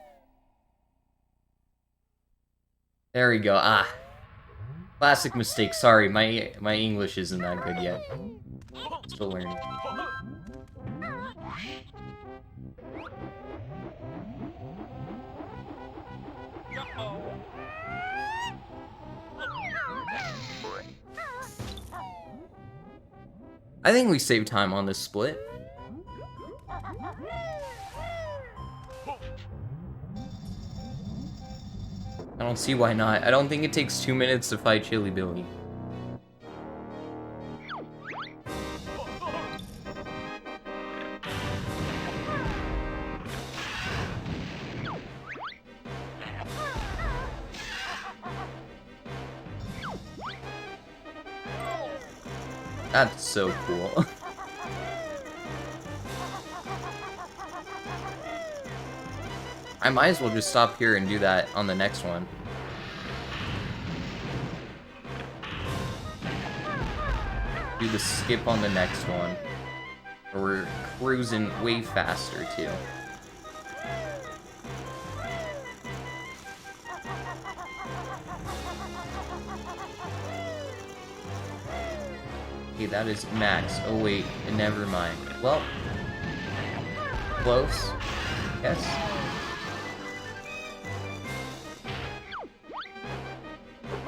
There we go. Ah. Classic mistake. Sorry, my English isn't that good yet. Still learning. I think we saved time on this split. I don't see why not. I don't think it takes 2 minutes to fight Chili Billy. That's so cool. I might as well just stop here and do that on the next one. Do the skip on the next one. Or we're cruising way faster, too. Okay, that is max. Oh, wait. Never mind. Well. Close. Yes.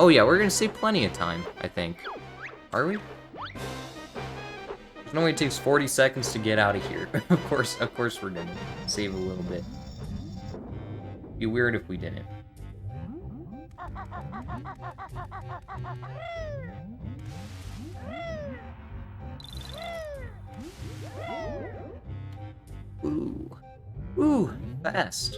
Oh, yeah, we're gonna save plenty of time, I think. Are we? It only takes 40 seconds to get out of here. Of course we're gonna save a little bit. It'd be weird if we didn't. Ooh. Ooh, fast.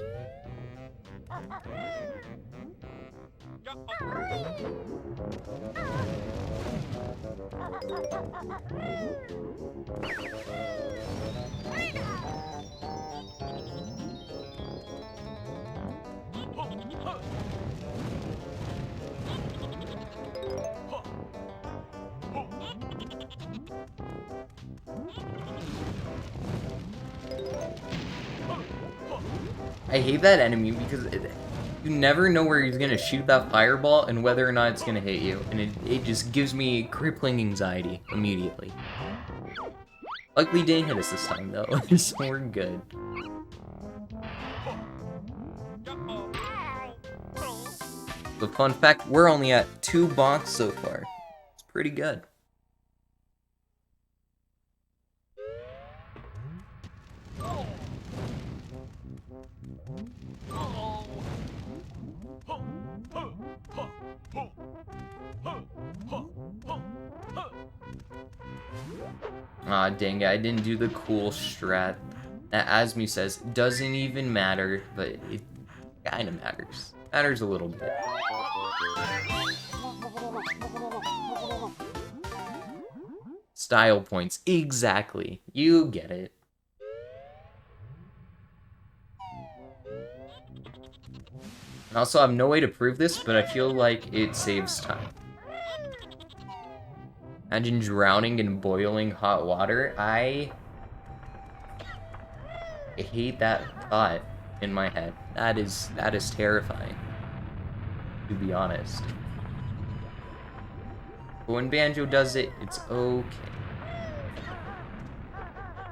I hate that enemy because you never know where he's gonna shoot that fireball and whether or not it's gonna hit you, and it just gives me crippling anxiety immediately. Luckily, didn't hit us this time though, so we're good. The fun fact, we're only at 2 bonks so far. It's pretty good. Aw, dang it, I didn't do the cool strat. Asmi says, doesn't even matter, but it kinda matters. Matters a little bit. Style points, exactly. You get it. And also, I have no way to prove this, but I feel like it saves time. Imagine drowning in boiling hot water. I hate that thought in my head. That is terrifying, to be honest. But when Banjo does it, it's okay.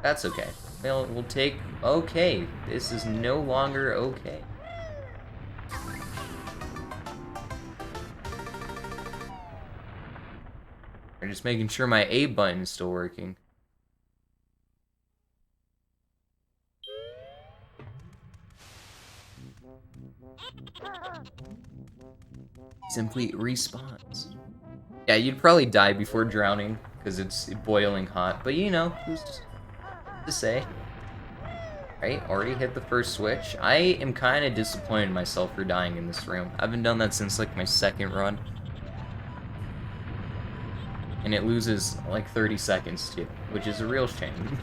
That's okay. We'll take okay. This is no longer okay. I'm just making sure my A button is still working. Simply respawns. Yeah, you'd probably die before drowning because it's boiling hot, but you know, who's to say? Right, already hit the first switch. I am kind of disappointed in myself for dying in this room. I haven't done that since like my second run. And it loses like 30 seconds too, which is a real shame.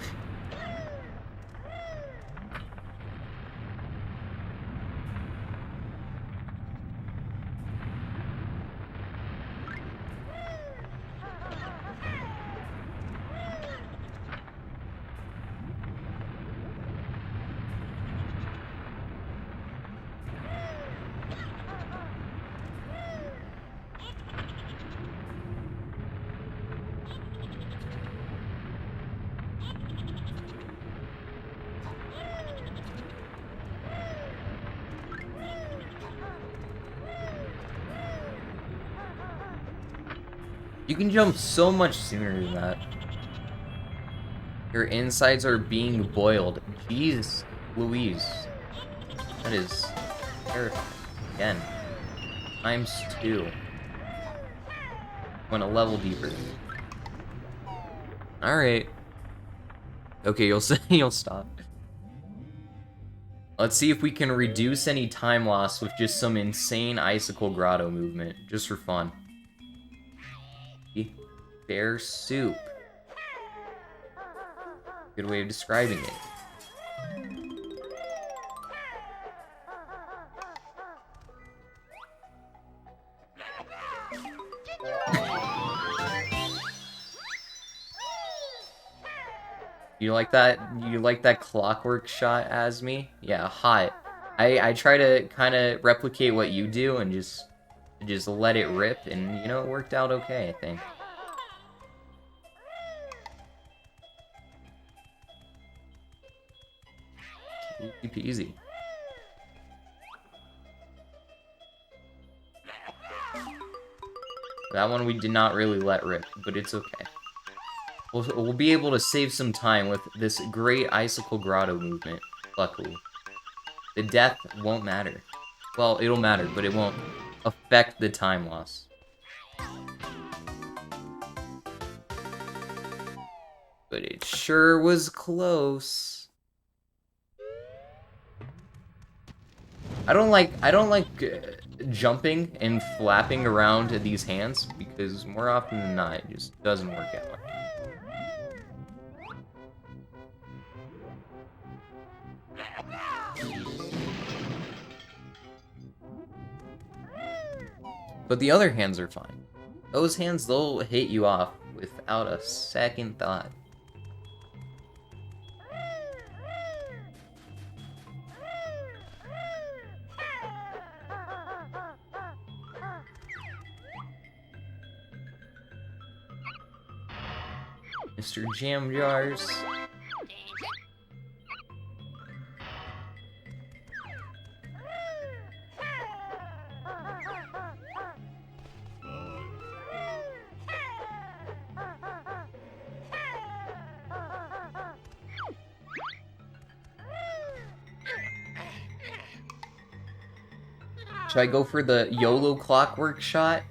You can jump so much sooner than that. Your insides are being boiled. Jeez Louise. That is terrifying. Again. ×2. Went a level deeper. Alright. Okay, you'll stop. Let's see if we can reduce any time loss with just some insane icicle grotto movement, just for fun. Bear soup. Good way of describing it. You like that? You like that clockwork shot as me? Yeah, hot. I try to kind of replicate what you do and just let it rip, and you know it worked out okay, I think. Easy peasy. That one we did not really let rip, but it's okay. We'll be able to save some time with this great Icicle Grotto movement, luckily. The death won't matter. Well, it'll matter, but it won't affect the time loss. But it sure was close. I don't like jumping and flapping around these hands because more often than not it just doesn't work out. But the other hands are fine. Those hands, they'll hit you off without a second thought. Mr. Jam Jars. Should I go for the YOLO clockwork shot?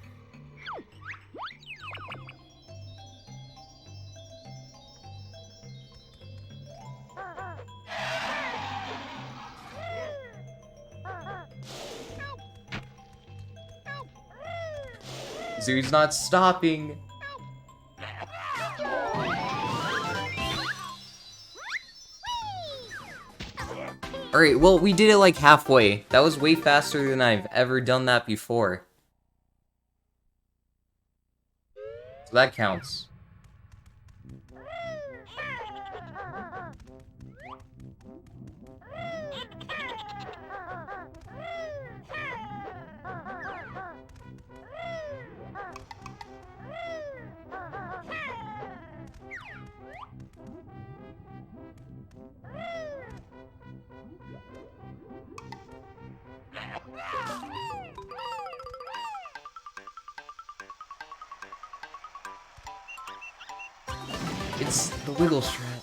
Zoo's not stopping. Alright, well, we did it like halfway. That was way faster than I've ever done that before. So that counts. It's the wiggle strat.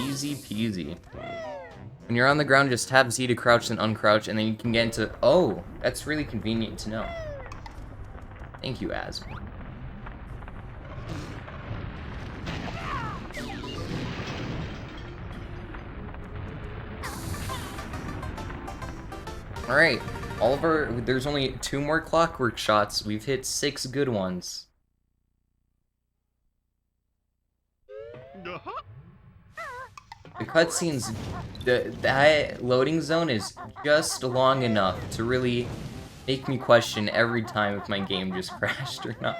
Easy peasy. When you're on the ground, just tap Z to crouch and uncrouch, and then you can get into... Oh, that's really convenient to know. Thank you, Asm. Alright, there's only 2 more clockwork shots. We've hit 6 good ones. The cutscenes, that loading zone is just long enough to really make me question every time if my game just crashed or not.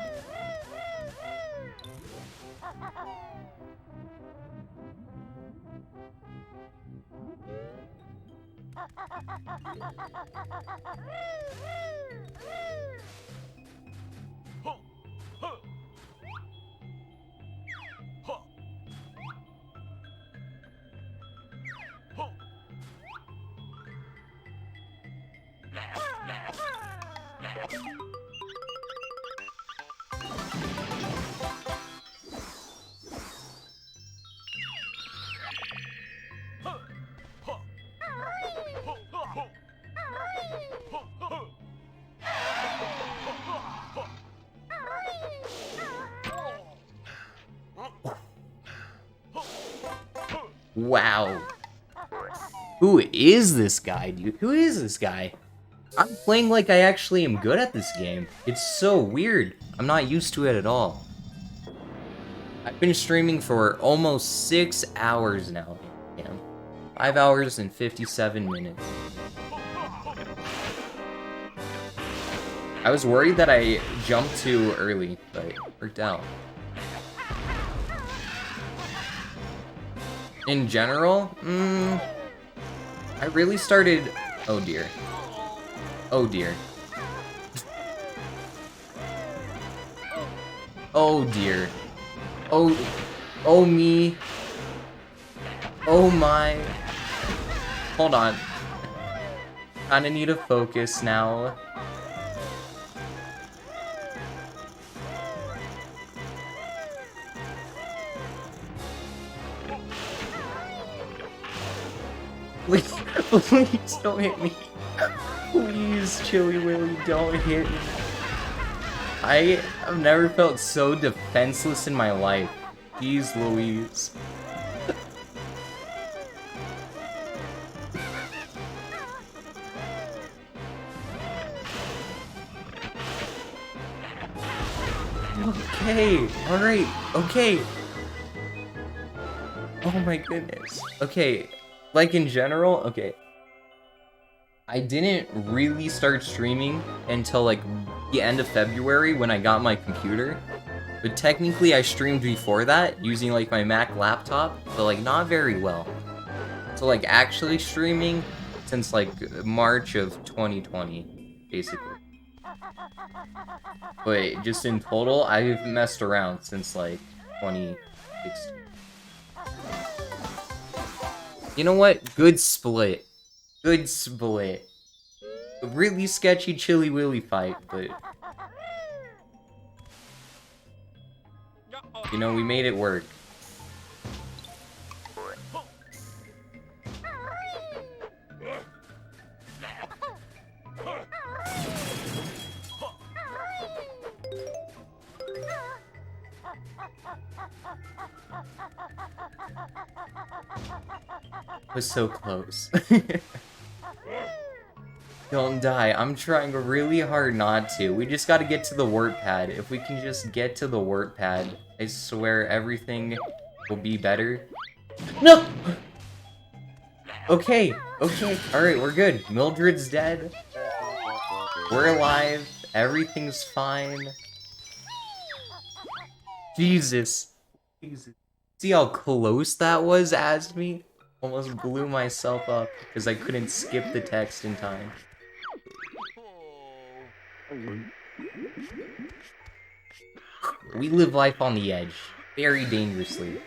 Wow. Who is this guy, dude? Who is this guy? I'm playing like I actually am good at this game. It's so weird. I'm not used to it at all. I've been streaming for almost 6 hours now. Damn. 5 hours and 57 minutes. I was worried that I jumped too early, but it worked out. In general, I really started... Oh dear. Oh dear. Oh dear. Oh me. Oh my. Hold on. Kinda need to focus now. Please don't hit me. Please, Chili Willy, don't hit me. I have never felt so defenseless in my life. Jeez Louise. Okay, alright, okay. Oh my goodness. Okay, like in general, okay. I didn't really start streaming until like the end of February when I got my computer. But technically I streamed before that using like my Mac laptop, but like not very well. So like actually streaming since like March of 2020, basically. But just in total, I've messed around since like 2016. You know what? Good split. Good split. A really sketchy Chili Willy fight, but... You know, we made it work. Was so close. Don't die. I'm trying really hard not to. We just gotta get to the word pad. If we can just get to the word pad, I swear everything will be better. No! Okay, okay. Alright, we're good. Mildred's dead. We're alive. Everything's fine. Jesus. Jesus. See how close that was, Asmi? Almost blew myself up because I couldn't skip the text in time. We live life on the edge, very dangerously.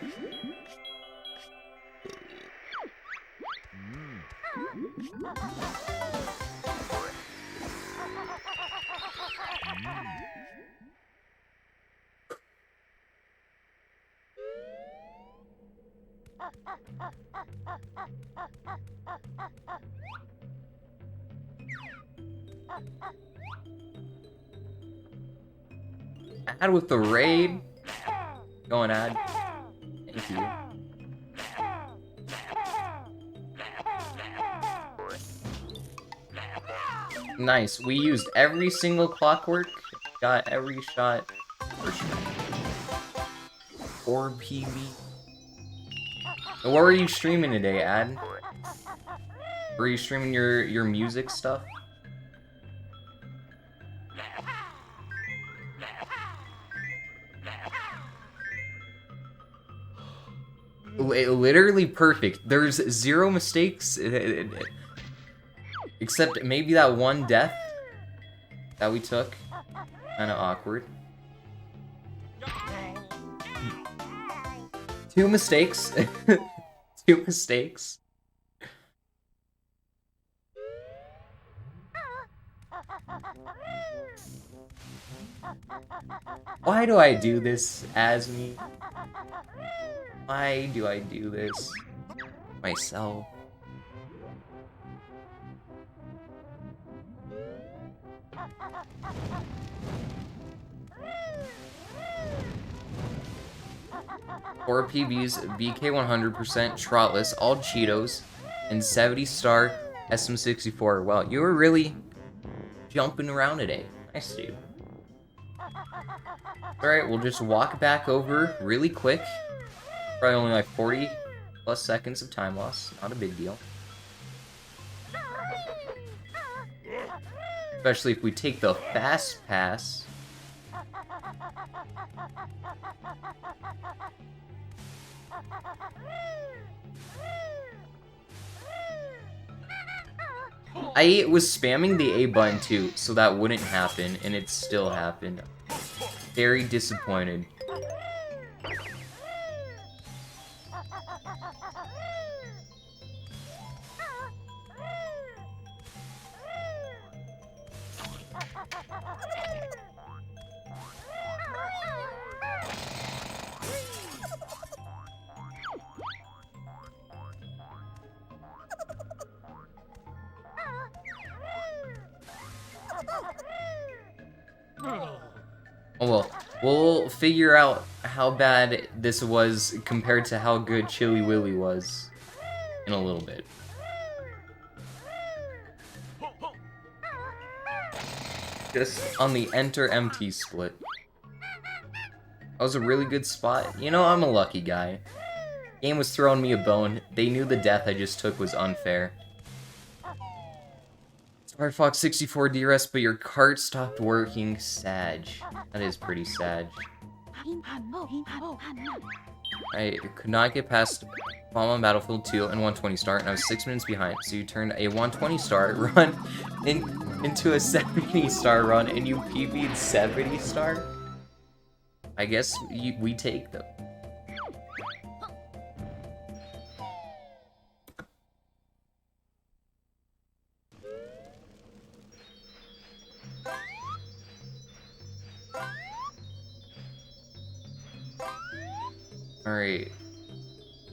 Ad with the raid. Going ad. Thank you. Nice. We used every single clockwork. Got every shot for sure. 4 PB. So what were you streaming today, Ad? Were you streaming your music stuff? Literally perfect. There's 0 mistakes, except maybe that one death that we took. Kinda awkward. 2 mistakes. 2 mistakes. Why do I do this, Asmi? Why do I do this myself? Four PBs, BK 100%, Trotless, all Cheetos, and 70-star SM64. Wow, you were really jumping around today. Nice, dude. Alright, we'll just walk back over really quick. Probably only like 40 plus seconds of time loss. Not a big deal. Especially if we take the fast pass. I was spamming the A button too, so that wouldn't happen, and it still happened. Very disappointed. Oh well, we'll figure out how bad this was compared to how good Chili Willy was in a little bit. Just on the enter empty split. That was a really good spot. You know, I'm a lucky guy. Game was throwing me a bone. They knew the death I just took was unfair. Firefox 64 DRS, but your cart stopped working. Sag. That is pretty sag. I could not get past Bomb on Battlefield 2 and 120 star, and I was 6 minutes behind. So you turned a 120 star run into a 70 star run, and you PB'd 70 star? I guess we take them. Alright.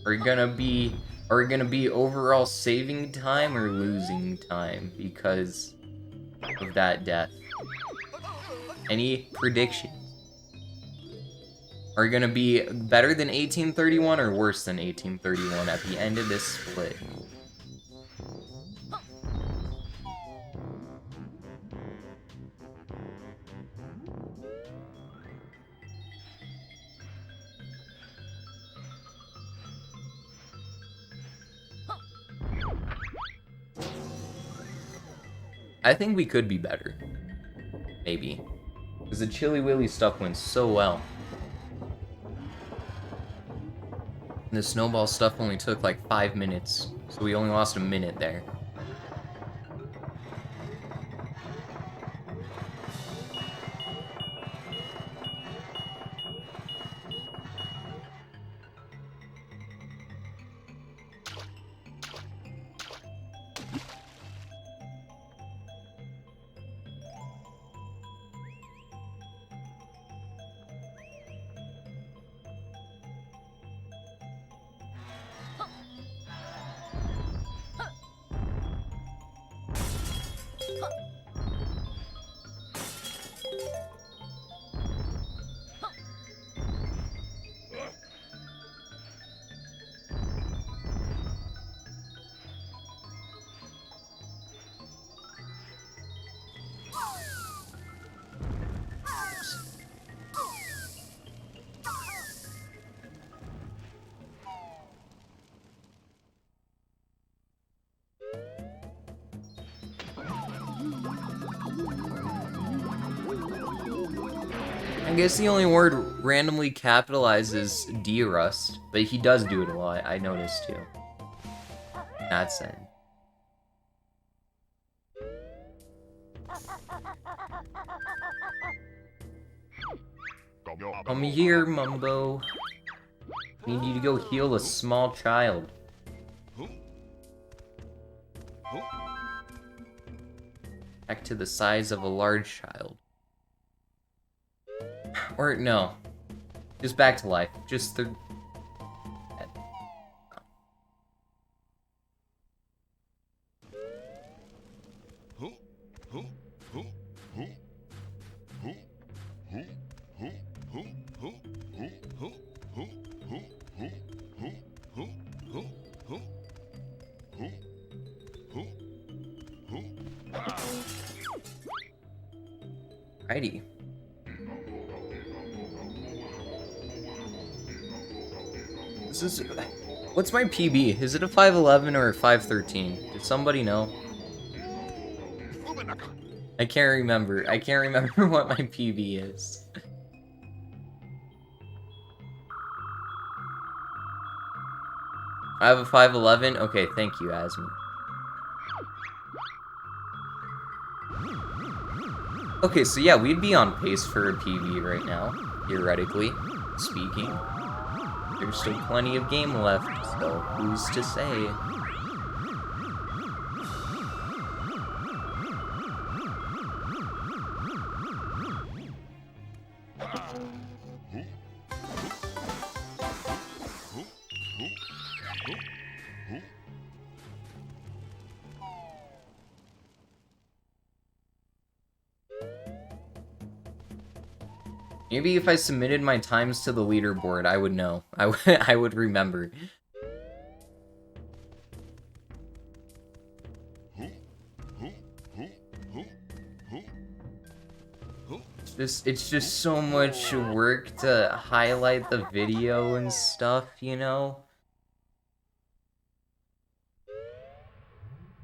Are we gonna be overall saving time or losing time because of that death? Any predictions? Are we gonna be better than 1831 or worse than 1831 at the end of this split? I think we could be better. Maybe. Because the Chili Willy stuff went so well. And the snowball stuff only took like 5 minutes. So we only lost a minute there. I guess the only word randomly capitalized is D-Rust, but he does do it a lot, I noticed too. That's it. Come here, Mumbo. We need to go heal a small child. Back to the size of a large child. Or, no. Just back to life. Just the... Righty. This is... What's my PB? Is it a 511 or a 513? Does somebody know? I can't remember. I can't remember what my PB is. I have a 511? Okay, thank you, Asmi. Okay, so yeah, we'd be on pace for a PB right now, theoretically speaking. There's still plenty of game left, so who's to say? Maybe if I submitted my times to the leaderboard, I would know. I would remember. It's just so much work to highlight the video and stuff, you know?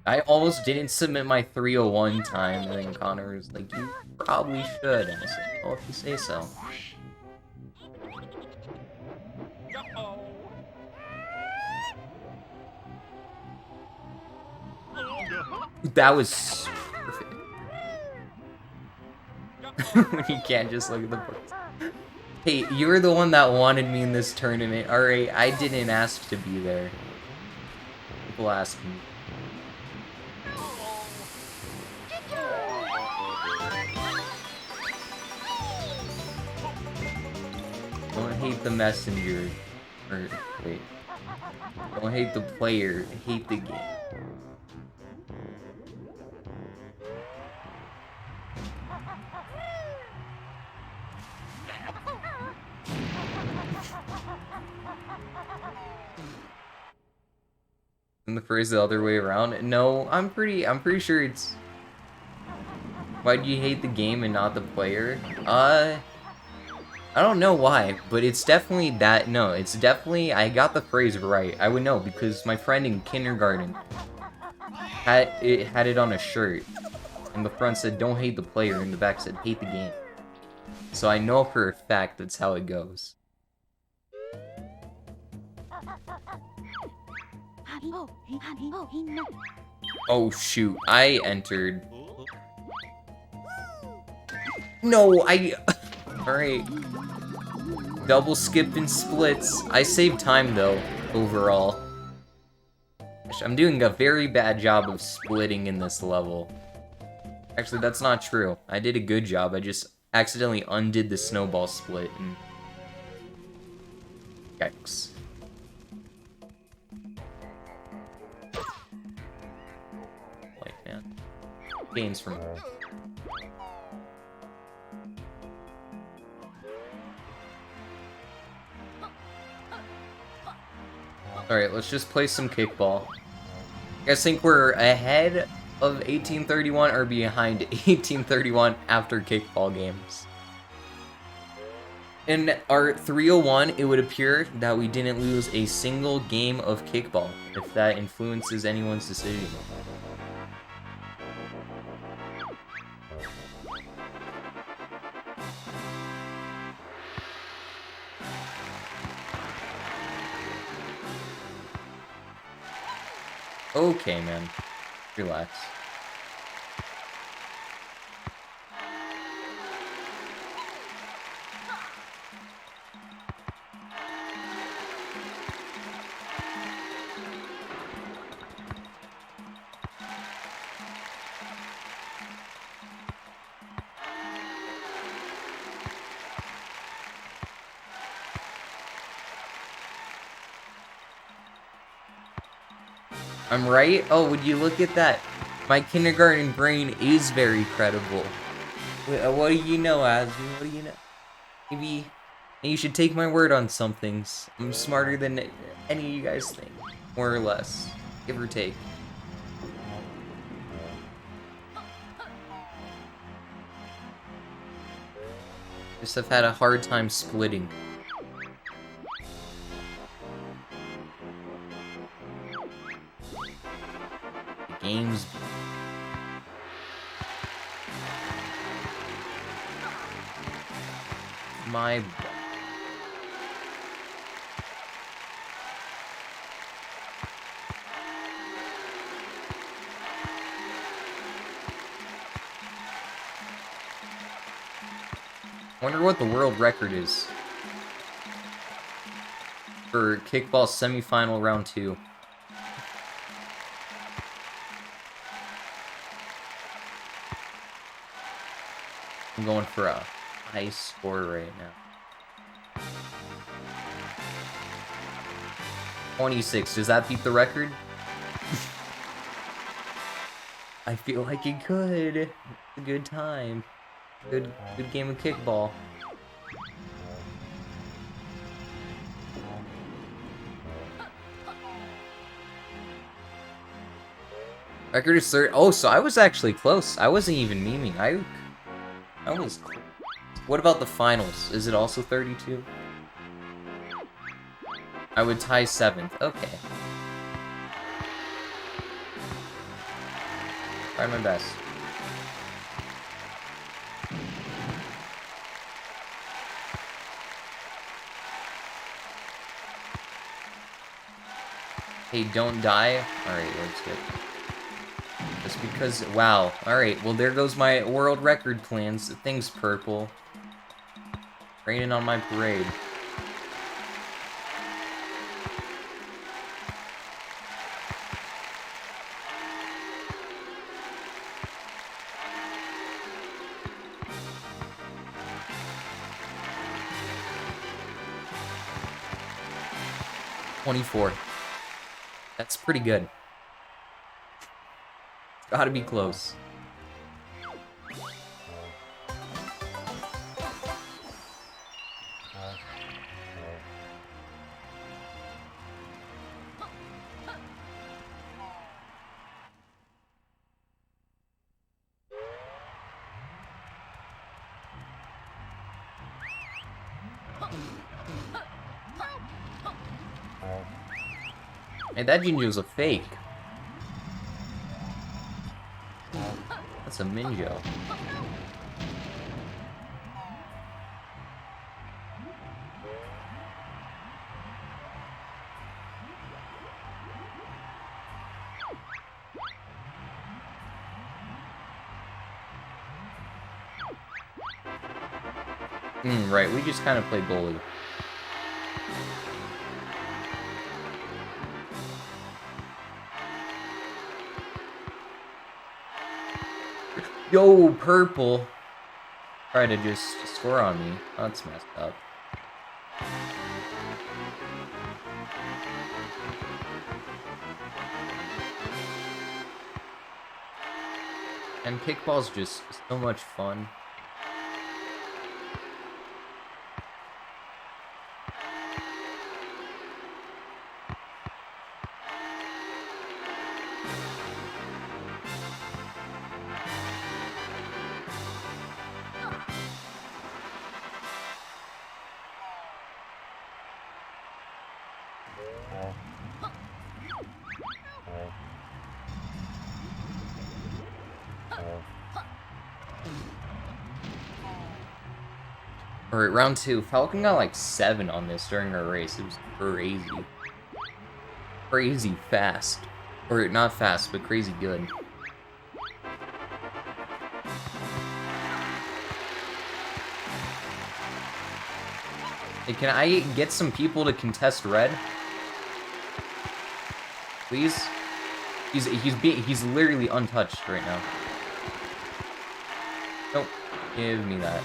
I almost didn't submit my 301 time, and then Connor was like, you probably should. And I said, oh, if you say so. That was perfect. You can't just look at the books. Hey, you were the one that wanted me in this tournament. Alright, I didn't ask to be there. People ask me. Don't hate the messenger. Or, wait. Don't hate the player, hate the game. And the phrase the other way around? No, I'm pretty sure it's... Why do you hate the game and not the player? I don't know why, but it's definitely that. No, it's definitely, I got the phrase right. I would know because my friend in kindergarten had it on a shirt. And the front said, don't hate the player, and the back said, hate the game. So I know for a fact that's how it goes. Oh shoot, I entered. No, Alright. Double skip and splits. I saved time though, overall. I'm doing a very bad job of splitting in this level. Actually, that's not true. I did a good job. I just accidentally undid the snowball split and... Yikes. Like, man. Gains from... Alright, let's just play some kickball. You guys think we're ahead of 1831 or behind 1831 after kickball games? In our 301, it would appear that we didn't lose a single game of kickball, if that influences anyone's decision. Okay, man. Relax. I'm right? Oh, would you look at that? My kindergarten brain is very credible. What do you know, Asmi? What do you know? Maybe you should take my word on some things. I'm smarter than any of you guys think. More or less. Give or take. Just have had a hard time splitting. Games. my... Wonder what the world record is for kickball semifinal round 2. I'm going for a high score right now. 26. Does that beat the record? I feel like it could. It's a good time. Good game of kickball. Record is 30. Oh, so I was actually close. I wasn't even memeing. I was close. What about the finals? Is it also 32? I would tie 7th. Okay. Try my best. Hey, don't die. Alright, let's get... Just because... Wow. Alright, well there goes my world record plans. Thing's purple. Raining on my parade. $24. That's pretty good. It's gotta be close. Hey, that Jinjo's a fake. That's a Minjo. Right, we just kind of play bully. Yo, purple. Try to just score on me. Oh, that's messed up. And kickball's just so much fun. Alright, round 2. Falcon got like 7 on this during our race. It was crazy. Crazy fast. Or not fast, but crazy good. Hey, can I get some people to contest red? Please? He's literally untouched right now. Nope. Give me that.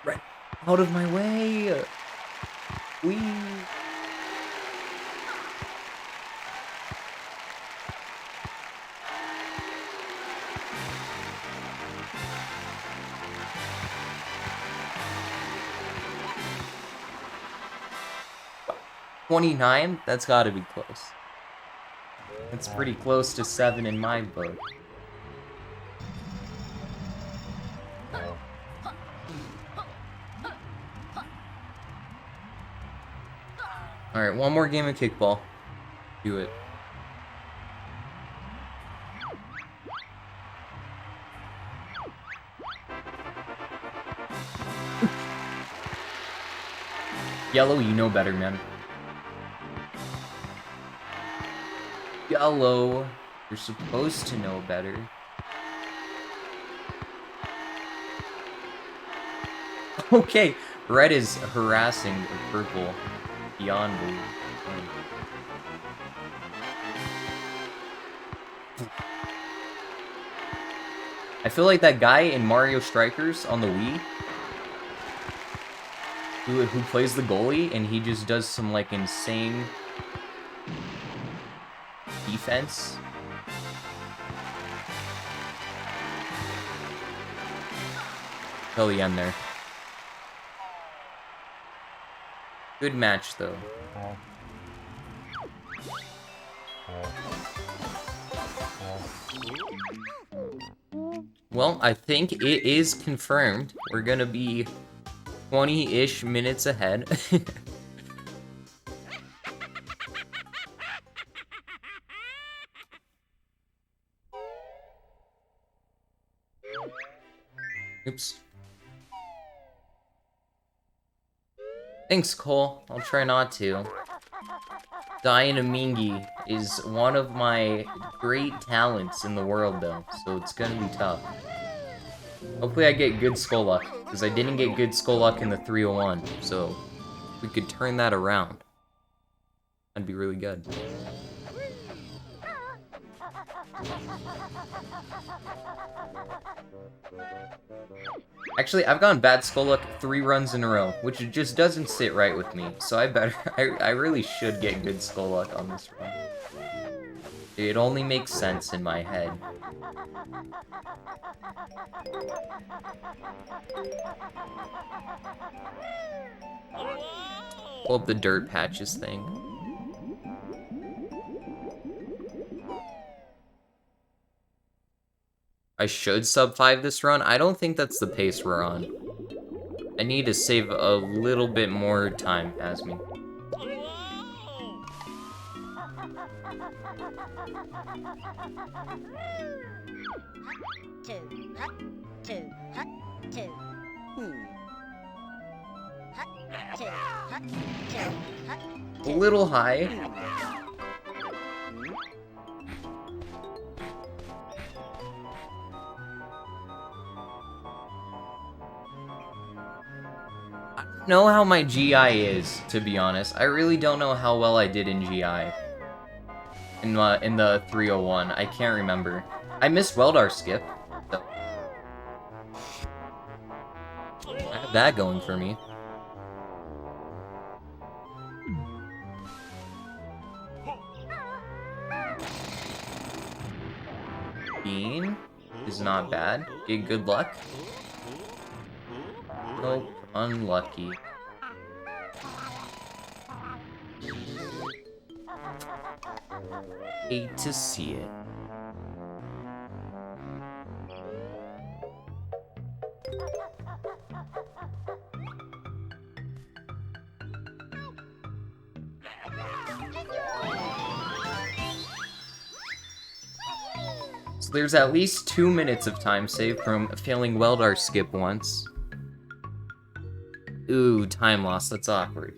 Right. Out of my way! Whee! $29? That's gotta be close. It's pretty close to 7 in my book. Alright, one more game of kickball. Do it. Yellow, you know better, man. Yellow, you're supposed to know better. Okay, red is harassing purple beyond belief. I feel like that guy in Mario Strikers on the Wii who plays the goalie and he just does some like insane defense. Till the end there. Good match though. Well, I think it is confirmed. We're gonna be 20-ish minutes ahead. Oops. Thanks, Cole. I'll try not to. Dynamingi is one of my great talents in the world, though, so it's gonna be tough. Hopefully I get good skull luck, because I didn't get good skull luck in the 301, so if we could turn that around, that'd be really good. Actually, I've gotten bad skull luck 3 runs in a row, which just doesn't sit right with me, so I really should get good skull luck on this run. It only makes sense in my head. Pull up the dirt patches thing. I should sub 5 this run. I don't think that's the pace we're on. I need to save a little bit more time, Asmi. A little high. I don't know how my GI is, to be honest. I really don't know how well I did in GI. In the 301, I can't remember. I missed Weldar skip. So. I have that going for me. Bean is not bad. Get good luck. Nope, unlucky. Hate to see it. So there's at least 2 minutes of time saved from failing Weldar skip once. Ooh, time loss, that's awkward.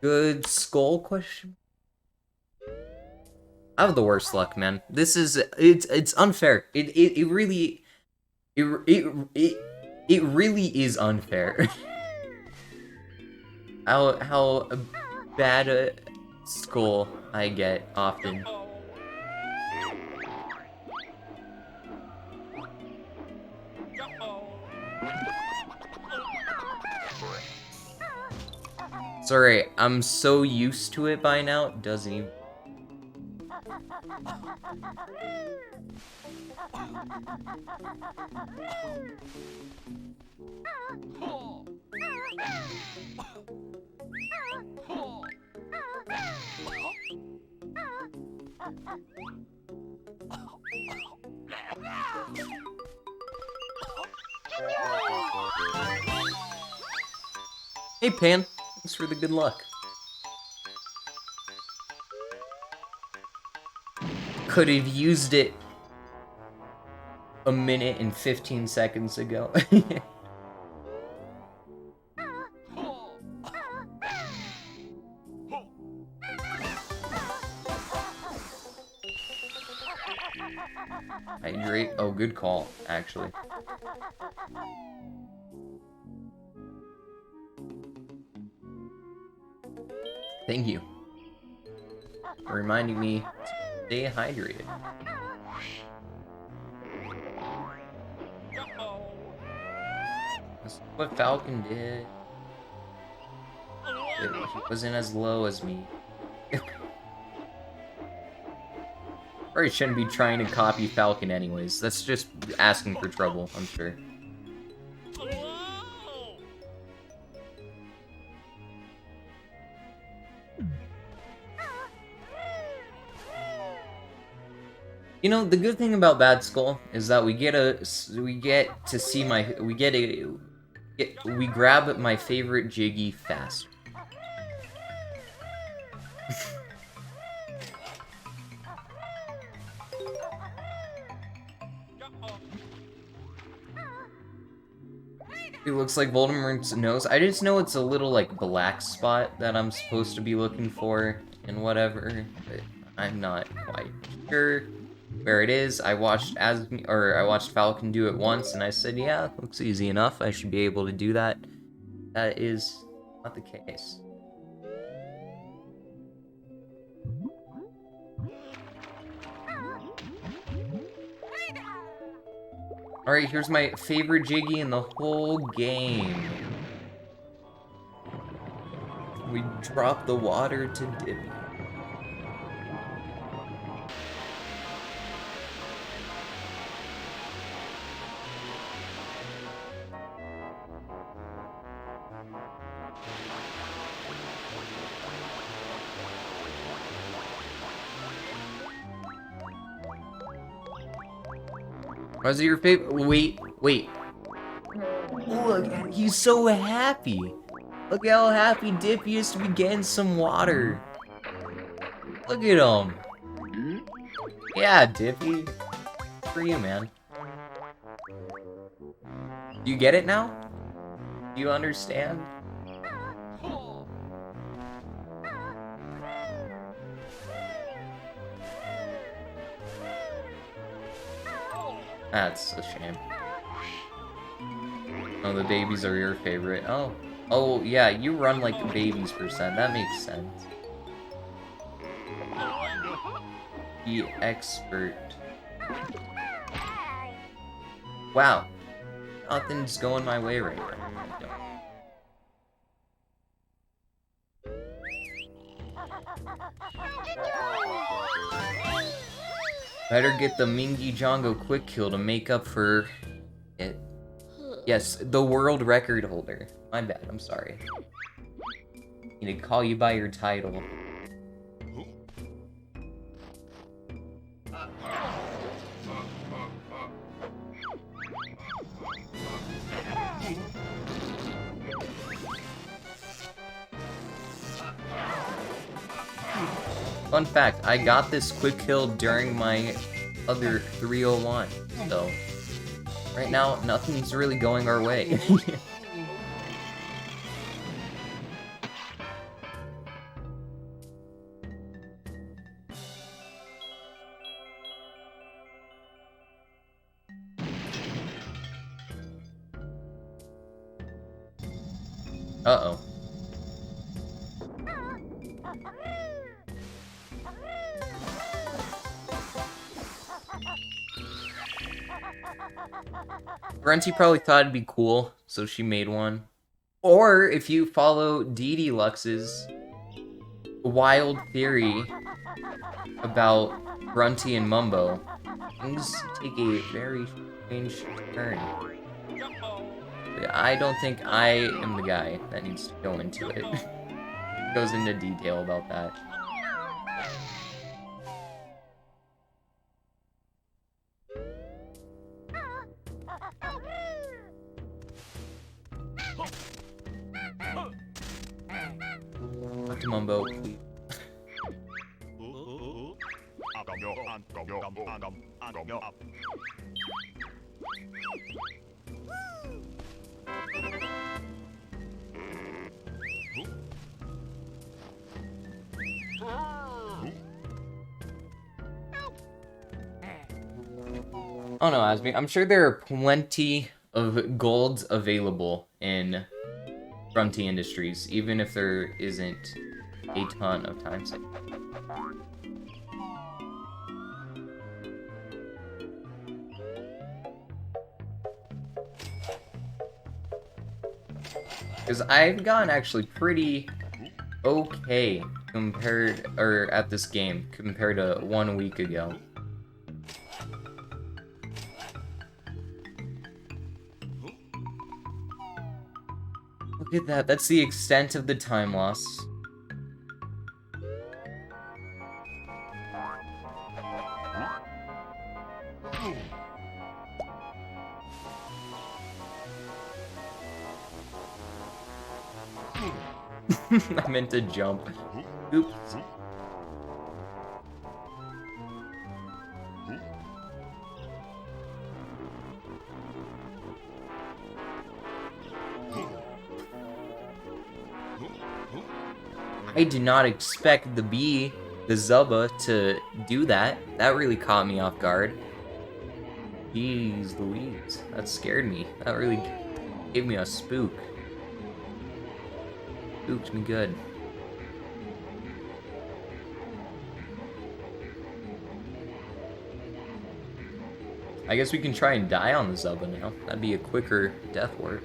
Good skull question? I have the worst luck, man. This is it's unfair. It really is unfair. how bad a skull I get often. Sorry, I'm so used to it by now, it doesn't even... Hey, Pan. Thanks for the good luck. Could have used it a minute and 15 seconds ago. Hydrate. Oh, good call, actually. Thank you for reminding me to stay hydrated. That's what Falcon did. He wasn't as low as me. Probably shouldn't be trying to copy Falcon anyways. That's just asking for trouble, I'm sure. You know, the good thing about Bad Skull is that we grab my favorite Jiggy faster. It looks like Voldemort's nose. I just know it's a little, like, black spot that I'm supposed to be looking for and whatever, but I'm not quite sure where it is. I watched Falcon do it once, and I said, yeah, it looks easy enough. I should be able to do that. That is not the case. Alright, here's my favorite Jiggy in the whole game. We drop the water to Dippy. Was it your favorite? Wait. Look, he's so happy. Look how happy Dippy is to be getting some water. Look at him. Yeah, Dippy. For you, man. Do you get it now? Do you understand? That's a shame. Oh, the babies are your favorite. Oh, yeah, you run like the babies percent. That makes sense. The expert. Wow. Nothing's going my way right now. Better get the Mingy Jongo quick kill to make up for it. Yes, the world record holder. My bad, I'm sorry. Need to call you by your title. Fun fact, I got this quick kill during my other 301, so right now nothing's really going our way. Uh-oh. Grunty probably thought it'd be cool, so she made one. Or if you follow Dee Lux's wild theory about Grunty and Mumbo, things take a very strange turn. But I don't think I am the guy that needs to go into it. Goes into detail about that. Talk to Mumbo, please. Oh no, Asmi, I'm sure there are plenty of golds available in Grunty Industries, even if there isn't a ton of time save. Because I've gotten actually pretty okay compared, or at this game, compared to 1 week ago. Look at that, that's the extent of the time loss. I meant to jump. Oops. I did not expect the Zubba, to do that. That really caught me off guard. Jeez Louise, that scared me. That really gave me a spook. Spooked me good. I guess we can try and die on the Zubba now. That'd be a quicker death ward.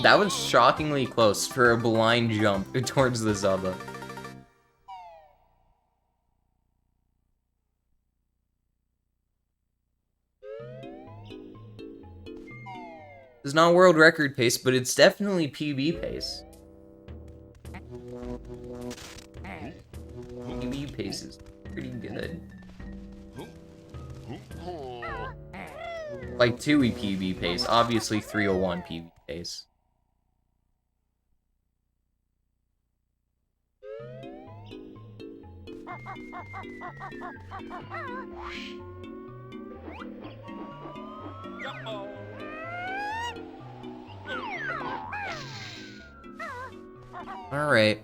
That was shockingly close for a blind jump towards the Zubba. It's not world record pace, but it's definitely PB pace. PB pace is pretty good. Like Tooie PB pace, obviously 301 PB pace. Alright.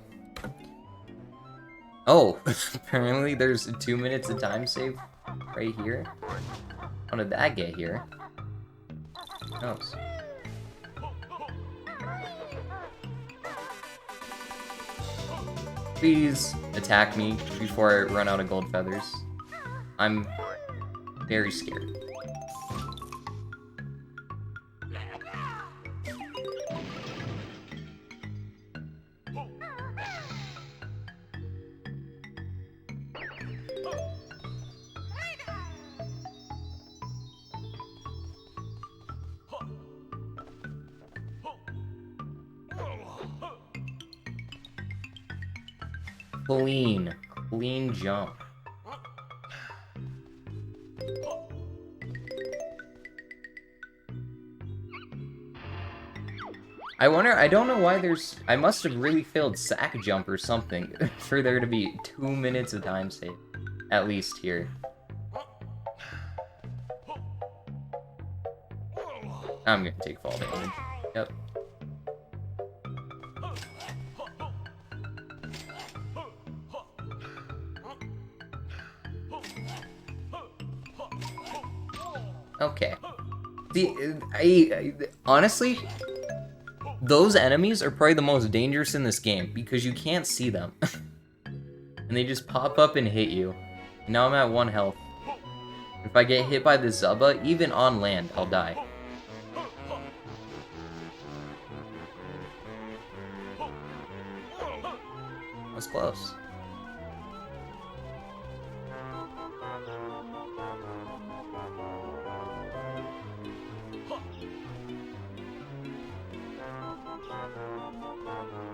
Oh, apparently there's 2 minutes of time save right here. How did that get here? Who knows? Please attack me before I run out of gold feathers. I'm very scared. Clean jump. I wonder, I don't know why there's, I must have really failed sack jump or something for there to be 2 minutes of time save, at least here. I'm gonna take fall damage. Yep. Okay. Honestly, those enemies are probably the most dangerous in this game because you can't see them. And they just pop up and hit you. And now I'm at 1 health. If I get hit by the Zubba, even on land, I'll die. That's close.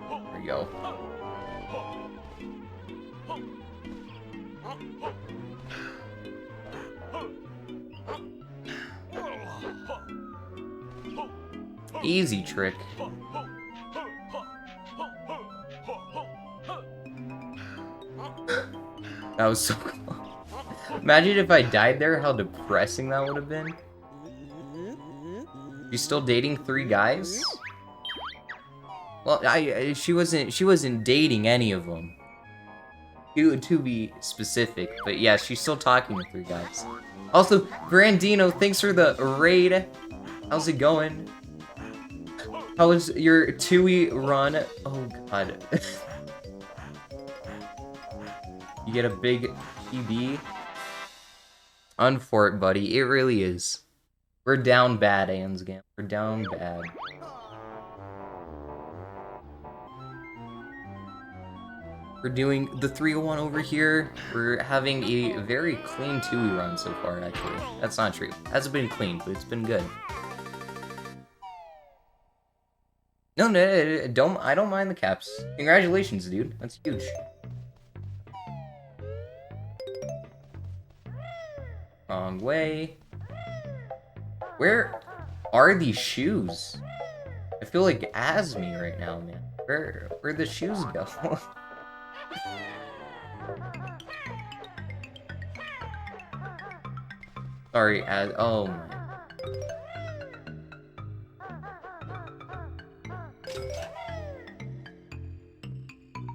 There we go. Easy trick. That was so close. Imagine if I died there, how depressing that would have been. You still dating 3 guys? Well, she wasn't dating any of them. To be specific, but yeah, she's still talking to 3 guys. Also, Brandino, thanks for the raid. How's it going? How was your Tooie run? Oh god. You get a big PB? Unfort, buddy. It really is. We're down bad, Ansgam. We're down bad. We're doing the 301 over here. We're having a very clean Tooie run so far, actually. That's not true. It hasn't been clean, but it's been good. No, I don't mind the caps. Congratulations, dude. That's huge. Wrong way. Where are these shoes? I feel like Asmi right now, man. Where'd the shoes go? Sorry, oh my.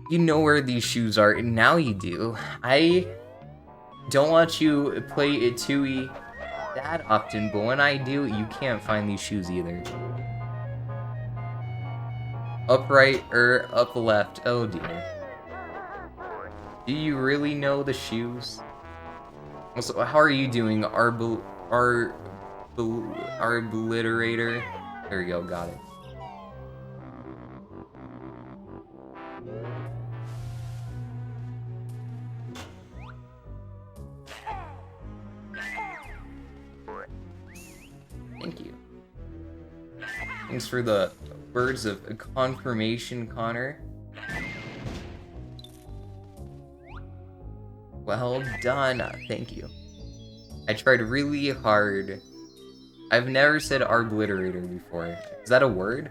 You know where these shoes are, and now you do. I don't want you to play it Tooie that often, but when I do, you can't find these shoes either. Up right or up left? Oh dear. Do you really know the shoes? Also, how are you doing, Arbliterator? There we go, got it. Thank you. Thanks for the words of confirmation, Connor. Well done. Thank you. I tried really hard. I've never said Arbliterator before. Is that a word?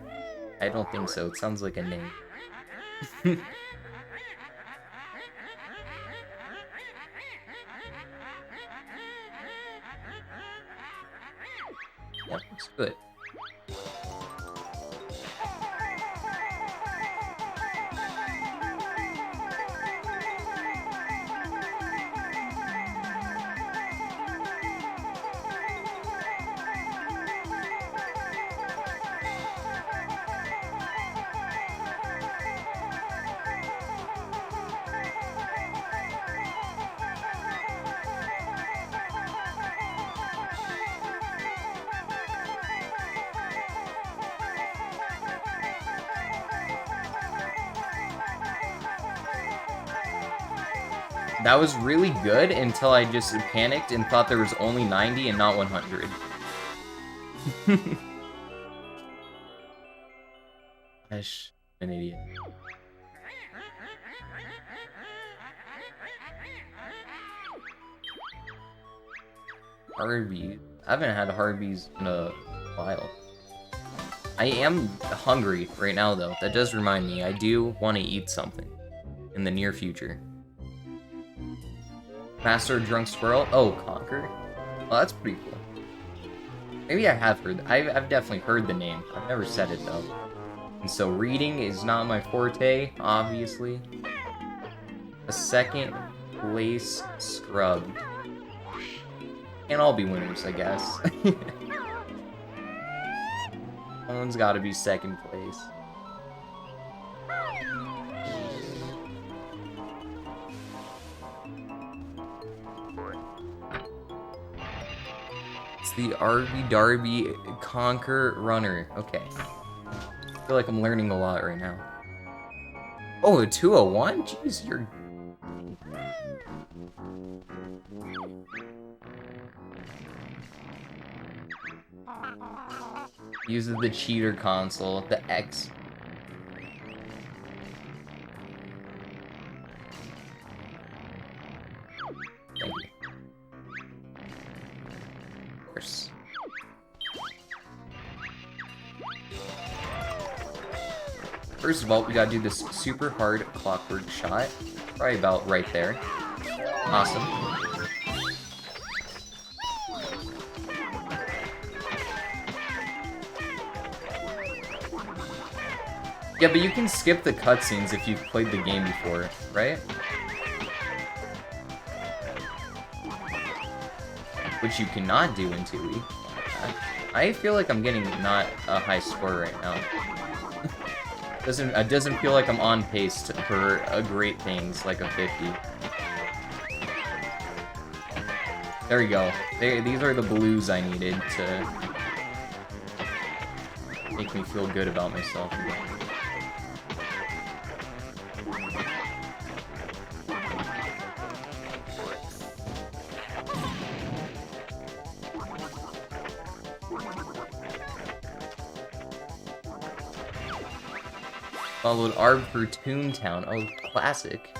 I don't think so. It sounds like a name. Yeah, it's good. That was really good until I just panicked and thought there was only 90 and not 100. Gosh, an idiot. Harvey. I haven't had Harvey's in a while. I am hungry right now, though. That does remind me. I do want to eat something in the near future. Master Drunk Squirrel? Oh, Conquer? Well, that's pretty cool. Maybe I have heard... I've definitely heard the name. I've never said it, though. And so reading is not my forte, obviously. A second place scrubbed. Can't all be winners, I guess. Someone's gotta be second place. It's the RV Darby Conquer Runner. Okay. I feel like I'm learning a lot right now. Oh, a 201? Jeez, you're... Uses the cheater console, the X. Thank you. Of course. First of all, we gotta do this super hard clockwork shot. Probably about right there. Awesome. Yeah, but you can skip the cutscenes if you've played the game before, right? Which you cannot do in Tooie. I feel like I'm getting not a high score right now. It doesn't feel like I'm on pace for a great things like a 50. There we go. These are the blues I needed to make me feel good about myself again. Followed Arb for Toontown. Oh, classic.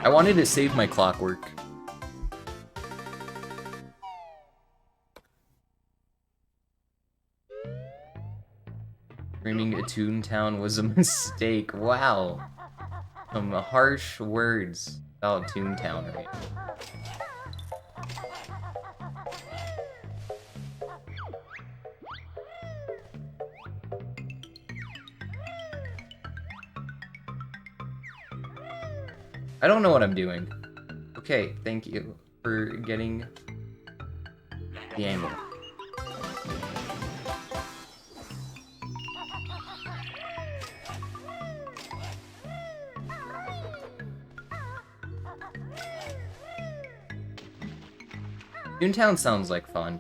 I wanted to save my clockwork. Dreaming a Toontown was a mistake. Wow. Some harsh words about Toontown right now. I don't know what I'm doing. Okay, thank you for getting the angle. Toontown sounds like fun.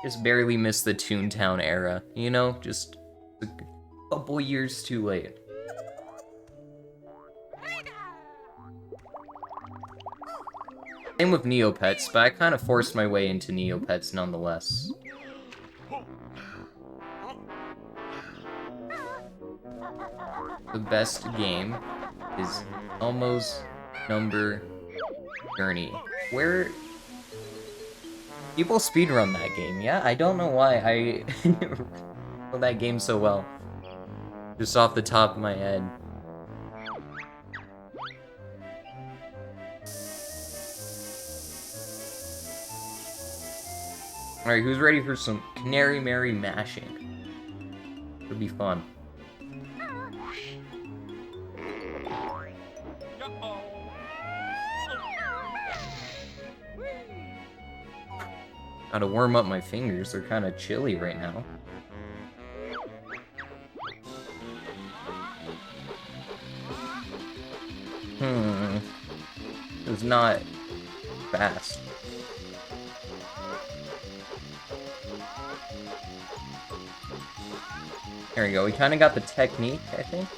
Just barely missed the Toontown era, you know? Just a couple years too late. Same with Neopets, but I kind of forced my way into Neopets nonetheless. The best game is Elmo's Number Journey. Where people speedrun that game, yeah? I don't know why I know that game so well. Just off the top of my head. Alright, who's ready for some Canary Mary mashing? It'll be fun. Gotta warm up my fingers, they're kinda chilly right now. It was not fast. There we go, we kinda got the technique, I think.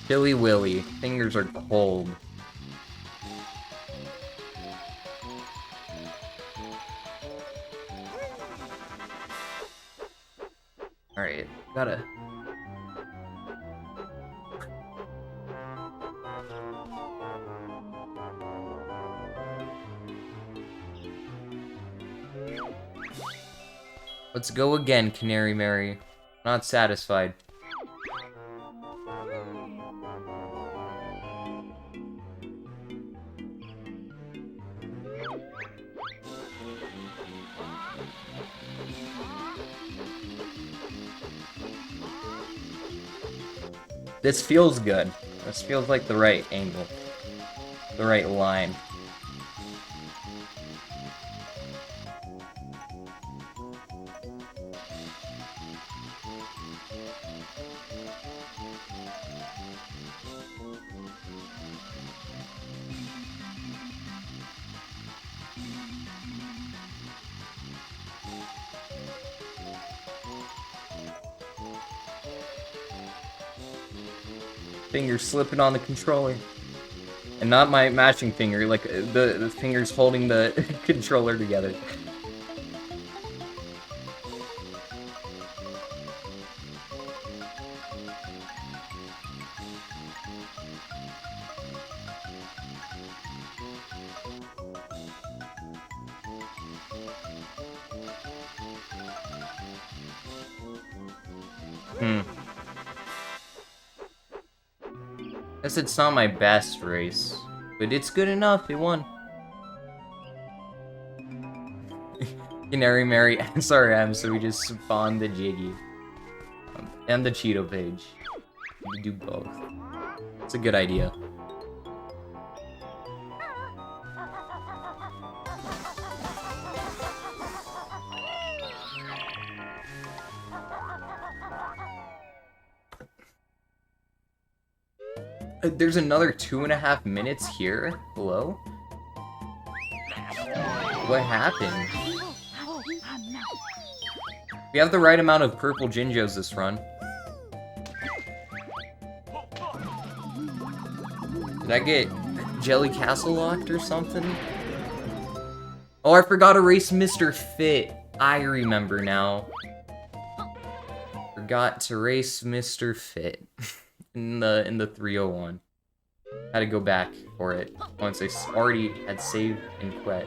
Chilly Willy, fingers are cold. Alright, gotta... Let's go again, Canary Mary. Not satisfied. This feels good. This feels like the right angle. The right line. Finger slipping on the controller. And not my matching finger, like the fingers holding the controller together. Guess it's not my best race, but it's good enough. It won. Canary Mary. Sorry, so we just spawned the Jiggy. And the Cheeto page. We do both. It's a good idea. There's another 2.5 minutes here below? What happened? We have the right amount of purple Jinjos this run. Did I get Jelly Castle locked or something? Oh, I forgot to race Mr. Fit. I remember now. Forgot to race Mr. Fit in the 301. Had to go back for it once I already had saved and quit.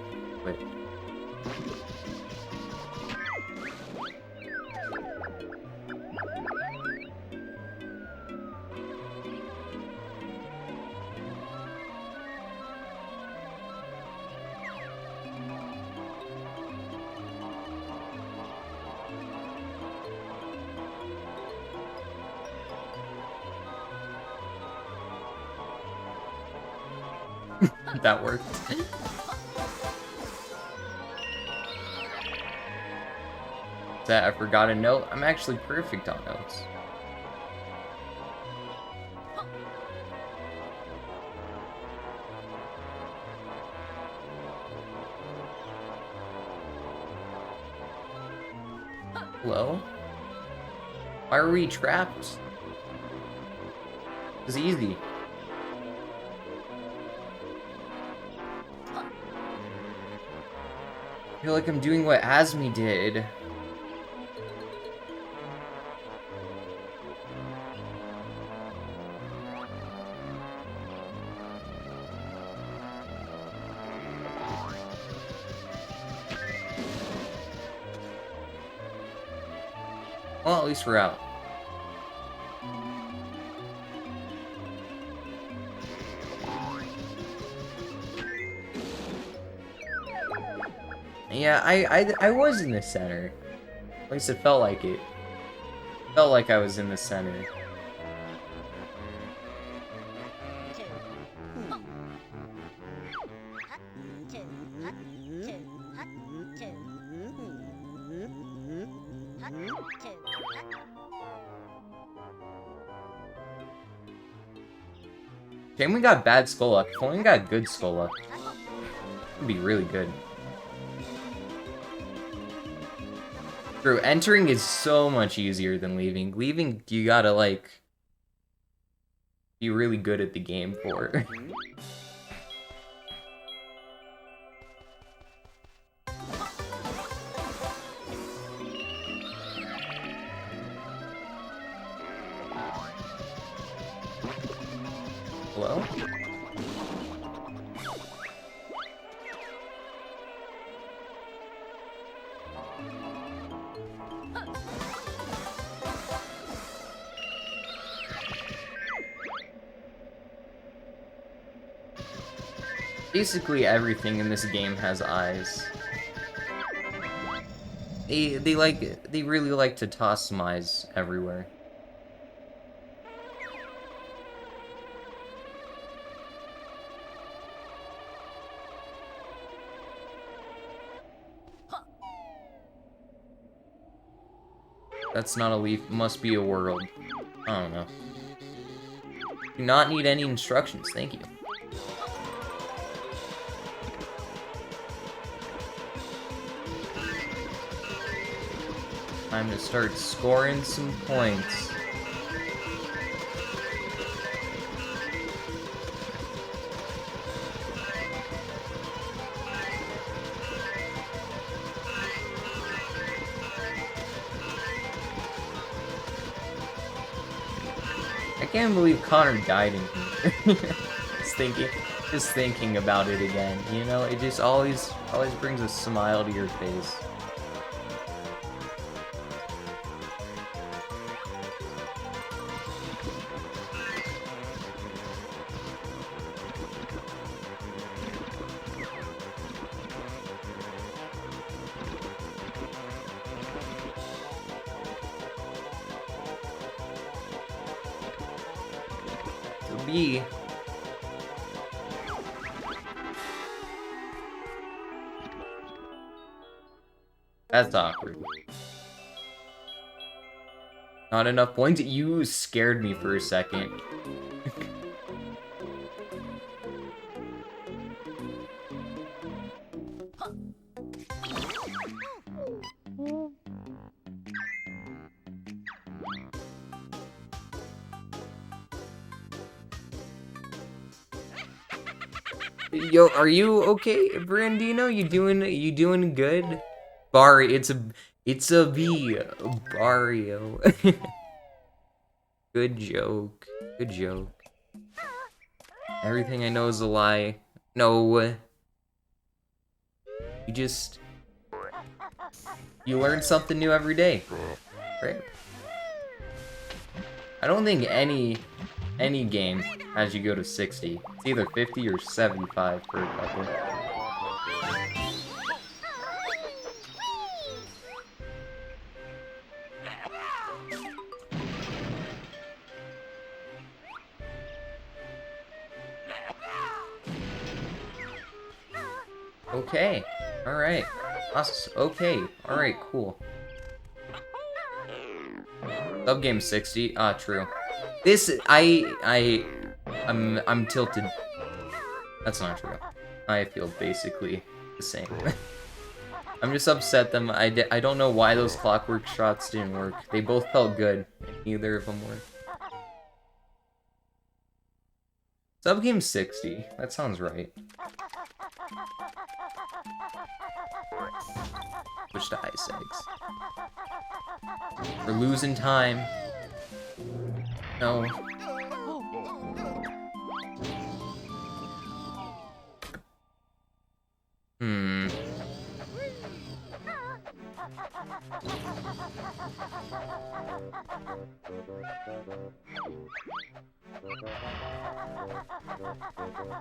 That worked. That I forgot a note. I'm actually perfect on notes. Hello? Why are we trapped? It's easy. I feel like I'm doing what Asmi did. Well, at least we're out. Yeah, I was in the center. At least it felt like it. Felt like I was in the center. Shame we got bad skull luck. If only we got good skull luck. It'd be really good. True, entering is so much easier than leaving. Leaving, you gotta, like, be really good at the game for. Hello? Basically everything in this game has eyes. They really like to toss some eyes everywhere. That's not a leaf, must be a world. I don't know. Do not need any instructions, thank you. Time to start scoring some points. I can't believe Connor died in here. just thinking about it again. You know, it just always brings a smile to your face. B. That's awkward. Not enough points? You scared me for a second. Yo, are you okay, Brandino? You doing good? Barry, it's a B. Barrio. Good joke. Good joke. Everything I know is a lie. No. You learn something new every day. Right? I don't think any game has you go to 60. It's either 50 or 75 for a couple. Okay. Alright. Okay. Alright, cool. Subgame 60. Ah, true. This, I'm tilted. That's not true. I feel basically the same. I'm just upset them. I don't know why those clockwork shots didn't work. They both felt good. Neither of them worked. Subgame 60. That sounds right. Switch to ice eggs. We're losing time. No.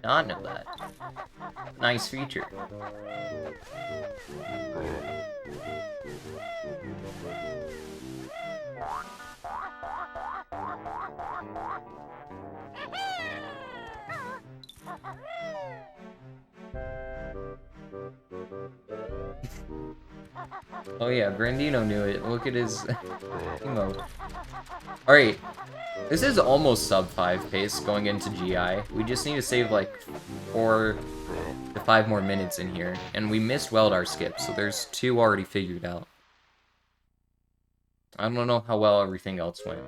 Not know that. Nice feature. Oh yeah, Brandino knew it. Look at his emote. Alright. This is almost sub 5 pace going into GI. We just need to save like 4 to 5 more minutes in here. And we missed Weldar skip, so there's 2 already figured out. I don't know how well everything else went.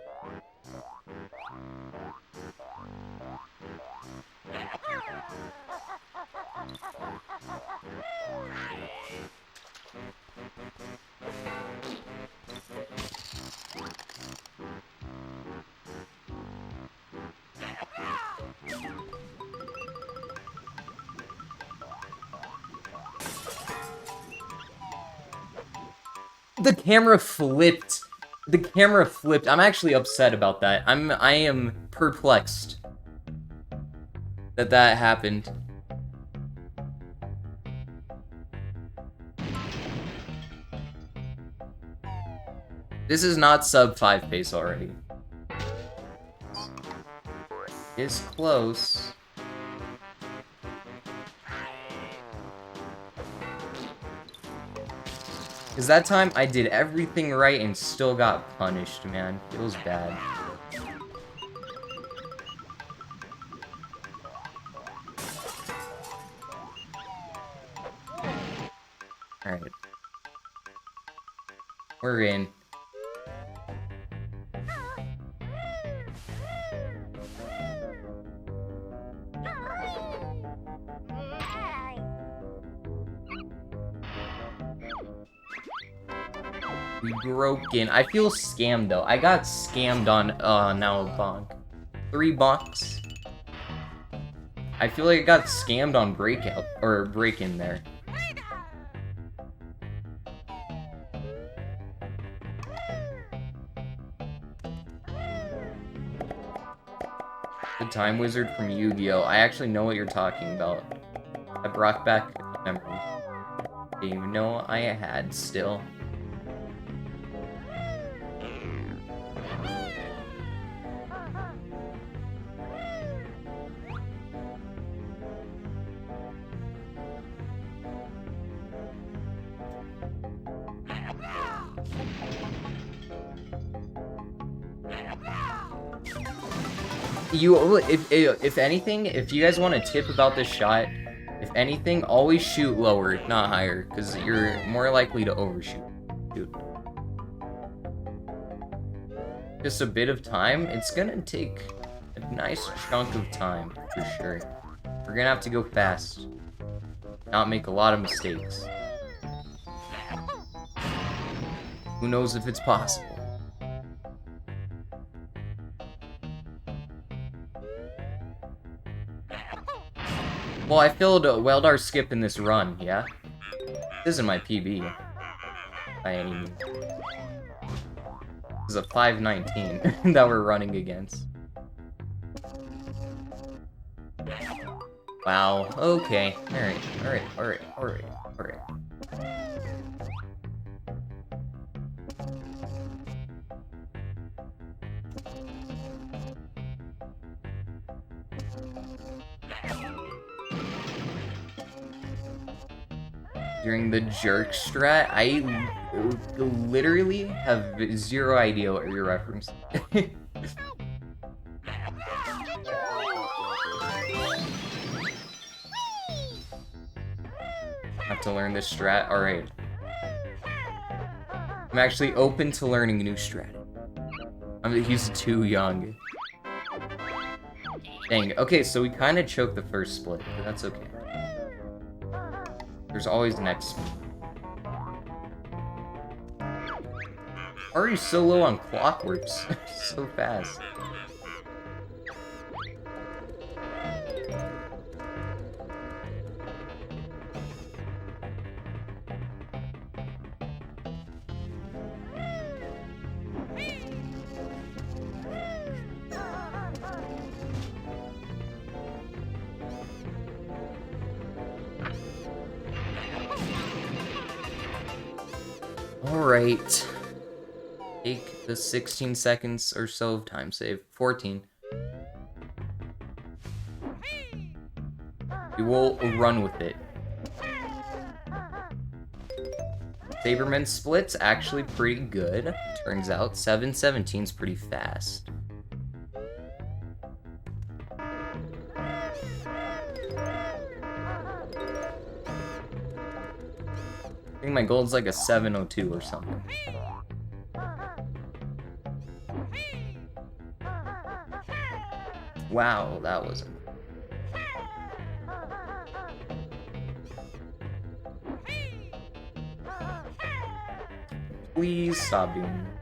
The camera flipped. The camera flipped. I'm actually upset about that. I am perplexed that happened. This is not sub 5 pace already. It's close. Because that time I did everything right and still got punished, man. Feels bad. Alright. We're in. Broken. I feel scammed though. I got scammed on now a bonk. $3. I feel like I got scammed on breakout or break-in there. The Time Wizard from Yu-Gi-Oh! I actually know what you're talking about. I brought back memory. You know I had still. If anything, if you guys want a tip about this shot, if anything, always shoot lower, not higher, because you're more likely to overshoot. Dude. Just a bit of time. It's gonna take a nice chunk of time, for sure. We're gonna have to go fast. Not make a lot of mistakes. Who knows if it's possible? Well, I filled Weldar skip in this run, yeah? This isn't my PB. By any means. This is a 519 that we're running against. Wow, okay. Alright. During the jerk strat, I literally have zero idea what you're referencing. Have to learn this strat? Alright. I'm actually open to learning a new strat. I mean, he's too young. Dang, okay, so we kind of choked the first split, but that's okay. There's always next split. Why are you so low on clockworks? So fast. Alright. Take the 16 seconds or so of time save. 14. We will run with it. Saberman split's actually pretty good. Turns out 717's pretty fast. I think my gold's like a 702 or something. Wow, that wasn't. Please stop doing that.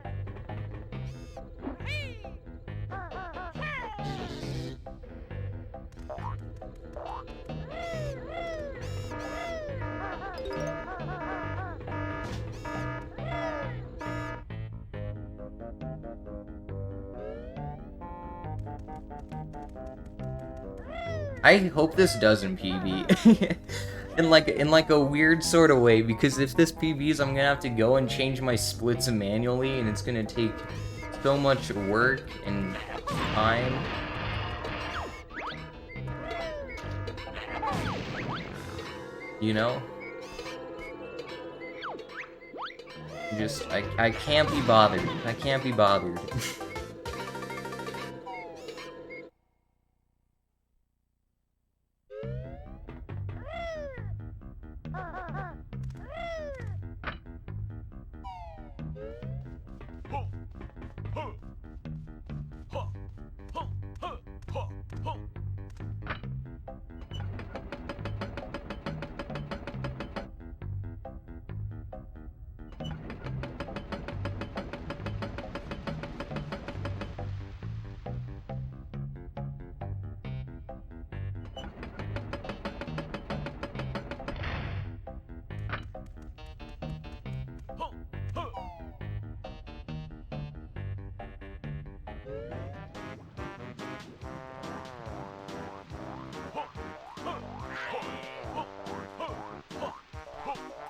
I hope this doesn't PB. in like a weird sort of way, because if this PBs, I'm gonna have to go and change my splits manually, and it's gonna take so much work and time. You know? Just, I can't be bothered. I can't be bothered.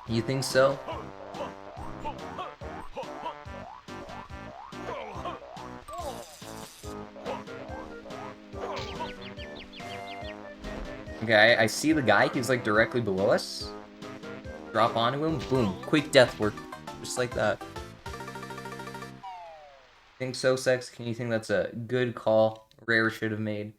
You think so? Okay, I see the guy. He's like directly below us. Drop onto him. Boom. Quick death work. Just like that. Think so, Sex? Can you think that's a good call Rare should have made.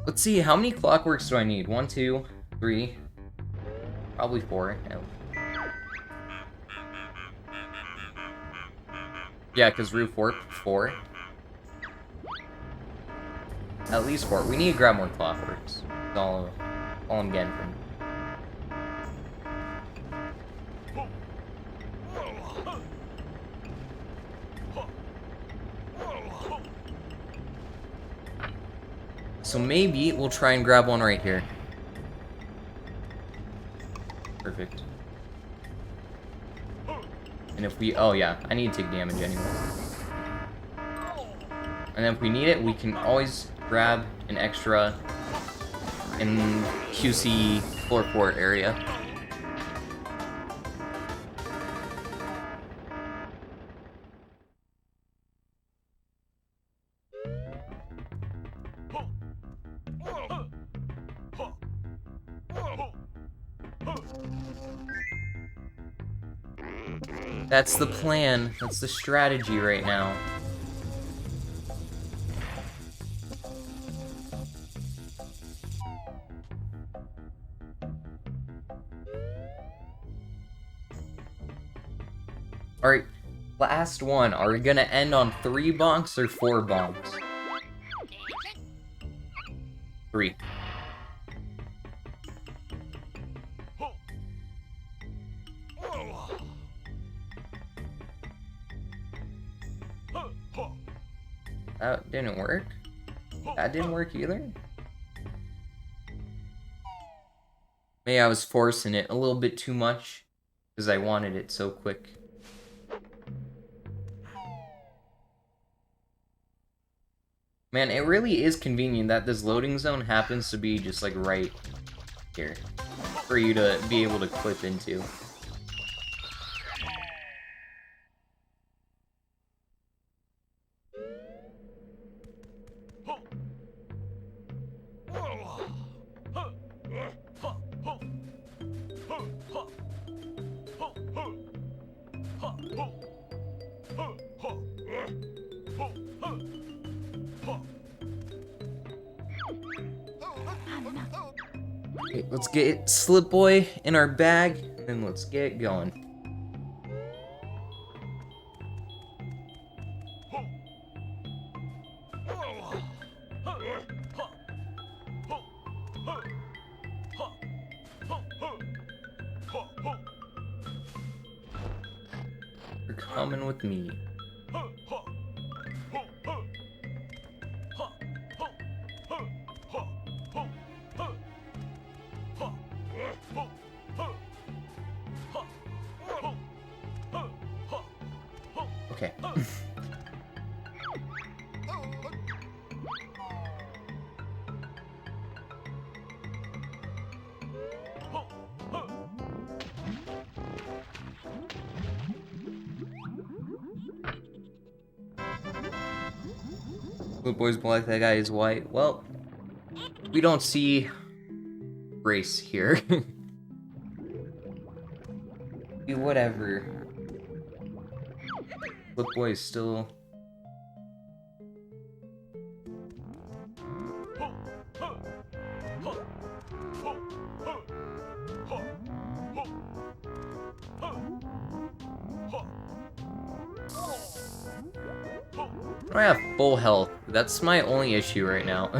Let's see, how many clockworks do I need? 1, 2, 3, probably 4. Yeah, because roof warp, 4. At least 4. We need to grab more clockworks. That's all I'm getting from. So maybe we'll try and grab one right here. Perfect. And if we... Oh, yeah. I need to take damage anyway. And then if we need it, we can always grab an extra in QC floor 4 area. That's the plan. That's the strategy right now. Alright, last one. Are we gonna end on 3 bonks or 4 bonks? 3. That didn't work. That didn't work either. Maybe I was forcing it a little bit too much because I wanted it so quick. Man, it really is convenient that this loading zone happens to be just like right here for you to be able to clip into. Okay, let's get Slip Boy in our bag, and let's get going. You're coming with me. Okay. Blue boy's black, that guy is white. Well, we don't see race here. Whatever. Flip boy is still... I have full health. That's my only issue right now.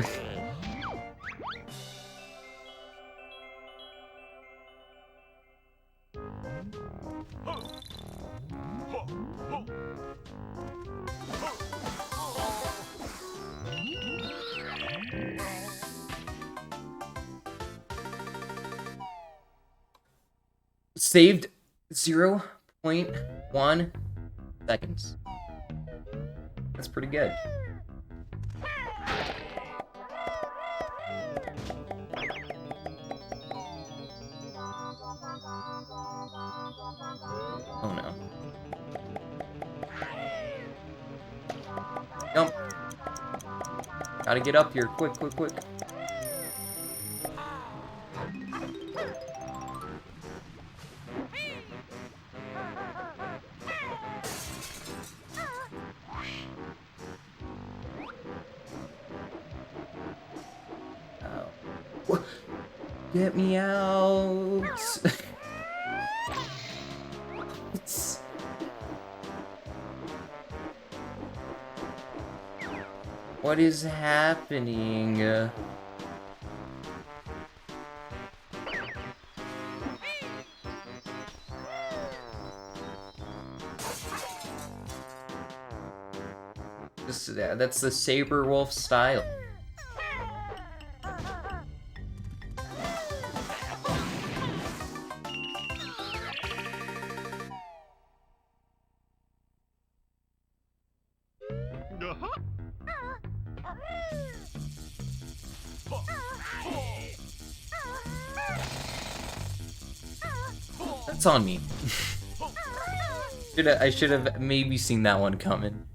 Saved 0.1 seconds. That's pretty good. Oh no. Jump. Gotta get up here. Quick, quick, quick. Get me out. What is happening? That's the Saber Wolf style. That's on me. I should have maybe seen that one coming.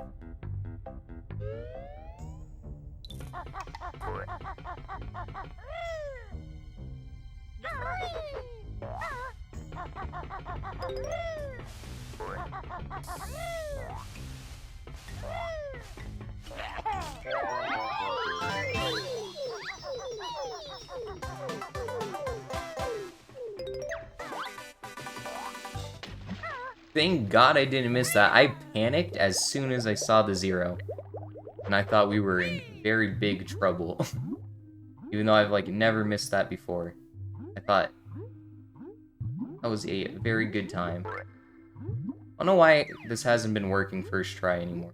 Thank God I didn't miss that. I panicked as soon as I saw the 0. And I thought we were in very big trouble. Even though I've like never missed that before. I thought that was a very good time. I don't know why this hasn't been working first try anymore.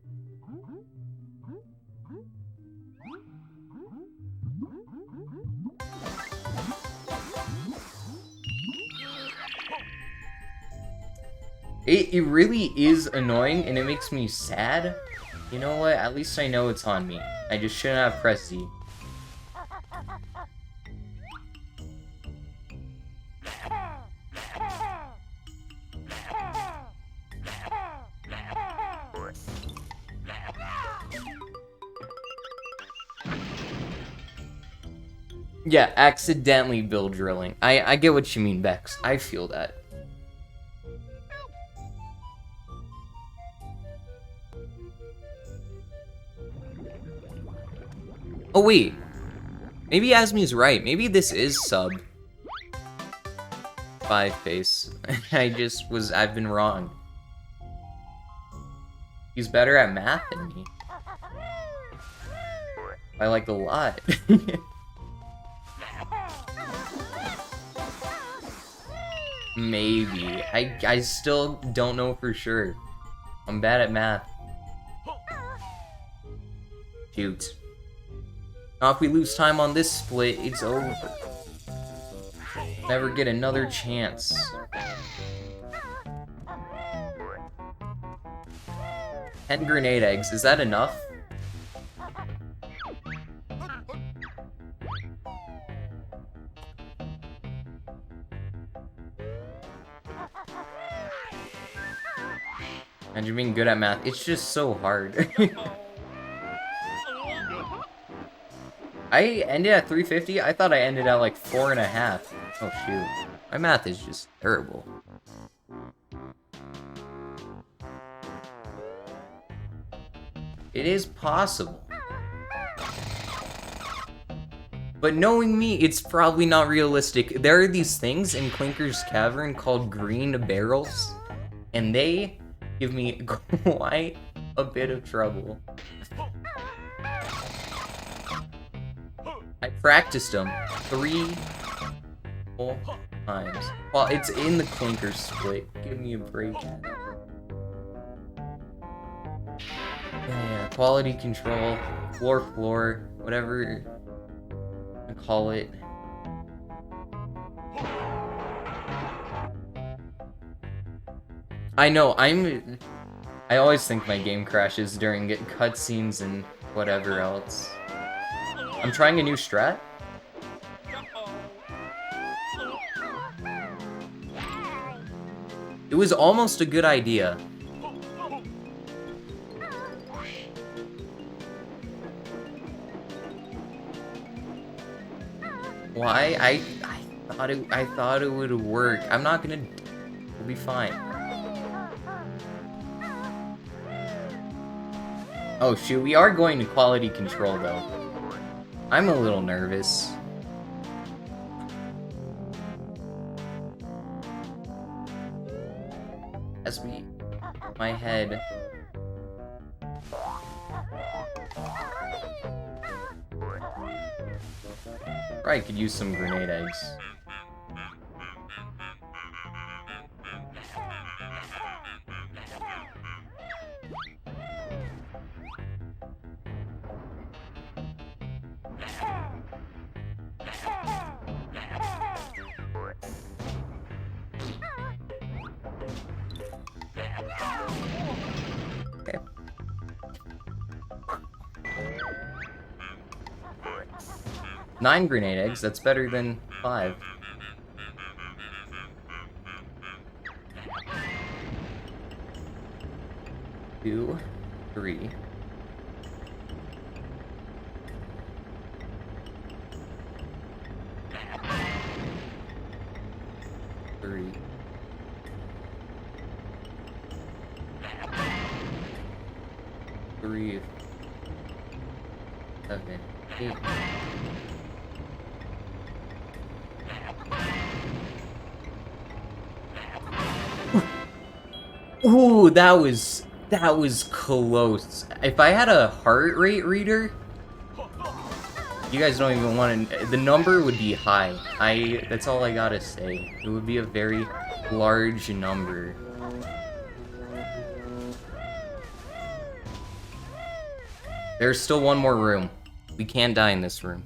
It really is annoying, and it makes me sad. You know what? At least I know it's on me. I just shouldn't have pressed Z. Yeah, accidentally build drilling. I get what you mean, Bex. I feel that. Oh wait, maybe Asmi's right. Maybe this is sub 5 face. I've been wrong. He's better at math than me. By like a lot. Maybe. I still don't know for sure. I'm bad at math. Shoot. Now if we lose time on this split, it's over. Never get another chance. Ten grenade eggs, is that enough? And you're being good at math. It's just so hard. I ended at 350? I thought I ended at like 4.5. Oh shoot. My math is just terrible. It is possible. But knowing me, it's probably not realistic. There are these things in Clinker's Cavern called green barrels, and they give me quite a bit of trouble. I practiced them 3 whole times. Well, it's in the Clinker split. Give me a break. Yeah, quality control, floor, whatever I call it. I know, I always think my game crashes during cutscenes and whatever else. I'm trying a new strat. It was almost a good idea. Why? I thought it would work. I'm not gonna. We'll be fine. Oh shoot, we are going to quality control though. I'm a little nervous. As we... My head... Probably could use some grenade eggs. Okay. Nine grenade eggs, that's better than 5. Two, 3. Three. Three. 7, 8. Ooh, that was close. If I had a heart rate reader, you guys don't even want to. The number would be high. That's all I gotta say. It would be a very large number. There's still one more room. We can't die in this room.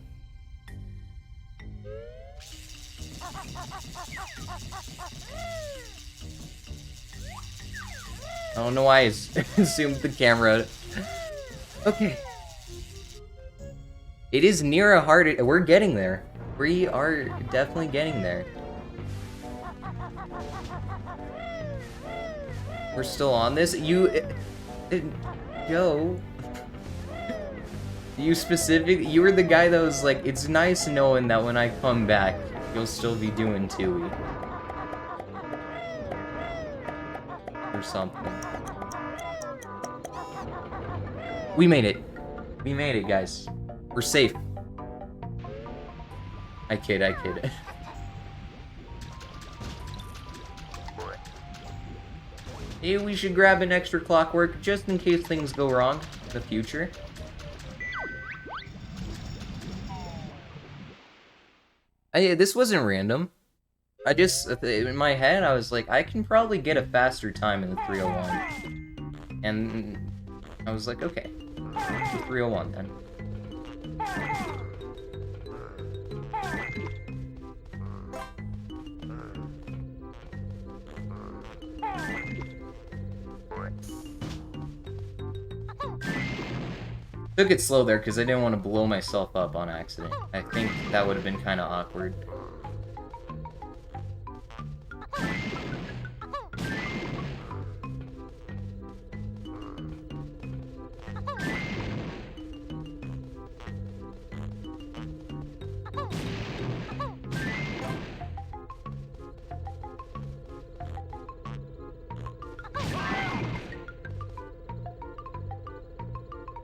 I don't know why I zoomed the camera. Okay. It is near a hard... We're getting there. We are definitely getting there. We're still on this? Yo. You were the guy that was like, it's nice knowing that when I come back, you'll still be doing Tooie. Or something. We made it. We made it, guys. We're safe. I kid. Maybe we should grab an extra clockwork just in case things go wrong in the future. This wasn't random. I just, in my head, I was like, I can probably get a faster time in the 301. And I was like, okay, the 301 then. Took it slow there because I didn't want to blow myself up on accident. I think that would have been kind of awkward.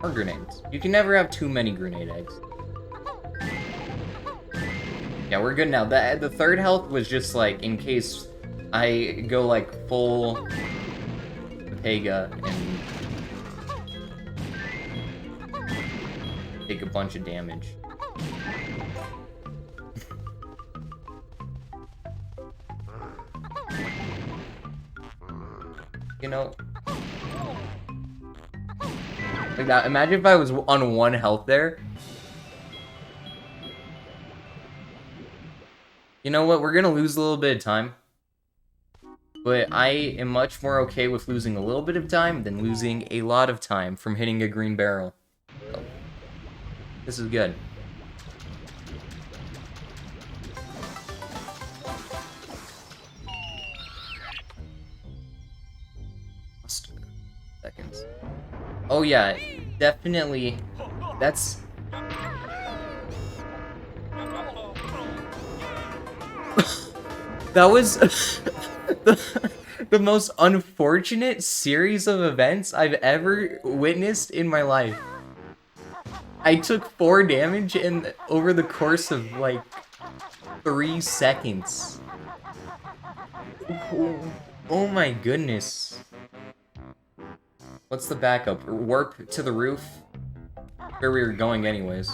Or grenades. You can never have too many grenade eggs. Yeah, we're good now. The third health was just like in case I go like full Pega and take a bunch of damage. You know, like that. Imagine if I was on 1 health there. You know what? We're gonna lose a little bit of time. But I am much more okay with losing a little bit of time than losing a lot of time from hitting a green barrel. So, this is good. Seconds. Oh yeah, definitely. That's... That was the most unfortunate series of events I've ever witnessed in my life. I took 4 damage over the course of like 3 seconds. Oh my goodness. What's the backup? Warp to the roof? Where we were going anyways.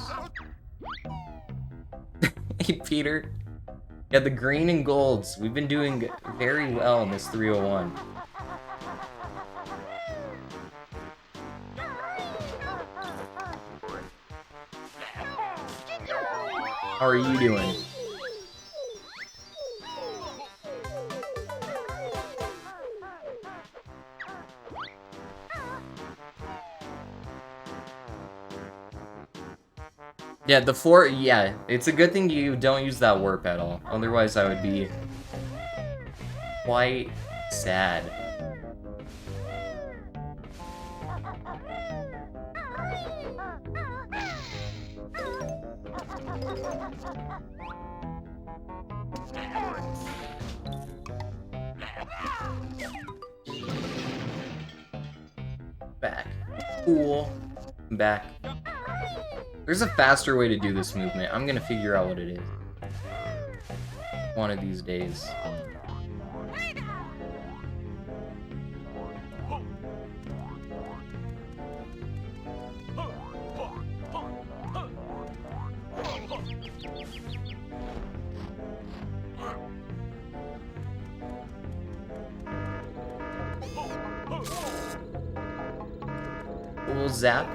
Hey, Peter. Yeah, the green and golds. We've been doing very well in this 301. How are you doing? Yeah, yeah, it's a good thing you don't use that warp at all. Otherwise, I would be quite sad. Back. Cool. Back. There's a faster way to do this movement. I'm gonna figure out what it is. One of these days. A little zap.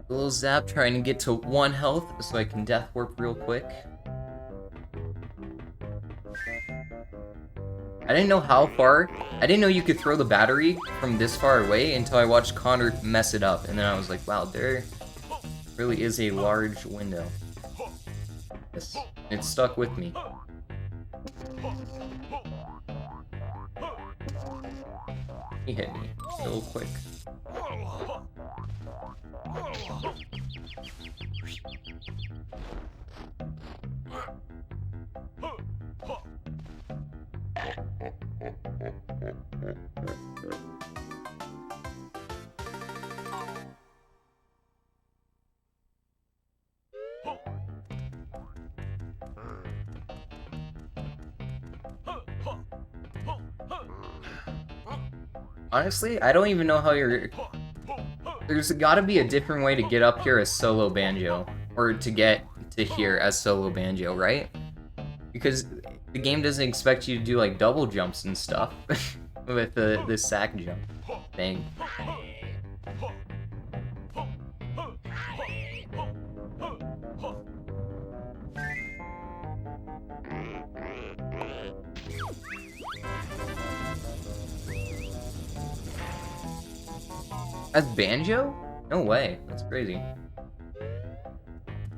A little zap, trying to get to 1 health so I can death warp real quick. I didn't know how far. I didn't know you could throw the battery from this far away until I watched Connor mess it up, and then I was like, wow, there really is a large window. Yes, it stuck with me. He hit me so quick. Honestly, I don't even know how you're... There's gotta be a different way to get up here as solo Banjo. Or to get to here as solo Banjo, right? Because the game doesn't expect you to do, like, double jumps and stuff. With the sack jump thing. As Banjo? No way. That's crazy.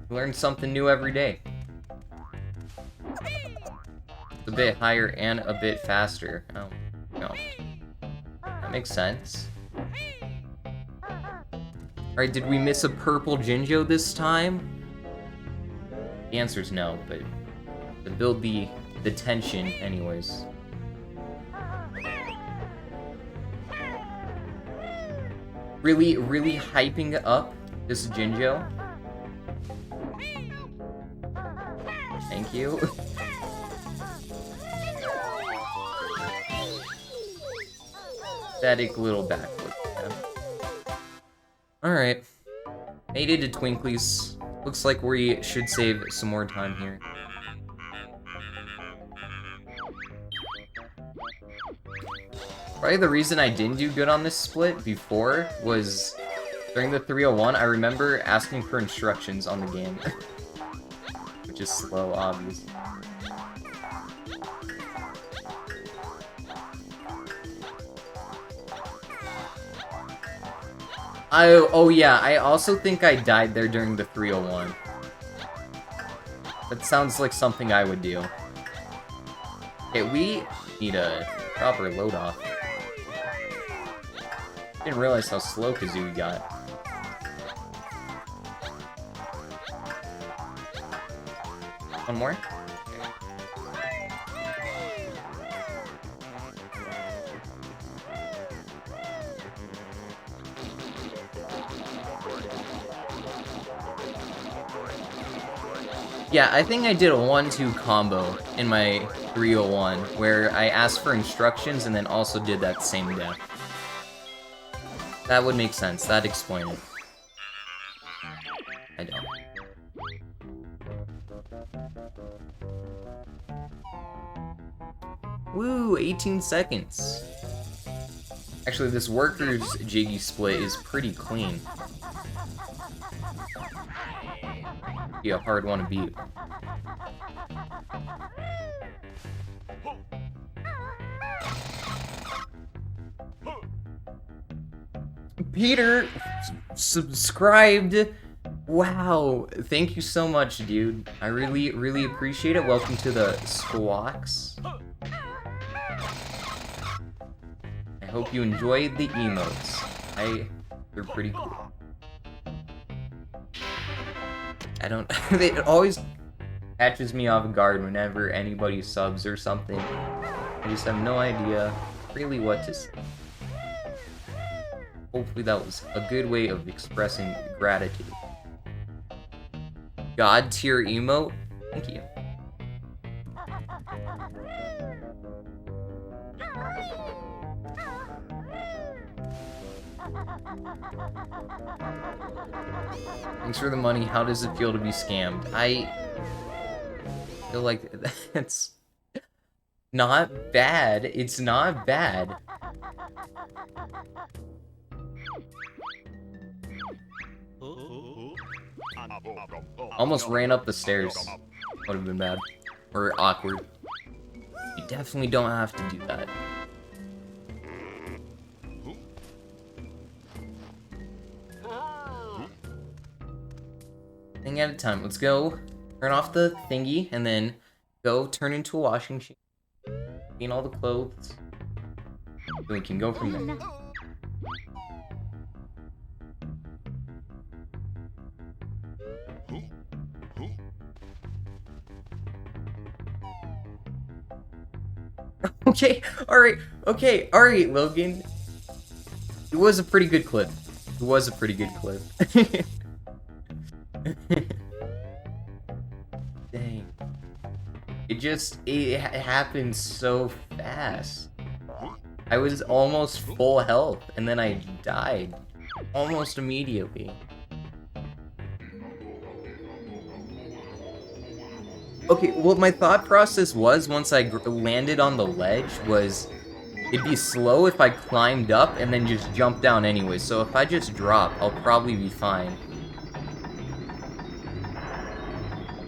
Learn something new every day. It's a bit higher and a bit faster. Oh, no. That makes sense. Alright, did we miss a purple Jinjo this time? The answer's no, but to build the tension anyways. Really hyping up this Jinjo. Thank you. Static little backflip. Yeah. Alright. Made it to Twinklies. Looks like we should save some more time here. Probably the reason I didn't do good on this split before was during the 301, I remember asking for instructions on the game. Which is slow, obviously. Oh yeah, I also think I died there during the 301. That sounds like something I would do. Okay, we need a proper load off. Didn't realize how slow Kazooie got. One more? Yeah, I think I did a 1-2 combo in my 301, where I asked for instructions and then also did that same death. That would make sense. That'd explain it. I don't. Woo, 18 seconds. Actually, this worker's jiggy split is pretty clean. Be a hard one to beat. Peter subscribed. Wow, thank you so much, dude. I really appreciate it. Welcome to the squawks. I hope you enjoyed the emotes. They're pretty cool. I don't. It always catches me off guard whenever anybody subs or something. I just have no idea really what to say. Hopefully that was a good way of expressing gratitude. God tier emote? Thank you. Thanks for the money. How does it feel to be scammed? I feel like that's not bad. It's not bad. Almost ran up the stairs. Would have been bad. Or awkward. You definitely don't have to do that. Thing at a time. Let's go turn off the thingy and then go turn into a washing machine. Clean all the clothes. Then we can go from there. Okay, alright, Logan. It was a pretty good clip. It was a pretty good clip. Dang. It happened so fast. I was almost full health, and then I died. Almost immediately. Okay, well, my thought process was, once I landed on the ledge, was it'd be slow if I climbed up and then just jumped down anyway. So if I just drop, I'll probably be fine.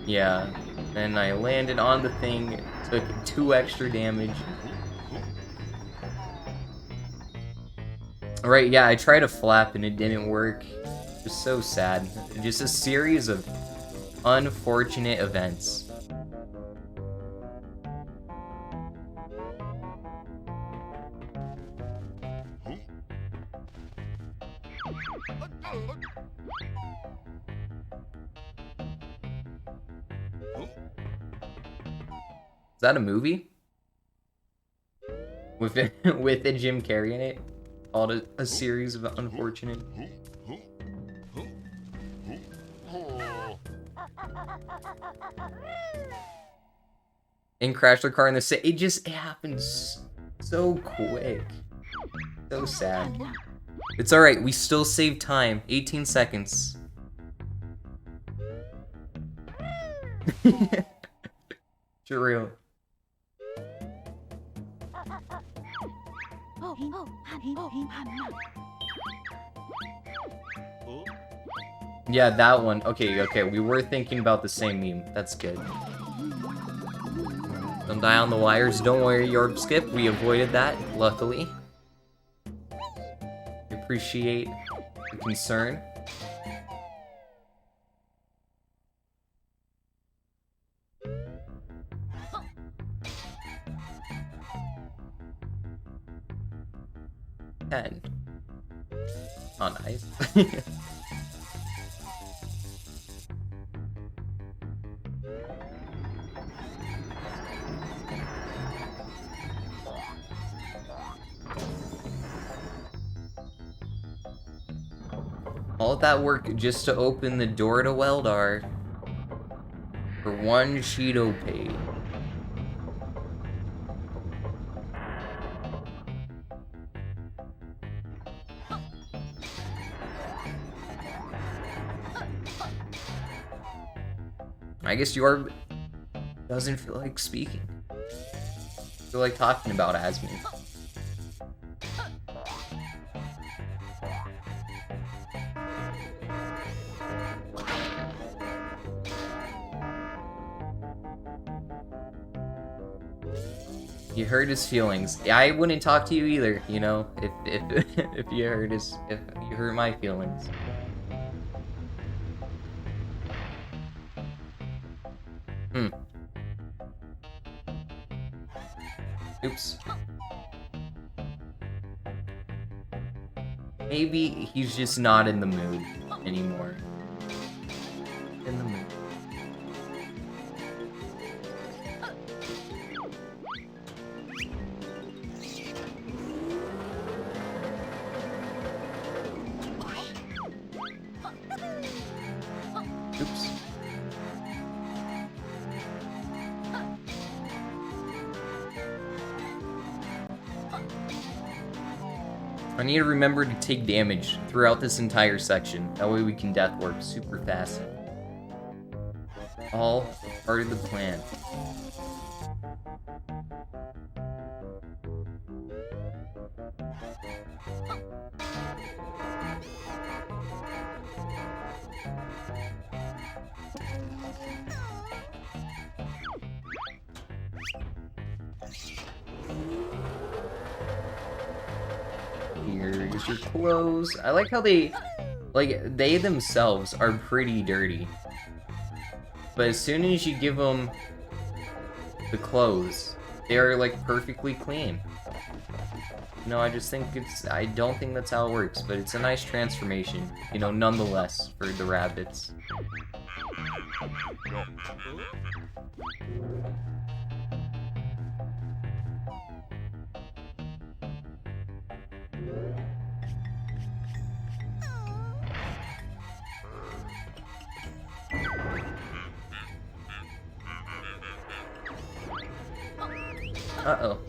Yeah, and I landed on the thing, took 2 extra damage. Alright, yeah, I tried a flap and it didn't work. Just so sad. Just a series of unfortunate events. Is that a movie? With a Jim Carrey in it? Called a series of unfortunate. And crash their car in the city. It happens so quick. So sad. It's alright, we still save time. 18 seconds. True. Yeah, that one. Okay, we were thinking about the same meme. That's good. Don't die on the wires. Don't worry, York Skip. We avoided that, luckily. Appreciate the concern. Ten. Oh, nice. All that work just to open the door to Weldar. For 1 Cheeto paid. I guess your doesn't feel like speaking. Feel like talking about as me. You hurt his feelings. I wouldn't talk to you either, you know, if if you hurt my feelings. Oops. Maybe he's just not in the mood anymore. In the mood. Oops. I need to remember to take damage throughout this entire section. That way we can death warp super fast. All part of the plan. Here's your clothes. I like how they themselves are pretty dirty. But as soon as you give them the clothes, they are like perfectly clean. No, I just think I don't think that's how it works, but it's a nice transformation, you know, nonetheless, for the rabbits. Uh-oh.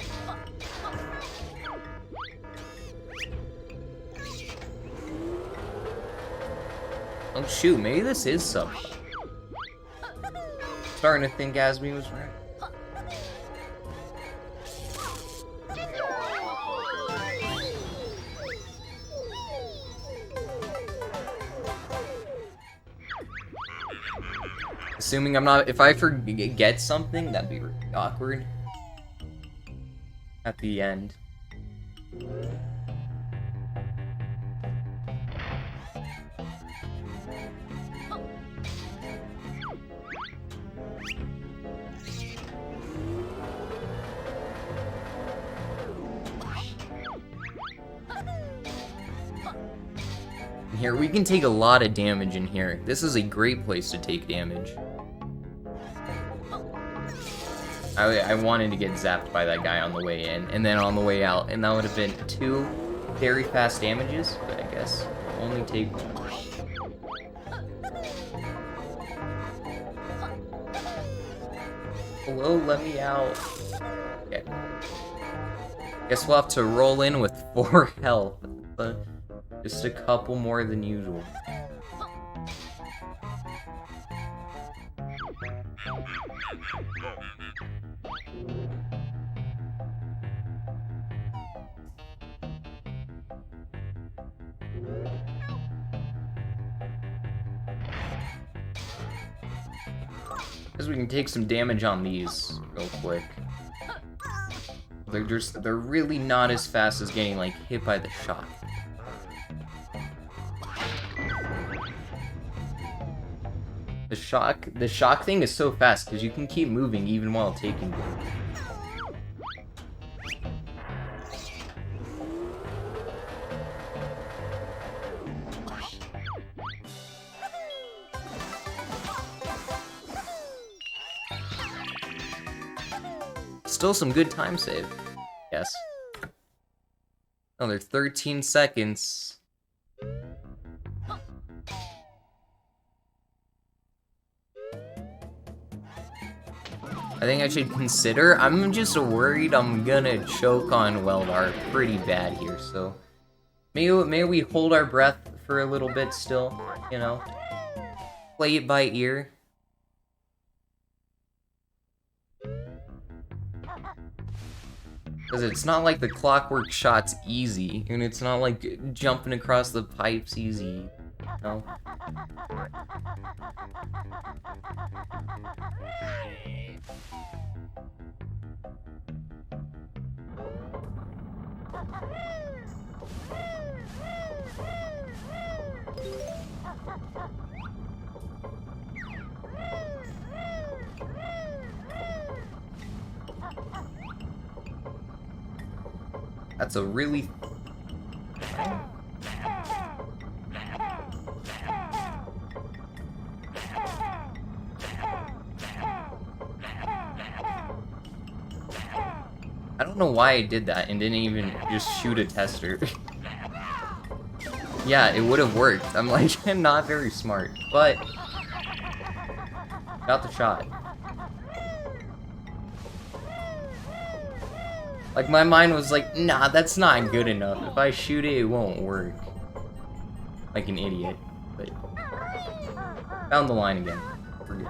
Oh shoot, maybe this is sub. Starting to think Asmi was right. Assuming I'm not, if I forget something, that'd be really awkward. At the end. Here, we can take a lot of damage in here. This is a great place to take damage. I wanted to get zapped by that guy on the way in, and then on the way out, and that would have been 2 very fast damages, but I guess only take 1. Hello, let me out. Okay. Guess we'll have to roll in with 4 health, but just a couple more than usual. Because we can take some damage on these real quick. They're really not as fast as getting like hit by the shock. The shock thing is so fast because you can keep moving even while taking damage. Still some good time save. Yes. Another 13 seconds. I think I should consider. I'm just worried I'm gonna choke on Weldar pretty bad here, so may we hold our breath for a little bit still, you know? Play it by ear. Because it's not like the clockwork shot's easy, and it's not like jumping across the pipes easy, you know? That's a really... I don't know why I did that and didn't even just shoot a tester. Yeah, it would have worked. I'm like, I'm not very smart, but... got the shot. Like, my mind was like, nah, that's not good enough. If I shoot it, it won't work. Like an idiot. But... found the line again. We're good.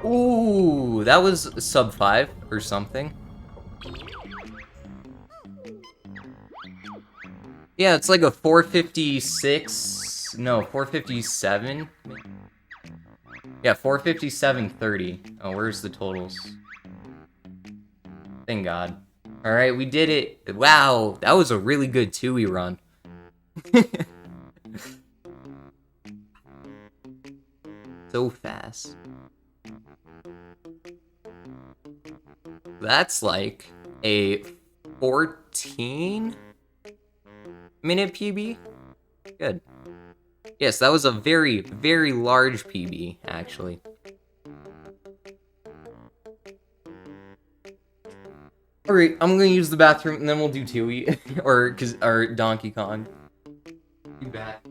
Ooh, that was sub 5 or something. Yeah, it's like a 456, no, 457. Yeah, 457.30. Oh, where's the totals? Thank God. Alright, we did it. Wow, that was a really good Tooie run. So fast. That's like a 14-minute PB? Good. Yes, that was a very, very large PB, actually. Alright, I'm gonna use the bathroom and then we'll do Tooie. or Donkey Kong. Be back.